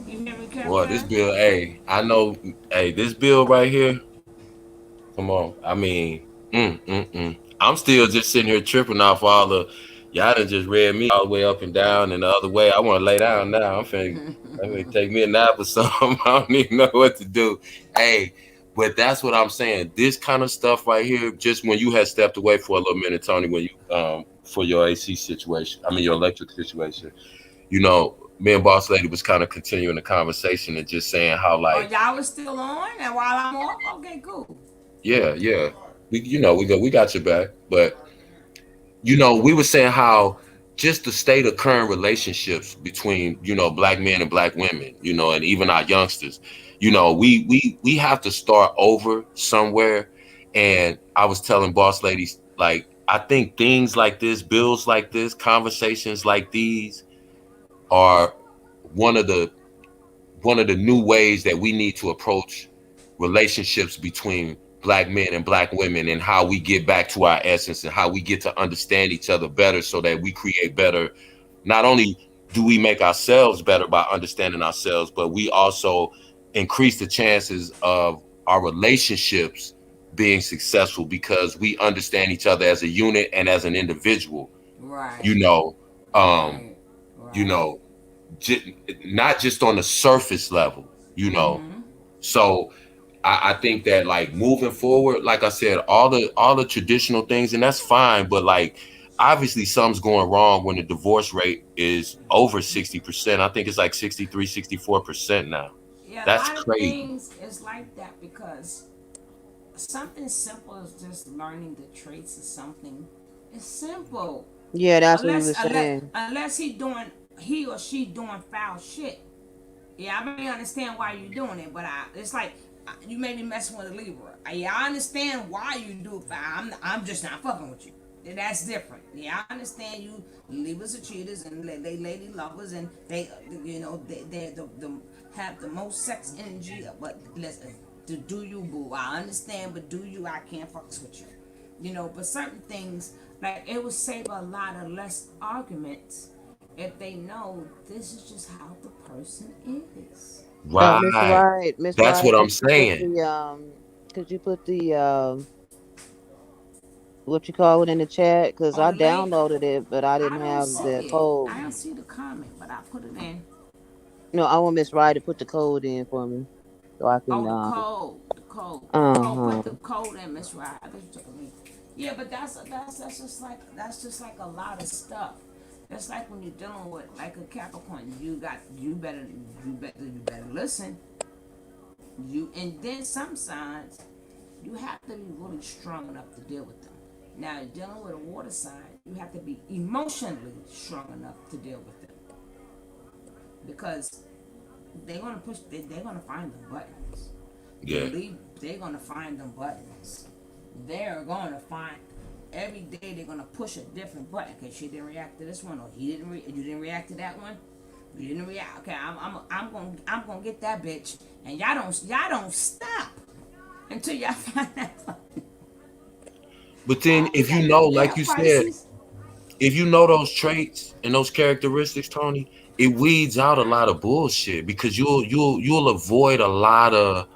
You hear me, Kevin? Boy, this bill, hey, I know, hey, this bill right here, come on. I mean, I'm still just sitting here tripping off all the, y'all done just read me all the way up and down and the other way. I want to lay down now. I'm finna take me a nap or something. I don't even know what to do. Hey, but that's what I'm saying. This kind of stuff right here, just when you had stepped away for a little minute, Tony, when you, for your AC situation, I mean, your electric situation, you know, me and Boss Lady was kind of continuing the conversation and just saying how, Oh, like, y'all was still on, and while I'm off, okay, cool. yeah, we got your back, but we were saying how just the state of current relationships between black men and black women, and even our youngsters, we have to start over somewhere. And I was telling Boss Ladies, like, I think things like this, bills like this, conversations like these are one of the new ways that we need to approach relationships between black men and black women, and how we get back to our essence and how we get to understand each other better so that we create better. Not only do we make ourselves better by understanding ourselves, but we also increase the chances of our relationships being successful because we understand each other as a unit and as an individual. Right. You know, Right. you know, not just on the surface level, So I think that, like, moving forward, like I said, all the traditional things, and that's fine, but like obviously something's going wrong when the divorce rate is over 60%. I think it's like 63, 64% now. Yeah, a That's lot of crazy. things is like that because something simple as just learning the traits of something is simple. Yeah, that's what he Unless was unless saying. unless he or she doing foul shit. Yeah, I may understand why you're doing it, but it's like you may be messing with a Libra. Yeah, I understand why you do it. I'm just not fucking with you. That's different. Yeah, I understand you. Libras are cheaters and they lady lovers and they they have the most sex energy. But listen, do you, boo? I understand, but do you? I can't fucks with you. But certain things like it would save a lot of less arguments if they know this is just how the person is. Miss Right. Wright, Miss That's Wright, what I'm saying. could you put the what you call it in the chat? Because Oh, I the late. downloaded it, but I I didn't don't have the see it. code. I don't see the comment, but I put it in. No, I want Miss Wright to put the code in for me so I can Oh, the code, the code. Oh, put uh-huh. the code in, Miss Right. I think you took a link. Yeah, but that's just like a lot of stuff. That's like when you're dealing with like a Capricorn. You better listen. And then some signs you have to be really strong enough to deal with them. Now, dealing with a water sign, you have to be emotionally strong enough to deal with them because they're gonna find the buttons. Yeah. They're gonna find them buttons. They're gonna find every day. They're gonna push a different button. Okay, she didn't react to this one, or he didn't. You didn't react to that one. You didn't react. Okay, I'm gonna get that bitch, and y'all don't stop until y'all find that button. But then I if you said, know, yeah, like you said, Pisces. if you know those traits and those characteristics, Tony, it weeds out a lot of bullshit because you'll avoid a lot of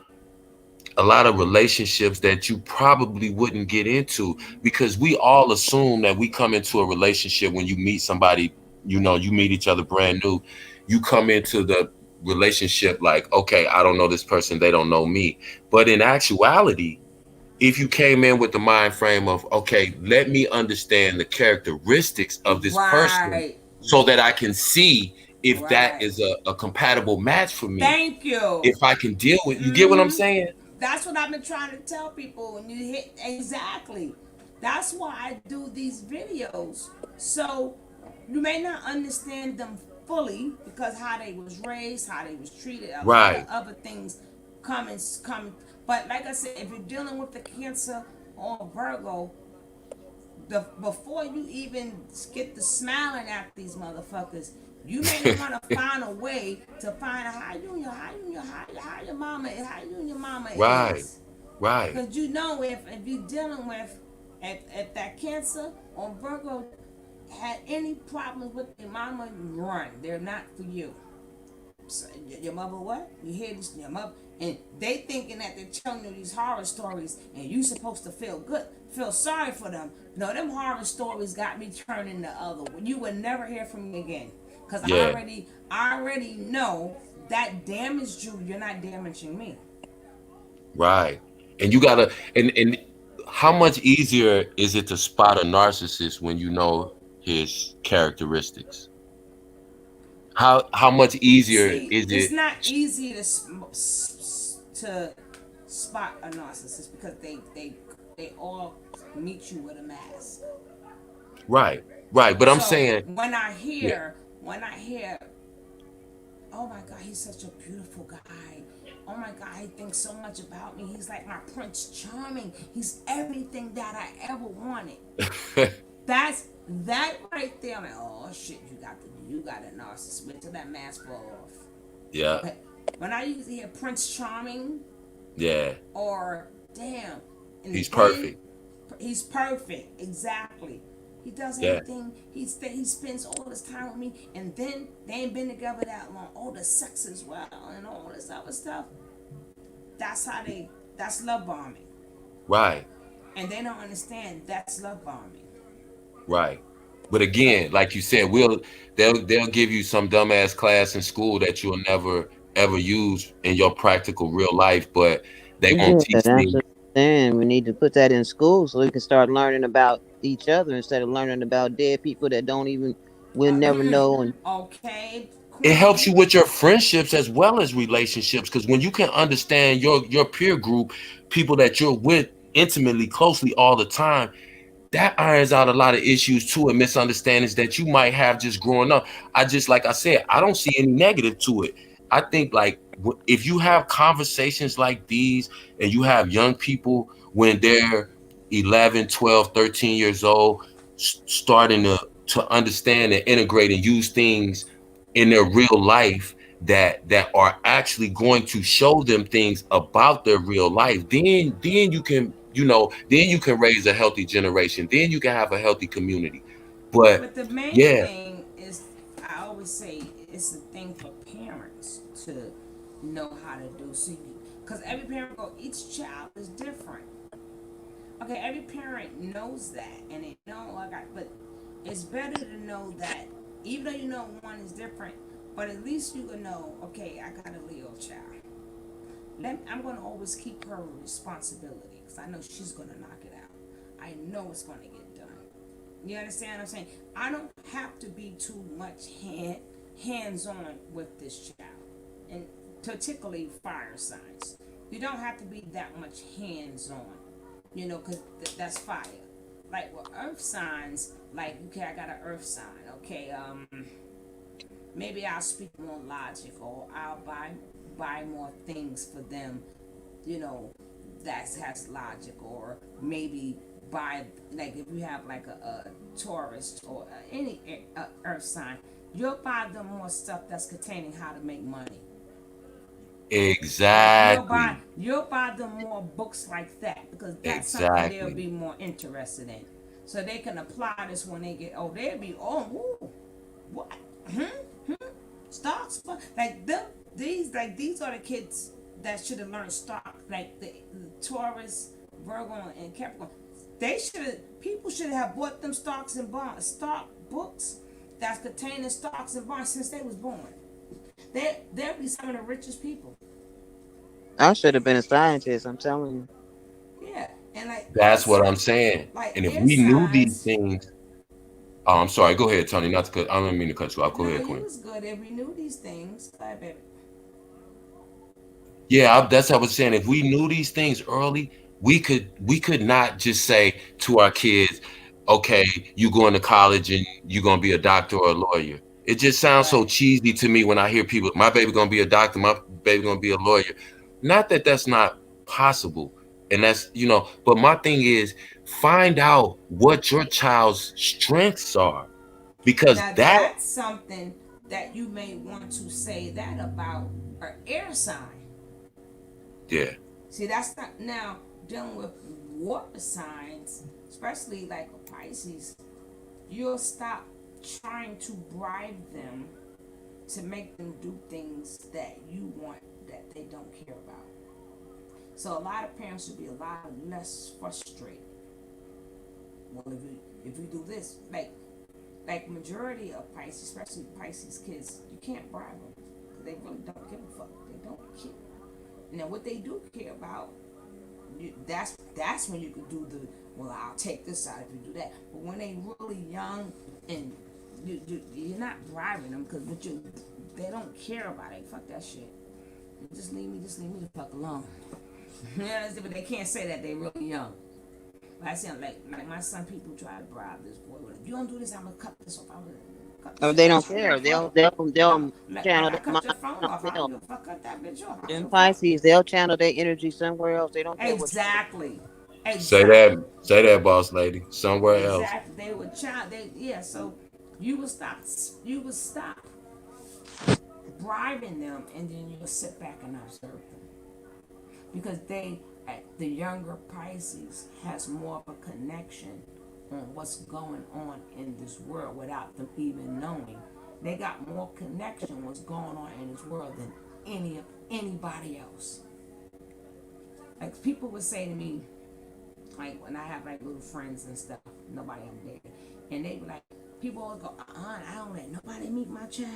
relationships that you probably wouldn't get into because we all assume that we come into a relationship when you meet somebody, you meet each other brand new, you come into the relationship like, okay, I don't know this person, they don't know me. But in actuality, if you came in with the mind frame of, okay, let me understand the characteristics of this person Right, so that I can see if that right. is a compatible match for me, Thank you. if I can deal with, you get what I'm saying? That's what I've been trying to tell people. When you hit exactly, that's why I do these videos. So you may not understand them fully because how they was raised, how they was treated, a lot of Right. other things come. But like I said, if you're dealing with the Cancer or Virgo, before you even get to smiling at these motherfuckers, you may want to find a way to find out how your mama Right. is. Right. Because you know if you're dealing with if that Cancer or Virgo had any problems with your mama, run. They're not for you. So, your mother what? You hear this? Your mother, and they thinking that they're telling you these horror stories, and you supposed to feel good, feel sorry for them. No, them horror stories got me turning the other way. You would never hear from me again, cause Yeah. I already know that damaged you. You're not damaging me. Right. And you gotta and how much easier is it to spot a narcissist when you know his characteristics? How much easier See, is it's it? not easy to spot a narcissist because they all meet you with a mask. Right. Right. But I'm So saying, yeah. when I hear, oh my God, he's such a beautiful guy. Oh my God, he thinks so much about me. He's like my Prince Charming. He's everything that I ever wanted. That's that right there. I'm like, oh shit, you got a narcissist. Wait till that mask fall off. Yeah. But when I used to hear Prince Charming Yeah. or damn, He's and then perfect. he's perfect, exactly. He does Yeah. everything. He spends all his time with me, and then they ain't been together that long. All the sex as well, and all this other stuff. That's love bombing, Right. and they don't understand that's love bombing. Right. But So again, like you said, they'll give you some dumbass class in school that you'll never ever use in your practical real life, but they won't Yeah, teach that's me. what I'm saying. We need to put that in school so we can start learning about each other instead of learning about dead people that don't even we'll never know. And okay, It helps you Queen. with your friendships as well as relationships because when you can understand your peer group, people that you're with intimately, closely all the time, that irons out a lot of issues too and misunderstandings that you might have just growing up. Like I said, I don't see any negative to it. I think like if you have conversations like these and you have young people when they're 11, 12, 13 years old starting to understand and integrate and use things in their real life that are actually going to show them things about their real life, then you can, then you can raise a healthy generation, then you can have a healthy community. But But the main yeah. thing is, I always say, it's a thing for parents to know how to do. See, because every parent each child is different. Okay, every parent knows that, and they know but it's better to know that, even though you know one is different, but at least you can know, okay, I got a Leo child. I'm gonna always keep her responsibility because I know she's gonna knock it out. I know it's gonna get done. You understand what I'm saying? I don't have to be too much hands on with this child, and particularly fire signs. You don't have to be that much hands on, because that's fire. Like with earth signs, like okay, I got an earth sign. Okay, maybe I'll speak more logic, or I'll buy more things for them you know, that has logic, or maybe by like if you have like a Taurus or any earth sign, you'll buy them more stuff that's containing how to make money. Like Exactly. you'll buy them more books like that because that's something they'll Exactly. be more interested in. So they can apply this when they get old. They'll be woo, what? Stocks, like them. These are the kids that should have learned stock. Like the Taurus, Virgo, and Capricorn. They should have. People should have bought them stocks and bonds, stock books that's containing stocks and bonds since they was born. They'll be some of the richest people. I should have been a scientist. I'm telling you. Yeah, and That's what I'm saying. like And if air we knew these signs. things, oh, I'm sorry. Go ahead, Tony. Not to cut. I don't mean to cut you off. Go No, ahead, you Queen. was good. If we knew these things, I bet. Yeah, that's what I was saying. If we knew these things early, we could not just say to our kids, "Okay, you going to college and you're gonna be a doctor or a lawyer." It just sounds so Right. cheesy to me when I hear people, "My baby gonna be a doctor, my baby gonna be a lawyer." Not that that's not possible, and that's But my thing is, find out what your child's strengths are, because Now that, that's something that you may want to say that about an air sign. yeah, See, that's not now dealing with water signs, especially like a Pisces. You'll stop trying to bribe them to make them do things that you want that they don't care about. So a lot of parents should be a lot less frustrated. Well, if you do this, like majority of Pisces, especially Pisces kids, you can't bribe them because they really don't give a fuck. They don't care. Now, what they do care about, that's when you could do the well. I'll take this side if you do that. But when they really young and you're not bribing them because they don't care about it. Fuck that shit. Just leave me the fuck alone. Yeah, but they can't say that they really young. But I said like my son, people try to bribe this boy. Well, if you don't do this, I'm gonna cut this off. I'm gonna cut Oh, this they shit don't off. care. They'll Like channel I their cut mind. your phone off. I don't They'll, give a fuck. Cut that bitch off. I don't them give a fuck. Pisces, they'll channel their energy somewhere else. They don't care what you do. Exactly. say Exactly. that, say that, boss lady, somewhere else. Exactly. They would child. Yeah. So you would stop. You would stop bribing them, and then you would sit back and observe them because the younger Pisces has more of a connection on what's going on in this world without them even knowing. They got more connection what's going on in this world than anybody else. Like people would say to me, like when I have like little friends and stuff, nobody I'm dating, and they be like, people always go, I don't let nobody meet my child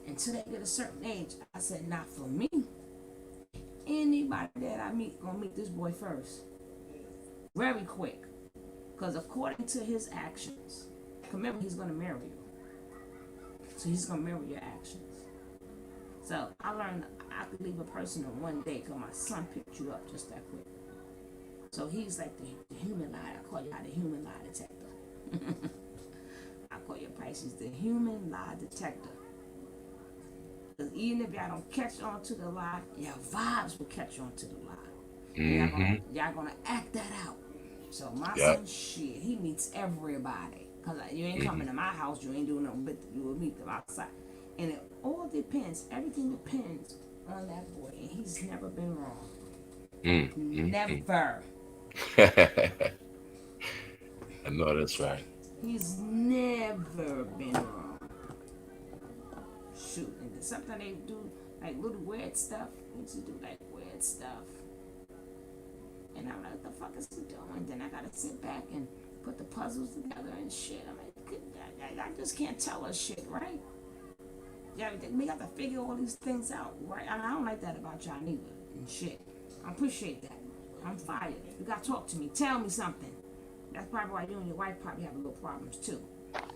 until they get a certain age. I said, not for me. Anybody that I meet gonna meet this boy first, very quick, because according to his actions, remember he's gonna marry you, so he's gonna mirror your actions. So I learned I could leave a person in one day because my son picked you up just that quick. So he's like the human lie. I call y'all the human lie detector. I call your Pisces the human lie detector. Because even if y'all don't catch on to the lie, your vibes will catch on to the lie. Mm-hmm. Y'all gonna act that out. So my Yep. son, shit, he meets everybody. Because you ain't Mm-hmm. coming to my house, you ain't doing nothing, but you will meet them outside. And it all depends, everything depends on that boy. And he's never been wrong. Mm-hmm. Never. I know that's right. He's never been wrong. Shoot, and sometimes they do like little weird stuff. He used to do like weird stuff. And I'm like, what the fuck is he doing? Then I gotta sit back and put the puzzles together and shit. I'm like, I just can't tell her shit, right? Yeah, we got to figure all these things out, right? I don't like that about y'all neither and shit. I appreciate that. I'm fired. You gotta talk to me. Tell me something. That's probably why you and your wife probably have little problems too.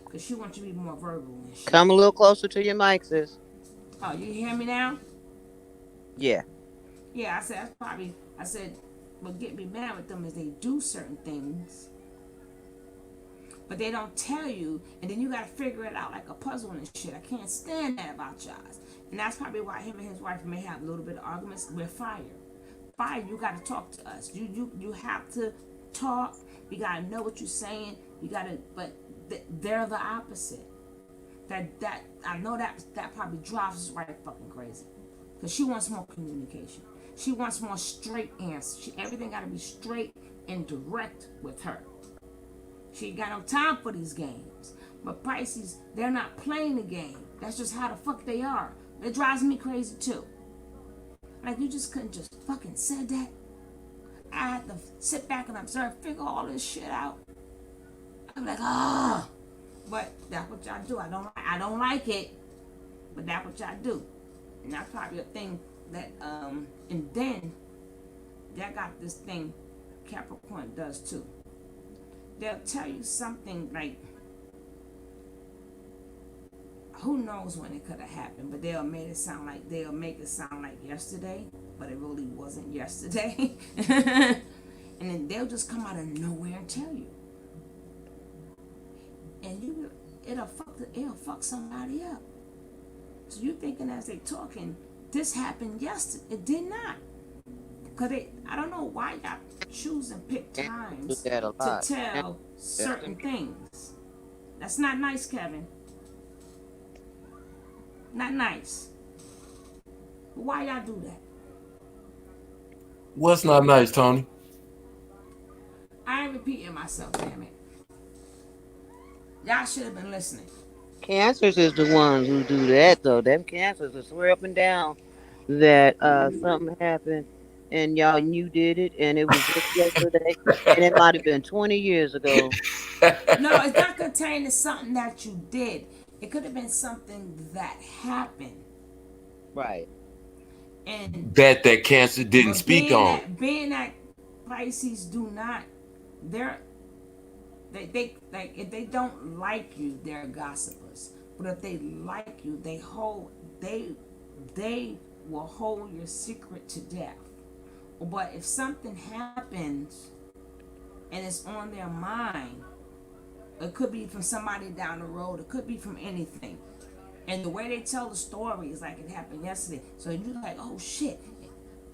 Because she wants you to be more verbal and shit. Come a little closer to your mic, sis. Oh, you hear me now? Yeah. Yeah, I said, what get me mad with them is they do certain things, but they don't tell you, and then you gotta figure it out like a puzzle and shit. I can't stand that about y'all. And that's probably why him and his wife may have a little bit of arguments. We're fired. fire, you gotta talk to us. You have to talk. We gotta know what you're saying. You gotta, but they're the opposite. That I know that probably drives us right fucking crazy, because she wants more communication. She wants more straight answers. Everything gotta be straight and direct with her. She ain't got no time for these games. But Pisces, they're not playing the game. That's just how the fuck they are. It drives me crazy too. Like, you just couldn't just fucking said that. I had to sit back and observe, figure all this shit out. I'm like, ah. But that's what y'all do. I don't like it, but that's what y'all do. And that's probably a thing that and then that got this thing Capricorn does too. They'll tell you something like, who knows when it could have happened, but they'll make it sound like yesterday, but it really wasn't yesterday. And then they'll just come out of nowhere and tell you. And it'll fuck somebody up. So you thinking as they talking, this happened yesterday. It did not. Cause I don't know why y'all choose and pick times to tell certain things. That's not nice, Kevin. Not nice. Why y'all do that? What's not nice, Tony? I ain't repeating myself, damn it. Y'all should have been listening. Cancers is the ones who do that though. Them cancers will swear up and down that something happened and y'all you did it and it was just yesterday and it might have been 20 years ago. No, it's not contained to something that you did. It could have been something that happened. Right. And that cancer didn't speak on. Being that Pisces do not, they like, if they don't like you, they're gossipers. But if they like you, they will hold your secret to death. But if something happens and it's on their mind, it could be from somebody down the road, it could be from anything. And the way they tell the story is like it happened yesterday. So you're like, oh shit.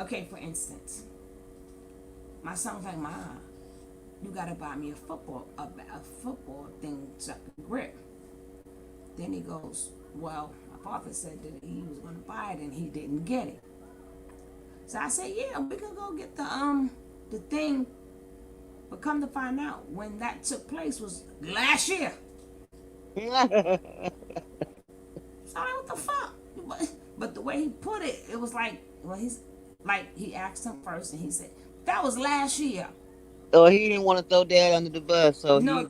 Okay, for instance, my son was like, Ma, you gotta buy me a football thing so I can grip. Then he goes, well, my father said that he was gonna buy it and he didn't get it. So I said, yeah, we can go get the thing. But come to find out, when that took place was last year. So I'm like, what the fuck? But the way he put it, it was like, well, he asked him first and he said, that was last year. Oh, he didn't want to throw Dad under the bus, so No,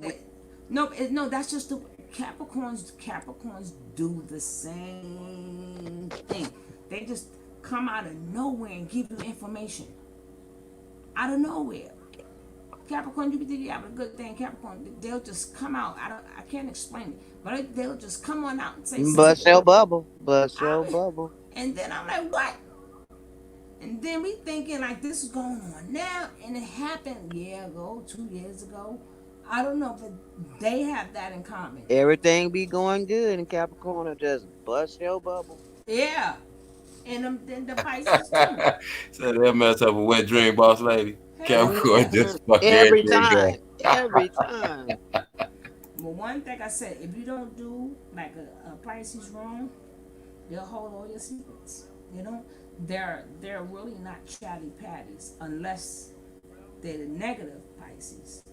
that's just the Capricorns do the same thing. They just come out of nowhere and give you information. Out of nowhere. Capricorn, you think you have a good thing, Capricorn, they'll just come out. I can't explain it, but they'll just come on out and say something. Bust your bubble. Bubble. And then I'm like, what? And then we thinking like this is going on now, and it happened a year ago, 2 years ago. I don't know, but they have that in common. Everything be going good, and Capricorn will just bust your bubble. Yeah. And then the Pisces too. So they'll mess up a wet dream, boss lady. Capricorn just fuck every everything time. up. Every time. Well, one thing I said, if you don't do like a Pisces wrong, they'll hold all your secrets. You know, they're really not chatty patties unless they're the negative Pisces.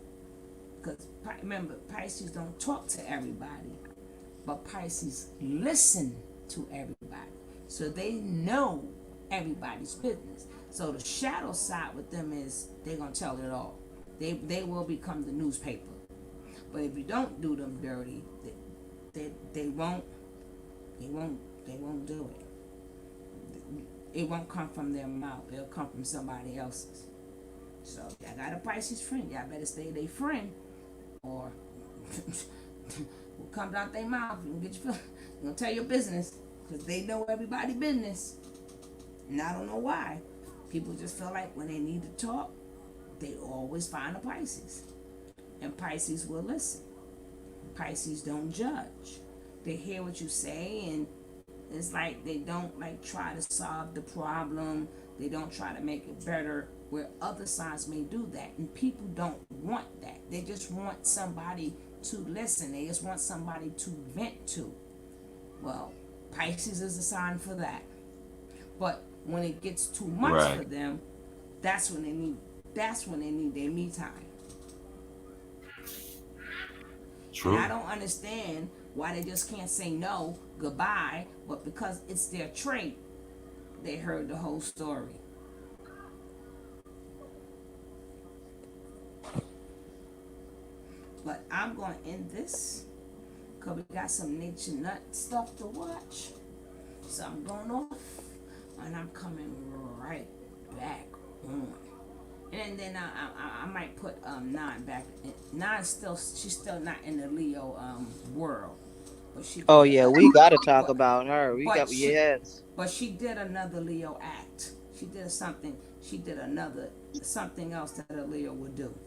Because remember, Pisces don't talk to everybody, but Pisces listen to everybody, so they know everybody's business. So the shadow side with them is they're gonna tell it all. They will become the newspaper. But if you don't do them dirty, they won't do it. It won't come from their mouth. It'll come from somebody else's. So y'all got a Pisces friend. Y'all better stay their friend, or will come out their mouth and get you. You gonna tell your business because they know everybody's business. And I don't know why. People just feel like when they need to talk, they always find a Pisces. And Pisces will listen. Pisces don't judge. They hear what you say, and it's like they don't like try to solve the problem. They don't try to make it better where other signs may do that. And people don't want that. They just want somebody to listen. They just want somebody to vent to. Well, Pisces is a sign for that. But when it gets too much Right. for them, that's when they need their me time. True. And I don't understand why they just can't say no, goodbye, but because it's their trait, they heard the whole story. But I'm going to end this because we got some nature nut stuff to watch. So I'm going off and I'm coming right back on. And then I might put Nine back. Nine she's still not in the Leo world, but she. Oh yeah, we got to talk about her. She, Yes. but she did another Leo act. She did something. She did something else that a Leo would do.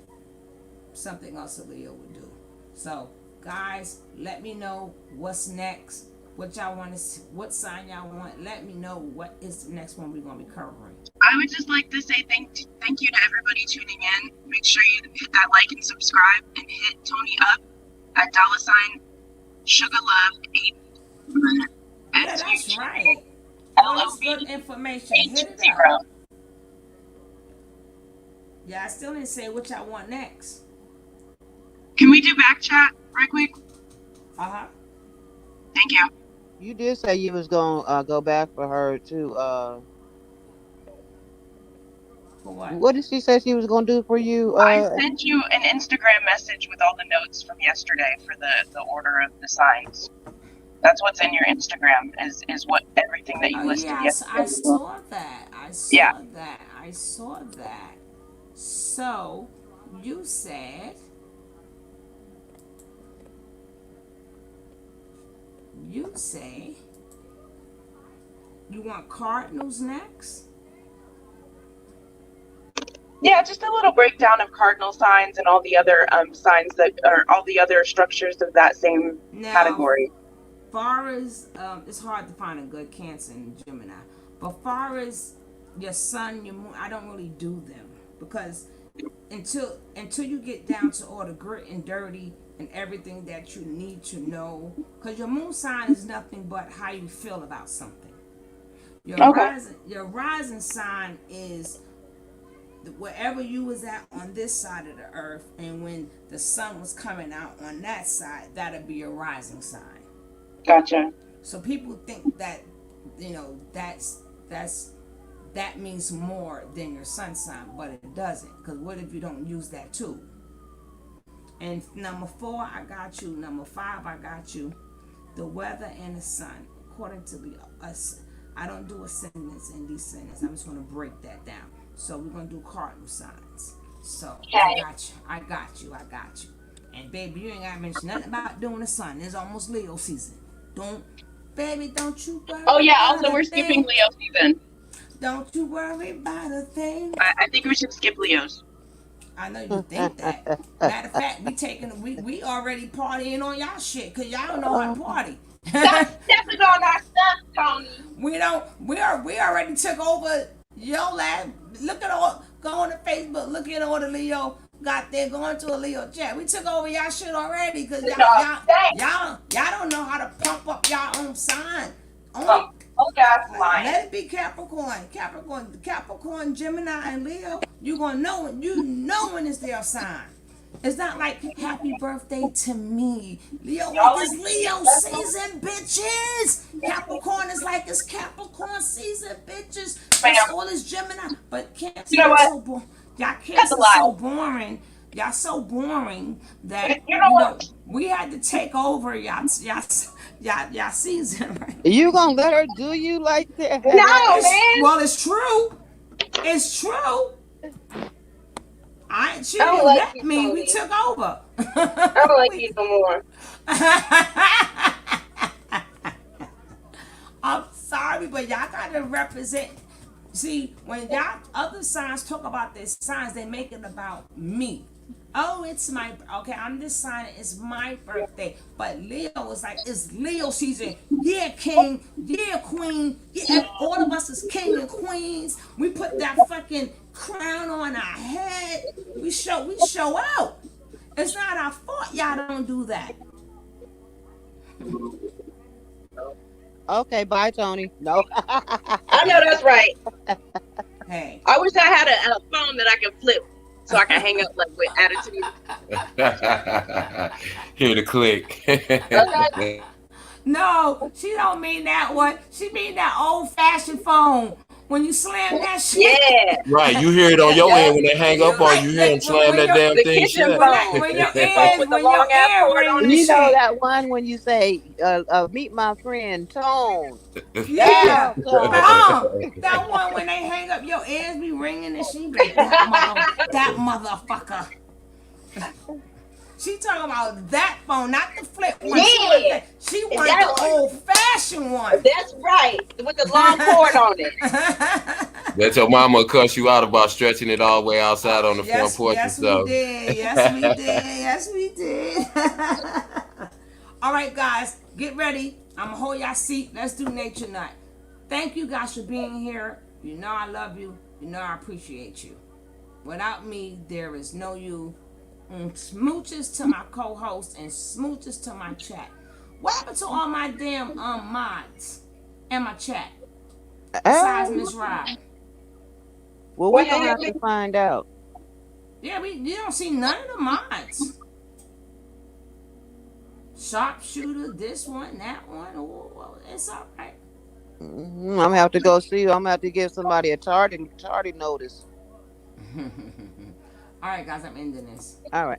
Something else a Leo would do. So guys, let me know what's next. What y'all want to see, what sign y'all want. Let me know what is the next one we're gonna be covering. I would just like to say thank you to everybody tuning in. Make sure you hit that like and subscribe, and hit Tony up at $Sugar Love 8. Yeah, that's right. That's good information. Hit it up. Yeah, I still didn't say what y'all want next. Can we do back chat right quick? Thank you. You did say you was gonna go back for her to. For what? What did she say she was gonna do for you? I sent you an Instagram message with all the notes from yesterday for the order of the signs. That's what's in your Instagram is what everything that you listed yesterday. I saw that. I saw that. So you said you want Cardinals next? Yeah, just a little breakdown of cardinal signs and all the other signs that are all the other structures of that same category. Far as it's hard to find a good Cancer and Gemini, but far as your sun, your moon, I don't really do them because until you get down to all the grit and dirty and everything that you need to know, because your moon sign is nothing but how you feel about something. Your rising sign is wherever you was at on this side of the earth, and when the sun was coming out on that side, that'll be your rising sign. Gotcha. So people think that that means more than your sun sign, but it doesn't. Because what if you don't use that too? And number 4, I got you. Number 5, I got you. The weather and the sun, according to us. I don't do ascendants and descendants. I'm just going to break that down. So we're going to do cardinal signs. So I got you. And baby, you ain't got to mention nothing about doing the sun. It's almost Leo season. Don't you worry. Oh yeah, also we're skipping Leo season. Don't you worry about a thing. I think we should skip Leos. I know you think that. Matter of fact, we already partying on y'all shit because y'all don't know how to party. Stop stepping on our stuff, Tony. We already took over your lab. Look at all, go on to Facebook, look at all the Leo got there, going to a Leo chat. We took over y'all shit already because y'all don't know how to pump up y'all own sign. Let it be Capricorn, Gemini, and Leo. You gonna know when it's their sign. It's not like happy birthday to me. Leo, it's Leo season, bitches. Capricorn is like it's Capricorn season, bitches. That's all is Gemini. But Cancer is so boring. Y'all Cancer is so boring. Y'all so boring that we had to take over y'all season. Right? You gonna let her do you like that? No, man. Well, it's true. It's true. She didn't like let me. We took over. I don't like you no more. I'm sorry, but y'all gotta represent. See, when y'all other signs talk about their signs, they make it about me. Oh, it's my okay. I'm this sign. It's my birthday, but Leo is like it's Leo season. Yeah, king. Yeah, queen. Yeah, all of us is king and queens. We put that fucking crown on our head. We show out. It's not our fault y'all don't do that. Okay, bye, Tony. No. I know that's right. Hey, I wish I had a phone that I could flip so I can hang up like with attitude. Hear the click. Okay. no, she don't mean that one. She mean that old fashioned phone. When you slam that shit. Yeah. Right, you hear it on your Yep. end when they hang up You on you. like Hear them slam when that your damn The thing kitchen shut. phone. when your The phone ears with the when your long ass ear cord on ringing it. and You know shit. that one when you say, meet my friend Tone. Yeah. Damn, Tone. That one when they hang up, your ears be ringing and she be like, that motherfucker. She talking about that phone, not the flip one. Yeah. She wanted That the one. old fashioned one. That's right. With the long cord on it. That your mama cuss you out about stretching it all the way outside on the front yes, porch and yes we stuff. did. Yes we did. Yes we did. All right, guys, get ready. I'm gonna hold y'all seat. Let's do nature night. Thank you guys for being here. You know I love you. You know I appreciate you. Without me, there is no you. Smooches to my co-host and smooches to my chat. What happened to all my damn mods and my chat? Besides Oh, Miss Rod. well, What we're gonna did have to it find out. Yeah, you don't see none of the mods. Sharpshooter, this one, that one. Oh, it's all right. I'm gonna have to go see. I'm gonna have to give somebody a tardy notice. All right, guys, I'm ending this. All right.